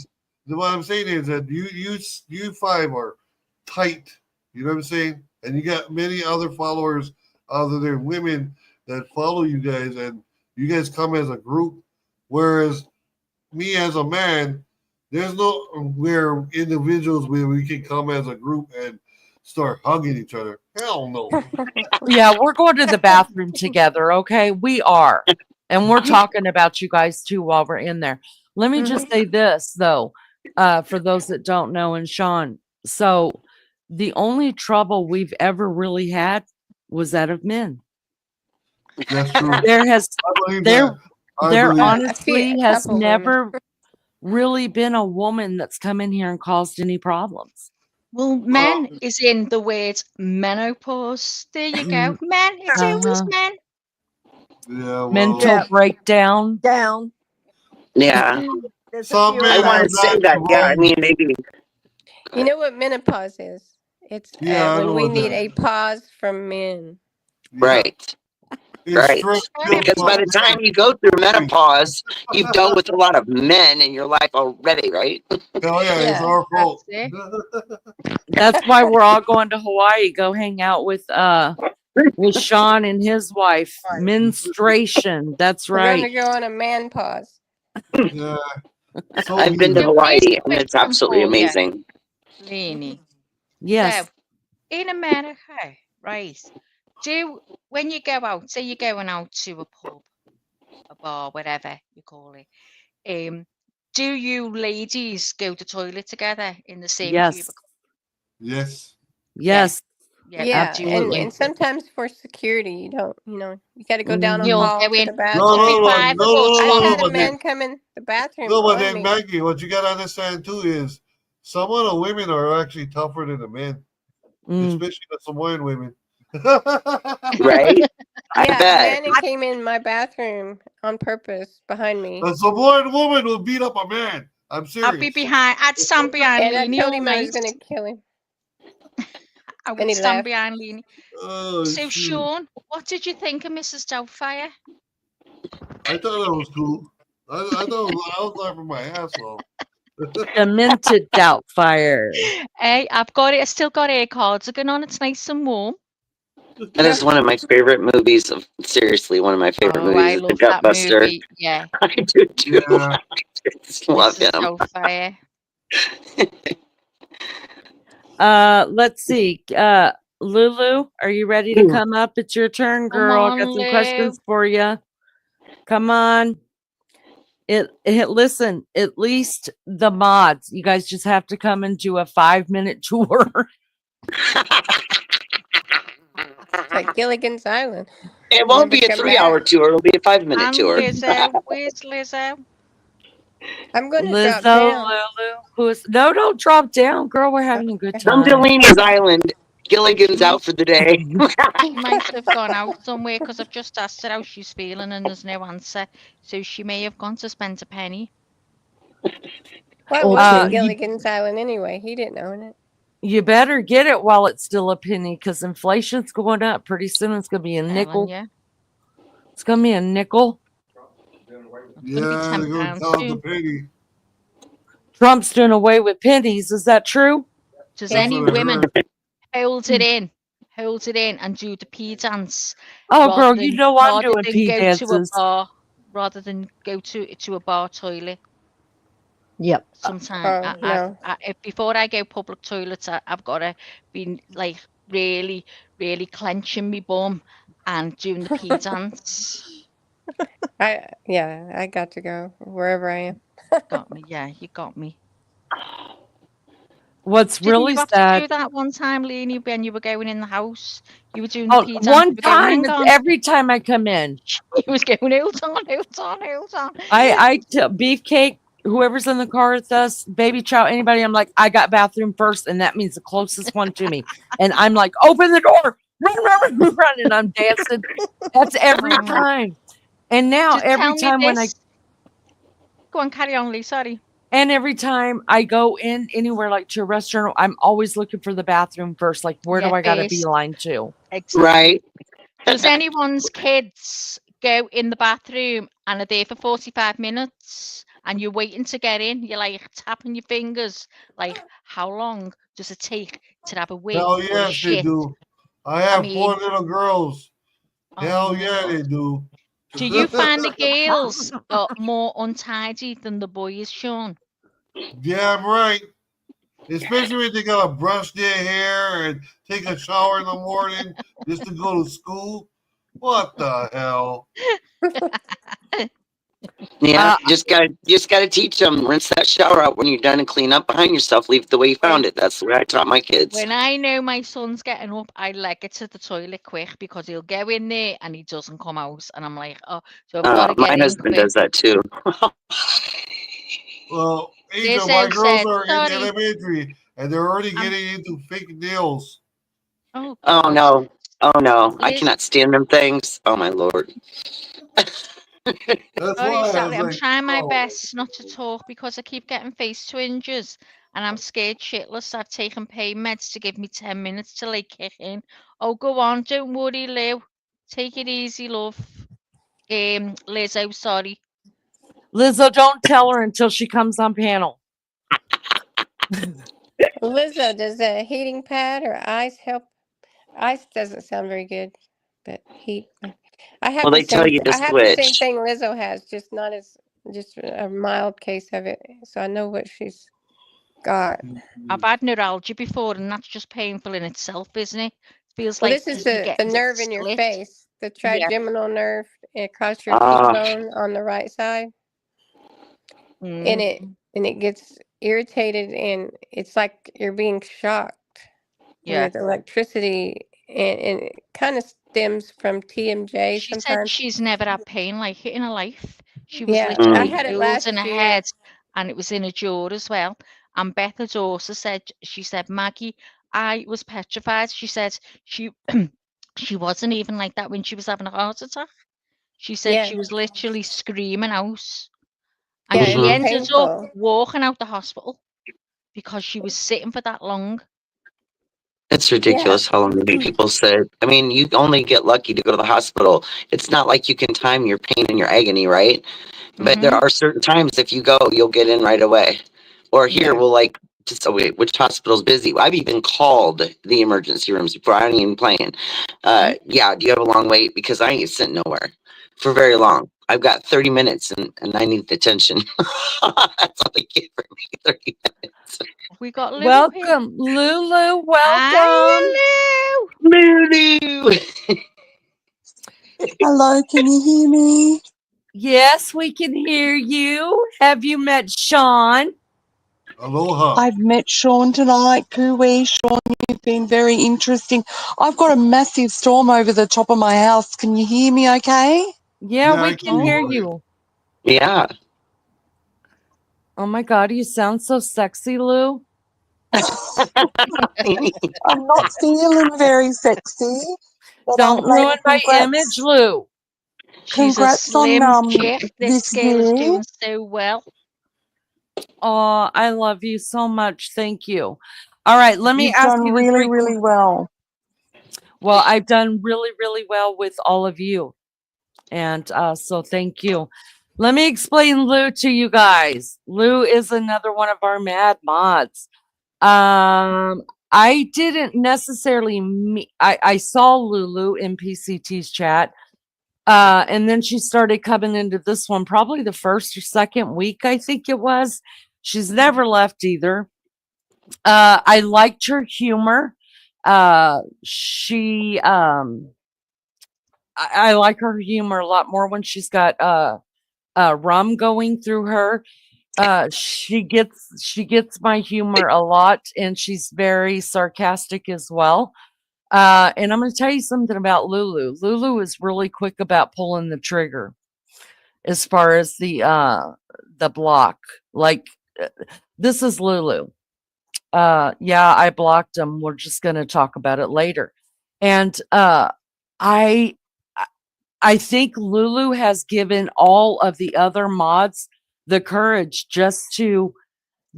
what I'm saying is that you five are tight. You know what I'm saying? And you got many other followers other than women that follow you guys, and you guys come as a group. Whereas me as a man, there's no where individuals where we can come as a group and start hugging each other. Hell no. Yeah, we're going to the bathroom together, okay? We are. And we're talking about you guys too while we're in there. Let me just say this though, for those that don't know, and Sean. So the only trouble we've ever really had was that of men. That's true. There has I believe there that. I there believe. honestly has couple women. never really been a woman that's come in here and caused any problems. Well, men is in the word menopause. There you go. Men, it's always men. Yeah, well, Mental Yeah. breakdown. Down. Yeah. There's a some few I men of want have to those. say not that. Yeah, I evolved. mean, maybe. You know what menopause is? It's Yeah, I when know we what need that a is. pause from men. Yeah. Right. It's Right. stress Very built Because by up the important. time you go through menopause, you've dealt with a lot of men in your life already, right? Hell yeah, it's Yeah. our fault. That's it. That's why we're all going to Hawaii. Go hang out with Sean and his wife. Menstruation. That's We're going right. to go on a man pause. Yeah. So I've been to So here's Hawaii a and quick it's one absolutely for you, amazing. Lene. Yes. So in America, right? When you go out, say you're going out to a pub, a bar, whatever you call it, do you ladies go to toilet together in the same Yes. cubicle? yes. Yes. Yeah, you Yeah, do. Absolutely. and sometimes for security, you don't, you got to go down a Mhm. You'll hall go to in the No, bathroom. every no, no, 5 no, foot no, I've no, no, had a but one. then, man come in the bathroom no, but on then me. Maggie, what you gotta understand too is some of the women are actually tougher than the men, Mm. especially the Samoan women. Right? I Yeah, a bet. man came in my bathroom on purpose behind me, A Samoan woman will beat up a man. I'm serious. I'd stand behind and I Lene told all him I was night. going to kill him, I and would he stand left. behind Lene. Oh So shoot! Sean, what did you think of Mrs. Doubtfire? I thought that was cool. I thought I was laughing my ass off. Demented Doubtfire. Hey, I've got it. I still got a cardigan on. It's nice and warm. That is one of my favorite movies. Seriously, one of my favorite Oh, I movies is The love that Gutbuster. movie. Yeah, I do too. Yeah. I just love Mrs. him. Doubtfire. Let's see. Lulu, are you ready to come up? It's your turn, Come girl. I on, got some Lou. questions for you. Come on. Listen, at least the mods, you guys just have to come and do a 5-minute tour. It's like Gilligan's Island. It won't Never be a come 3-hour back. tour. It'll be a 5-minute And tour. Lizzo. Where's Lizzo? I'm going to drop Lizzo, down. Lulu, no, don't drop down, girl. We're having a good Come to time. Lena's Island. Gilligan's out for the day. She might have gone out somewhere because I've just asked her how she's feeling and there's no answer. So she may have gone to spend a penny. Why was it You, Gilligan's Island anyway? He didn't own it. you better get it while it's still a penny because inflation's going up. Pretty soon it's going to be a nickel. Yeah. It's going to be a nickel. It's going to be Yeah, they're gonna £10 count the soon. penny. Trump's doing away with pennies. Is that true? Does That's any what I women heard. hold it in and do the pee dance Oh, rather girl, you than know I'm doing pee go to a dances. bar rather than go to a bar toilet? Yep. Sometimes No. before I go public toilets, I've got to be like really, really clenching my bum and doing the pee dance. I got to go wherever I am. Got me, yeah, you got me. What's Didn't really you have to sad? do that one time, Lene, when you were going in the house? You were doing the Oh, pee dance. one You were going, time. hang It's on. every time I come in. He was going, hold on, hold on, hold on. I tell Beefcake, whoever's in the car with us, Baby Chow, anybody, I'm like, I got bathroom first, and that means the closest one to me. And I'm like, open the door, run, and I'm dancing. That's every time. And now Just every tell me time when I this. Go on, carry on, Lee. Sorry. and every time I go in anywhere like to a restaurant, I'm always looking for the bathroom first. Like, where do I got to First. beeline to? Exactly. Right. Does anyone's kids go in the bathroom and are there for 45 minutes and you're waiting to get in? You're like tapping your fingers. Like, how long does it take to have a wee Hell or a yes, they shit? do. I have mean- 4 little girls. Hell Oh my yeah, God. they do. Do you find the girls are more untidy than the boys, Sean? Damn right. Especially when they gotta brush their hair and take a shower in the morning just to go to school. What the hell? Yeah, just gotta teach them. Rinse that shower out when you're done and clean up behind yourself. Leave it the way you found it. That's the way I taught my kids. When I know my son's getting up, I leg it to the toilet quick because he'll go in there and he doesn't come out. And I'm like, oh, so I've got to My get in husband quick. does that too. Well, Angel, Lizzo my girls said, are in sorry. elementary and they're already I'm- getting into fake nails. Oh, Oh God. no. Oh no. I Liz- cannot stand them things. Oh my lord. That's Sorry, why I Sally. was I'm like, trying my oh. best not to talk because I keep getting face twinges and I'm scared shitless. I've taken pain meds to give me 10 minutes till they kick in. Oh, go on. Don't worry, Lou. Take it easy, love. Lizzo, sorry. Lizzo, don't tell her until she comes on panel. Lizzo, does a heating pad or ice help? Ice doesn't sound very good, but heat. I have Well, the they tell same. you to I have the same switch. thing Lizzo has, just not as just a mild case of it. So I know what she's got. I've had neuralgia before and that's just painful in itself, isn't it? It feels Well, like this is you the get nerve in your slit. face, the Yeah. trigeminal nerve across your Ah, cheekbone on the right side, and Mm, it gets irritated, and it's like you're being shocked yeah. with electricity, and it kind of stems from TMJ She said sometimes. she's never had pain like it in her life. She was Yeah, I literally mm. had it pools in her last year. head and it was in her jaw as well. And Beth had also said, she said, Maggie, I was petrified. She said she she wasn't even like that when she was having a heart attack. She said Yeah, she was literally screaming out. And yeah, she it's Hmm. ended up painful. walking out the hospital because she was sitting for that long. It's Yeah, ridiculous how long people said. I mean, you only get lucky to go to the hospital. It's not like you can time your pain and your agony, right? But there Mm-hmm. are certain times if you go, you'll get in right away. Or here, Yeah. we'll like, just oh wait, which hospital's busy? I've even called the emergency rooms before. I ain't even playing. Yeah, do you have a long wait? Because I ain't sitting nowhere for very long. I've got 30 minutes and I need attention. That's all they get for me, 30 minutes. We got Lulu here. Welcome, Lulu. Hi, Welcome. Lulu. Lulu! Hello, can you hear me? Yes, we can hear you. Have you met Sean? Aloha. I've met Sean tonight. Cooey, Sean, you've been very interesting. I've got a massive storm over the top of my house. Can you hear me okay? Yeah, Yeah, we I can can hear hear you. Yeah. Oh my God, you sound so sexy, Lou. I'm not feeling very sexy, but Don't lady, ruin my image, Lou. She's a congrats on slim chick. This this girl is year. doing so well. Oh, I love you so much. Thank you. All right, let me You've ask done you the really, three. really well. Well, I've done really, really well with all of you. And so thank you. Let me explain Lou to you guys. Lou is another one of our mad mods. I didn't necessarily meet, I saw Lulu in PCT's chat. And then she started coming into this one probably the first or second week, I think it was. She's never left either. I liked her humor. She I like her humor a lot more when she's got rum going through her. She gets my humor a lot, and she's very sarcastic as well. And I'm going to tell you something about Lulu. Lulu is really quick about pulling the trigger as far as the block. Like this is Lulu. Yeah, I blocked him. We're just going to talk about it later. And I I think Lulu has given all of the other mods the courage just to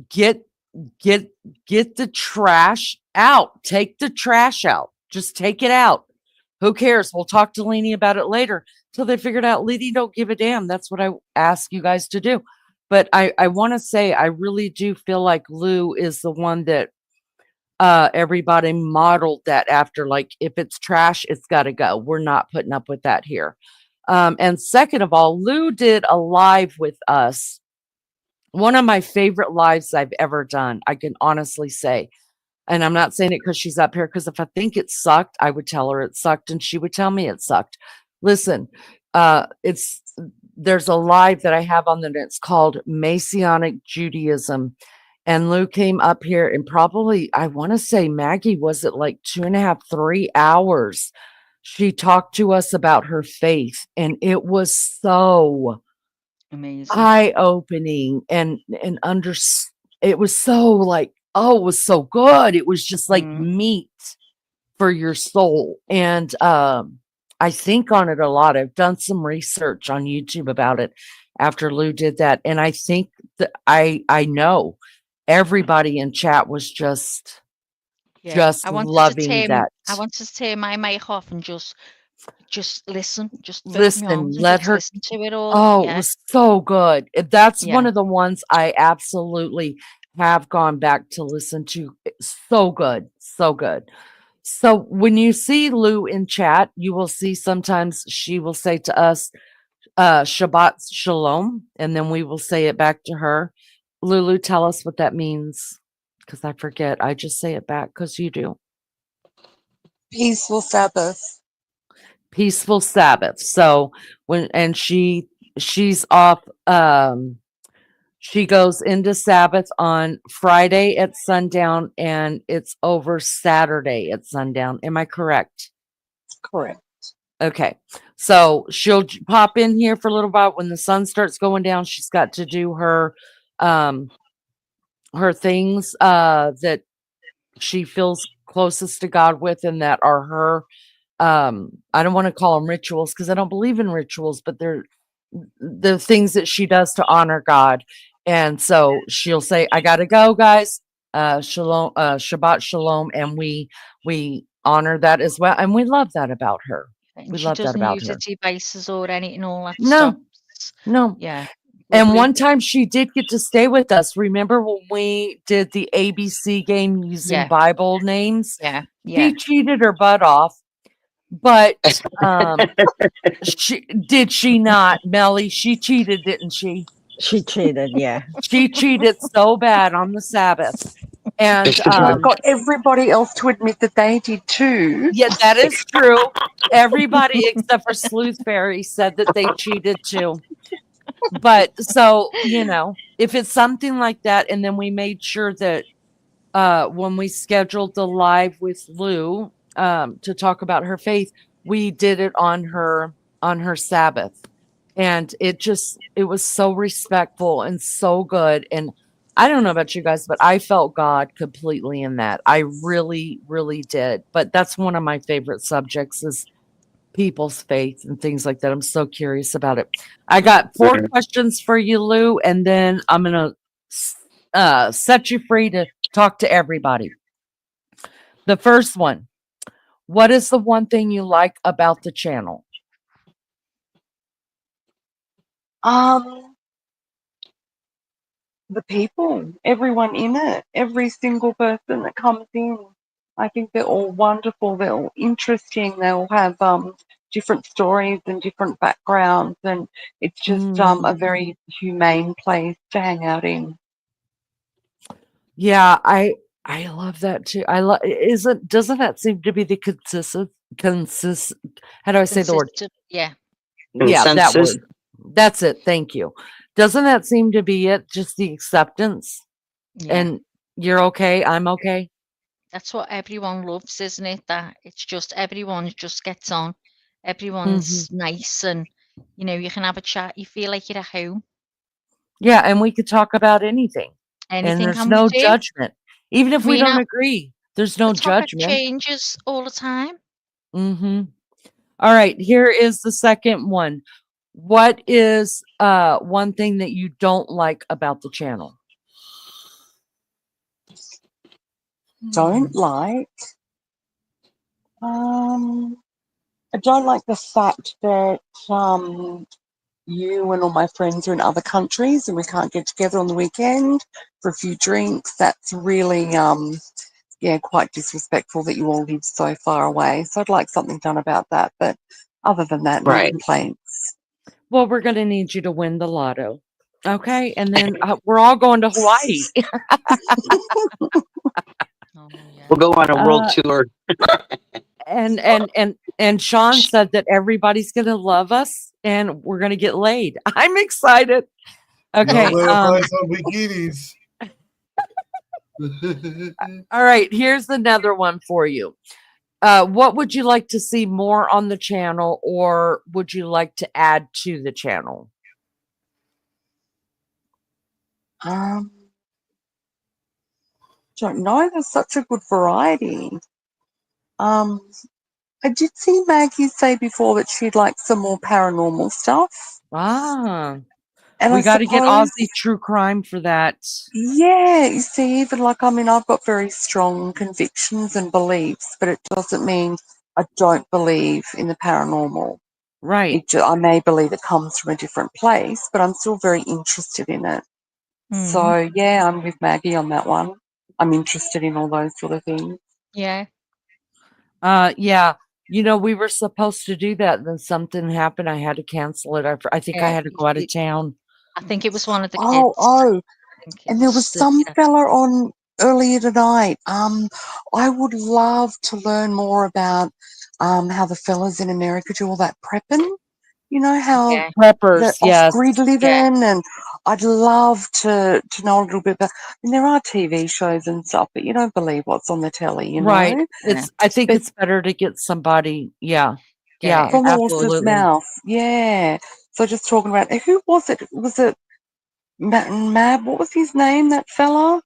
get get get the trash out. Take the trash out. Just take it out. Who cares? We'll talk to Lene about it later. Till they figured out Lene don't give a damn. That's what I ask you guys to do. But I want to say I really do feel like Lou is the one that everybody modeled that after. Like if it's trash, it's got to go. We're not putting up with that here. And second of all, Lou did a live with us. One of my favorite lives I've ever done, I can honestly say. And I'm not saying it because she's up here, because if I think it sucked, I would tell her it sucked and she would tell me it sucked. Listen, it's there's a live that I have on that. It's called Messianic Judaism. And Lou came up here and probably, I want to say, Maggie, was it like 2.5, 3 hours? She talked to us about her faith, and it was so Amazing. eye-opening it was so like, oh, it was so good. It was just like meat for your soul. And I think on it a lot. I've done some research on YouTube about it after Lou did that. And I think that I know everybody in chat was just I loving that. I wanted to turn my mic off and just listen, just filter my Listen, arms and let just her. listen to it all. Oh, it Yeah, was so good. That's one yeah, of the ones I absolutely have gone back to listen to. It's so good. So good. So when you see Lou in chat, you will see sometimes she will say to us, Shabbat Shalom, and then we will say it back to her. Lulu, tell us what that means. Because I forget. I just say it back because you do. Peaceful Sabbath. Peaceful Sabbath. So she's off, she goes into Sabbath on Friday at sundown, and it's over Saturday at sundown. Am I correct? Correct. Okay. So she'll pop in here for a little while. When the sun starts going down, she's got to do her things that she feels closest to God with, and that are her I don't want to call them rituals because I don't believe in rituals, but they're the things that she does to honor God. And so she'll say, I gotta go, guys. Shalom, Shabbat Shalom, and we honor that as well. And we love that about her. and We she love that doesn't about use her her. devices or anything, all that stuff. No. Yeah, And lovely. one time she did get to stay with us. Remember when we did the ABC game using Bible names? Yeah, She cheated her butt off, but did she not, Melly? She cheated, didn't she? She cheated, yeah. She cheated so bad on the Sabbath. And I've got everybody else to admit that they did too. yeah, that is true. Everybody except for Sleuth Fairy said that they cheated too. But so, if it's something like that, and then we made sure that when we scheduled the live with Lou to talk about her faith, we did it on her Sabbath. And it was so respectful and so good. And I don't know about you guys, but I felt God completely in that. I really, really did. But that's one of my favorite subjects is people's faith and things like that. I'm so curious about it. I got 4 questions for you, Lou, and then I'm going to set you free to talk to everybody. The first one, what is the one thing you like about the channel? The people, everyone in it, every single person that comes in. I think they're all wonderful. They're all interesting. They all have different stories and different backgrounds, and it's just a very humane place to hang out in. Yeah, I love that too. Doesn't that seem to be the how do I say the word? Yeah. Yeah, that word. That's it. Thank you. Doesn't that seem to be it? Just the acceptance? Yeah. And you're okay, I'm okay. That's what everyone loves, isn't it? That it's just everyone just gets on. Everyone's nice, and you can have a chat. You feel like you're at home. Yeah, and we could talk about anything. And there's Can we no do? judgment. Even if we don't Rena, agree, there's no the topic judgment. changes all the time. All right, here is the second one. What is one thing that you don't like about the channel? Don't like. I don't like the fact that you and all my friends are in other countries and we can't get together on the weekend for a few drinks. That's really, quite disrespectful that you all live so far away. So I'd like something done about that. But other than that, no complaints. Well, we're going to need you to win the lotto. Okay. And then we're all going to Hawaii. We'll go on a world tour. And And Sean said that everybody's going to love us and we're going to get laid. I'm excited. Okay. Y'all better find some bikinis. All right. Here's another one for you. What would you like to see more on the channel, or would you like to add to the channel? Don't know. There's such a good variety. I did see Maggie say before that she'd like some more paranormal stuff. And I we got to get suppose, Aussie true crime for that. yeah, you see, even like, I mean, I've got very strong convictions and beliefs, but it doesn't mean I don't believe in the paranormal. Right. I may believe it comes from a different place, but I'm still very interested in it. So, yeah, I'm with Maggie on that one. I'm interested in all those sort of things. Yeah. Yeah. You know, we were supposed to do that, then something happened. I had to cancel it. I think I had to go out of town. I think it was one of the Oh, kids. and there was some fella on earlier tonight. I would love to learn more about how the fellas in America do all that prepping. You know how Yeah. Preppers, the yes. off-grid living, and I'd love to know a little bit about. I mean, there are TV shows and stuff, but you don't believe what's on the telly, you Right. know. I think But it's better to get somebody. Yeah. Yeah, Yeah. from the horse's Absolutely. mouth, yeah. So just talking about who was it? Was it Mab? What was his name? That fella?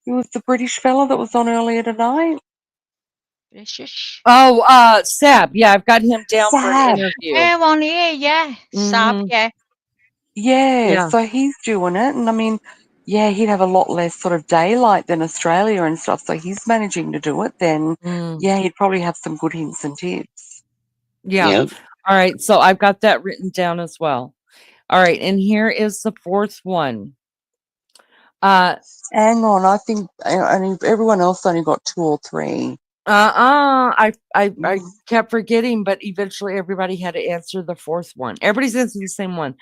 He was the British fella that was on earlier tonight. British. Oh, Sab. Yeah, I've got him down for an Sab. interview. Yeah, on here, yeah. Sab, Mhm. yeah. Yeah, Yeah. so he's doing it, and I mean, yeah, he'd have a lot less sort of daylight than Australia and stuff, so he's managing to do it. Then, yeah, he'd probably have some good hints and tips. Yeah. Yep. All right. So I've got that written down as well. All right. And here is the fourth one. Hang on, I think everyone else only got 2 or 3. I kept forgetting, but eventually everybody had to answer the fourth one. Everybody's answering the same one.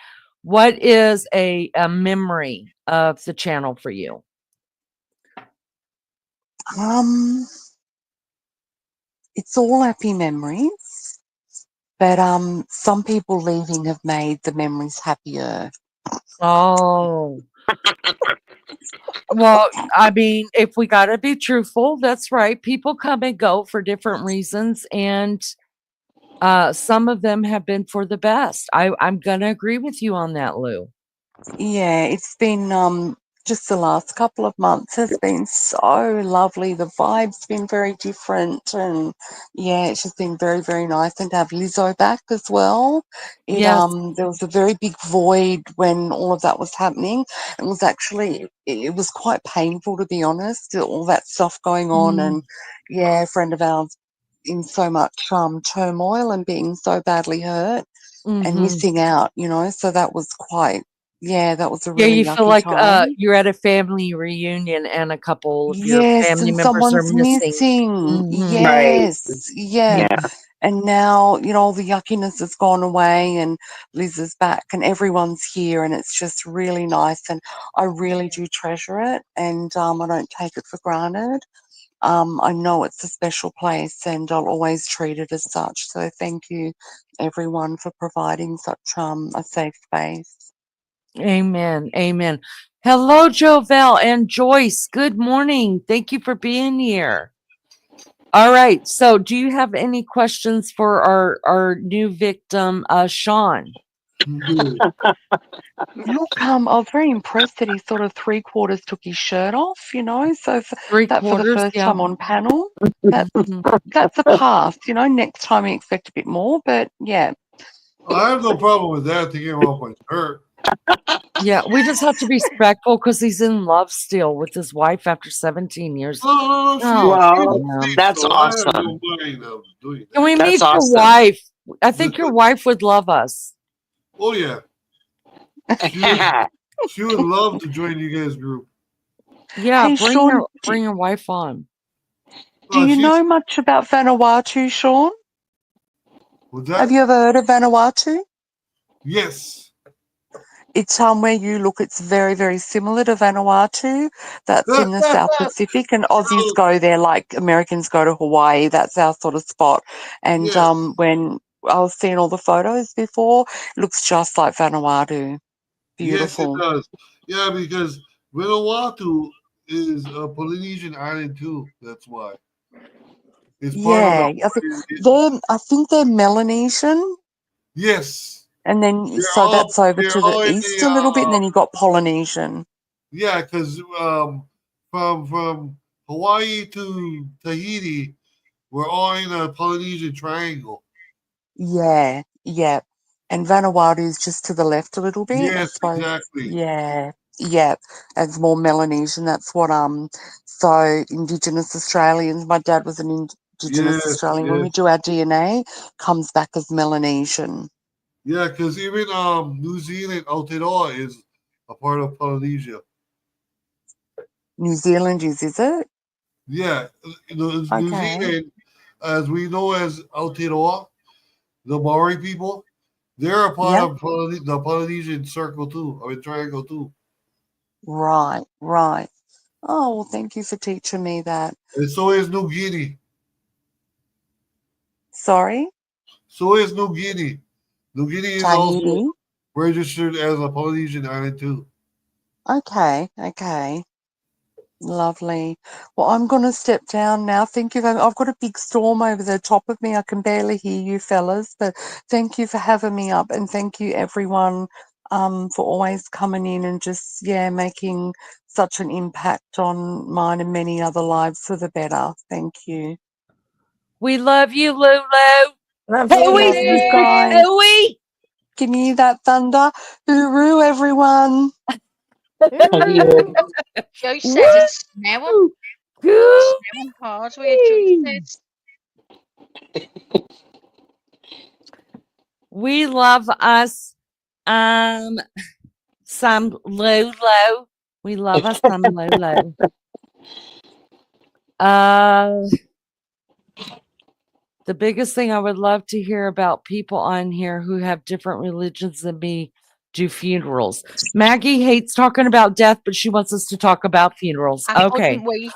What is a memory of the channel for you? It's all happy memories, but some people leaving have made the memories happier. Oh. Well, I mean, if we got to be truthful, that's right. People come and go for different reasons, and some of them have been for the best. I'm going to agree with you on that, Lou. Yeah, it's been just the last couple of months has been so lovely. The vibe's been very different, and yeah, it's just been very, very nice. And to have Lizzo back as well. Yes. There was a very big void when all of that was happening. It was actually it was quite painful, to be honest, all that stuff going on, and yeah, a friend of ours in so much turmoil and being so badly hurt and missing out, you know. So that was quite, yeah, that was a Yeah, really you feel yucky like time. you're at a family reunion and a couple of your Yes, family and members are someone's missing. missing. Right. Yes, yeah. Yeah. And now, you know, all the yuckiness has gone away and Liz is back and everyone's here and it's just really nice and I really do treasure it and I don't take it for granted. I know it's a special place and I'll always treat it as such. So thank you everyone for providing such a safe space. Amen. Amen. Hello, Jovel and Joyce. Good morning. Thank you for being here. All right. So, do you have any questions for our new victim, Sean? Look, I was very impressed that he sort of 3/4 took his shirt off, you know. So for that for the 3/4, first yeah. time on panel, that's a pass. You know, next time we expect a bit more, but yeah. I have no problem with that. Taking off my shirt. Yeah, we just have to be respectful because he's in love still with his wife after 17 years. No, Well, that's so I have awesome. no mind of doing that. Can we That's meet your awesome. wife? I think your wife would love us. Oh yeah, she would love to join you guys' group. Yeah, Hey, bring Sean, your wife on. do you know much about Vanuatu, Sean? What's that? Have you ever heard of Vanuatu? Yes. It's where you look, it's very, very similar to Vanuatu. That's in the South Pacific, and Aussies go there like Americans go to Hawaii. That's our sort of spot. And Yes, when I was seeing all the photos before, it looks just like Vanuatu. yes, it Beautiful. does. Yeah, because Vanuatu is a Polynesian island too. That's why it's part of the. Yeah, I think they're Melanesian, Yes, and then so that's over they're to the all in east the a little bit, and then you got Polynesian. yeah, because from Hawaii to Tahiti, we're all in a Polynesian triangle. Yeah, yeah. And Vanuatu is just to the left a little bit, I Yes, suppose. exactly. Yeah, yeah. It's more Melanesian. That's what so Indigenous Australians, my dad was an Indigenous Yes, Australian. When yes. we do our DNA, comes back as Melanesian. Yeah, because even New Zealand, Aotearoa is a part of Polynesia. New Zealand is it? Yeah, New Okay. Zealand, as we know as Aotearoa, the Maori people, they're a part Yep. of the Polynesian circle too, I mean triangle too. Right, right. Oh, well, thank you for teaching me that. And so is New Guinea. Sorry? So is New Guinea. New Guinea is also Tahiti? registered as a Polynesian island too. Okay, okay. Lovely. Well, I'm going to step down now. Thank you. I've got a big storm over the top of me. I can barely hear you fellas, but thank you for having me up, and thank you everyone for always coming in and just making such an impact on mine and many other lives for the better. Thank you. We love you, Lulu. Love you, Hooey, Love you sister, Lulu. guys. hooey. Can you hear that thunder? Hooroo, everyone. Ooh. Joyce says Woo! it's snowing. It's snowing hard where Joyce Gooey. is. We love us some Lolo. We love us some Lolo. The biggest thing I would love to hear about people on here who have different religions than me do funerals. Maggie hates talking about death, but she wants us to talk about funerals. I Okay. couldn't wait.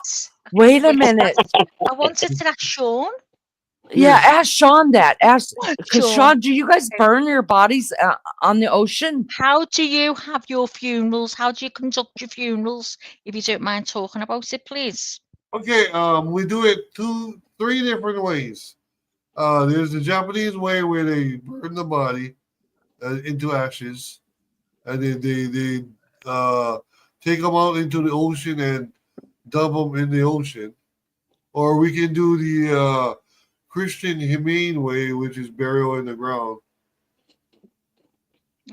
I Wait couldn't a wait. minute. I wanted to ask Sean. Yeah, Yes. ask Sean that. Because Sean, Sean, do you guys burn your bodies on the ocean? how do you have your funerals? How do you conduct your funerals? If you don't mind talking about it, please. Okay, we do it three different ways. There's the Japanese way where they burn the body into ashes, and then they take them out into the ocean and dump them in the ocean. Or we can do the Christian humane way, which is burial in the ground.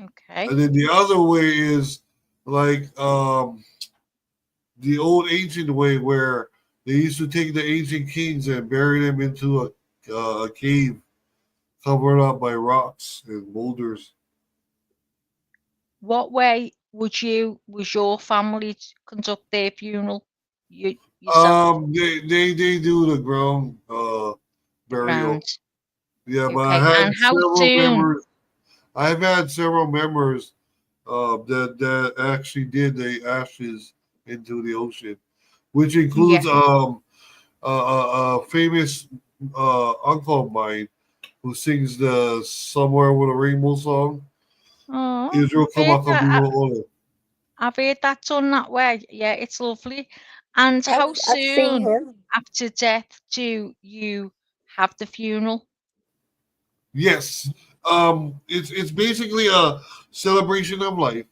Okay. And then the other way is like the old ancient way where they used to take the ancient kings and bury them into a cave covered up by rocks and boulders. What way was your family to conduct their funeral? Yourself, They do the ground the ground. burial. Yeah, but Okay. And how soon? I've had several members that actually did the ashes into the ocean, which Yeah. includes a famous uncle of mine who sings the "Somewhere with a Rainbow" song. Oh, Israel I've heard that. Kamakawiwo Ole. I've heard that done that way. Yeah, it's lovely. And how I've seen soon him. after death do you have the funeral? Yes, it's basically a celebration of life.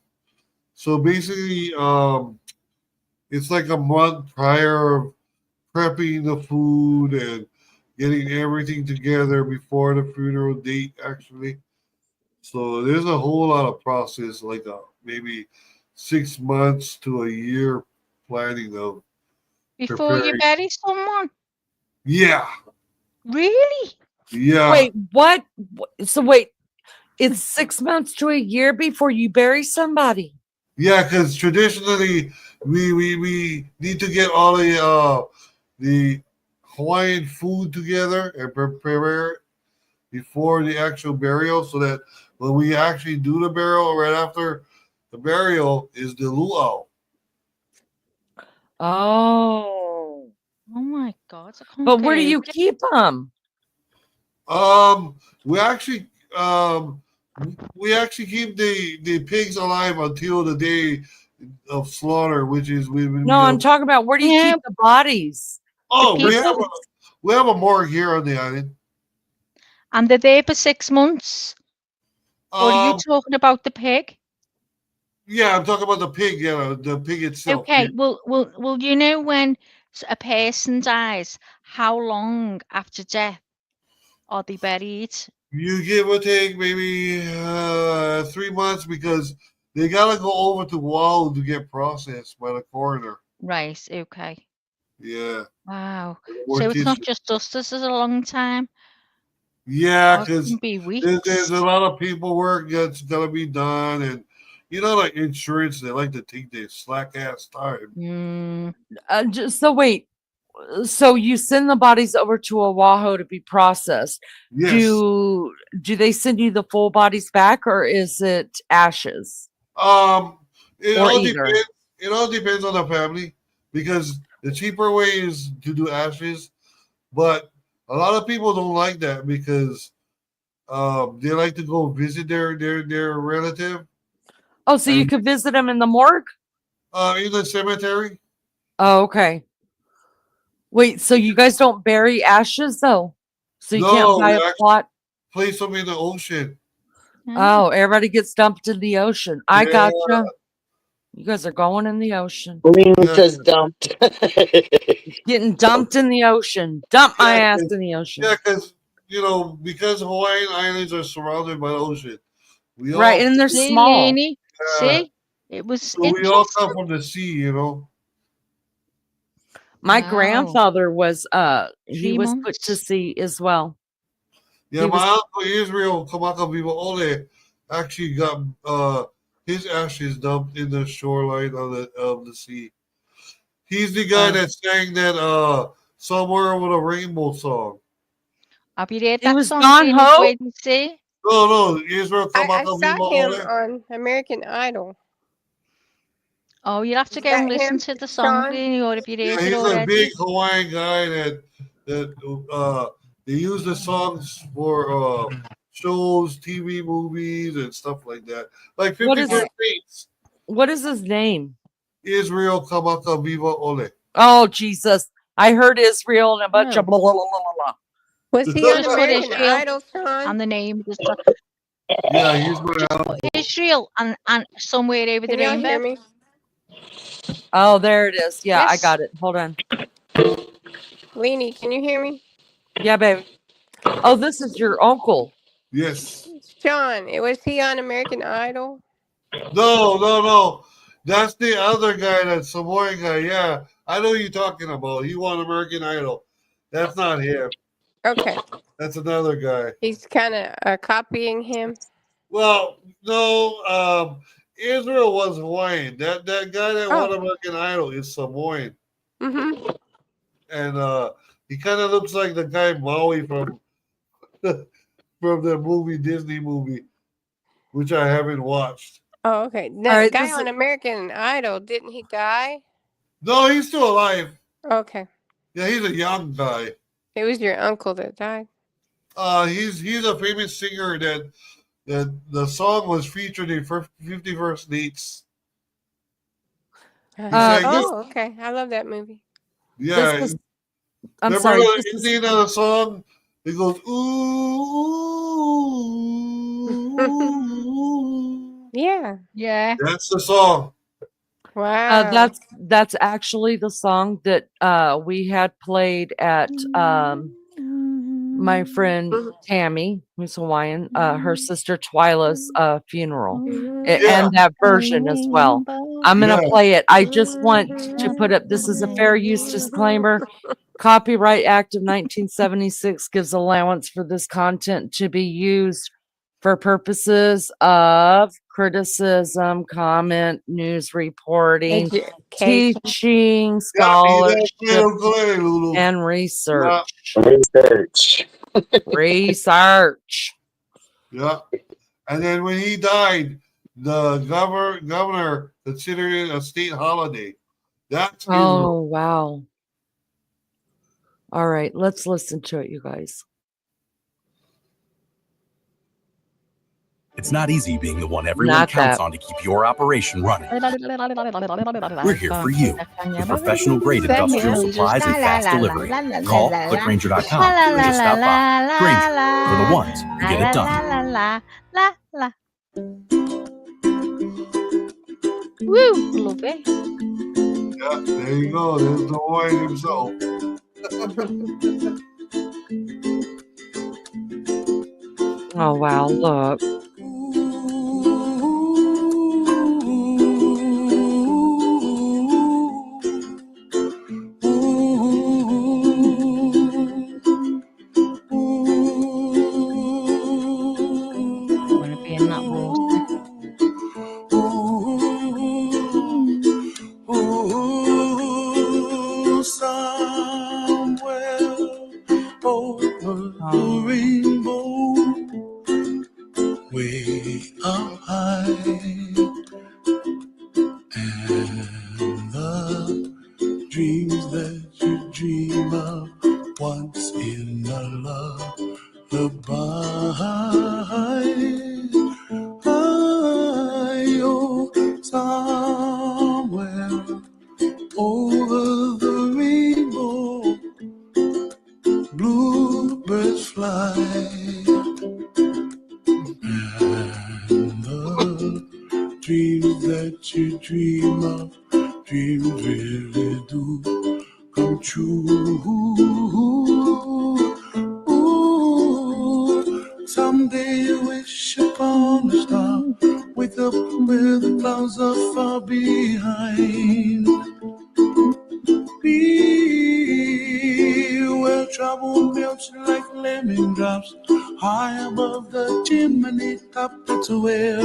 So basically, it's like a month prior of prepping the food and getting everything together before the funeral date actually. So there's a whole lot of process, like maybe 6 months to a year planning of Before you preparing. bury someone? Yeah, Really? yeah, Wait, what? So wait, it's 6 months to a year before you bury somebody. yeah. Because traditionally, we need to get all the Hawaiian food together and prepare it before the actual burial, so that when we actually do the burial right after, the burial is the luau. Oh. Oh my God! I can't But where do get you over it. keep them? We actually we actually keep the pigs alive until the day of slaughter, which is when No, I'm talking about where do you Yeah, keep the bodies? oh the we have a morgue here on the island. and they're there for 6 months. Or are you Um talking about the pig? yeah, I'm talking about the pig, yeah, the pig itself. Yeah. Okay, well, you know when a person dies, how long after death are they buried? You give or take maybe 3 months because they gotta go over to Wall to get processed by the coroner. Right, okay. Yeah. Wow. So it's not Mortician. just us, this is a long time. Yeah, Oh, it because can be there's weeks. a lot of paperwork that's gotta be done, and like insurance, they like to take their slack ass time. Mm, So wait. So you send the bodies over to Oahu to be processed. Yes. Do they send you the full bodies back, or is it ashes It or all either? depends. It all depends on the family because the cheaper way is to do ashes, but a lot of people don't like that because they like to go visit their relative Oh, so you and could visit them in the morgue? in the cemetery. Oh, okay. Wait, so you guys don't bury ashes though? So you can't No, buy we a actually plot? place them in the ocean. Oh, everybody gets dumped in the ocean. I Yeah, gotcha. You guys are going in the ocean. Lene yeah, says dumped. Getting dumped in the ocean. Dump my yeah, ass 'cause- in the ocean. yeah, because because Hawaiian Islands are surrounded by the ocean. We Right, all and they're see, small. Lene? uh, See? It was so we all interesting. come from the sea. My Wow. grandfather was he 3 was put to months. sea as well. Yeah, He was my uncle Israel Kamaka Viva Ole actually got his ashes dumped in the shoreline of the sea. He's the guy uh that sang that Somewhere Over the Rainbow song. Have you heard he that was song, gone Lene? ho. Wait and see. No, Israel I Kamaka saw Viva him Ole. on American Idol. Oh, you'll have to Is go and that listen him, to the song, Sean? Lene, or have you Yeah, heard it he's a big already? Hawaiian guy that they use the songs for shows, TV movies, and stuff like that. Like What 50 is First Dates. what is his name? Israel Kamaka Viva Ole. Oh Jesus. I heard Israel and a bunch of Oh, blah blah blah blah blah. Was he on just put American Israel Idol, Sean? and the name of the song. Yeah, he's my Just put uncle. Israel and somewhere over the Can y'all hear rainbow. me? Oh, there it is. Yeah, I Yes. got it. Hold on. Lene, can you hear me? Yeah, baby. Oh, this is your uncle. Yes. Sean, was he on American Idol? No. That's the other guy, that Samoan guy. Yeah, I know who you're talking about. He won American Idol. That's not him. Okay. That's another guy. He's kind of copying him. Well, no, Israel was Hawaiian. That guy that won Oh. American Idol is Samoan. Mm-hmm. And he kind of looks like the guy Maui from from the movie Disney movie, which I haven't watched. Oh, okay. All The right, guy this is on American Idol, didn't he die? No, he's still alive. Okay. Yeah, he's a young guy. It was your uncle that died. He's a famous singer that the song was featured in 50 First Dates. He sang this Oh, okay. I love that movie. this yeah. is I'm Remember sorry. the This is ending of the song? It goes ooh. Yeah. Yeah. That's the song. Wow. that's actually the song that we had played at my friend Mhm. Tammy, who's Hawaiian, her sister Twyla's funeral. Yeah, And that version as well. I'm gonna yeah. play it. I just want to put up this is a fair use disclaimer. Copyright Act of 1976 gives allowance for this content to be used for purposes of criticism, comment, news reporting, Education. teaching, Yeah, he's that scholarship, ukulele, Lulu. and research. Research. Research. Yeah. And then when he died, The governor considered it a state holiday. That's Oh, wow. All right, let's listen to it, you guys. It's not easy being the one everyone counts on to keep your operation running. We're here for you with professional-grade industrial supplies and fast delivery. Call clickgranger.com or just stop by. Granger, for the ones who get it done. Woo! Love it. Yeah, there you go. There's the boy himself. Oh, wow, look. Want to be in that role. Somewhere over the rainbow, way up high, and the dreams that you dream of once in a lullaby. Oh, somewhere over the rainbow, bluebirds fly, and the dreams that you dream of, dreams really do come true. Ooh, someday I wish upon a star, wake up where the clouds are far behind. Be where trouble melts like lemon drops, high above the chimney top. That's where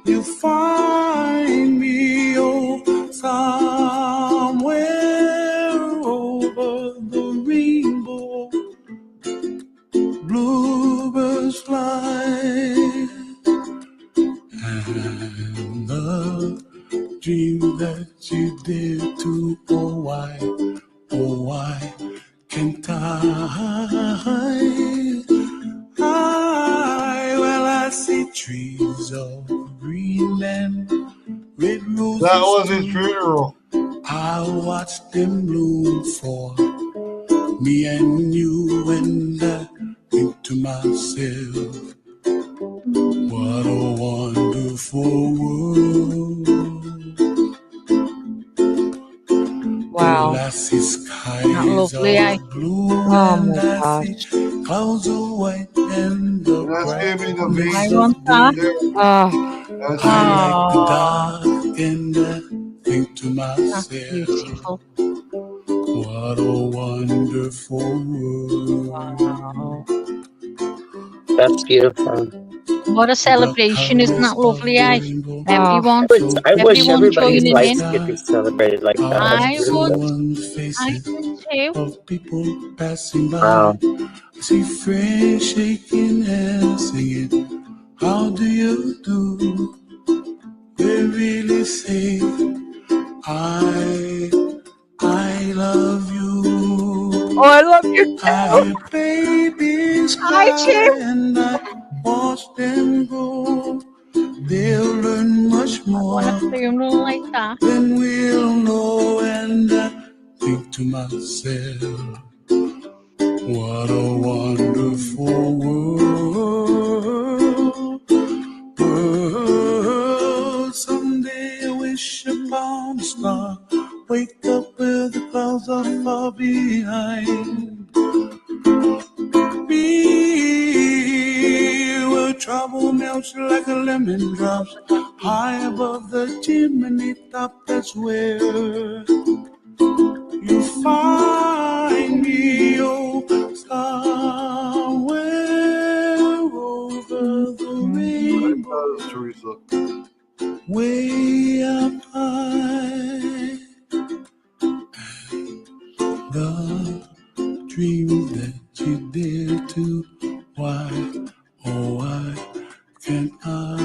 you find me, oh, somewhere over the rainbow, bluebirds fly, and the dream that you did to, oh why can't well, I see trees of green and red roses. That was his funeral. I watched them bloom for me and you, and I think to myself, what a wonderful world. Wow. Well, I see skies lovely, eh? of blue, Oh and my I gosh. see clouds of white, and the That's bright gave me the mist face. I want that. That's I like the Oh, dark, and I think to that's myself, beautiful. what a wonderful world. Wow. That's beautiful. What a The celebration, isn't colors that of lovely, the eh? rainbow, Everyone, so I wish everyone everybody's joining life in. could be celebrated like that. That's I would, beautiful. on I faces would too. of people passing by. Wow. I see friends shaking hands, singing, how do you do? They really say, I love you. Oh, I love you I too. hear babies I cry too. and I watch them go. They'll learn much I want a more funeral like that. than we'll know, and I think to myself, what a wonderful world. Someday I wish upon a star, wake up where the clouds are far behind. Be where trouble melts like a lemon drops, high above the chimney top. That's where you find me, oh, somewhere over the rainbow, Teresa. way up high. The dreams that you dare to, why, oh, why can't I?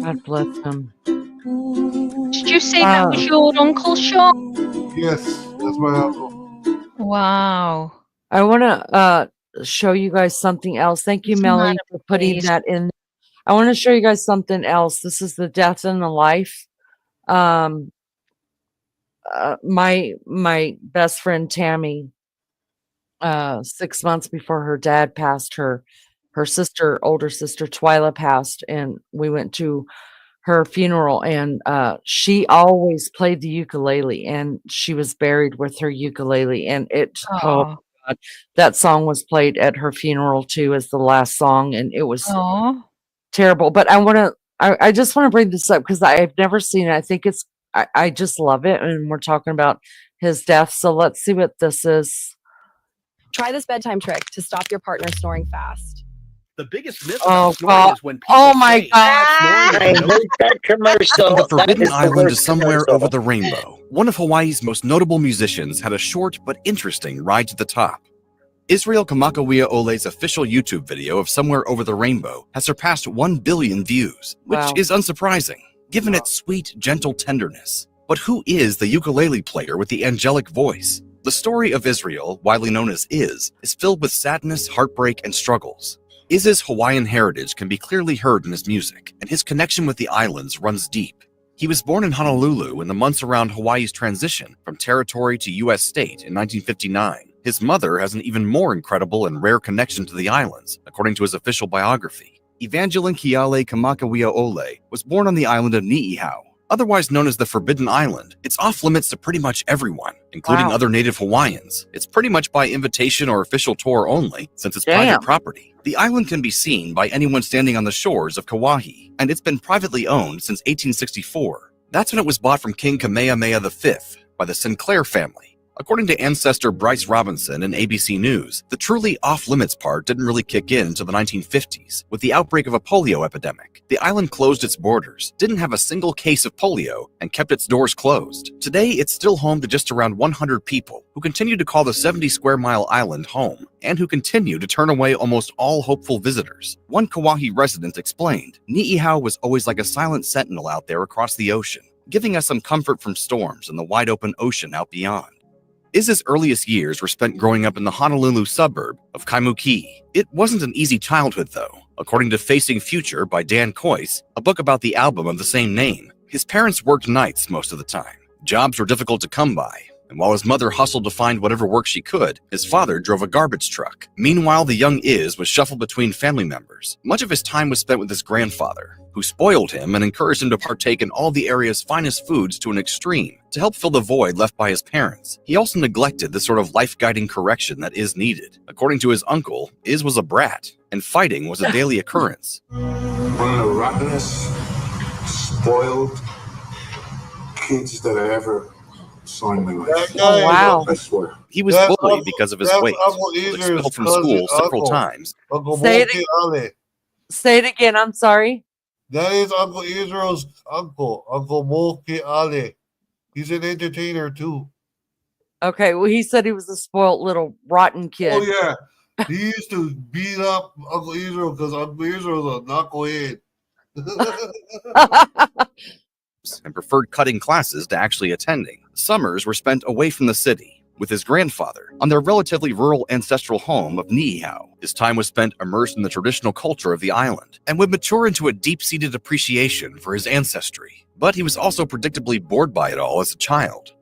God bless him. Did you say that was your uncle, Sean? Yes, that's my uncle. Wow. I want to show you guys something else. Thank you, Isn't Melly, that for putting amazing? that in. I want to show you guys something else. This is the death and the life. My best friend Tammy, 6 months before her dad passed, her older sister Twyla passed, and we went to her funeral, and she always played the ukulele, and she was buried with her ukulele, and oh Oh. God, that song was played at her funeral too as the last song, and it was Oh. terrible. But I just want to bring this up because I've never seen it. I think I just love it, and we're talking about his death. So let's see what this is. Try this bedtime trick to stop your partner snoring fast. The biggest myth Oh about snoring God! is when people Oh my say God! snoring I is no hate that commercial. The That Forbidden is the Island is worst somewhere commercial. over the rainbow. One of Hawaii's most notable musicians had a short but interesting ride to the top. Israel Kamakawea Ole's official YouTube video of Somewhere Over the Rainbow has surpassed 1 billion views, which Wow. is unsurprising, given its sweet, gentle tenderness. But who is the ukulele player with the angelic voice? The story of Israel, widely known as is filled with sadness, heartbreak, and struggles. Iz's Hawaiian heritage can be clearly heard in his music, and his connection with the islands runs deep. He was born in Honolulu in the months around Hawaii's transition from territory to U.S. state in 1959. His mother has an even more incredible and rare connection to the islands, according to his official biography. Evangeline Kiale Kamakawea Ole was born on the island of Niihau. Otherwise known as the Forbidden Island, it's off limits to pretty much everyone, including Wow. other native Hawaiians. It's pretty much by invitation or official tour only, since it's Damn. private property. The island can be seen by anyone standing on the shores of Kauai, and it's been privately owned since 1864. That's when it was bought from King Kamehameha V by the Sinclair family. According to ancestor Bryce Robinson in ABC News, the truly off-limits part didn't really kick in until the 1950s, with the outbreak of a polio epidemic. The island closed its borders, didn't have a single case of polio, and kept its doors closed. Today, it's still home to just around 100 people, who continue to call the 70-square-mile island home, and who continue to turn away almost all hopeful visitors. One Kauai resident explained, "Niihau was always like a silent sentinel out there across the ocean, giving us some comfort from storms and the wide-open ocean out beyond." Iz's earliest years were spent growing up in the Honolulu suburb of Kaimuki. It wasn't an easy childhood, though. According to Facing Future by Dan Coyce, a book about the album of the same name, his parents worked nights most of the time. Jobs were difficult to come by, and while his mother hustled to find whatever work she could, his father drove a garbage truck. Meanwhile, the young Iz was shuffled between family members. Much of his time was spent with his grandfather, who spoiled him and encouraged him to partake in all the area's finest foods to an extreme to help fill the void left by his parents. He also neglected the sort of life-guiding correction that Iz needed. According to his uncle, Iz was a brat, and fighting was a daily occurrence. One of the rottenest, spoiled kids that I ever saw in my life. Oh, wow. I swear. He was bullied because of his weight, was expelled from school several times. Uncle Say it, Moki Ale. say it again. I'm sorry. That is Uncle Israel's uncle, Uncle Moki Ale. He's an entertainer too. Okay. Well, he said he was a spoiled little rotten kid. Oh yeah, he used to beat up Uncle Israel because Uncle Israel's a knucklehead. And preferred cutting classes to actually attending. Summers were spent away from the city with his grandfather on their relatively rural ancestral home of Niihau. His time was spent immersed in the traditional culture of the island and would mature into a deep-seated appreciation for his ancestry. But he was also predictably bored by it all as a child.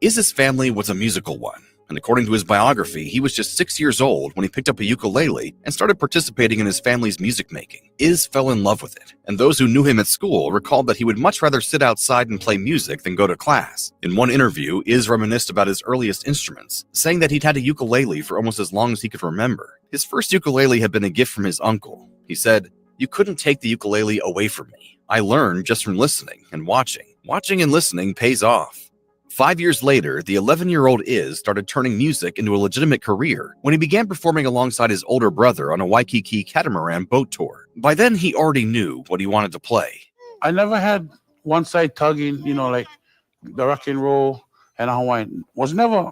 Iz's family was a musical one, and according to his biography, he was just 6 years old when he picked up a ukulele and started participating in his family's music making. Iz fell in love with it, and those who knew him at school recalled that he would much rather sit outside and play music than go to class. In one interview, Iz reminisced about his earliest instruments, saying that he'd had a ukulele for almost as long as he could remember. His first ukulele had been a gift from his uncle. He said, "You couldn't take the ukulele away from me. I learned just from listening and watching. Watching and listening pays off." 5 years later, the 11-year-old Iz started turning music into a legitimate career when he began performing alongside his older brother on a Waikiki catamaran boat tour. By then, he already knew what he wanted to play. I never had one side tugging, like the rock and roll and Hawaiian. Was never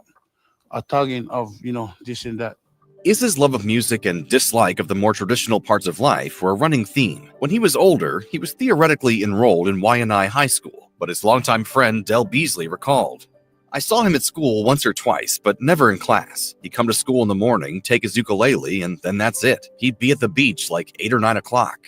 a tugging of, this and that. Iz's love of music and dislike of the more traditional parts of life were a running theme. When he was older, he was theoretically enrolled in Y&I High School, but his longtime friend Del Beasley recalled, "I saw him at school once or twice, but never in class. He'd come to school in the morning, take his ukulele, and then that's it. He'd be at the beach like 8 or 9 o'clock.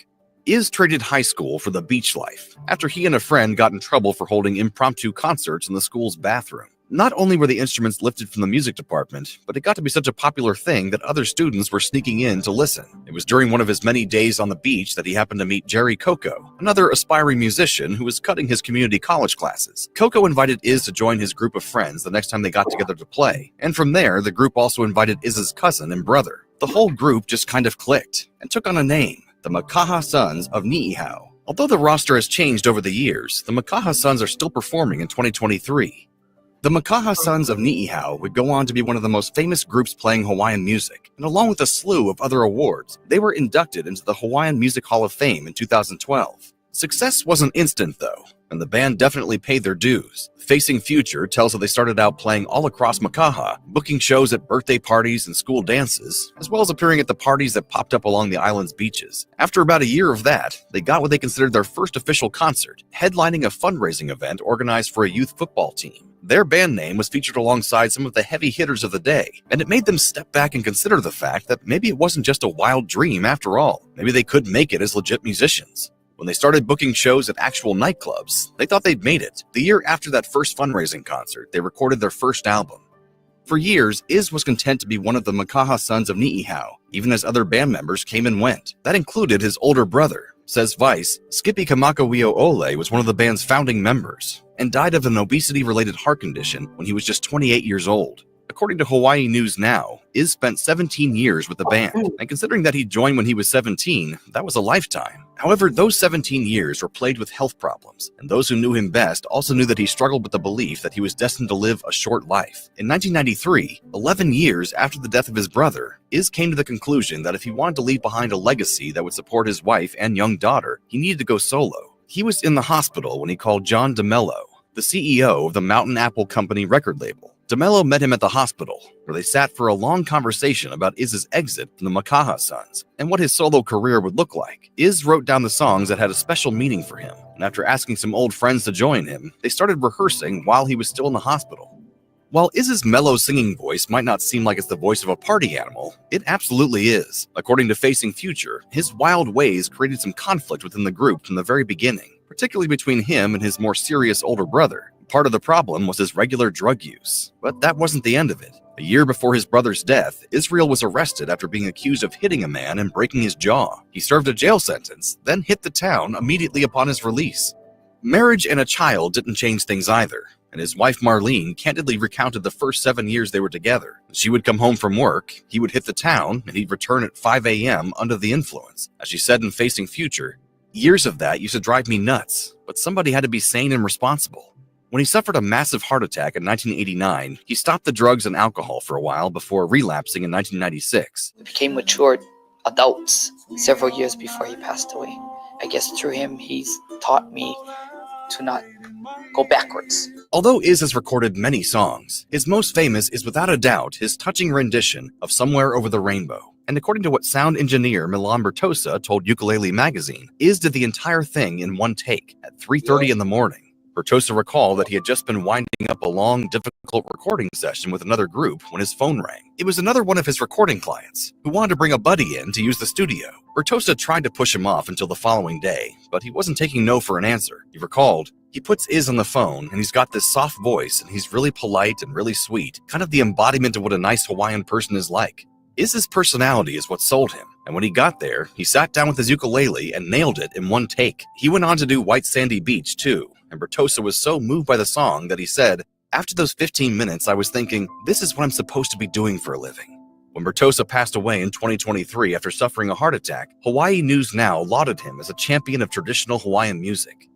Iz traded high school for the beach life after he and a friend got in trouble for holding impromptu concerts in the school's bathroom. Not only were the instruments lifted from the music department, but it got to be such a popular thing that other students were sneaking in to listen. It was during one of his many days on the beach that he happened to meet Jerry Coco, another aspiring musician who was cutting his community college classes. Coco invited Iz to join his group of friends the next time they got together to play, and from there, the group also invited Iz's cousin and brother. The whole group just kind of clicked and took on a name, the Makaha Sons of Niihau. Although the roster has changed over the years, the Makaha Sons are still performing in 2023. The Makaha Sons of Niihau would go on to be one of the most famous groups playing Hawaiian music, and along with a slew of other awards, they were inducted into the Hawaiian Music Hall of Fame in 2012. Success wasn't instant, though, and the band definitely paid their dues. Facing Future tells how they started out playing all across Makaha, booking shows at birthday parties and school dances, as well as appearing at the parties that popped up along the island's beaches. After about a year of that, they got what they considered their first official concert, headlining a fundraising event organized for a youth football team. Their band name was featured alongside some of the heavy hitters of the day, and it made them step back and consider the fact that maybe it wasn't just a wild dream after all. Maybe they could make it as legit musicians. When they started booking shows at actual nightclubs, they thought they'd made it. The year after that first fundraising concert, they recorded their first album. For years, Iz was content to be one of the Makaha Sons of Niihau, even as other band members came and went. That included his older brother. Says Vice, Skippy Kamakawio Ole was one of the band's founding members and died of an obesity-related heart condition when he was just 28 years old. According to Hawaii News Now, Iz spent 17 years with the band, and considering that he joined when he was 17, that was a lifetime. However, those 17 years were plagued with health problems, and those who knew him best also knew that he struggled with the belief that he was destined to live a short life. In 1993, 11 years after the death of his brother, Iz came to the conclusion that if he wanted to leave behind a legacy that would support his wife and young daughter, he needed to go solo. He was in the hospital when he called John DeMello, the CEO of the Mountain Apple Company record label. DeMello met him at the hospital, where they sat for a long conversation about Iz's exit from the Makaha Sons and what his solo career would look like. Iz wrote down the songs that had a special meaning for him, and after asking some old friends to join him, they started rehearsing while he was still in the hospital. While Iz's mellow singing voice might not seem like it's the voice of a party animal, it absolutely is. According to Facing Future, his wild ways created some conflict within the group from the very beginning, particularly between him and his more serious older brother. Part of the problem was his regular drug use, but that wasn't the end of it. A year before his brother's death, Israel was arrested after being accused of hitting a man and breaking his jaw. He served a jail sentence, then hit the town immediately upon his release. Marriage and a child didn't change things either, and his wife Marlene candidly recounted the first 7 years they were together. She would come home from work, he would hit the town, and he'd return at 5 a.m. under the influence. As she said in Facing Future, "Years of that used to drive me nuts, but somebody had to be sane and responsible." When he suffered a massive heart attack in 1989, he stopped the drugs and alcohol for a while before relapsing in 1996. We became mature adults several years before he passed away. I guess through him, he's taught me to not go backwards. Although Iz has recorded many songs, his most famous is without a doubt his touching rendition of Somewhere Over the Rainbow. And according to what sound engineer Milan Bertosa told Ukulele Magazine, Iz did the entire thing in one take at 3:30 in the morning. Bertosa recalled that he had just been winding up a long, difficult recording session with another group when his phone rang. It was another one of his recording clients who wanted to bring a buddy in to use the studio. Bertosa tried to push him off until the following day, but he wasn't taking no for an answer. He recalled, "He puts Iz on the phone, and he's got this soft voice, and he's really polite and really sweet, kind of the embodiment of what a nice Hawaiian person is like. Iz's personality is what sold him, and when he got there, he sat down with his ukulele and nailed it in one take." He went on to do White Sandy Beach, too, and Bertosa was so moved by the song that he said, "After those 15 minutes, I was thinking, this is what I'm supposed to be doing for a living." When Bertosa passed away in 2023 after suffering a heart attack, Hawaii News Now lauded him as a champion of traditional Hawaiian music.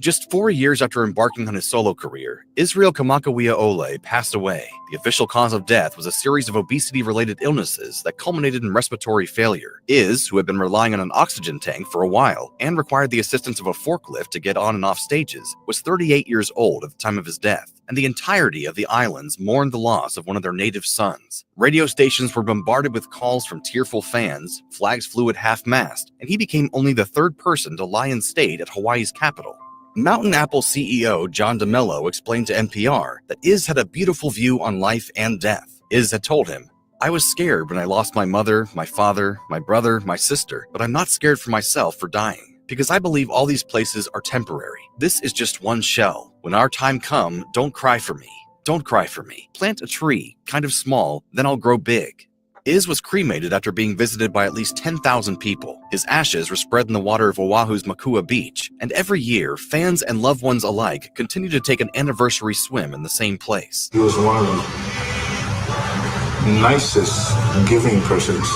Just 4 years after embarking on his solo career, Israel Kamakawia Ole passed away. The official cause of death was a series of obesity-related illnesses that culminated in respiratory failure. Iz, who had been relying on an oxygen tank for a while and required the assistance of a forklift to get on and off stages, was 38 years old at the time of his death, and the entirety of the islands mourned the loss of one of their native sons. Radio stations were bombarded with calls from tearful fans, flags flew at half-mast, and he became only the third person to lie in state at Hawaii's capital. Mountain Apple CEO John DeMello explained to NPR that Iz had a beautiful view on life and death. Iz had told him, "I was scared when I lost my mother, my father, my brother, my sister, but I'm not scared for myself for dying, because I believe all these places are temporary. This is just one shell. When our time comes, don't cry for me. Don't cry for me. Plant a tree, kind of small, then I'll grow big." Iz was cremated after being visited by at least 10,000 people. His ashes were spread in the water of Oahu's Makua Beach, and every year, fans and loved ones alike continue to take an anniversary swim in the same place. He was one of the nicest giving persons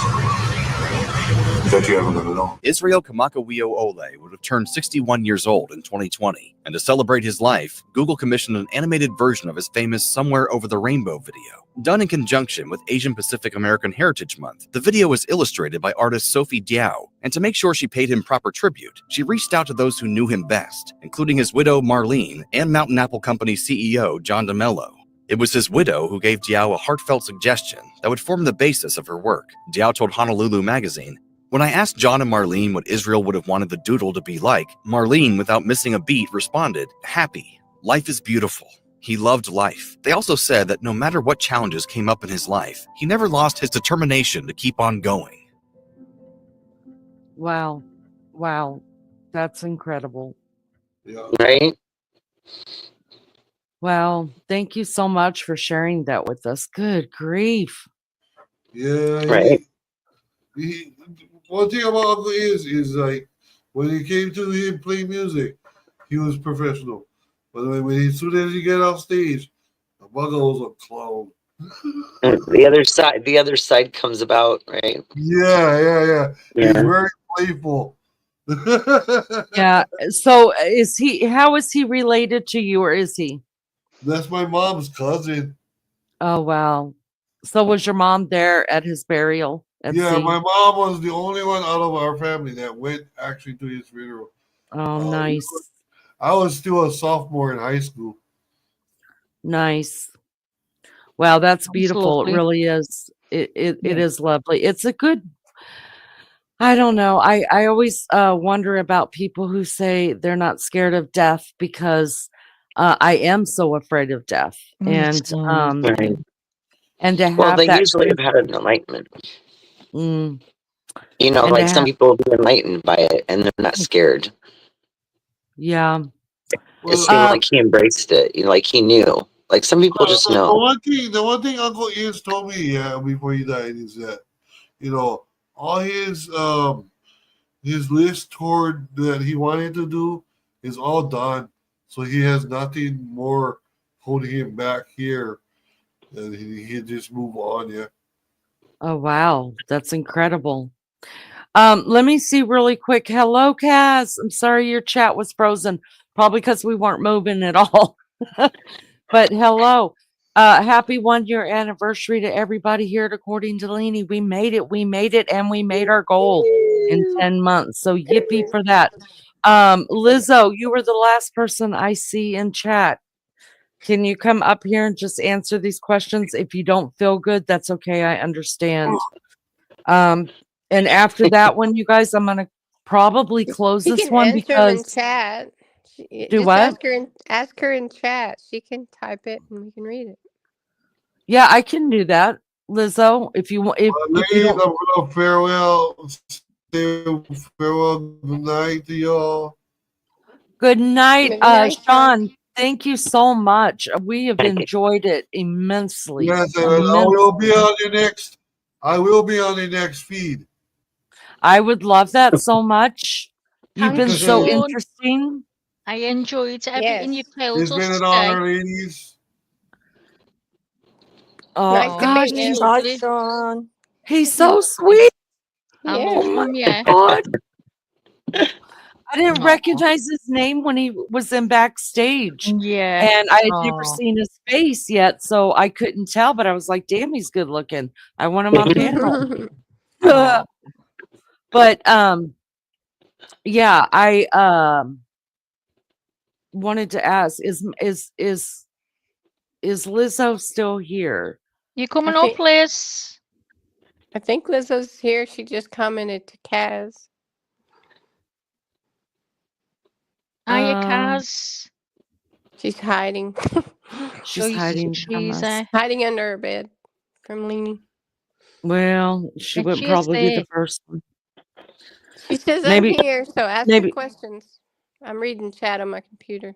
that you ever gonna know. Israel Kamakawio Ole would have turned 61 years old in 2020, and to celebrate his life, Google commissioned an animated version of his famous Somewhere Over the Rainbow video. Done in conjunction with Asian Pacific American Heritage Month, the video was illustrated by artist Sophie Diao, and to make sure she paid him proper tribute, she reached out to those who knew him best, including his widow Marlene and Mountain Apple Company CEO John DeMello. It was his widow who gave Diao a heartfelt suggestion that would form the basis of her work. Diao told Honolulu Magazine, "When I asked John and Marlene what Israel would have wanted the doodle to be like, Marlene, without missing a beat, responded, 'Happy. Life is beautiful. He loved life.' They also said that no matter what challenges came up in his life, he never lost his determination to keep on going." Wow. Wow. That's incredible. Yeah. Right? Wow. Thank you so much for sharing that with us. Good grief. Yeah. Right. He, one thing about Uncle is like when it came to him playing music, he was professional. But as soon as he get off stage, the muggle was a clown. And the other side comes about, right? Yeah. He's Yeah. very playful. Yeah. So how is he related to you, or is he? That's my mom's cousin. Oh, wow. So was your mom there at his burial at Yeah, sea? my mom was the only one out of our family that went actually to his funeral. Oh, nice. I was still a sophomore in high school. Nice. Wow, that's beautiful. It lovely. really is. It is lovely. It's a good, I don't know. I always wonder about people who say they're not scared of death, because I am so afraid of death. And Right. and to Well, have they that usually have had an enlightenment. Mm. You know, And to like some have, people will be enlightened by it and they're not scared. yeah. It seemed like he embraced it. You know, like he knew. Like some people just The know. one thing Uncle Ian told me before he died is that, all his list toward that he wanted to do is all done. So he has nothing more holding him back here. And he can just move on, yeah. Oh, wow. That's incredible. Let me see really quick. Hello, Cass. I'm sorry your chat was frozen, probably because we weren't moving at all. But hello. Happy 1-year anniversary to everybody here at According to Lene. We made it, and we made our goal in 10 months. So yippee for that. Lizzo, you were the last person I see in chat. Can you come up here and just answer these questions? If you don't feel good, that's okay. I understand. And after that one, you guys, I'm gonna probably close You this can one answer them in because chat. do Just what? ask her in chat. She can type it and we can read it. Yeah, I can do that, Lizzo. If you want, if you Ladies, don't, I'm gonna farewell. Say farewell. Good night to y'all. good night, Good night, Sean. Thank you so much. We have enjoyed it immensely. Yes, and I will be on the next. I will be on the next feed. I would love that so much. You've been Thanks, so Sean. interesting. I enjoyed everything you told It's us been an today. honor, ladies. Oh Nice to gosh, meet you. Hi, Sean. he's so sweet. I Yeah. Oh my love him, yeah. God. I didn't Aw. recognize his name when he was in backstage. Yeah. And I had never Aw. seen his face yet, so I couldn't tell, but I was like, damn, he's good looking. I want him on panel. Aw. But yeah, I wanted to ask, is Lizzo still here? You I coming up, think Liz? I think Lizzo's here. She just commented to Kaz. Hiya, Um, Kaz. She's hiding. she's you hiding from us. Hiding under her bed from Lene. Well, she And wouldn't she is probably be the there. first one. She says I'm Maybe, here, so ask your maybe. questions. I'm reading chat on my computer.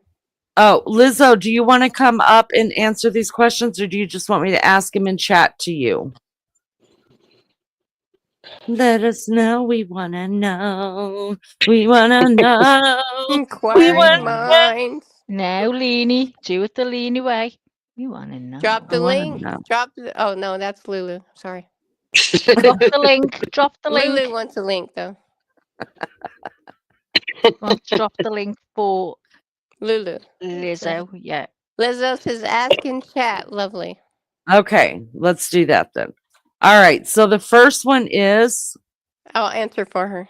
Oh, Lizzo, do you want to come up and answer these questions, or do you just want me to ask him in chat to you? Let us know. We want to know. We want to know. We Inquiring want to know. minds. Now, Lene, do it the Lene way. We want to know. Drop the I wanna link. know. Drop the. Oh no, that's Lulu. Sorry. Drop the link. Drop the link. Lulu wants a link though. Want to drop the link for Lulu. Lizzo? Yeah. Lizzo says ask in chat. Lovely. Okay, let's do that then. All right, so the first one is I'll answer for her.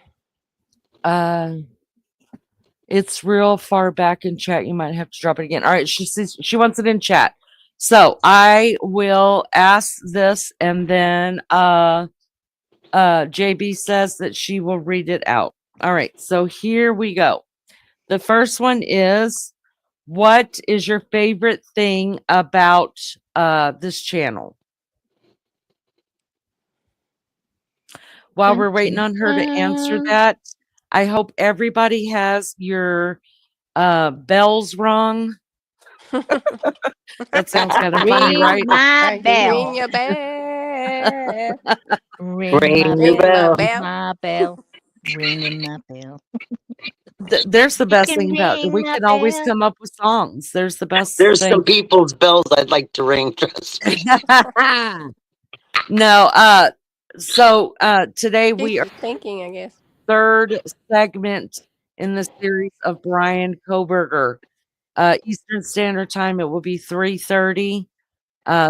it's real far back in chat. You might have to drop it again. All right, she says she wants it in chat. So I will ask this, and then JB says that she will read it out. All right, so here we go. The first one is, what is your favorite thing about this channel? While we're waiting on her to answer that, I hope everybody has your bells rung. That sounds kind of funny, Ring right? my bell. Ring your bell. Ring my Ring your bell. bell. Ring my bell. Ringing my bell. There's the You best can thing about it. ring We my can always bell. come up with songs. There's the best There's thing. some people's bells I'd like to ring, trust me. No, so today we are She's thinking, I guess. third segment in the series of Brian Koberger. Eastern Standard Time, it will be 3:30.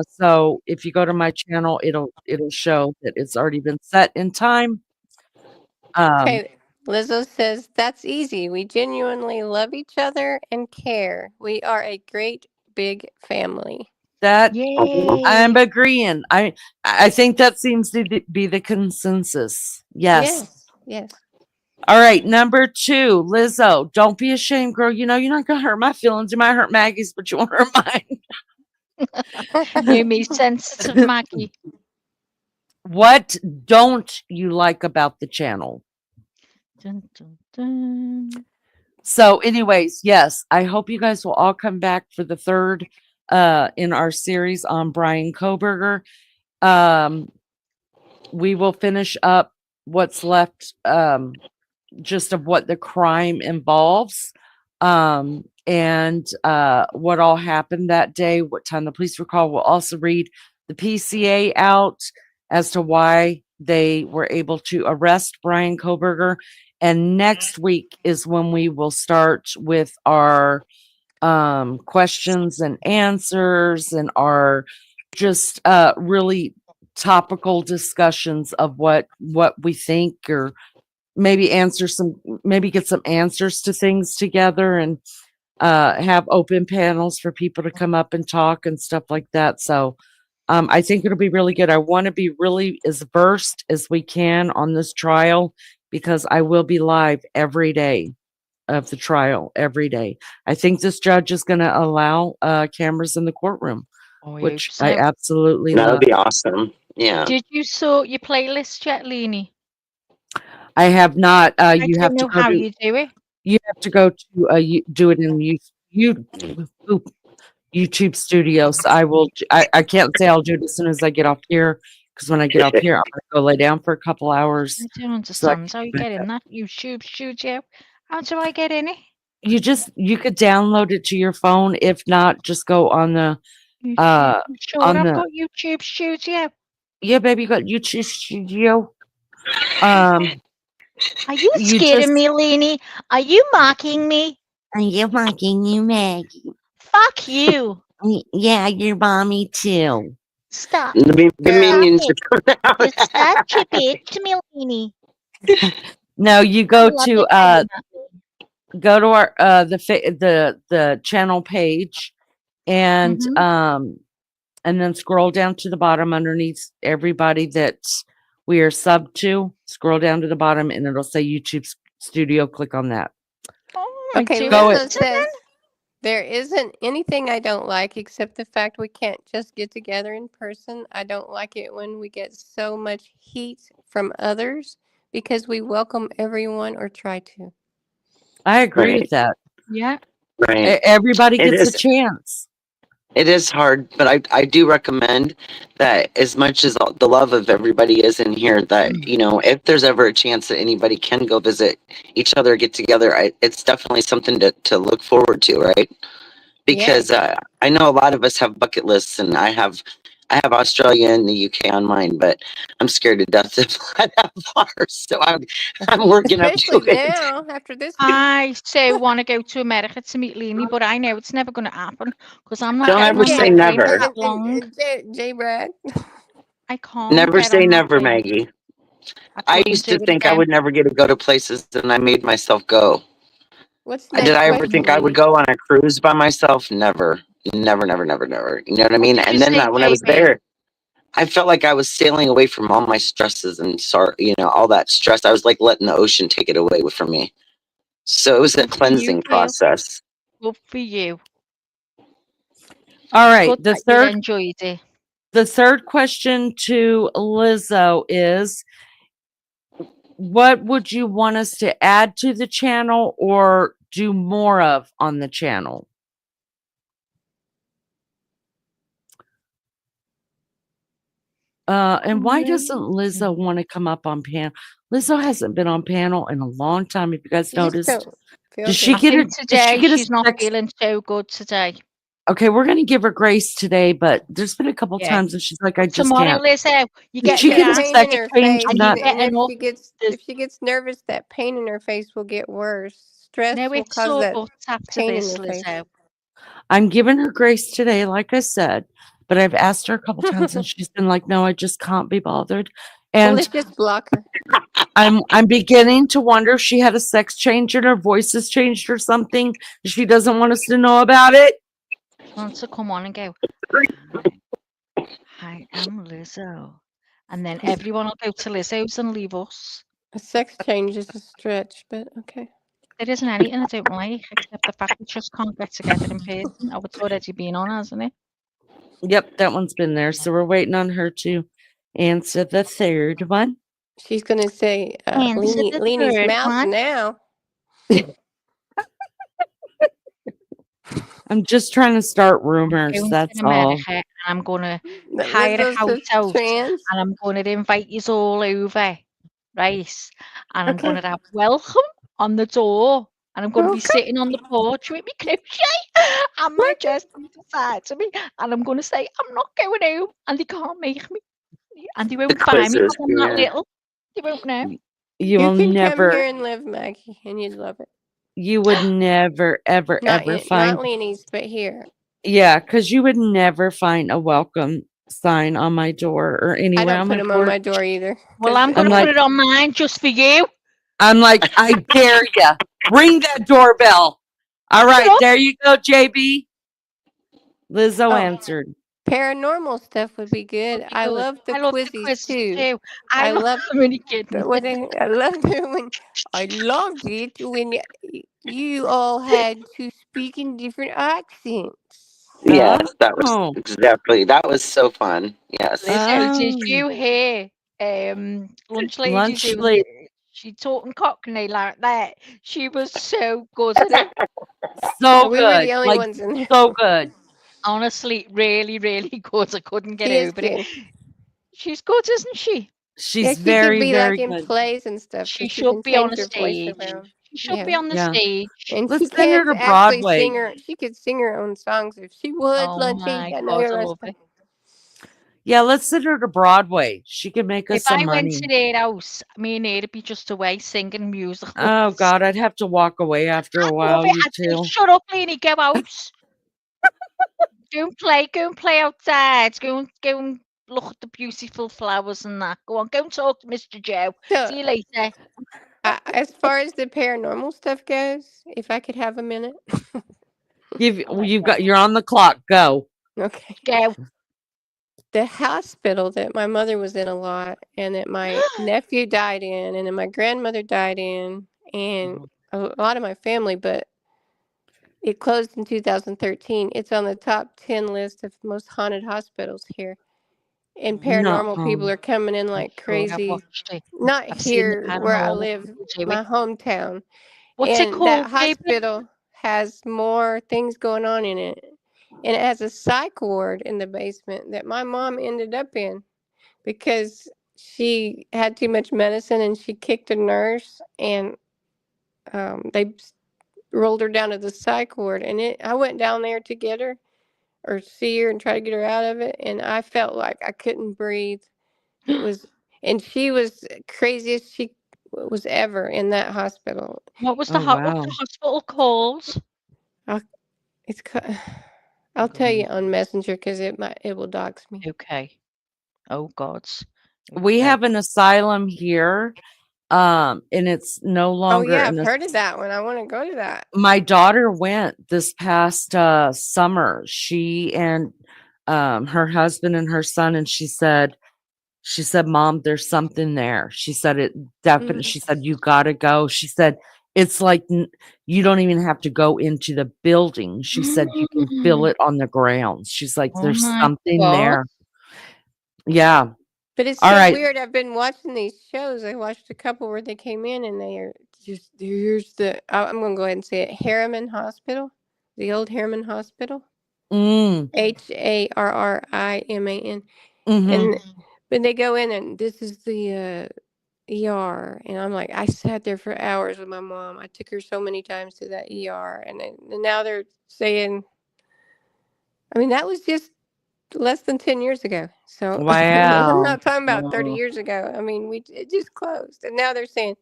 So if you go to my channel, it'll show that it's already been set in time. Okay. Lizzo says that's easy. We genuinely love each other and care. We are a great big family. That Yay. I'm agreeing. I think that seems to be the consensus. Yes. Yes. All right, number 2, Lizzo. Don't be ashamed, girl. You know you're not gonna hurt my feelings. You might hurt Maggie's, but you won't hurt mine. You me sensitive Maggie. What don't you like about the channel? Dun, dun, dun. So, anyways, yes, I hope you guys will all come back for the third in our series on Brian Koberger. We will finish up what's left just of what the crime involves, and what all happened that day, what time the police were called. We'll also read the PCA out as to why they were able to arrest Brian Koberger. And next week is when we will start with our questions and answers and our just really topical discussions of what we think, or maybe get some answers to things together, and have open panels for people to come up and talk and stuff like that. So I think it'll be really good. I want to be really as versed as we can on this trial, because I will be live every day of the trial, every day. I think this judge is going to allow cameras in the courtroom, which I absolutely That love. would be awesome. Yeah. Did you sort your playlist yet, Lene? I have not. I You have don't to know go how to. you do it. You have to go to do it in YouTube Studios. I can't say I'll do it as soon as I get off here, because when I get off here, I'm gonna go lay down for a couple hours. I don't understand how you get in that YouTube studio. How do I get in it? You could download it to your phone. If not, just go on the Sure, on I've the got YouTube studio. yeah, baby, you got YouTube Studio. Are you You scaring just me, Lene? Are you mocking me? are you mocking you, Maggie? Fuck you. Yeah, you're mommy too. Stop. The Girl. Stop minions it. are coming out. You're such a bitch to me, Lene. No, you I go love to it how you mock me. our the channel page and Mm-hmm. and then scroll down to the bottom underneath everybody that we are sub to. Scroll down to the bottom and it'll say YouTube Studio. Click on that. Oh, I'm Okay, doing Go Lizzo it. it again. says there isn't anything I don't like except the fact we can't just get together in person. I don't like it when we get so much heat from others because we welcome everyone or try to. I agree Right, with that. Yeah. right. Everybody It gets a is. chance. It is hard, but I do recommend that as much as the love of everybody is in here, that, if there's ever a chance that anybody can go visit each other, get together, it's definitely something to look forward to, right? Yeah. Because I know a lot of us have bucket lists, and I have Australia and the UK on mine, but I'm scared to death to fly that far, so I'm working up Especially to it. now after this one. I so want to go to America to meet Lene, but I know it's never going to happen because I'm not Don't getting ever on say that plane for never. that long. J Brad. I can't Never get say on that never, plane. Maggie. I I couldn't used do to it think I again. would never get to go to places, and I made myself go. What's Did next I ever question, think I would Lene? go on a cruise by myself? Never. Never, never, never, never. You know what I What mean? did you And then say, when I was JB? there, I felt like I was sailing away from all my stresses and all that stress. I was like letting the ocean take it away from me. So it was a Good for you, cleansing girl. process. Good for you. All It's right. good that you enjoyed it. The third question to Lizzo is, what would you want us to add to the channel or do more of on the channel? And why doesn't Lizzo want to come up on panel? Lizzo hasn't been on panel in a long time. If you guys She just noticed, don't feel did she I good. get think a? Did she today get a she's not sex? feeling so good today. Okay, we're gonna give her grace today, but there's been a couple Yeah. times that she's like, I But just tomorrow, can't. Lizzo, you Did get she That get a pain in relaxed sex her change face, or and you not? get and enough. if she gets nervous, that pain in her face will get worse. Stress No, will it's cause all that guts after pain in this, her face. Lizzo. I'm giving her grace today, like I said, but I've asked her a couple times and she's been like, no, I just can't be bothered. Well, And let's just block her. I'm beginning to wonder if she had a sex change and her voice has changed or something. She doesn't want us to know about it. She wants to come on and go, I am Lizzo. And then everyone will go to Lizzo's and leave us. A sex change is a stretch, but okay. There isn't anything I don't like except the fact we just can't get together in person. Oh, it's already been on, hasn't it? Yep, that one's been there. So we're waiting on her to answer the third one. She's gonna say Answer the Lene's third mouth one. now. I'm just trying to start I'm rumors. going That's to all. America and I'm going to That hire a Lizzo's house a out trans. and I'm going to invite you all over, right? And I'm going Okay. to have welcome on the door. And I'm going to be Okay. sitting on the porch with my crochet and my dress beside to me. And I'm going to say, I'm not going home. And they can't make me. And they The won't find me quizzes, because I'm that yeah. little. They won't know. You You will can come here never, and live, Maggie, and you'd love it. you would never, ever, ever Not find, Lene's, but here. yeah, because you would never find a welcome sign on my door or I anywhere don't on put my them on my porch. door either. Well, I'm going I'm to put like, it on mine just for you. I'm like, I dare ya. Ring that doorbell. All right, there you go, JB. Lizzo Oh, answered. paranormal stuff would be good. Would be I good. love the I love the quizzes quiz too. too. I I love love them when you kidding. I loved it when you all had to speak in different accents. Yes, that was Oh, exactly. That was so fun. Yes. Lizzo, did um, you hear Lunch Lady lunch doing late. she talking Cockney like that? She was so good at it. So We were good. the only Like, ones in there. so good. Honestly, really, really good. I couldn't get She is over it. good. She's good, isn't she? Yeah, She's she could very, be like very in good. plays and stuff She because she should can be on change a her voice stage. around. She should Yeah. be on the Yeah. stage. And she Let's send her can't to actually Broadway. she could sing her own songs if she would, Oh Lunchy. my I know God, you're I love listening. it. Yeah, let's send her to Broadway. She can make us If some I went to money. their house, me and her'd be just away singing music. Oh God, I'd have to walk away after a I love while. it. You I'd say, too. shut up, Lene, go out. Go and play outside. Go and look at the beautiful flowers and that. Go on, go and talk to Mr. Joe. So, See you later. as far as the paranormal stuff goes, if I could have a minute. You're on the clock. Go. Okay. Go. The hospital that my mother was in a lot, and that my nephew died in, and then my grandmother died in, and a lot of my family, but it closed in 2013. It's on the top 10 list of most haunted hospitals here. And paranormal people No. are coming in like Sure, I've crazy. watched it. Not I've seen the here where I paranormal live, people do my it. hometown. What's it And that called, baby? hospital has more things going on in it. And it has a psych ward in the basement that my mom ended up in because she had too much medicine and she kicked a nurse, and they rolled her down to the psych ward. And I went down there to get her or see her and try to get her out of it, and I felt like I couldn't breathe. It was, and she was craziest she was ever in that hospital. What's Oh the wow. hospital called? It's I'll tell you on Messenger because it will dox me. Okay. Oh gods. We Okay. have an asylum here. And it's no Oh longer yeah, in I've heard of that one. I want to go to that. My daughter went this past summer. She and her husband and her son, and she said, Mom, there's something there. She said it definitely. She said, you gotta go. She said, it's like you don't even have to go into the building. She said you can feel it on the ground. She's like, Oh there's my something God. there. Yeah. But it's All so right. weird. I've been watching these shows. I watched a couple where they came in and they are just, here's I'm going to go ahead and say it, Harriman Hospital, the old Harriman Hospital. Mm. Harriman. Mm-hmm. And when they go in and this is the ER, and I'm like, I sat there for hours with my mom. I took her so many times to that ER, and now they're saying, I mean, that was just less than 10 years ago. So I'm Wow. not talking about 30 years ago. I mean, it just closed, and now they're saying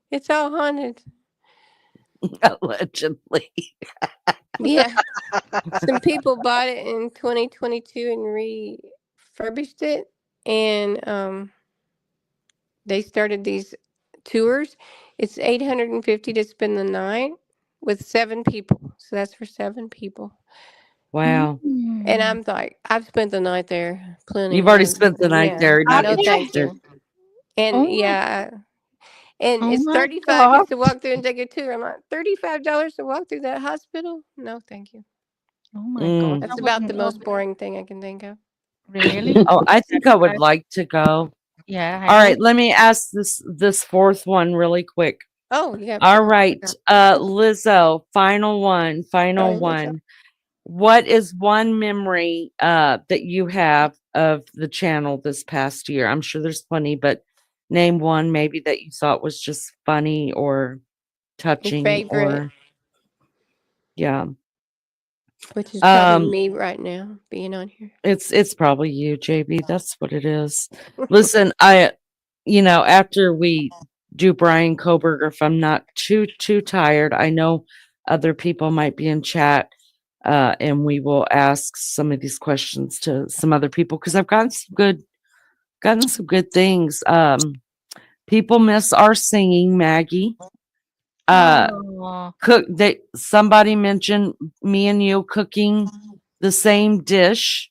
it's all haunted. Allegedly. Yeah. Some people bought it in 2022 and refurbished it, and they started these tours. It's $850 to spend the night with 7 people. So that's for 7 people. Wow. And I'm like, I've spent the night there plenty. You've already spent the night Yeah. there. Not No, thank interested. you. And Oh yeah, and Oh it's my 35 just God. to walk through and take a tour. I'm like, $35 to walk through that hospital? No, thank you. Oh my God. That's That about the wasn't most boring thing I can think of. really. Oh, I think I would like to go. Yeah. All right, let me ask this fourth one really quick. Oh, yeah. All right, Lizzo, final one. What is one memory that you have of the channel this past year? I'm sure there's plenty, but name one maybe that you thought was just funny or touching favorite. or yeah. Which is probably me right now being on here. It's probably you, JB. That's what it is. Listen, after we do Brian Koberger, if I'm not too tired, I know other people might be in chat, and we will ask some of these questions to some other people because I've gotten some good things. People miss our singing, Maggie. Aw. Somebody mentioned me and you cooking the same dish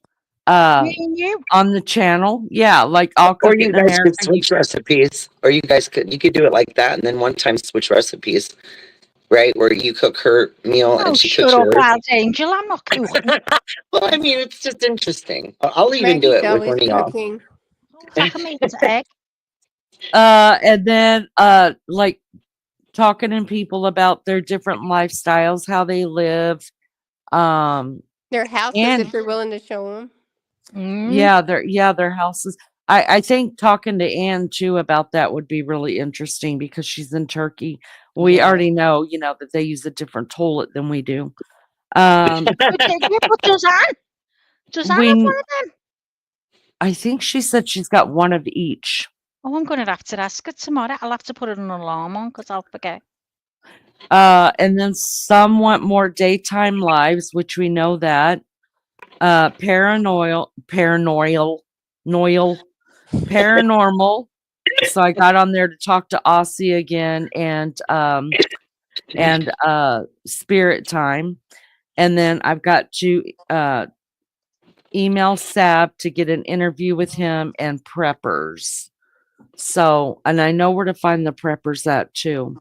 Me and you. on the channel. Yeah, like I'll Or cook it you in guys America. could switch recipes, or you could do it like that, and then one time switch recipes, right? Where you cook her meal Oh, and she shut cooks up, yours. Wild Angel. I'm not cooking. Well, I mean, it's just interesting. I'll even do Maggie's it with always one of y'all. cooking. I can make an egg. And then like talking to people about their different lifestyles, how they live. Their houses, And if they're willing to show them. their houses. I think talking to Ann too about that would be really interesting because she's in Turkey. We Yeah. already know, that they use a different toilet than we do. But does Anne have one of them? I think she said she's got one of each. Oh, I'm going to have to ask her tomorrow. I'll have to put an alarm on because I'll forget. And then some want more daytime lives, which we know that. Paranormal. So I got on there to talk to Aussie again and Spirit Time. And then I've got to email Sab to get an interview with him and preppers. So, and I know where to find the preppers at too.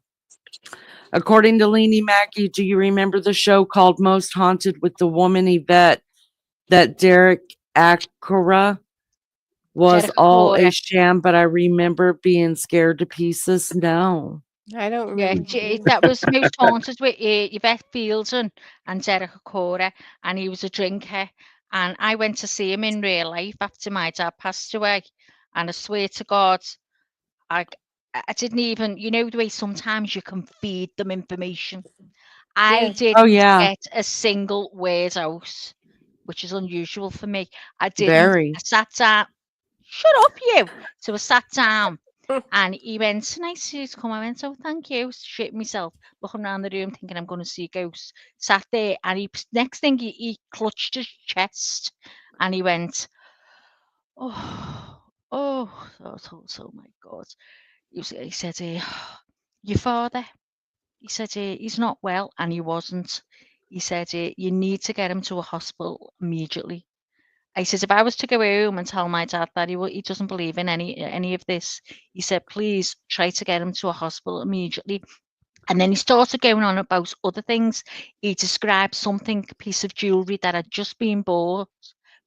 According to Lene Mackey, do you remember the show called Most Haunted with the woman Yvette that Derek Acura was Derek all a Acora. sham, but I remember being scared to pieces? No. I don't Yeah, remember. that was Most Haunted with Yvette Fielding and Derek Acora, and he was a drinker. And I went to see him in real life after my dad passed away. And I swear to God, I didn't even, you know, the way sometimes you can feed them information. I Yes. didn't Oh, yeah. get a single word out, which is unusual for me. I didn't. Very. I sat down. Shut up, you. So I sat down and he went, nice to come. I went, oh, thank you. Shit myself, looking around the room thinking I'm going to see a ghost. Sat there and next thing he clutched his chest and he went, oh, my God. He said, your father, he said, he's not well, and he wasn't. He said, you need to get him to a hospital immediately. I said, if I was to go home and tell my dad that he doesn't believe in any of this, he said, please try to get him to a hospital immediately. And then he started going on about other things. He described something, a piece of jewelry that had just been bought,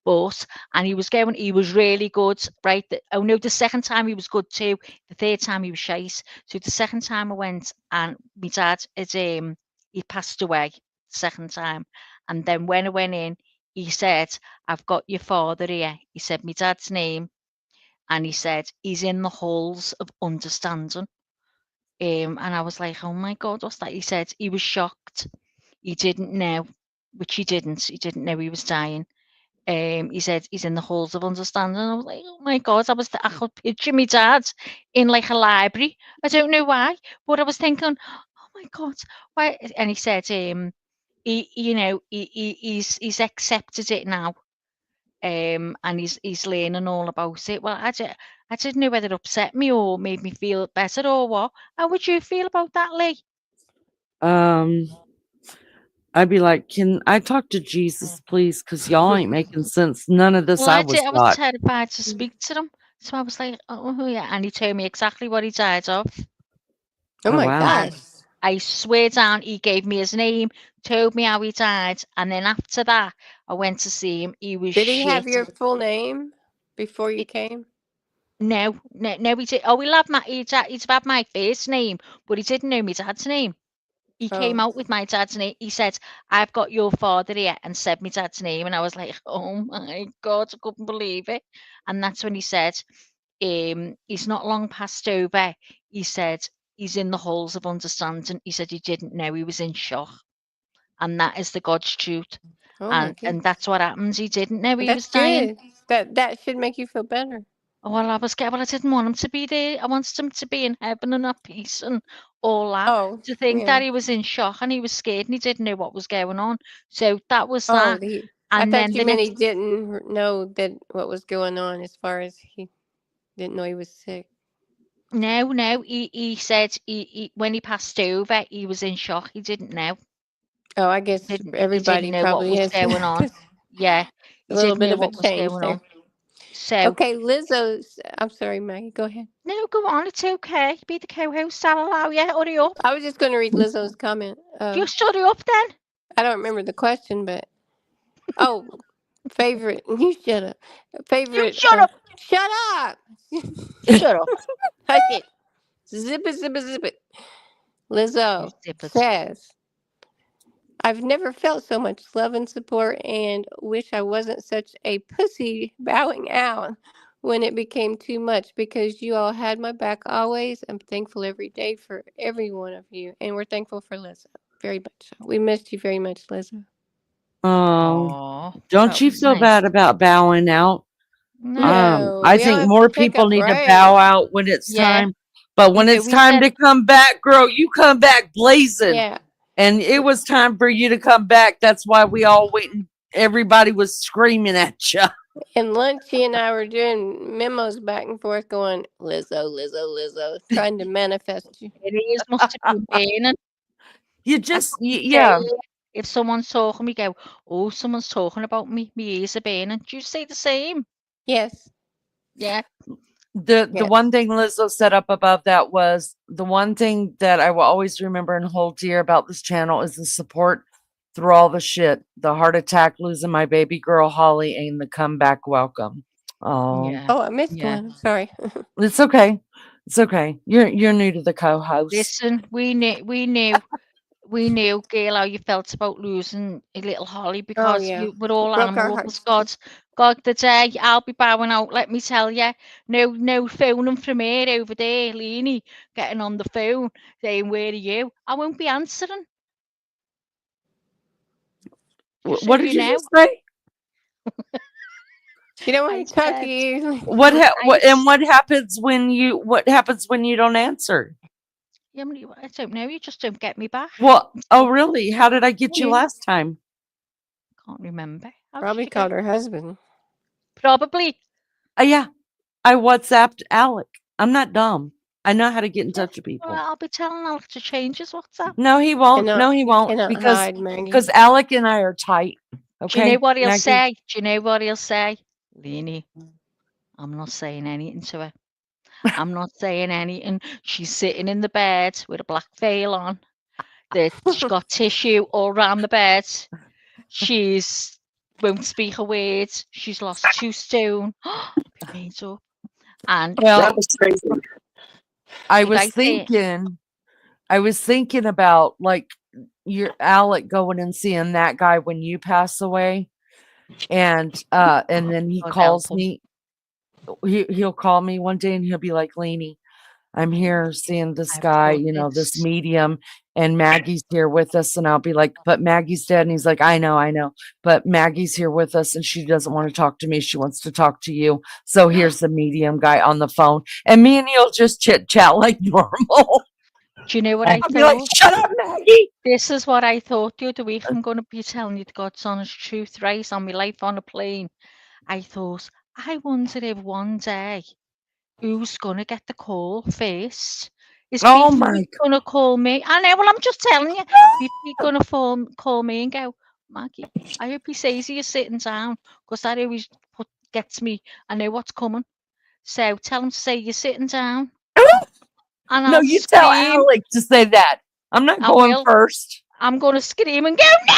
and he was really good, right? Oh no, the second time he was good too. The third time he was shite. So the second time I went and my dad he passed away the second time. And then when I went in, he said, I've got your father here. He said my dad's name, and he said he's in the halls of understanding. And I was like, oh my God, what's that? He said he was shocked. He didn't know, which he didn't. He didn't know he was dying. He said he's in the halls of understanding. I was like, oh my God, I could picture my dad in like a library. I don't know why, but I was thinking, oh my God, why? And he said, he's accepted it now. And he's learning all about it. Well, I didn't know whether it upset me or made me feel better or what. How would you feel about that, Lee? I'd be like, can I talk to Jesus, please? Because y'all ain't making sense. None of this Well, I I was did. I was taught. terrified to speak to them, so I was like, "Oh yeah," and he told me exactly what he died of. Oh Oh, my wow. And gosh. I swear down, he gave me his name, told me how he died, and then after that, I went to see him. He was Did he have shit. your full name before you came? No, he did. Oh, he'd had my first name, but he didn't know my dad's name. He came Oh. out with my dad's name. He said, I've got your father here, and said my dad's name. And I was like, oh my God, I couldn't believe it. And that's when he said, he's not long passed over. He said, he's in the halls of understanding. He said he didn't know, he was in shock. And that is the God's truth. Oh my goodness. And that's what happens. He didn't know he was That's dying. good. That should make you feel better. Oh, well, I was scared. Well, I didn't want him to be there. I wanted him to be in heaven and at peace and all that. Oh, To think yeah. that he was in shock and he was scared and he didn't know what was going on. So that was Oh, that. I And thought then you meant he didn't know that what was going on as far as he didn't know he was sick. no, he said he when he passed over, he was in shock. He didn't know. Oh, I guess He didn't everybody know what probably was is. going on. Yeah, A he little didn't bit know of a what was change going there. on. So Okay, Lizzo's. I'm sorry, Maggie. Go ahead. no, go on. It's okay. Be the co-host. I'll allow you. Hurry up. I was just going to read Lizzo's comment. Just hurry up then. I don't remember the question, but favorite. You shut up. You Favorite. shut up. Shut up. Shut up. Hush it. Zip it, zip it, zip it. Lizzo Zip it. says, I've never felt so much love and support and wish I wasn't such a pussy bowing out when it became too much because you all had my back always. I'm thankful every day for every one of you. And we're thankful for Lizzo. Very much so. We missed you very much, Lizzo. Oh, Aw, don't that you was feel nice. bad about bowing out? No, I we all think have more to take a people need to break. bow out when it's Yeah, time. But when it's we time said to come back, girl, you come back blazing. Yeah. And it was time for you to come back. That's why we all waiting. Everybody was screaming at you. And Lunchy and I were doing memos back and forth going, Lizzo, Lizzo, Lizzo, trying to manifest you. it is must have been burning. You just, Say, yeah. if someone's talking, we go, oh, someone's talking about me. My ears are burning. Do you say the same? Yes. Yeah. The Yes. one thing Lizzo set up above that was the one thing that I will always remember and hold dear about this channel is the support through all the shit. The heart attack, losing my baby girl Holly, and the comeback welcome. Oh, Yeah. Oh, I missed Yeah. one. Sorry. it's okay. It's okay. You're new to the co-host. Listen, we knew, Gail, how you felt about losing a little Holly Oh, because yeah. we're all It broke animal our lovers. hearts. God, the day I'll be bowing out, let me tell you. No phoning from here over there, Lene, getting on the phone, saying, where are you? I won't be answering. Just so What did you you know. just say? She don't I want to talk to said, you. What I what happens when you don't answer? Yeah, I don't know. You just don't get me back. Well, oh really? How did I get you Yeah. last time? Can't remember. How did Probably you called get? her husband. Probably. Yeah, I WhatsApped Alec. I'm not dumb. I know how to get in Yeah. touch with Well, people. I'll be telling Alex to change his WhatsApp. No, he won't. No, he You won't. cannot Because hide, Maggie. because Alec and I are tight. Do you know Okay, what he'll Maggie. say? Do you know what he'll say? Lene, I'm not saying anything to her. I'm not saying anything. She's sitting in the bed with a black veil on. She's got tissue all around the bed. She's won't speak a word. She's lost 2 stone. Be made up. And Well, That was crazy. I should I was thinking about like your Alec going and seeing that guy when you pass away, and then he God help calls him. me. He'll call me one day and he'll be like, "Lene, I'm here seeing this I've guy, done this this. medium, and Maggie's here with us." And I'll be like, "But Maggie's dead." And he's like, I know, but Maggie's here with us and she doesn't want to talk to me. She wants to talk to you. So here's the medium guy on the phone. And me and he'll just chit chat like normal. Do you know what I'll I be like, thought? "Shut up, Maggie." This is what I thought the other week. I'm going to be telling you the God's honest truth, right? On my life on a plane. I thought, I wonder if one day who's going to get the call first? Is Oh Beefy my going to call me? I know, well, I'm just telling you. Beefy going to call me and go, Maggie, I hope he says you're sitting down because that always gets me. I know what's coming. So tell him to say you're sitting down and No, I'll you tell scream. Alec to say that. I'm not I going will. first. I'm going to scream and go, no!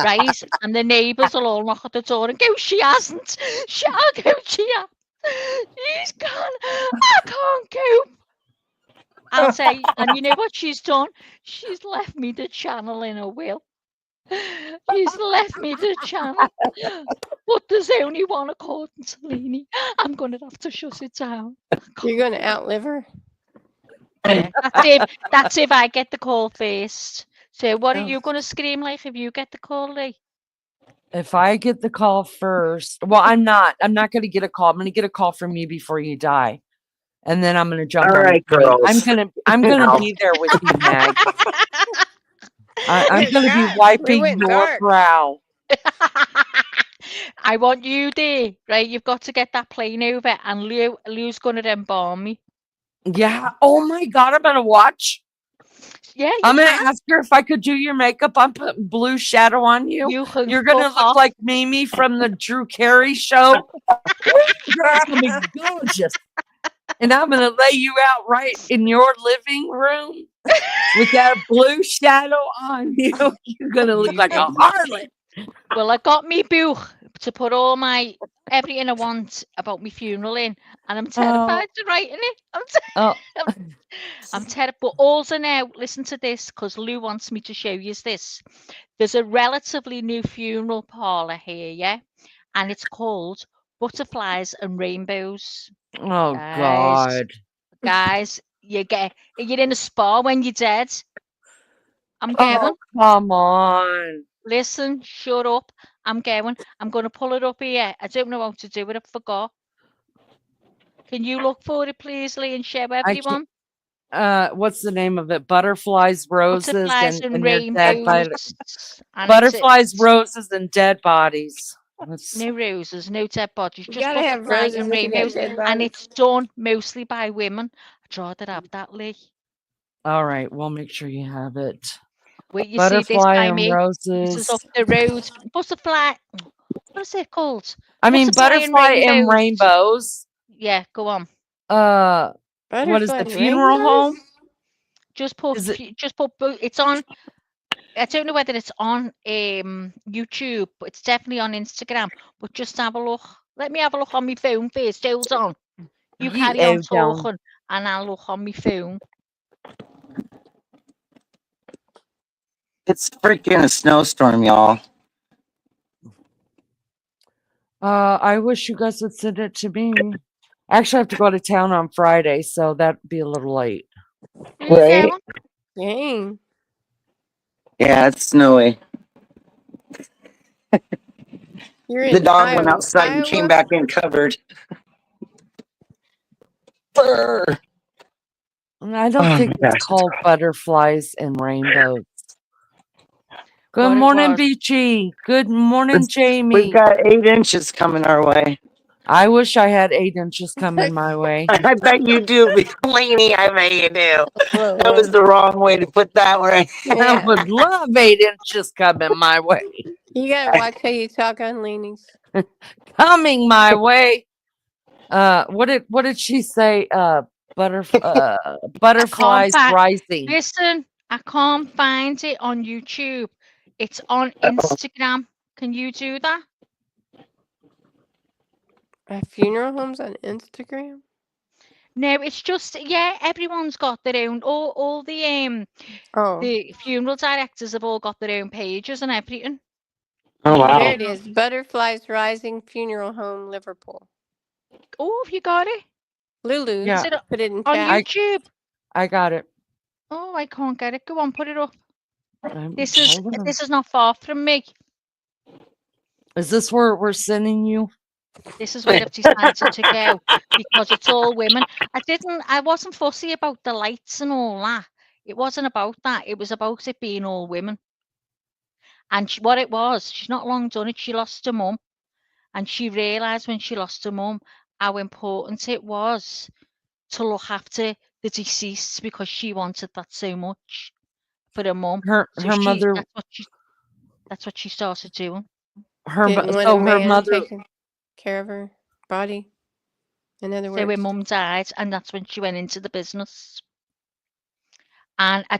Right? And the neighbours will all knock at the door and go, she hasn't. I'll go, she has. She's gone. I can't cope. I'll say, and you know what she's done? She's left me the channel in a will. She's left me the channel. But there's only one according to Lene. I'm going to have to shut it down. You're going to outlive her. Yeah, that's if I get the call first. So what are you going to scream like if you get the call, Lee? If I get the call first, well, I'm not going to get a call. I'm going to get a call from you before you die. And then I'm going to jump All on right, the plane. girls. I'm going to No. be there with you, Mag. I'm going to be God, we wiping went your dark. brow. I want you there, right? You've got to get that plane over, and Lou's going to embalm me. Yeah. Oh my God, I'm going to watch. Yeah, you I'm going can. to ask her if I could do your makeup. I'm putting blue shadow on you. You're going to look like Mimi from the Drew Carey show. It's going to be gorgeous. And I'm going to lay you out right in your living room with that blue shadow on you. You're going to look like a harlot. Well, I got me book to put all my everything I want about my funeral in, and I'm terrified to write in it. I'm terrified. But also now, listen to this, because Lou wants me to show you this. There's a relatively new funeral parlour here, yeah, and it's called Butterflies and Rainbows. Oh God, guys, you're in a spa when you're dead. I'm oh going. come on. Listen, shut up. I'm going. I'm going to pull it up here. I don't know how to do it. I forgot. Can you look for it, please, Lee, and show I can't. everyone? What's the name of it? Butterflies, roses, Butterflies and and their dead bodies. rainbows. And Butterflies, roses, and dead bodies. No roses, no dead bodies, You just gotta have butterflies and roses if you got rainbows. dead And bodies. it's done mostly by women. I'd rather have that, Lee. All right, we'll make sure you have it. Wait, you see this Butterfly by and me? This is roses. up the road. Butterfly. What is it called? I mean, butterfly and rainbows. Yeah, go on. What is Butterfly the and funeral rainbows? home? Just put. It's on. I don't know whether it's on YouTube, but it's definitely on Instagram. But just have a look. Let me have a look on my phone first. Hold on. You carry on talking, and I'll look on my phone. It's freaking a snowstorm, y'all. I wish you guys would send it to me. Actually, I have to go to town on Friday, so that'd be a little late. Right? Dang. Yeah, it's snowy. You're The in dog went outside and came Iowa? back in covered. Brr. I don't think it's called butterflies and rainbows. Good What it morning, was. Beachy. Good morning, Jamie. We've got 8 inches coming our way. I wish I had 8 inches coming my way. I bet you do, Lene. I bet you do. Whoa, That was the wrong way to put that right. I would love 8 inches coming my way. You gotta watch how you talk on Leanie's. Coming my way. What did she say? Butterflies rising. Listen, I can't find it on YouTube. It's on Instagram. Can you do that? Funeral homes on Instagram? No, it's just everyone's got their own. All the funeral directors have all got their own pages and everything. Oh wow! There it is. Butterflies Rising Funeral Home, Liverpool. Oh, have you got it? Lulu, Yeah. Is it put it in on chat. YouTube? I got it. Oh, I can't get it. Go on, put it up. This hold on. is not far from me. Is this where we're sending you? This is where I've decided to go because it's all women. I wasn't fussy about the lights and all that. It wasn't about that. It was about it being all women. And what it was, she's not long done it. She lost her mum. And she realised when she lost her mum how important it was to look after the deceased because she wanted that so much for her mum. Her mother. That's what she started doing. Didn't want a man taking care of her body. In other words. So when mum died, and that's when she went into the business. And I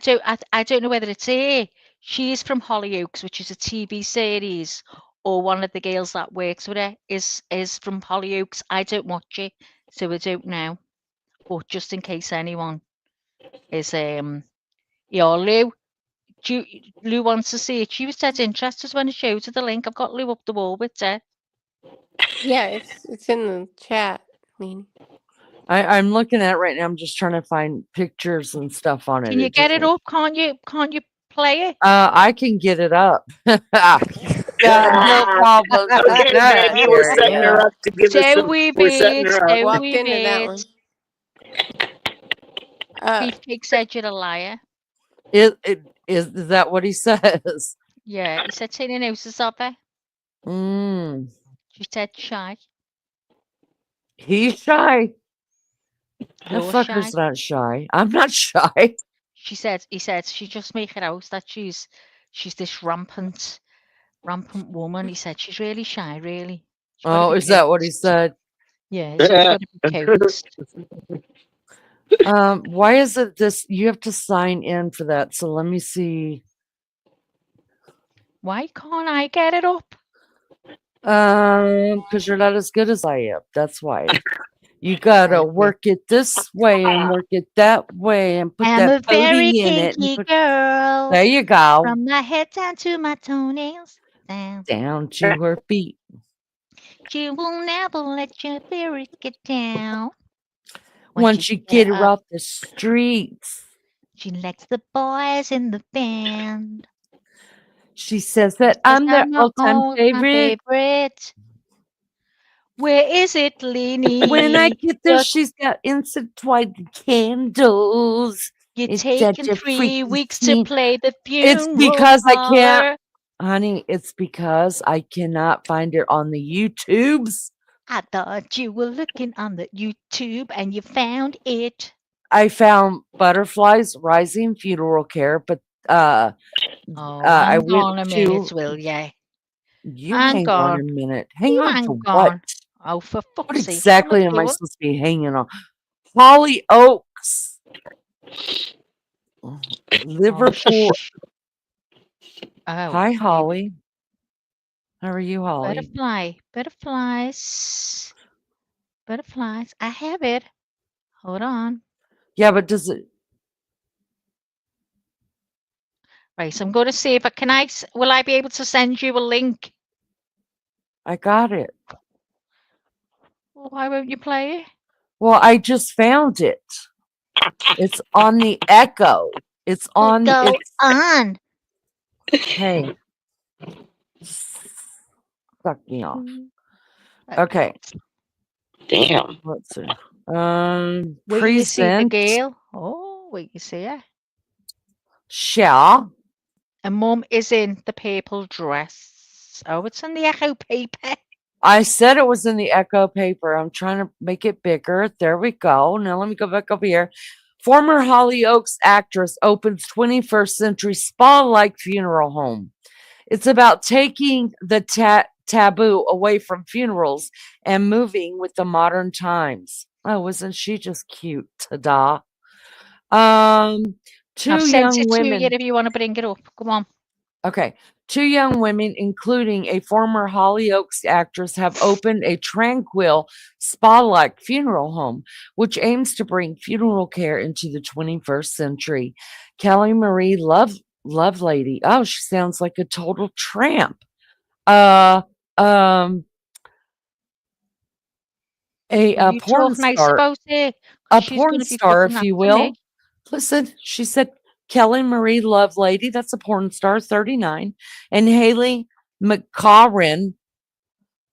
don't know whether it's her. She's from Hollyoaks, which is a TV series, or one of the girls that works with her is from Hollyoaks. I don't watch it, so I don't know. But just in case anyone is Lou. Lou wants to see it. She was dead interested when I showed her the link. I've got Lou up the wall with her. Yeah, it's in the chat, Lene. I'm looking at it right now. I'm just trying to find pictures and stuff on it. Can you get it up? Can't you play it? I can get it up. No problem. Okay, baby, we're setting her up to give us some. We're setting her up. Walked into that one. Beefcake said you're a liar. Is that what he says? Yeah, he said Tina knows of her. She said shy. He's shy. That You're fucker's shy. not shy. I'm not shy. He said she just make it out that she's this rampant woman. He said she's really shy, really. Oh, is that what he said? Yeah, he said she's got to be coaxed. Why is it this? You have to sign in for that. So let me see. Why can't I get it up? Because you're not as good as I am. That's why. You gotta work it this way and work it that way and put I'm a that very booty in it. kinky girl. There you go. From my head down to my toenails. Down to her feet. She will never let your spirit get down. Once you get her off the streets. She likes the boys in the band. She says that Says I'm their I'm my all-time favorite. favorite. Where is it, Lene? When I get there, You're, she's got intertwined candles. you're It's such taking a 3 freaky weeks to scene. play the It's funeral because I can't, parlor. honey, it's because I cannot find it on the YouTubes. I thought you were looking on the YouTube and you found it. I found Butterflies Rising Funeral Care, but Oh, I hang went on a minute, to, will ya? you Hang hang on on. a minute. Hang You on hang to what? on. Oh, for What fuck's sake. exactly am I supposed to be hanging on? Holly Oaks, Liverpool. Oh, Hi, maybe. Holly. How are you, Holly? Butterflies. Butterflies. I have it. Hold on. Yeah, but does it? Right, so I'm going to see if will I be able to send you a link? I got it. Well, why won't you play it? Well, I just found it. It's on the Echo. It's on. Go It's on. hey, suck me off. Okay. Damn. Let's see. Wait till you see the Present. girl. Oh, wait, you see her. Shall. And Mum is in the purple dress. Oh, it's in the Echo paper. I said it was in the Echo paper. I'm trying to make it bigger. There we go. Now let me go back over here. Former Hollyoaks actress opens 21st century spa-like funeral home. It's about taking the taboo away from funerals and moving with the modern times. Oh, isn't she just cute? Ta-da. I've Two sent young it to you women. if you want to bring it up. Come on. Okay. Two young women, including a former Hollyoaks actress, have opened a tranquil, spa-like funeral home, which aims to bring funeral care into the 21st century. Kelly Marie Lovelady. Oh, she sounds like a total tramp. A You porn talk nice star. about her. A She's porn going to be star, putting if that you to me. will. Listen, she said Kelly Marie Lovelady, that's a porn star, 39, and Haley McCarran,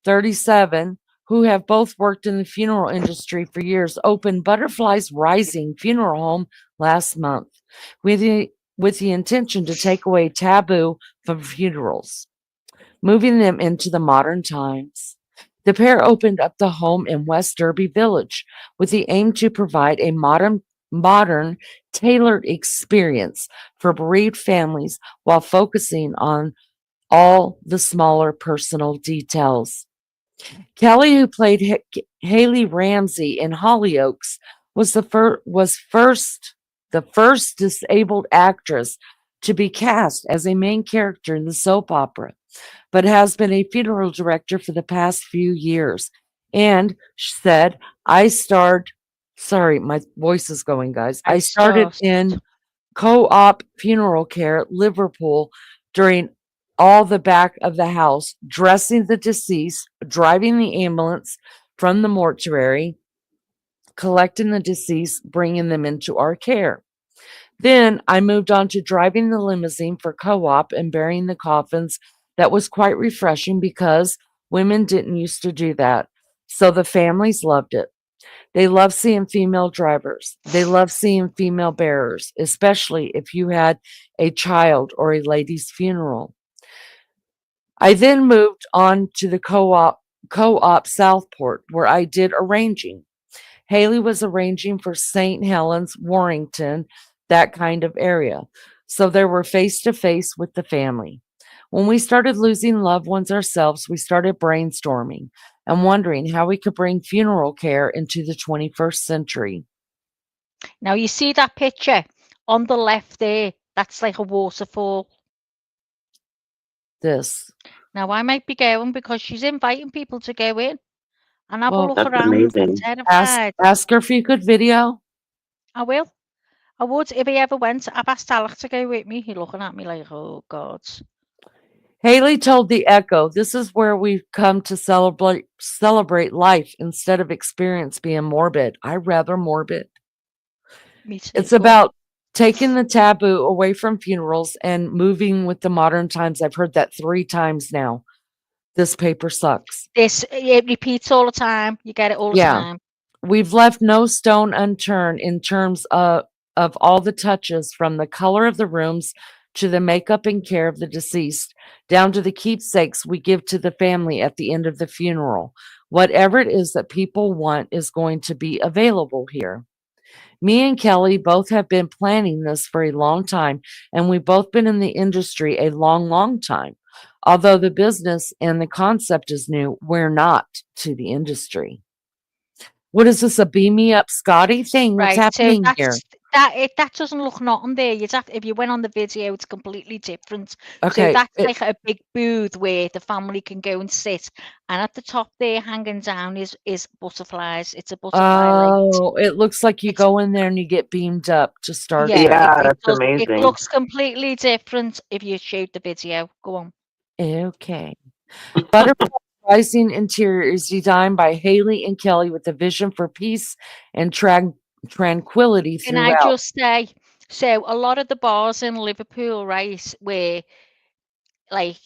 37, who have both worked in the funeral industry for years, opened Butterflies Rising Funeral Home last month with the intention to take away taboo from funerals, moving them into the modern times. The pair opened up the home in West Derby Village with the aim to provide a modern, tailored experience for bereaved families while focusing on all the smaller personal details. Kelly, who played Haley Ramsey in Hollyoaks, was the first disabled actress to be cast as a main character in the soap opera, but has been a funeral director for the past few years. And she said, sorry, my voice is going, guys. I started in co-op funeral care at Liverpool during all the back of the house, dressing the deceased, driving the ambulance from the mortuary, collecting the deceased, bringing them into our care. Then I moved on to driving the limousine for co-op and burying the coffins. That was quite refreshing because women didn't used to do that. So the families loved it. They love seeing female drivers. They love seeing female bearers, especially if you had a child or a lady's funeral. I then moved on to the co-op Southport, where I did arranging. Haley was arranging for St. Helens, Warrington, that kind of area. So they were face to face with the family. When we started losing loved ones ourselves, we started brainstorming and wondering how we could bring funeral care into the 21st century. Now, you see that picture on the left there? That's like a waterfall. This. Now, I might be going because she's inviting people to go in and have a look That's around. amazing. I'm terrified. Ask her if you could video. I will. I would if he ever went. I've asked Alec to go with me. He's looking at me like, oh, God. Haley told the Echo, "This is where we've come to celebrate life instead of experience being morbid. I rather morbid. Me too. It's about Taking the taboo away from funerals and moving with the modern times. I've heard that 3 times now. This paper sucks. It repeats all the time. You get it all the Yeah. time. We've left no stone unturned in terms of all the touches, from the color of the rooms to the makeup and care of the deceased, down to the keepsakes we give to the family at the end of the funeral. Whatever it is that people want is going to be available here. Me and Kelly both have been planning this for a long time, and we've both been in the industry a long, long time. Although the business and the concept is new, we're not to the industry. What is this, a beam me up Scotty thing? What's Right, so happening here? that doesn't look nothing there. If you went on the video, it's completely different. So Okay, that's like a big booth where the family can go and sit, and at the top there, hanging down, is butterflies. It's a butterfly light. oh, it looks like you go in there and you get beamed up to start Yeah, with. Yeah, it that's does. It amazing. looks completely different if you showed the video. Go on. Okay. Butterfly Rising interior is designed by Haley and Kelly with a vision for peace and tranquility Can I throughout. just say, so a lot of the bars in Liverpool, right, where like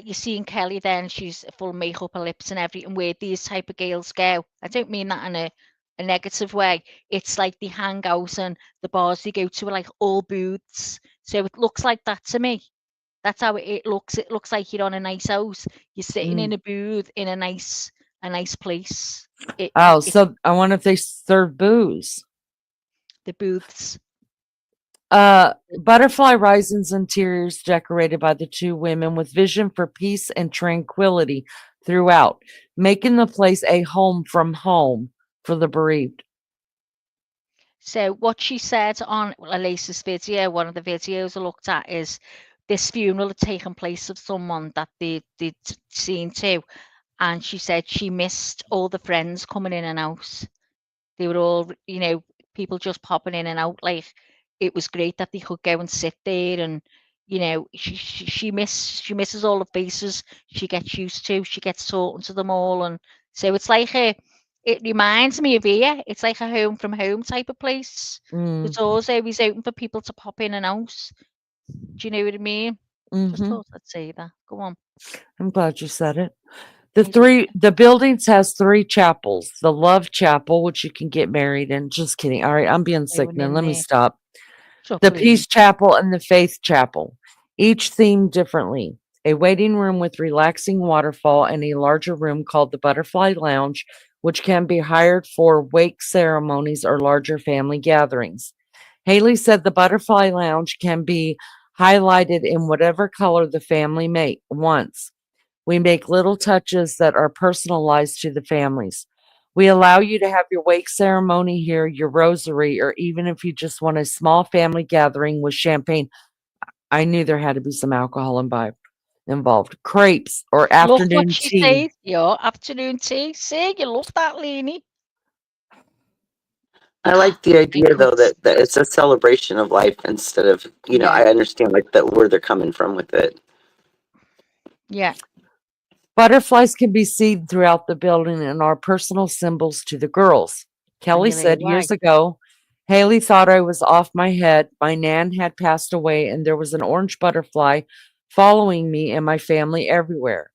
you're seeing Kelly then she's full makeup, her lips and everything, where these type of girls go. I don't mean that in a negative way. It's like they hang out and the bars they go to are like all booths. So it looks like that to me. That's how it looks. It looks like you're on a nice house. You're sitting in a booth in a nice place. Oh, It's so I wonder if they serve booze. the booths. Butterfly Rising's interior is decorated by the two women with vision for peace and tranquility throughout, making the place a home from home for the bereaved. So what she said on Elisa's video, one of the videos I looked at, is this funeral had taken place of someone that they'd seen too. And she said she missed all the friends coming in and out. They were all, people just popping in and out. Like, it was great that they could go and sit there and, she misses all the faces she gets used to. She gets talking to them all. And so it's like it reminds me of here. It's like a home from home type of place. The door's always open for people to pop in and out. Do you know what I mean? Just thought I'd say that. Go on. I'm glad you said it. The buildings has 3 chapels. The Love Chapel, which you can get married in. Just kidding. All right, I'm being sick, man. Let me stop. The Peace Chapel and the Faith Chapel, each themed differently. A waiting room with relaxing waterfall and a larger room called the Butterfly Lounge, which can be hired for wake ceremonies or larger family gatherings. Haley said the Butterfly Lounge can be highlighted in whatever color the family wants. We make little touches that are personalized to the families. We allow you to have your wake ceremony here, your rosary, or even if you just want a small family gathering with champagne. I knew there had to be some alcohol involved. Crepes or Look what afternoon she tea. says. Your afternoon tea. See, you love that, Lene. I like the idea though that it's a celebration of life instead of, I understand like that where they're coming from with it. Yeah. Butterflies can be seen throughout the building and are personal symbols to the girls. Kelly said years ago, Haley thought I was off my head. My nan had passed away, and there was an orange butterfly following me and my family everywhere.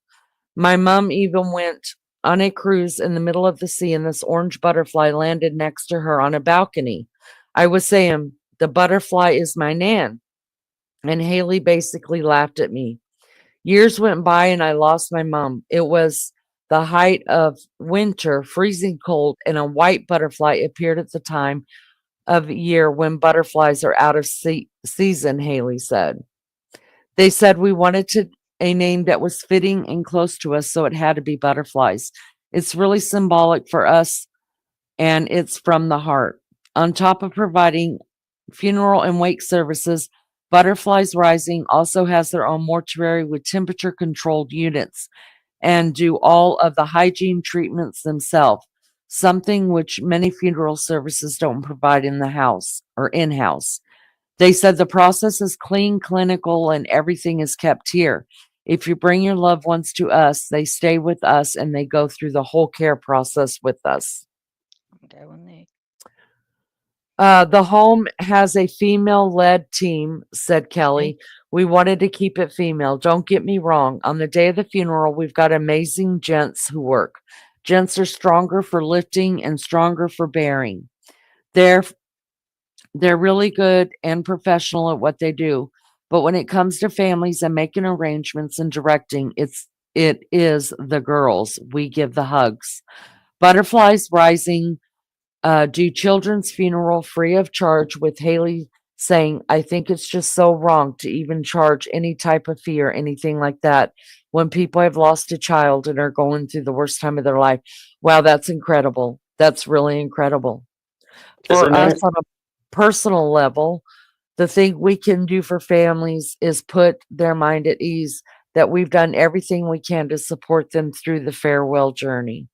My mom even went on a cruise in the middle of the sea, and this orange butterfly landed next to her on a balcony. I was saying, the butterfly is my nan. And Haley basically laughed at me. Years went by and I lost my mom. It was the height of winter, freezing cold, and a white butterfly appeared at the time of year when butterflies are out of season, Haley said. They said we wanted a name that was fitting and close to us, so it had to be butterflies. It's really symbolic for us, and it's from the heart. On top of providing funeral and wake services, Butterflies Rising also has their own mortuary with temperature controlled units and do all of the hygiene treatments themselves, something which many funeral services don't provide in the house or in house. They said the process is clean, clinical, and everything is kept here. If you bring your loved ones to us, they stay with us and they go through the whole care process with us. I'm going there. The home has a female-led team, said Kelly. We wanted to keep it female. Don't get me wrong. On the day of the funeral, we've got amazing gents who work. Gents are stronger for lifting and stronger for bearing. They're they're really good and professional at what they do. But when it comes to families and making arrangements and directing, it is the girls. We give the hugs. Butterflies Rising do children's funeral free of charge, with Haley saying, I think it's just so wrong to even charge any type of fee or anything like that when people have lost a child and are going through the worst time of their life. Wow, that's incredible. That's really incredible. For Isn't us it? on a personal level, the thing we can do for families is put their mind at ease that we've done everything we can to support them through the farewell journey.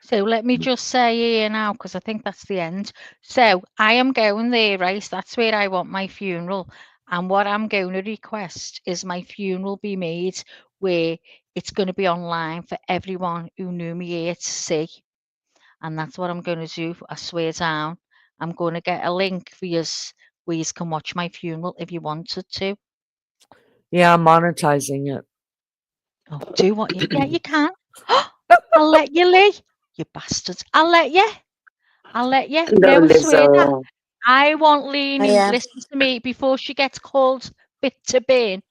So let me just say here now, because I think that's the end. So I am going there, right? That's where I want my funeral. And what I'm going to request is my funeral be made where it's going to be online for everyone who knew me here to see. And that's what I'm going to do. I swear down. I'm going to get a link for you where you can watch my funeral if you wanted to. Yeah, I'm monetizing it. Oh, do what you... Yeah, you can. I'll let you, Lee. You bastards. I'll let you. No, No, I swear that. Lizzo. I want Lene, Yeah. listen to me, before she gets called fit to burn.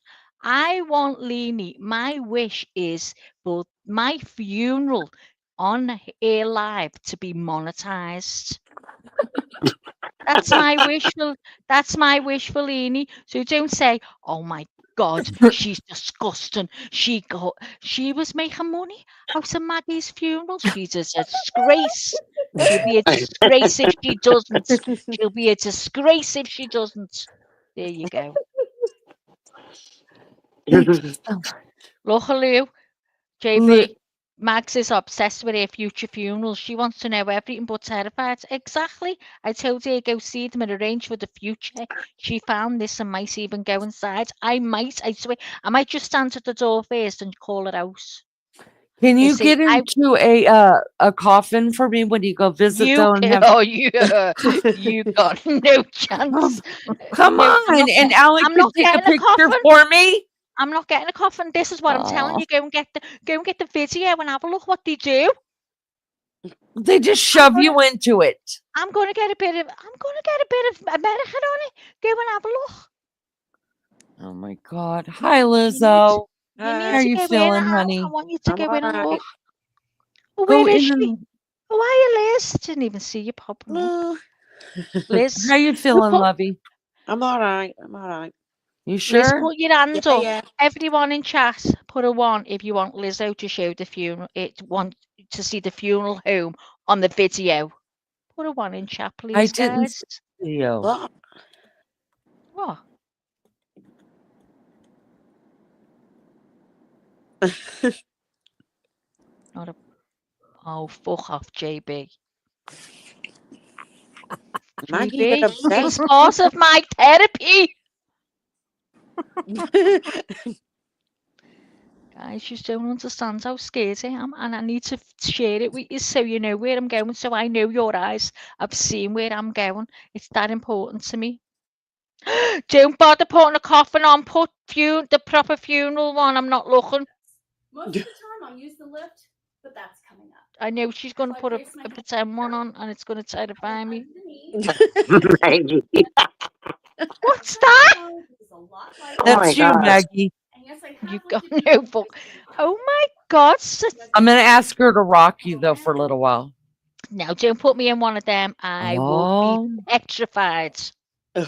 I want Lene, my wish is for my funeral on air live to be monetized. That's my wish for Lene. So don't say, oh my God, she's disgusting. She was making money out of Maggie's funeral. She's a disgrace. She'll be a disgrace if she doesn't. She'll be a disgrace if she doesn't. There you go. Look, Lou, JB. Max is obsessed with her future funerals. She wants to know everything but terrified. Exactly. I told her to go see them and arrange for the future. She found this and might even go inside. I swear, I might just stand at the door first and call it out. Can You you see, get into a coffin for me when you go visit though and have you got no chance. Come No, on, and Allie I'm could not take a getting a picture coffin. for me? I'm not getting a coffin. This is what I'm telling you. Go and get the video and have a look what they do. They just shove you into it. I'm gonna get a bit of American on it. Go and have a look. Oh my God. Hi, Lizzo. You need How are to you go in. feeling, I honey? want you to I'm go in and alright. look. Oh, Go where is in she? and Oh, are you, Liz? Didn't even see you popping up. Liz, how you feeling, lovey? I'm alright. I'm alright. You Liz, sure? put your hand Yeah, up. yeah. Everyone in chat, put a 1 if you want Lizzo to show the funeral. Want to see the funeral home on the video. Put a 1 in chat, I please, didn't guys. see the video. What? Not a. Oh, fuck off, JB. Maggie, you're JB, it's obsessed. part of my therapy. Guys, you don't understand how scared I am, and I need to share it with you so you know where I'm going, so I know your eyes have seen where I'm going. It's that important to me. Don't bother putting a coffin on. Put the proper funeral one. I'm not looking. Most of the time, I'll use the lift, but that's coming up. I know she's going to put a pretend one on, and it's going to terrify me. Maggie. What's that? That's you, Maggie. You got no book. Oh my God. I'm going to ask her to rock you, though, for a little while. Now, don't put me in one of them. I will be petrified. And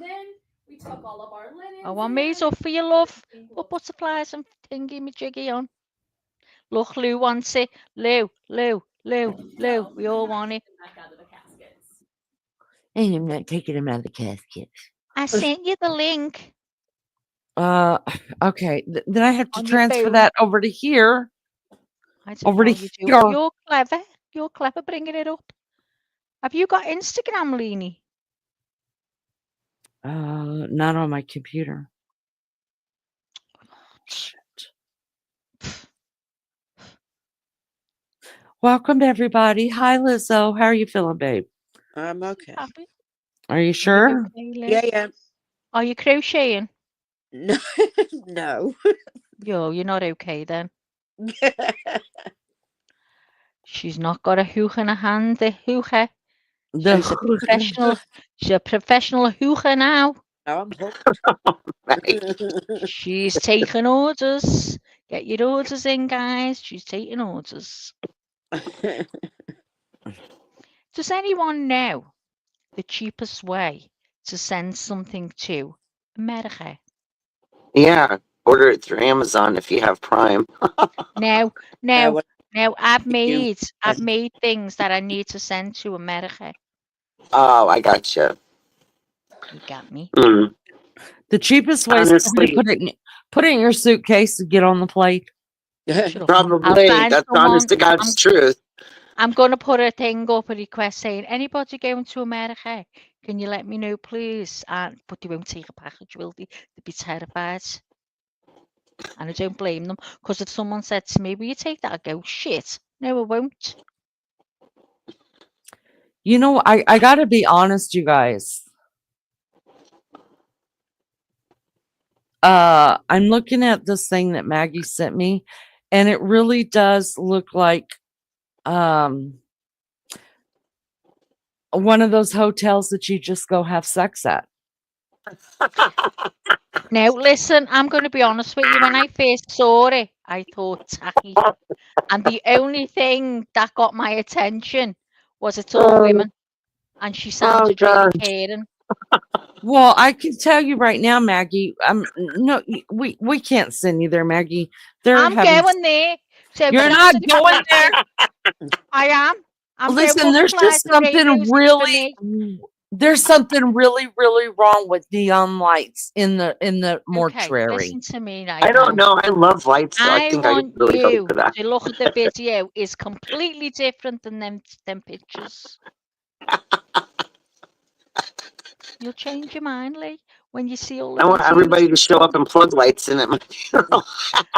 then we took all of our linens. I want me up for your love. Put butterflies and thingy me jiggy on. Look, Lou wants it. Lou. We all want it. And I'm not taking him out of the casket. I sent you the link. Okay. Then I have to On your transfer phone. that over to here. I don't Over know to you do. here. You're clever. You're clever bringing it up. Have you got Instagram, Lene? Not on my computer. Shit. Welcome, everybody. Hi, Lizzo. How are you feeling, babe? I'm okay. Happy? Are you Are you sure? okay, Liz? Yeah, yeah. Are you crocheting? No, no. Yo, you're not okay then. She's not got a hook in her hand, the hooker. She's a professional. She's a professional hooker now. Now I'm hooked. She's taking orders. Get your orders in, guys. She's taking orders. Does anyone know the cheapest way to send something to America? Yeah, order it through Amazon if you have Prime. Now, what I've you made things that I need to send to America. Oh, I gotcha. You got me. Mm. The cheapest way is probably to Honestly, put it in your suitcase and get on the plane. Shut up. I'll probably find that's someone. honest to God's truth. I'm going to put a thing up, a request saying, anybody going to America, can you let me know, please? But they won't take a package, will they? They'd be terrified. And I don't blame them, because if someone said to me, will you take that? I'd go, shit, no, I won't. You know, I got to be honest, you guys. I'm looking at this thing that Maggie sent me, and it really does look like one of those hotels that you just go have sex at. Now, listen, I'm going to be honest with you. When I first saw it, I thought tacky. And the only thing that got my attention was it's all women. And she sounded really caring. Well, I can tell you right now, Maggie. No, we can't send you there, Maggie. I'm going there. So You're not going there. I am. I'm Listen, there's just something really. There's something really, really wrong with neon lights in the mortuary. Listen to me now. I don't know. I love lights. So I think I want really go you for that. to look at the video. It's completely different than them pictures. You'll change your mind, Lee, when you see all the I want videos. everybody to show up and plug lights in at my funeral.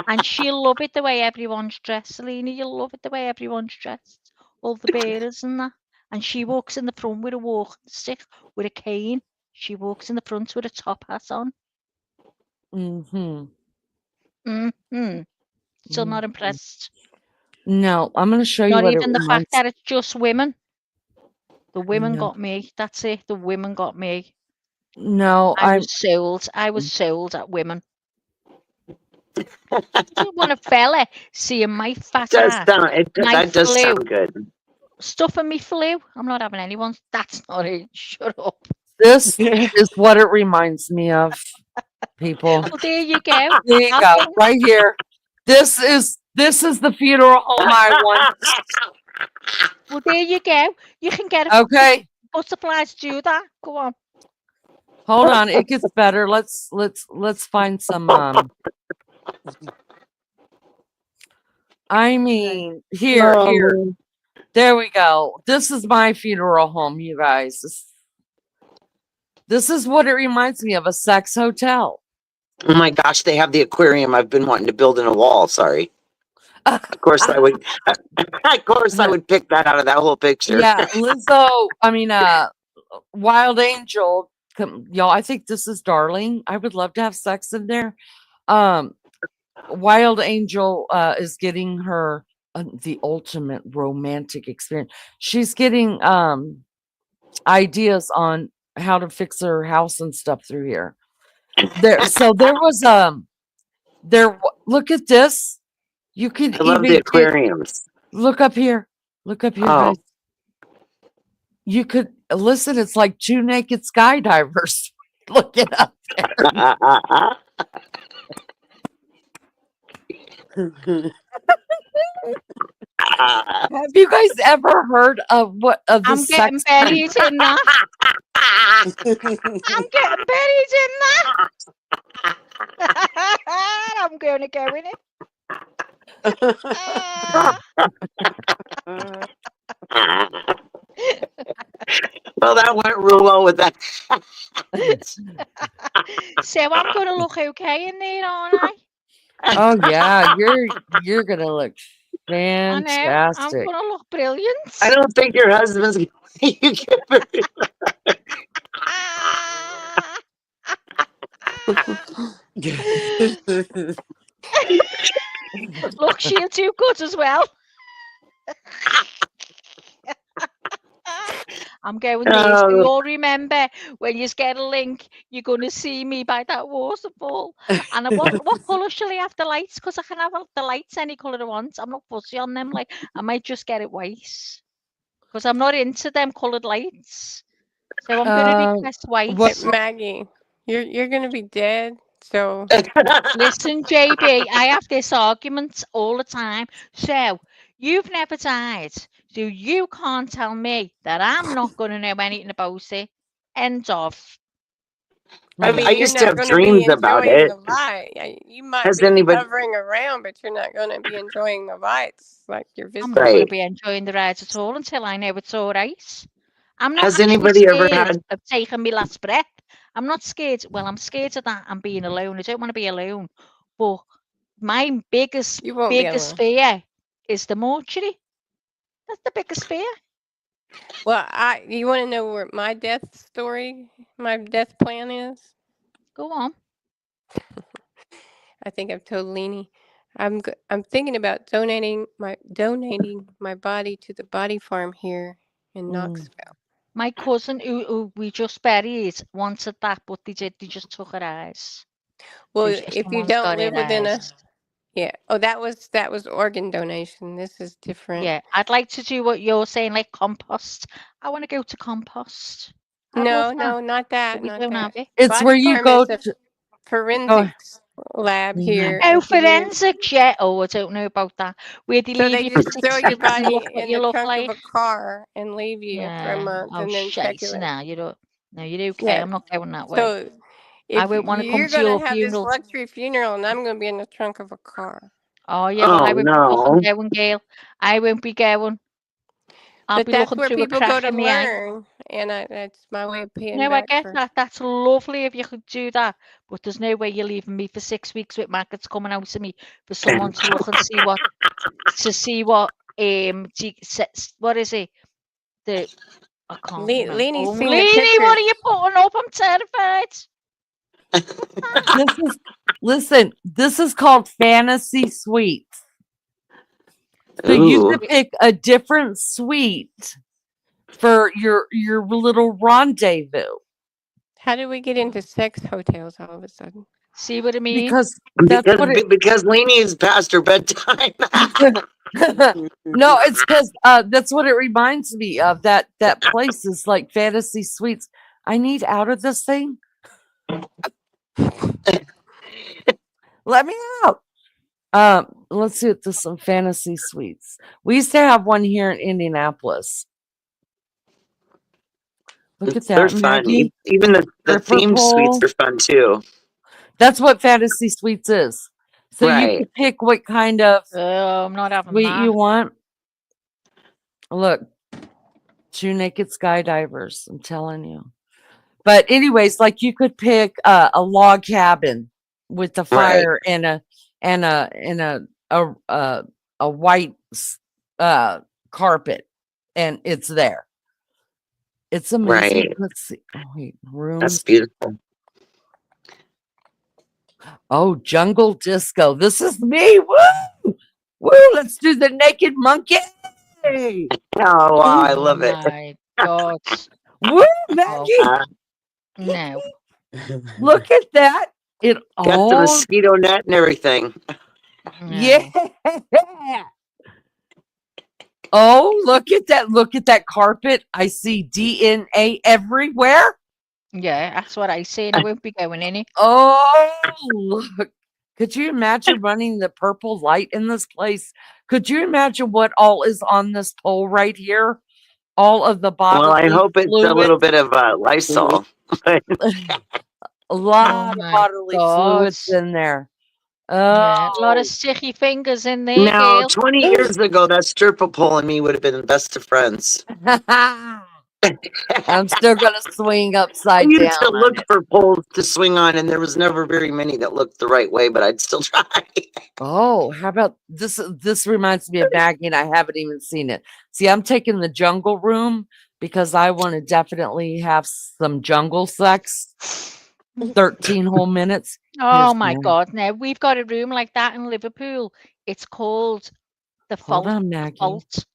And she'll love it the way everyone's dressed, Lene. You'll love it the way everyone's dressed. All the bearers and that. And she walks in the front with a walking stick, with a cane. She walks in the front with a top hat on. Mm-hmm. Mm-hmm. Still not impressed. No, I'm going to show you Not what even it the reminds. fact that it's just women. The women No. got me. That's it. The women got me. No, I was sold. I was sold at women. I don't want a fella seeing my fat ass. That does sound good. Stuffing me flu. I'm not having anyone. That's not it. Shut up. This is what it reminds me of, people. Well, there you go. There you go, right here. This is the funeral home I want. Well, there you go. You can get a Okay. butterflies do that. Go on. Hold on, it gets better. Let's find some. I mean, here. There we go. This is my funeral home, you guys. This is what it reminds me of, a sex hotel. Oh my gosh, they have the aquarium I've been wanting to build in a wall. Sorry. Of course I would. Of course I would pick that out of that whole picture. Yeah, Lizzo. I mean, Wild Angel. Y'all, I think this is darling. I would love to have sex in there. Wild Angel is getting her the ultimate romantic experience. She's getting ideas on how to fix her house and stuff through here. So there was look at this. You could I love the aquariums. Look up here. Look up here, guys. You could listen. It's like two naked skydivers. Look it up there. Have you guys ever heard of I'm getting buried in that. I'm getting buried in that. I'm going to go in it. Well, that went real well with that. So I'm going to look okay in there, aren't I? Oh yeah, you're gonna look fantastic. I know. I'm going to look brilliant. I don't think your husband's. Look, she'll do good as well. I'm going there. So you all remember when you get a link, you're going to see me by that waterfall. And what colour shall I have the lights? Because I can have the lights any colour I want. I'm not fussy on them. Like I might just get it white because I'm not into them coloured lights. So I'm going to request white. Hey, Maggie, you're gonna be dead. So Listen, JB, I have this argument all the time. So you've never died, so you can't tell me that I'm not going to know anything about it. End of. I mean, I you're used to not have going to be dreams about enjoying it. the light. You might Has be anybody? hovering around, but you're not going to be enjoying the lights like you're I'm visiting. not going to Right. be enjoying the ride at all until I know it's all right. I'm not Has actually anybody ever scared had? of taking my last breath. I'm not scared. Well, I'm scared of that and being alone. I don't want to be alone. But my biggest You won't be alone. fear is the mortuary. That's the biggest fear. Well, you want to know where my death plan is? Go on. I think I've told Lene. I'm thinking about donating my body to the body farm here in Knoxville. My cousin, who we just buried, wanted that, but they just took her eyes. Well, So if you someone's don't got live her within eyes. yeah. Oh, that was organ donation. This is different. Yeah, I'd like to do what you're saying, like compost. I want to go to compost. I love No, that. not But that, we not don't have that. it. It's Body where you farm go is a to. forensics lab here. Oh, If you need, forensics, yeah. Oh, I don't know about that. Where they so leave they you for just throw 6 your weeks and look body what in you the look trunk of like. a car and leave you for a Yeah. month Oh, and then check shit. you in. Now you don't. No, you're okay. Yeah. I'm not going that way. So I if won't want to come you're to gonna your have this funeral. luxury funeral, and I'm gonna be in the trunk of a car. Oh, yeah. Well, I Oh won't be fucking no. going, Gail. I won't be going. I'll But be that's looking where through a people go crack to in my eye. learn, and that's my way of paying No, I back get for. that. That's lovely if you could do that. But there's no way you're leaving me for 6 weeks with maggots coming out of me for someone to look and see what what is it? The I can't remember. Lene's Oh, seen the Lene, pictures. what are you putting up? I'm terrified. Listen, this is called fantasy suites. So you Ooh. could pick a different suite for your little rendezvous. How did we get into sex hotels all of a sudden? See what I mean? Because that's what it. Because Lene is past her bedtime. No, it's because that's what it reminds me of. That place is like fantasy suites. I need out of this thing. Let me out. Let's see if there's some fantasy suites. We used to have one here in Indianapolis. Look at They're that, fun. Maggie. Even the Stripper theme suites pole. are fun too. That's what fantasy suites is. So you Right. can pick what kind of Oh, I'm not having suite that. you want. Look, 2 naked skydivers. I'm telling you. But anyways, like you could pick a log cabin with the Right. fire and a white carpet, and it's there. It's amazing. Right. Let's see. Oh, wait, That's rooms. beautiful. Oh, jungle disco. This is me. Woo! Woo! Let's do the naked monkey. Oh wow, I Oh love it. my God. Woo, Oh, Maggie. no. Look at that. It Got the all mosquito net and everything. yeah. No. Oh, look at that. Look at that carpet. I see DNA everywhere. Yeah, that's what I say, and I won't be going in it. Oh, look. Could you imagine running the purple light in this place? Could you imagine what all is on this pole right here? All of the Well, I bodily hope it's a little fluids. bit of Lysol. A Oh lot of my bodily God. fluids in there. Yeah, a lot of Oh. sticky fingers in there, Now, Gail. 20 years ago, that stripper pole and me would have been best of friends. I'm still going to swing I upside down used to on look it. for poles to swing on, and there was never very many that looked the right way, but I'd still try. Oh, how about this? This reminds me of Maggie, and I haven't even seen it. See, I'm taking the jungle room because I want to definitely have some jungle sex. 13 whole minutes. Oh Here's my mine. God! Now we've got a room like that in Liverpool. It's called the Hold Fault. on, The Maggie. Fault. The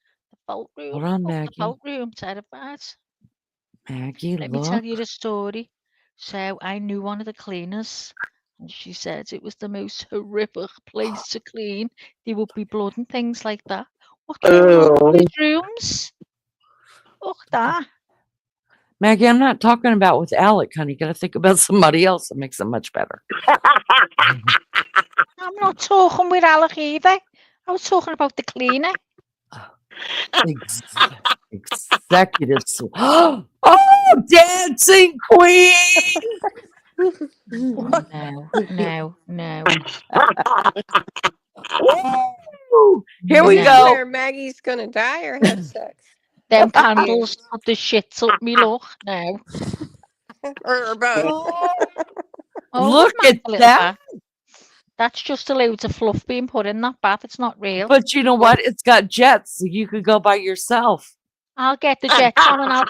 Fault room. Hold on, The Maggie. Fault room. Terrified. Maggie, Let me look. tell you the story. So I knew one of the cleaners, and she said it was the most horrific place to clean. There would be blood and things like that. What's going on Oh. in these rooms? Look that. Maggie, I'm not talking about with Alec, honey. You got to think about somebody else that makes it much better. I'm not talking with Alec either. I was talking about the cleaner. Executive. Oh, dancing queen. No. Woo! Here we No. go. Where Maggie's gonna die or have sex? Them candles put the shits up me, look. No. Or both. Oh, Look wouldn't mind at a little that. bath. That's just a load of fluff being put in that bath. It's not real. But you know what? It's got jets, so you could go by yourself. I'll get the jets on and I'll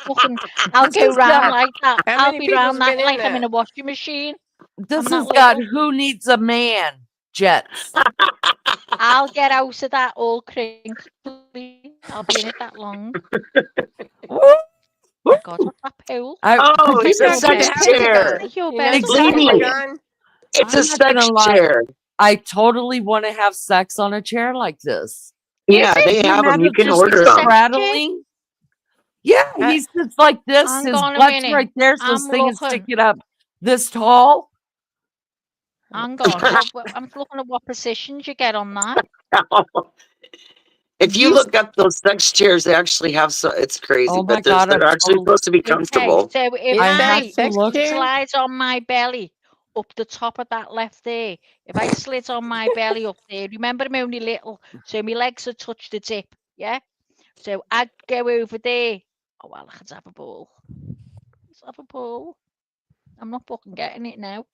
This go has round got- like that. How I'll many be people's round that been in like I'm in a that? washing machine. This I'm has not got little. Who Needs a Man jets. I'll get out of that all crinkly. I'll be in it that long. My God, what's that pole? Oh, it's a Talk to the sex house chair. gun. Your You know bed. the house Lene, gun? it's a I'm not gonna sex lie. chair. I totally want to have sex on a chair like this. Yeah, Is it? they Can you have them. You imagine can just order It's a sex them. chair. prattling? Yeah, I- he sits like this. Hang His on a butt's minute. right there, so his I'm thing is looking. sticking up this tall. Hang on. I'm looking at what positions you get on that. If you look up those sex chairs, they actually have so it's crazy, Oh my but God, they're I'm actually totally. supposed to be Okay, comfortable. so if I Is that have a to sex look. chair? slides on my belly up the top of that left there. If I slid on my belly up there, remember I'm only little, so my legs would touch the tip, yeah? So I'd go over there. Oh, well, let's have a ball. Let's have a ball. I'm not fucking getting it now.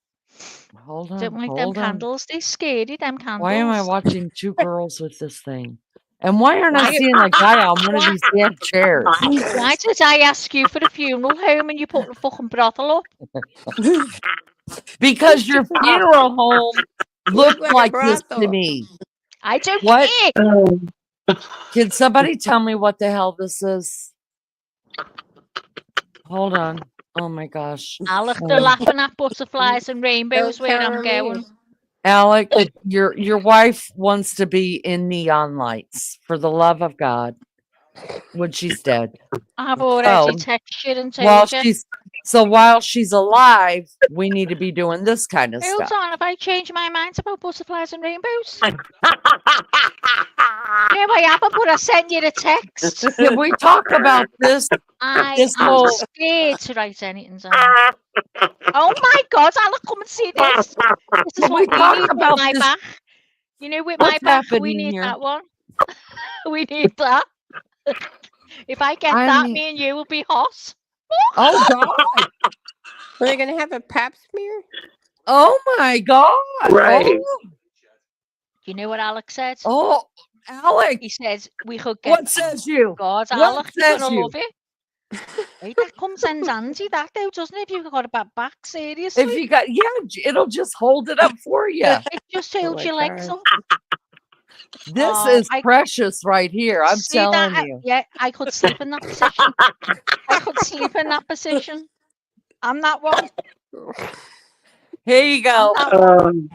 Hold on, Don't like them hold on. candles. They're scary, them candles. Why am I watching two girls with this thing? And why aren't I Why- seeing a guy on one of these damn chairs? Why did I ask you for a funeral home and you put the fucking brothel up? Because your funeral home looked like a like this to brothel. me. I don't What? care. Can somebody tell me what the hell this is? Hold on. Oh my gosh. Alec, they're laughing at butterflies and rainbows Don't where count I'm on going. me. Alec, your wife wants to be in neon lights, for the love of God, when she's dead. I've already So, texted and while told you. while she's alive, we need to be doing this kind of Hold stuff. on, have I changed my mind about butterflies and rainbows? No, I haven't, but I sent you the text. Can we talk about this? I This am whole scared to write anything down. Oh my God, Alec, come and see this. This is Can we what we talk need about with my this? back. You know, with What's my back, we happening need here? that one. We need that. If I get I that, mean- me and you will be hot. Oh God! Are they gonna have a pap smear? Oh my God! Right. Oh, You know what Alex said? oh, Alec! He says we could get. What says you? God, What Alec, you're says gonna you? love it. Hey, that comes in handy, that though, doesn't it? If you've got a bad back, seriously. If you got, it'll just hold it up for you. It just holds my your legs God. up. This is precious right here. I'm see telling that? you. Yeah, I could sleep in that position. I could sleep in that position. I'm that one. Here you go. I'm that one.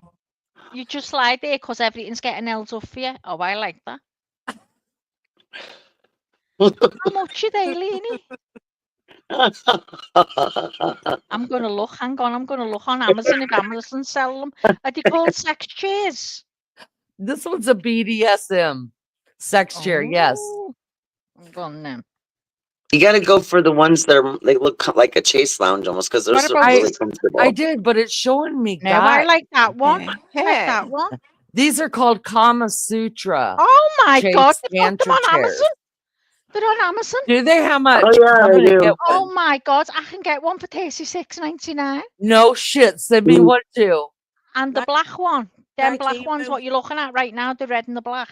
You just lie there because everything's getting held up for you. Oh, I like that. How much are they, Lene? I'm gonna look. Hang on, I'm gonna look on Amazon if Amazon sell them. Are they called sex chairs? This one's a BDSM sex chair. Yes. Oh, I'm going now. You got to go for the ones that they look like a chase lounge almost because those What are about really comfortable. I did, but it's showing me No, I guys. like that one. The I like heck? that one. These are called Kama Sutra. Oh my Chase God, they've got them Tantra on chairs. Amazon. They're on Amazon. Do they? How much? Oh, yeah, I'm they gonna do. get Oh one. my God, I can get one for $36.99. No shit. Send me one too. And the black one, them Right, black can you ones, move? what you're looking at right now, the red and the black,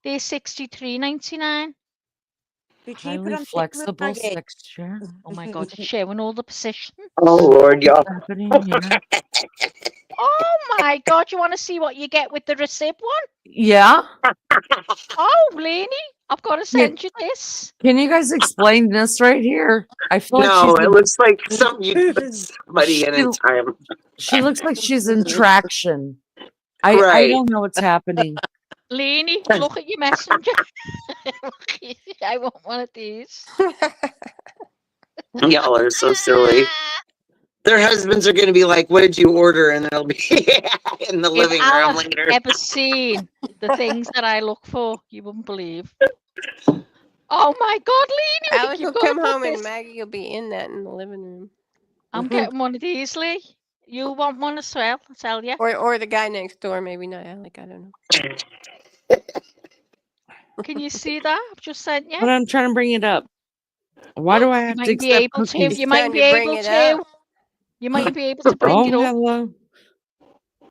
they're $63.99. Highly flexible sex chair. Oh my God, it's showing all the positions. Oh Lord, y'all. What's happening here? Oh my God, you want to see what you get with the receipt one? Yeah. Oh, Lene, I've got to send you this. Can you guys explain this right here? I feel like No, she's it looks like something you put somebody in time. She looks like she's in traction. I Right. don't know what's happening. Lene, look at your messenger. I want one of these. Y'all are so silly. Their husbands are going to be like, "What did you order?" And it'll be in the If living room Alice later. ever seen the things that I look for, you wouldn't believe. Oh my God, Lene, Alex will you've got to come put home and this. Maggie will be in that in the living room. I'm getting one of these, Lee. You want one as well? I'll tell you. Or the guy next door, maybe not Alec. I don't know. Can you see that? I've just sent you. But I'm trying to bring it up. Why do I You have to might be accept able to. cookies? You might be able to. You might be able to bring it up. Hello.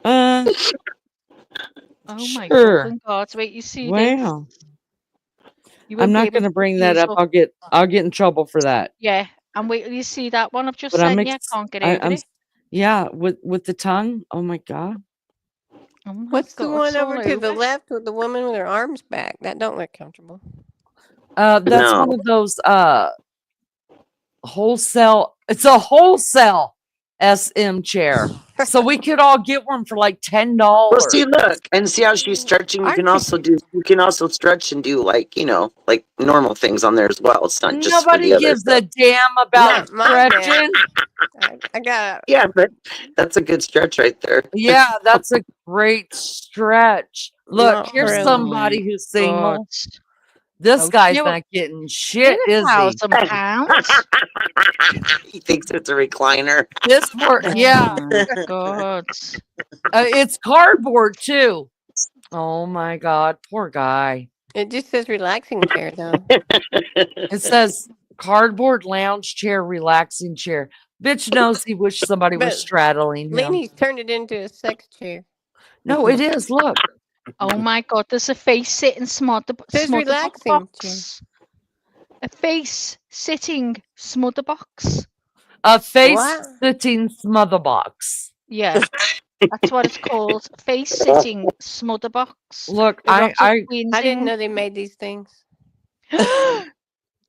Oh my Sure. fucking God! Wait, you see this? Wow. You I'm won't be not able going to put bring that these up. up. I'll get in trouble for that. Yeah, and wait till you see that one I've just But I'm sent you. Can't get over I'm it. yeah, with the tongue. Oh my God. Oh my What's the God, one it's all over to the over. left with the woman with her arms back? That don't look comfortable. That's one of those wholesale. It's a wholesale SM chair. So we could all get one for like $10. Well, see, look, and see how she's stretching. You can also stretch and do like normal things on there as well. It's not just for Nobody the other gives stuff. a damn about Not my neck. stretching. I got. Yeah, but that's a good stretch right there. Yeah, that's a great stretch. Look, Not here's really. somebody who's single. God. This Oh, guy's you know, not getting shit, get is he? £1,000. He thinks it's a recliner. This work, yeah. Oh my God. It's cardboard too. Oh my God, poor guy. It just says relaxing chair though. It says cardboard lounge chair, relaxing chair. Bitch knows he wished somebody was But straddling him. Lene's turned it into a sex chair. No, it is. Look. Oh my God, there's a face sitting smother relaxing box. A face sitting smother box. A face What? sitting smother box. Yeah, that's what it's called. Face sitting smother box. Look, With lots of I twins didn't in. know they made these things.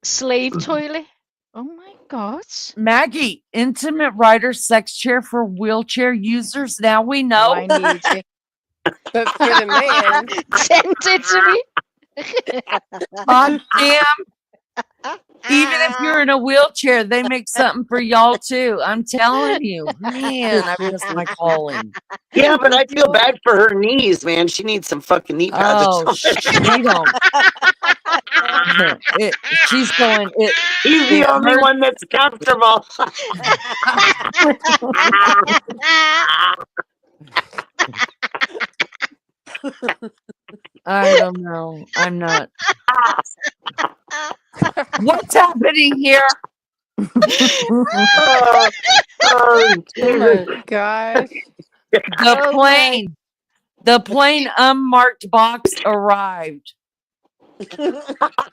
Slave toilet. Oh my God. Maggie, intimate rider sex chair for wheelchair users. Now we Oh, know. I need you. But for the man, Send it to me. God damn. Even if you're in a wheelchair, they make something for y'all too. I'm telling you. Man, I miss my calling. Yeah, but I feel bad for her knees, man. She needs some fucking knee pads or Oh, something. she don't. She's going. He's the only one that's comfortable. I don't know. I'm not. What's happening here? Oh my gosh. The plane unmarked box arrived.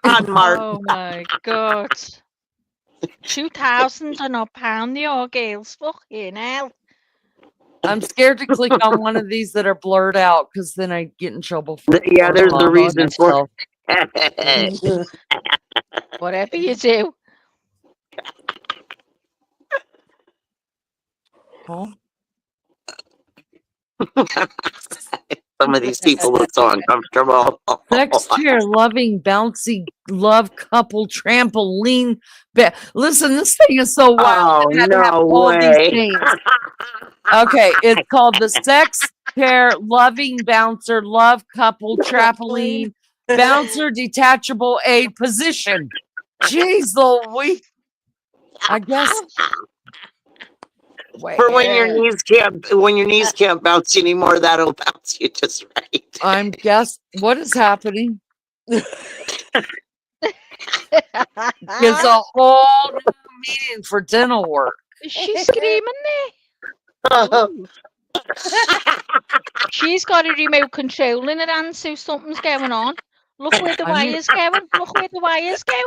Unmarked. Oh my God. 2,000 and a pound, the old girls. Fucking hell. I'm scared to click on one of these that are blurred out because then I get in trouble for Yeah, there's a reason for it. Whatever you do. Huh? Some of these people look so uncomfortable. Sex chair, loving, bouncy, love couple, trampoline. Listen, this thing is so wild. Oh, I had to have no all these way. things. Okay, it's called the sex chair, loving bouncer, love couple, trampoline, bouncer, detachable aid position. Jeez Louise. I guess. For when your knees can't bounce anymore, that'll bounce you just right. I'm guess what is happening. It's a whole new meeting for dental work. Is she screaming there? She's got a remote control in her hand, so something's going on. Look where the wire's going. Look where the wire's going.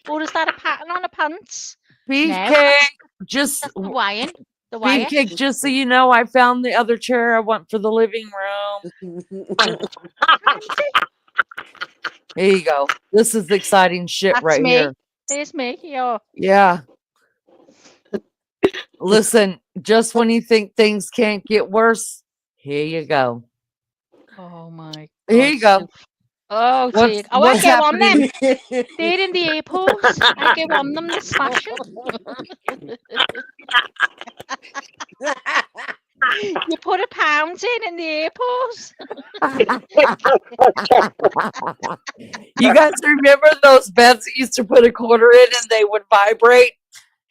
Or is that a pattern on a pants? Beefcake, just That's the wire. The wire. Beefcake, just so you know, I found the other chair I want for the living room. Here you go. This is exciting shit That's right me. here. There's me. Yeah. Yeah. Listen, just when you think things can't get worse, here you go. Oh my God. Here you go. Oh dear. Oh, I go on them. They're in the airport. I go on them. They're smashing. You put £1 in the airport. You guys remember those beds that used to put a quarter in and they would vibrate?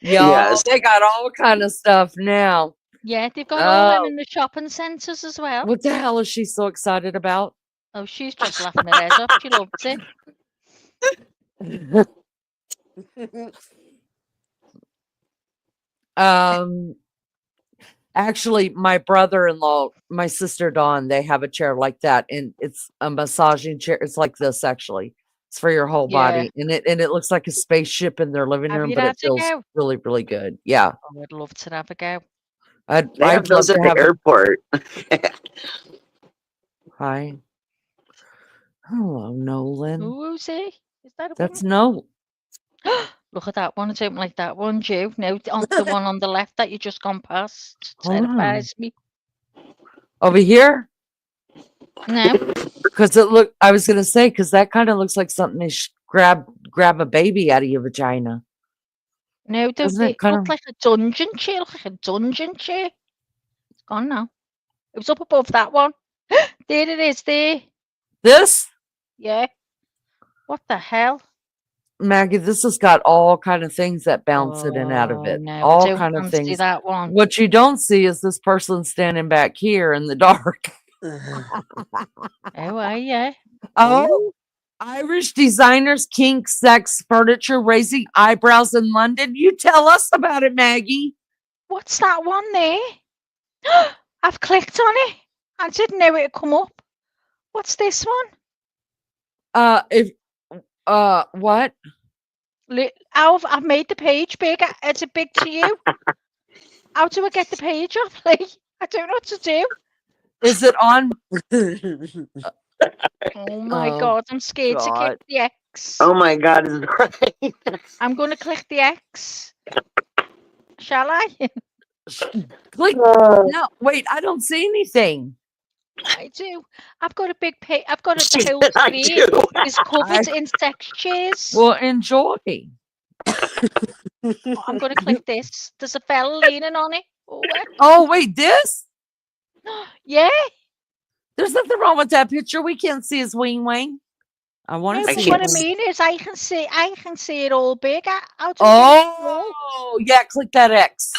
Y'all, Yes. they got all kind of stuff now. Yeah, they've got all them Oh, in the shopping centres as well. what the hell is she so excited about? Oh, she's just laughing her head up. She loves it. Actually, my brother-in-law, my sister Dawn, they have a chair like that, and it's a massaging chair. It's like this, actually. It's for your whole Yeah. body, and it looks like a spaceship in their living Have room, you but it had a feels go? really, really good. Yeah, Oh, I'd love to have a go. I'd They have I'd love those at to the have it. airport. Hi, hello, Nolan. Who's he? Is that a That's woman? no. Look at that one. I don't like that one, Joe. No, on the one on the left that you just gone past Hold on. terrifies me. Over here, No, because it look. I was gonna say because that kind of looks like something they grab a baby out of your vagina. no, Doesn't it it kind looked of like a dungeon chair. Looked like a dungeon chair. It's gone now. It was up above that one. There it is. There. this? Yeah. What the hell? Maggie, this has got all kind of things that bounce in and out of Oh it. no, I All don't kind of fancy things. that one. What you don't see is this person standing back here in the dark. Oh, yeah. Oh, Irish designers, kink, sex, furniture, raising eyebrows in London. You tell us about it, Maggie. What's that one there? I've clicked on it. I didn't know it'd come up. What's this one? What? I've made the page big. Is it big to you? How do I get the page up? Like, I don't know what to do. Is it on? Oh my God, I'm scared to click the X. Oh my God, is it right? I'm going to click the X. Shall I? Click. No, wait, I don't see anything. I do. I've got a big page. I've got the whole I screen do. is covered in sex chairs. Well, enjoy. I'm going to click this. There's a fella leaning on it. Oh, wait, this? Yeah. There's nothing wrong with that picture. We can't see his wing wing. I want No, to but see what I it. mean is I can see it all big. How do Oh, yeah, click that X.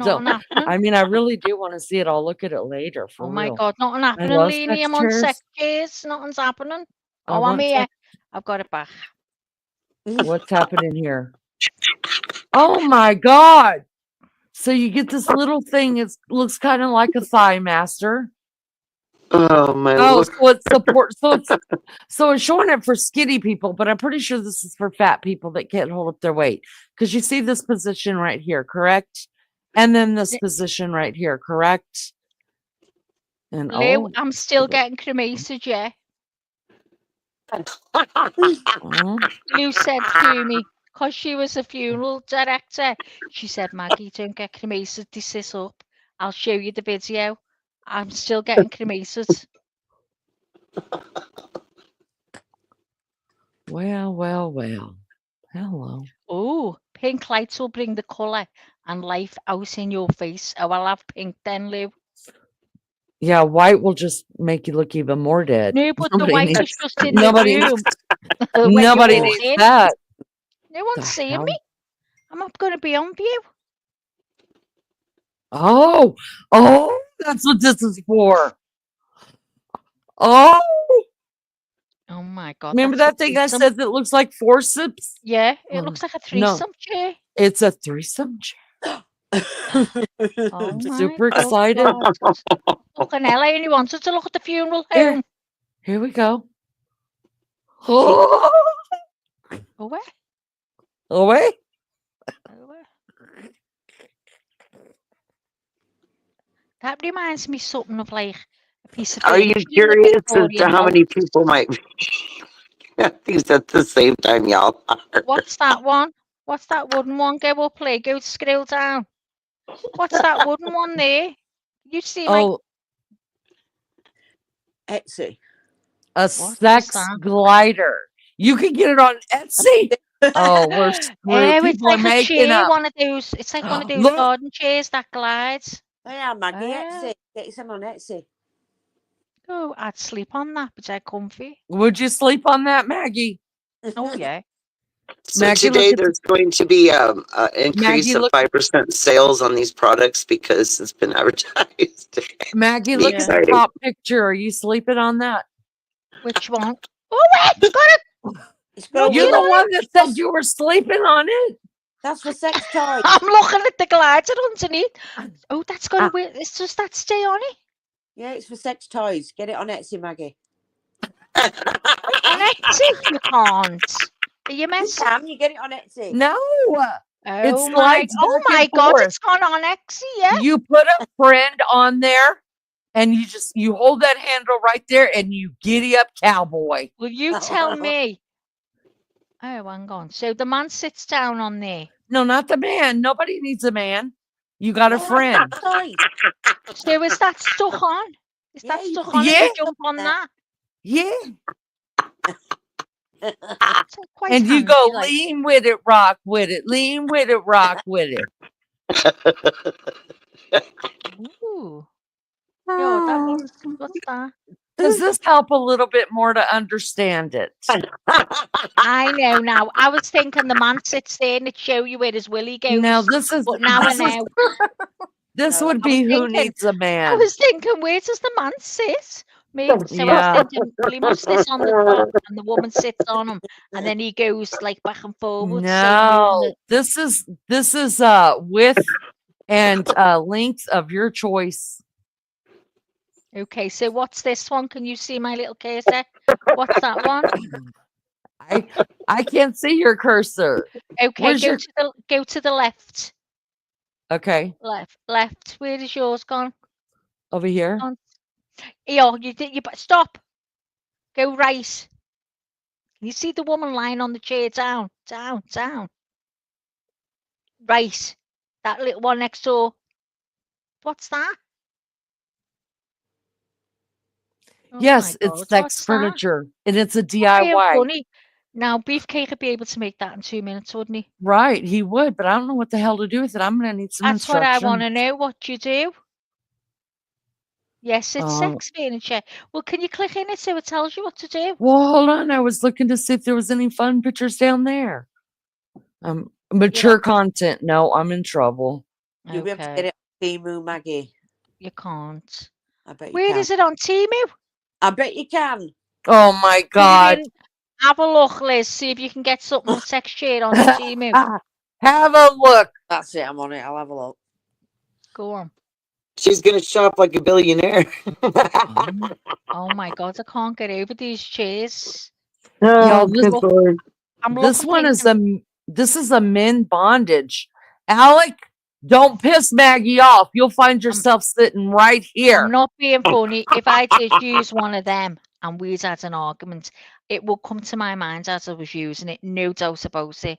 Don't. I mean, I really do want to see it. I'll look at it later. For Oh my real. God, nothing happening, love Lene. sex I'm on chairs. sex chairs. Nothing's happening. I Oh, I'm want here. sex- I've got it back. What's happening here? Oh my God. So you get this little thing. It looks kind of like a thigh master. Oh my Oh, Lord. so it's support. So it's showing it for skinny people, but I'm pretty sure this is for fat people that can't hold up their weight. Because you see this position right here, correct? And then this position right here, correct? And Lou, I'm still getting cremated, yeah. Lou said to me, because she was a funeral director, she said, Maggie, don't get cremated, this is up. I'll show you the video. I'm still getting cremated. Well. Hello. Oh, pink lights will bring the colour and life out in your face. Oh, I'll have pink then, Lou. Yeah, white will just make you look even more dead. No, but the white is just in the nobody room. nobody needs that. No one's seeing me. I'm not going to be on view. Oh, that's what this is for. Oh my God. Remember that thing I said that looks like forceps? Yeah, it looks like a threesome chair. It's a threesome chair. I'm super excited. Fucking hell, I only wanted to look at the funeral home. Here we go. Oh, Away. away. That reminds me something of like a piece of Are you furniture in the curious as to Victorian how house. many people might be at these at the same time, y'all? What's that one? What's that wooden one? Go up, play. Go scroll down. What's that wooden one there? You see my Oh, Etsy. a What is sex that? glider. You can get it on Etsy. Oh, we're screwed. Oh, it's People are like a making chair, up. one of those. It's like one of those Look, garden chairs that glides. Oh yeah, Maggie, Oh, Etsy. Get you some on Etsy. oh, I'd sleep on that, but they're comfy. would you sleep on that, Maggie? Oh yeah. So Maggie, look today at there's going to be an increase Maggie. of Look, 5% sales on these products because it's been advertised. Maggie. Be Look at the exciting. top picture. Are you sleeping on that? Which one? Oh wait, it's got a It's got a You're look the at one it. that said you were sleeping on it. That's for sex toys. I'm looking at the glider underneath. Oh, that's got a weird. It's just that stay on it. Yeah, it's for sex toys. Get it on Etsy, Maggie. On Etsy, you can't. Are you You messing? can. You get it on Etsy. No, it Oh slides oh back my and God, forth. it's gone on Etsy, yeah? You put a friend on there, and you hold that handle right there, and you giddy up, cowboy. Will you tell me? Oh, hang on. So the man sits down on there. No, not the man. Nobody needs a man. You got a friend. Toys. So is that stuck on? Is Yeah, that you stuck put on and Yeah, you jump on that? yeah. It's quite And you handy, go like. lean with it, rock with it, lean with it, rock with it. Ooh. Yo, what's that? Does this help a little bit more to understand it? I know now. I was thinking the man sits there and it show you where his willy goes. Now this is But now I this is know. this No, would I was be who thinking, needs a I man. was thinking, where does the man sit? Maybe so. I was Yeah. thinking, well, he must sit on the top, and the woman sits on him, and then he goes like back and forward. Same moving No, this is width and length of your choice. Okay, so what's this one? Can you see my little cursor? What's that one? I can't see your cursor. Okay, Where's your go to the left. okay Left. Where is yours gone? over here? On. Yo, stop. Go right. Can you see the woman lying on the chair? Down. Right. That little one next door. What's that? Oh Yes, my it's God, sex what's that? furniture, and it's a Being DIY. funny. Now, Beefcake would be able to make that in 2 minutes, wouldn't he? Right, he would, but I don't know what the hell to do with it. I'm gonna need some That's what I want to instructions. know. What you do? Yes, it's sex furniture. Well, can you click in it so it tells you what to do? Well, hold on. I was looking to see if there was any fun pictures down there. Mature content. No, I'm in trouble. You'll be able to get it on Temu, Maggie. You can't. I bet you Where can. is it on Temu? I bet you can. Oh my God. Have a look, Liz. See if you can get something on sex chair on Temu. Have a look. That's it. I'm on it. I'll have a look. Go on. She's gonna shop like a billionaire. Oh my God, I can't get over these chairs. Y'all, I'm this looking, one is thinking, this is a men bondage. Alec, don't piss Maggie off. You'll find yourself sitting right here. I'm not being funny. If I did use one of them and we'd had an argument, it will come to my mind as I was using it. No doubt about it.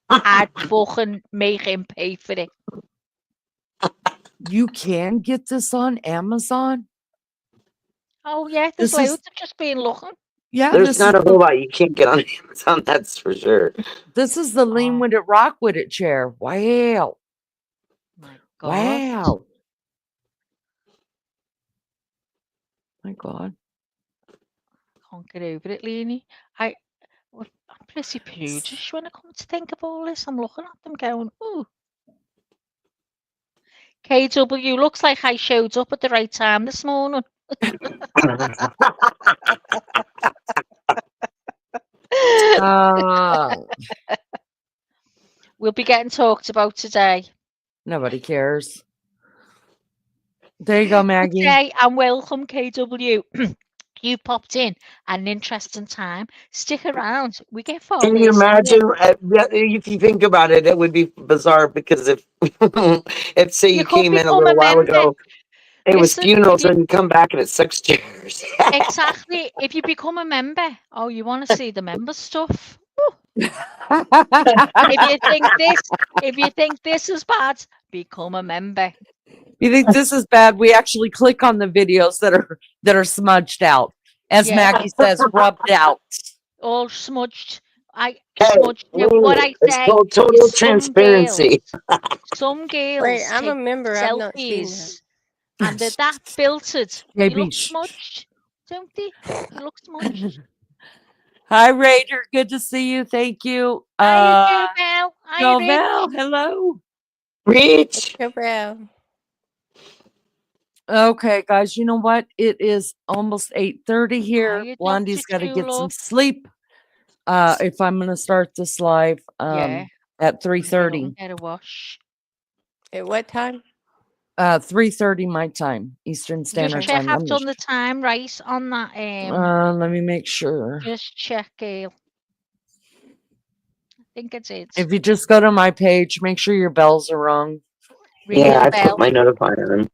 I'd fucking make him pay for it. You can get this on Amazon. Oh yeah, there's loads. I've just been looking. Yeah, there's not a whole lot you can't get on Amazon. That's for sure. This is the lean with it, rock with it chair. Wow. My God. Wow. My God. Can't get over it, Lene. I'm pretty prudish when I come to think of all this. I'm looking at them going, ooh. KW, looks like I showed up at the right time this morning. We'll be getting talked about today. Nobody cares. There you go, Maggie. Okay, and welcome, KW. You popped in at an interesting time. Stick around. We get Can you followers here. imagine? If you think about it, it would be bizarre because if, if say You you could came in a become a little while member. ago, it was Listen, if funerals you and you come back and it's 6 chairs. exactly, if you become a member, oh, you want to see the member stuff. If you think this is bad, become a member. You think this is bad? We actually click on the videos that are smudged out, as Yeah, Maggie says, rubbed out. all smudged. I Hey, smudged. Now, what I it's say called is total transparency. some Wait, girls I'm a take member. I've not seen that. selfies and they're that filtered. They Maybe. look smudged, don't they? They look smudged. Hi, Raider. Good to see you. Thank you. Hiya, Joe Bell. Hiya, Rich. Jovel, hello. Reach. Go Brown. Okay, guys, you know what? It is almost 8:30 here. Hiya, Dr. Blondie's got to get some Tulip. sleep. If I'm gonna start this live Yeah. at Get up 3:30. and get a wash. At what time? 3:30 my time, Eastern Just Standard check Time. I've done the time right on that. Let me make sure. Just check, Gail. I think it's it. If you just go to my page, make sure your bells are wrong. Ring Yeah, the I bell. put my notifier in.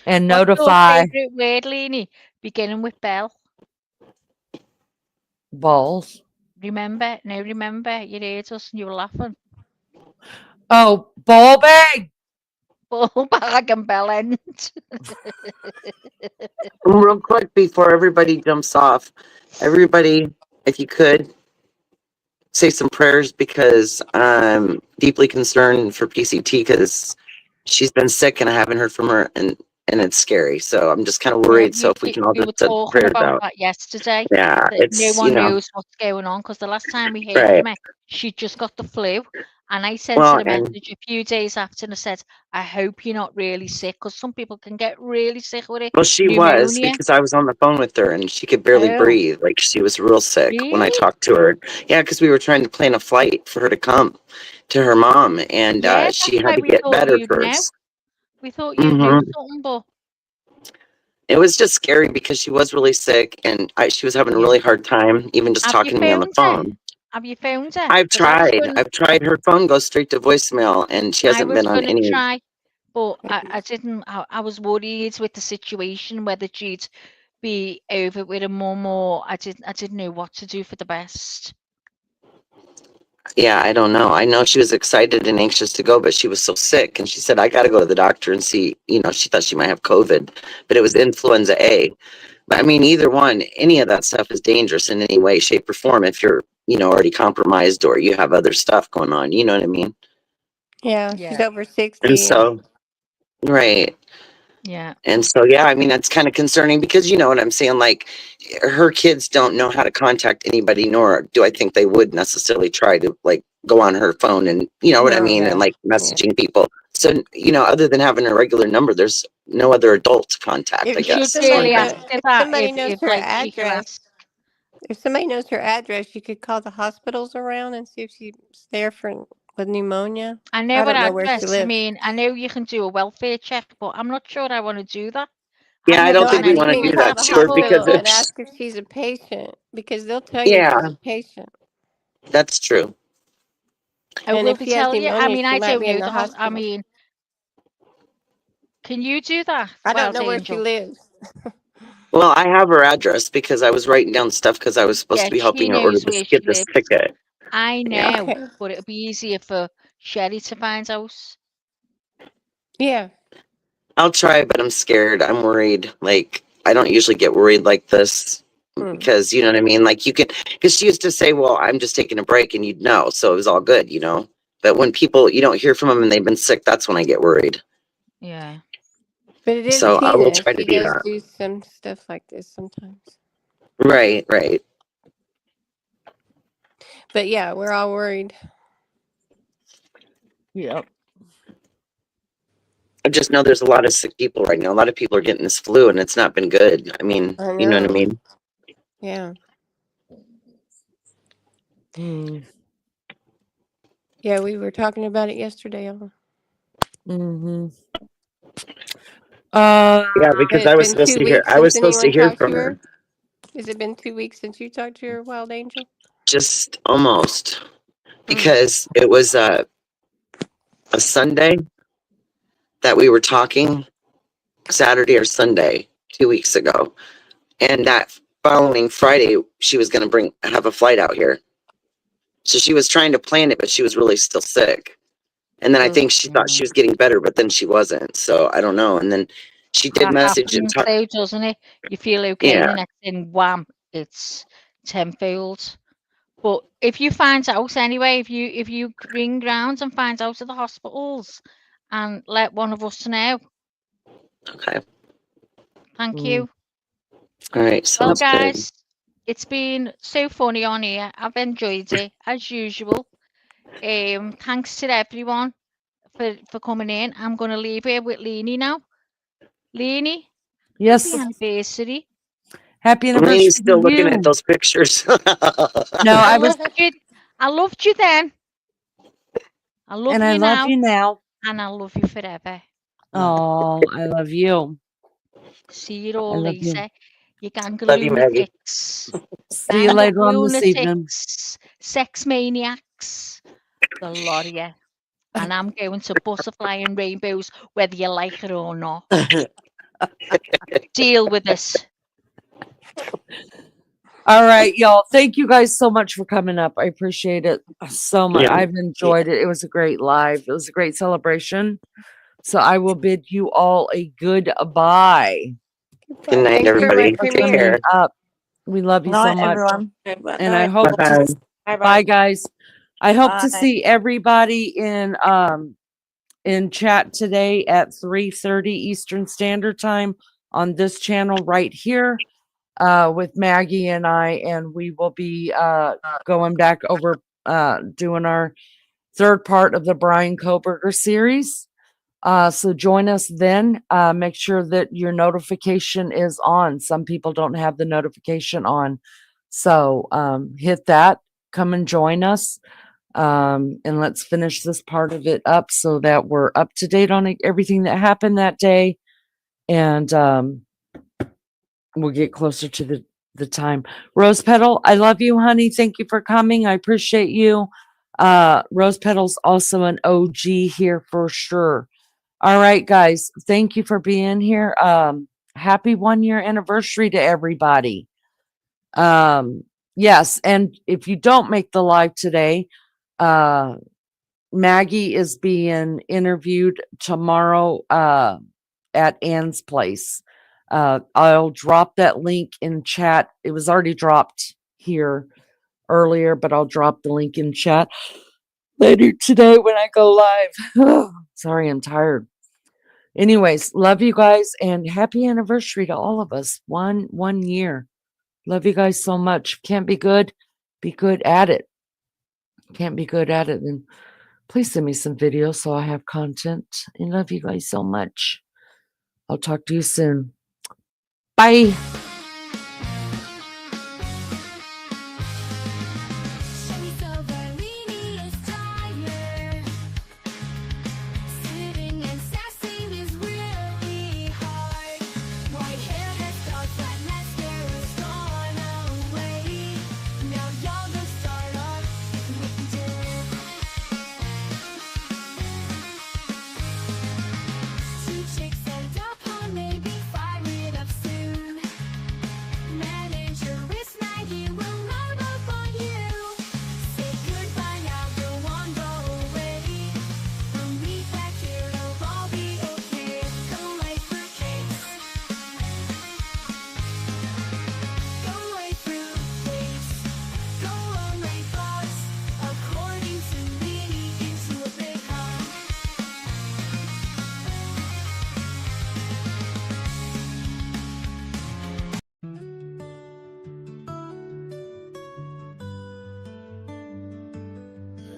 And What's notify your favorite word, Lene? Beginning with bell. balls. Remember? No, remember. You heard us and you were laughing. Oh, ball bag. Ball bag and bell end. Real quick before everybody jumps off, everybody, if you could, say some prayers because I'm deeply concerned for PCT because she's been sick and I haven't heard from her and it's scary. So I'm just kind of Yeah, worried. So if we can all we were just send talking prayers about out. that yesterday. Yeah, That no it's, one knows what's going on because the last time we heard right. from her, she just got the flu. And I sent Well, her a and message a few days after and I said, I hope you're not really sick because some people can get really sick with it. well, she was Pneumonia. because I was on the phone with her and she could barely Oh, breathe. Like she was real sick when I really? talked to her. Yeah, because we were trying to plan a flight for her to come to her mom and Yeah, she that's had why to we get thought better you'd know. first. We thought you'd know Hmm. something, but It was just scary because she was really sick and she was having a yeah. really hard time even just Have you talking to me on the phoned her? phone. Have you phoned her? I've Because I was tried. going I've tried. Her phone goes straight to voicemail and she hasn't been on to any. try, but I didn't. I was worried with the situation whether she'd be over with her mum or I didn't know what to do for the best. Yeah, I don't know. I know she was excited and anxious to go, but she was so sick and she said, I got to go to the doctor and see, she thought she might have COVID, but it was influenza A. But I mean, either one, any of that stuff is dangerous in any way, shape, or form if you're, already compromised or you have other stuff going on. You know what I mean? Yeah, she's Yeah. over And 60. so, right. Yeah. And so, yeah, I mean, that's kind of concerning because you know what I'm saying? Like, her kids don't know how to contact anybody, nor do I think they would necessarily try to, like, go on her phone and, you know what I No. mean? And, like, Yeah. messaging people. So, other than having a regular number, there's no other adult to contact, I If Should guess. somebody really Like, ask know, her if that somebody knows if her like she can address, ask. if somebody knows her address, you could call the hospitals around and see if she's there with pneumonia. I know I what don't know where she address. I lives. mean, I know you can do a welfare check, but I'm not sure I want to do that. yeah, I've I never don't No, I think done we want just to mean anything do with call that the to her because hospital people. and it's, ask if she's a patient because they'll tell you if yeah, she's a patient. that's true. I And will if she has tell you. I pneumonia, mean, she I might don't be in know the I hospital. mean, can you do that, I don't Wild know where she Angel? lives. Well, I have her address because I was writing down stuff because I was supposed Yeah, to be she helping her order knows this, where she get this lives. ticket. I Yeah. know, Okay. but it'll be easier for Sherry to find out. Yeah. I'll try, but I'm scared. I'm worried. Like, I don't usually get worried like this Mm. because you know what I mean? Like, you can, because she used to say, well, I'm just taking a break and you'd know. So it was all good, But when people, you don't hear from them and they've been sick, that's when I get worried. Yeah. But it is So I will Tina. try to She do does that. do some stuff like this sometimes. Right, right. But yeah, we're all worried. Yep. I just know there's a lot of sick people right now. A lot of people are getting this flu and it's not been good. I mean, I you know what I know. mean? Yeah. Yeah, we were talking about it yesterday. Mm-hmm. Yeah, because Has I it was been supposed 2 to hear. weeks I was since supposed to anyone hear talked to from her. her? Has it been 2 weeks since you talked to your wild angel? Just almost, Mm. because it was a Sunday that we were talking, Saturday or Sunday 2 weeks ago, and that following Friday she was going to have a flight out here. So she was trying to plan it, but she was really still sick. And then I think she thought she was getting better, but then she wasn't. So I don't know. And then she did That message and happens talk. though, doesn't it? You feel okay, and Yeah. the next thing, wham, it's tenfold. But if you find out anyway, if you ring round and find out at the hospitals, and let one of us know. Okay. Thank you. All right. Well, Sounds good. guys, it's been so funny on here. I've enjoyed it as usual. Thanks to everyone for coming in. I'm going to leave here with Lene now. Lene, Yes. happy anniversary. Happy anniversary Lanie's still to looking at you. those pictures. No, I I was, loved you. I loved you then. I love and I you love now, you now. and I love you forever. Oh, I love you. See you I all love you. later. You gang Love you, Maggie. lunatics. See you Gang of later on this evening. lunatics. Sex maniacs. The lot of you. And I'm going to butterfly and rainbows, whether you like it or not. Deal with this. All right, y'all. Thank you guys so much for coming up. I appreciate it so much. Yeah. I've enjoyed it. It was a great live. It was a great celebration. So I will bid you all a goodbye. Good night, Thanks for everybody. inviting Take me. care. Up. We love you so Night, much. everyone. And I Night. hope Bye-bye. to Bye bye bye. guys. I hope to Bye. see everybody in chat today at 3:30 Eastern Standard Time on this channel right here with Maggie and I, and we will be going back over doing our third part of the Brian Koberger series. So join us then. Make sure that your notification is on. Some people don't have the notification on. So hit that, come and join us. And let's finish this part of it up so that we're up to date on everything that happened that day. And we'll get closer to the time. Rose Petal, I love you, honey. Thank you for coming. I appreciate you. Rose Petal's also an OG here for sure. All right, guys. Thank you for being here. Happy 1 year anniversary to everybody. Yes, and if you don't make the live today, Maggie is being interviewed tomorrow at Ann's place. I'll drop that link in chat. It was already dropped here earlier, but I'll drop the link in chat later today when I go live. Sorry, I'm tired. Anyways, love you guys and happy anniversary to all of us. One year. Love you guys so much. Can't be good at it. Can't be good at it, then please send me some videos so I have content. I love you guys so much. I'll talk to you soon. Bye.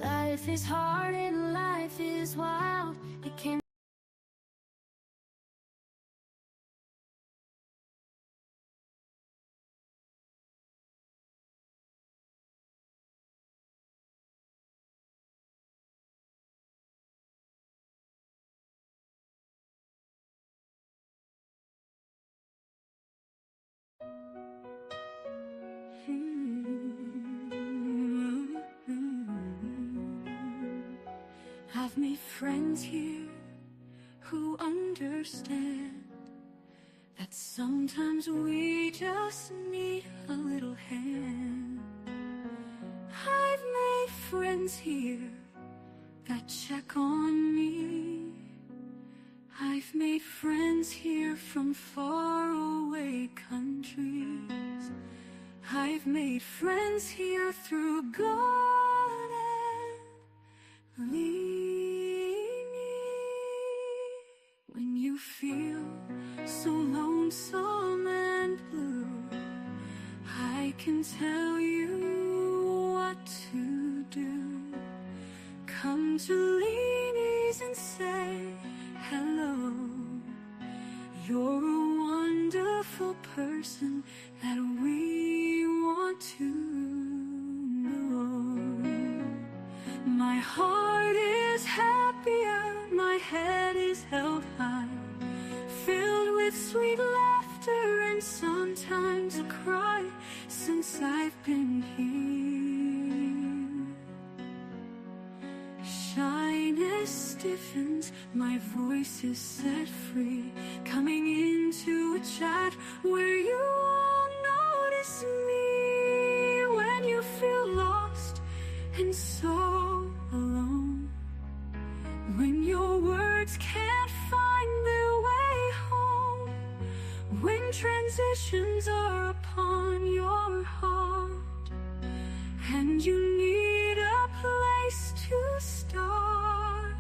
Life is hard and life is wild. It can I've made friends here who understand that sometimes we just need a little hand. I've made friends here that check on me. I've made friends here from faraway countries. I've made friends here through God and Lene. When you feel so lonesome and blue, I can tell you what to do. Come to Lene's and say hello. You're a wonderful person that we want to know. My heart is happier, my head is held high, filled with sweet laughter and sometimes a cry since I've been here. Shyness stiffens, my voice is set free, coming into a chat where you all notice me. When you feel lost and so alone, when your words can't find their way home, when transitions are upon your heart, and you need a place to start,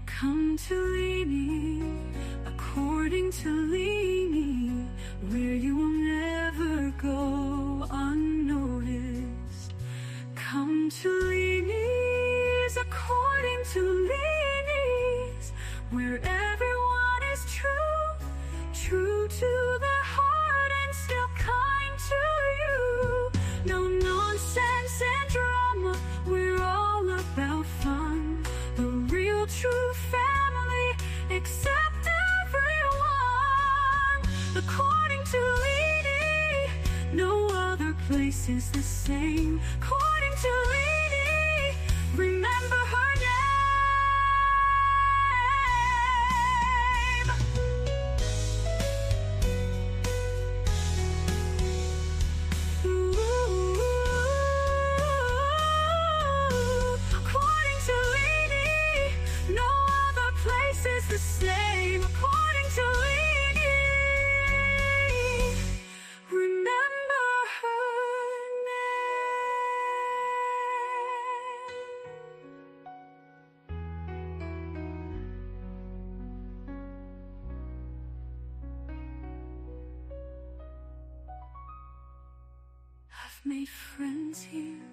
come to Lene, according to Lene, where you will never go unnoticed. Come to Lene's, according to Lene's, where everyone is true, true to their heart and still kind to you. No nonsense and drama, we're all about fun. The real true family, accept everyone. According to Lene, no other place is the same. According to Lene, remember her name. According to Lene, no other place is the same. According to Lene, remember her name. I've made friends here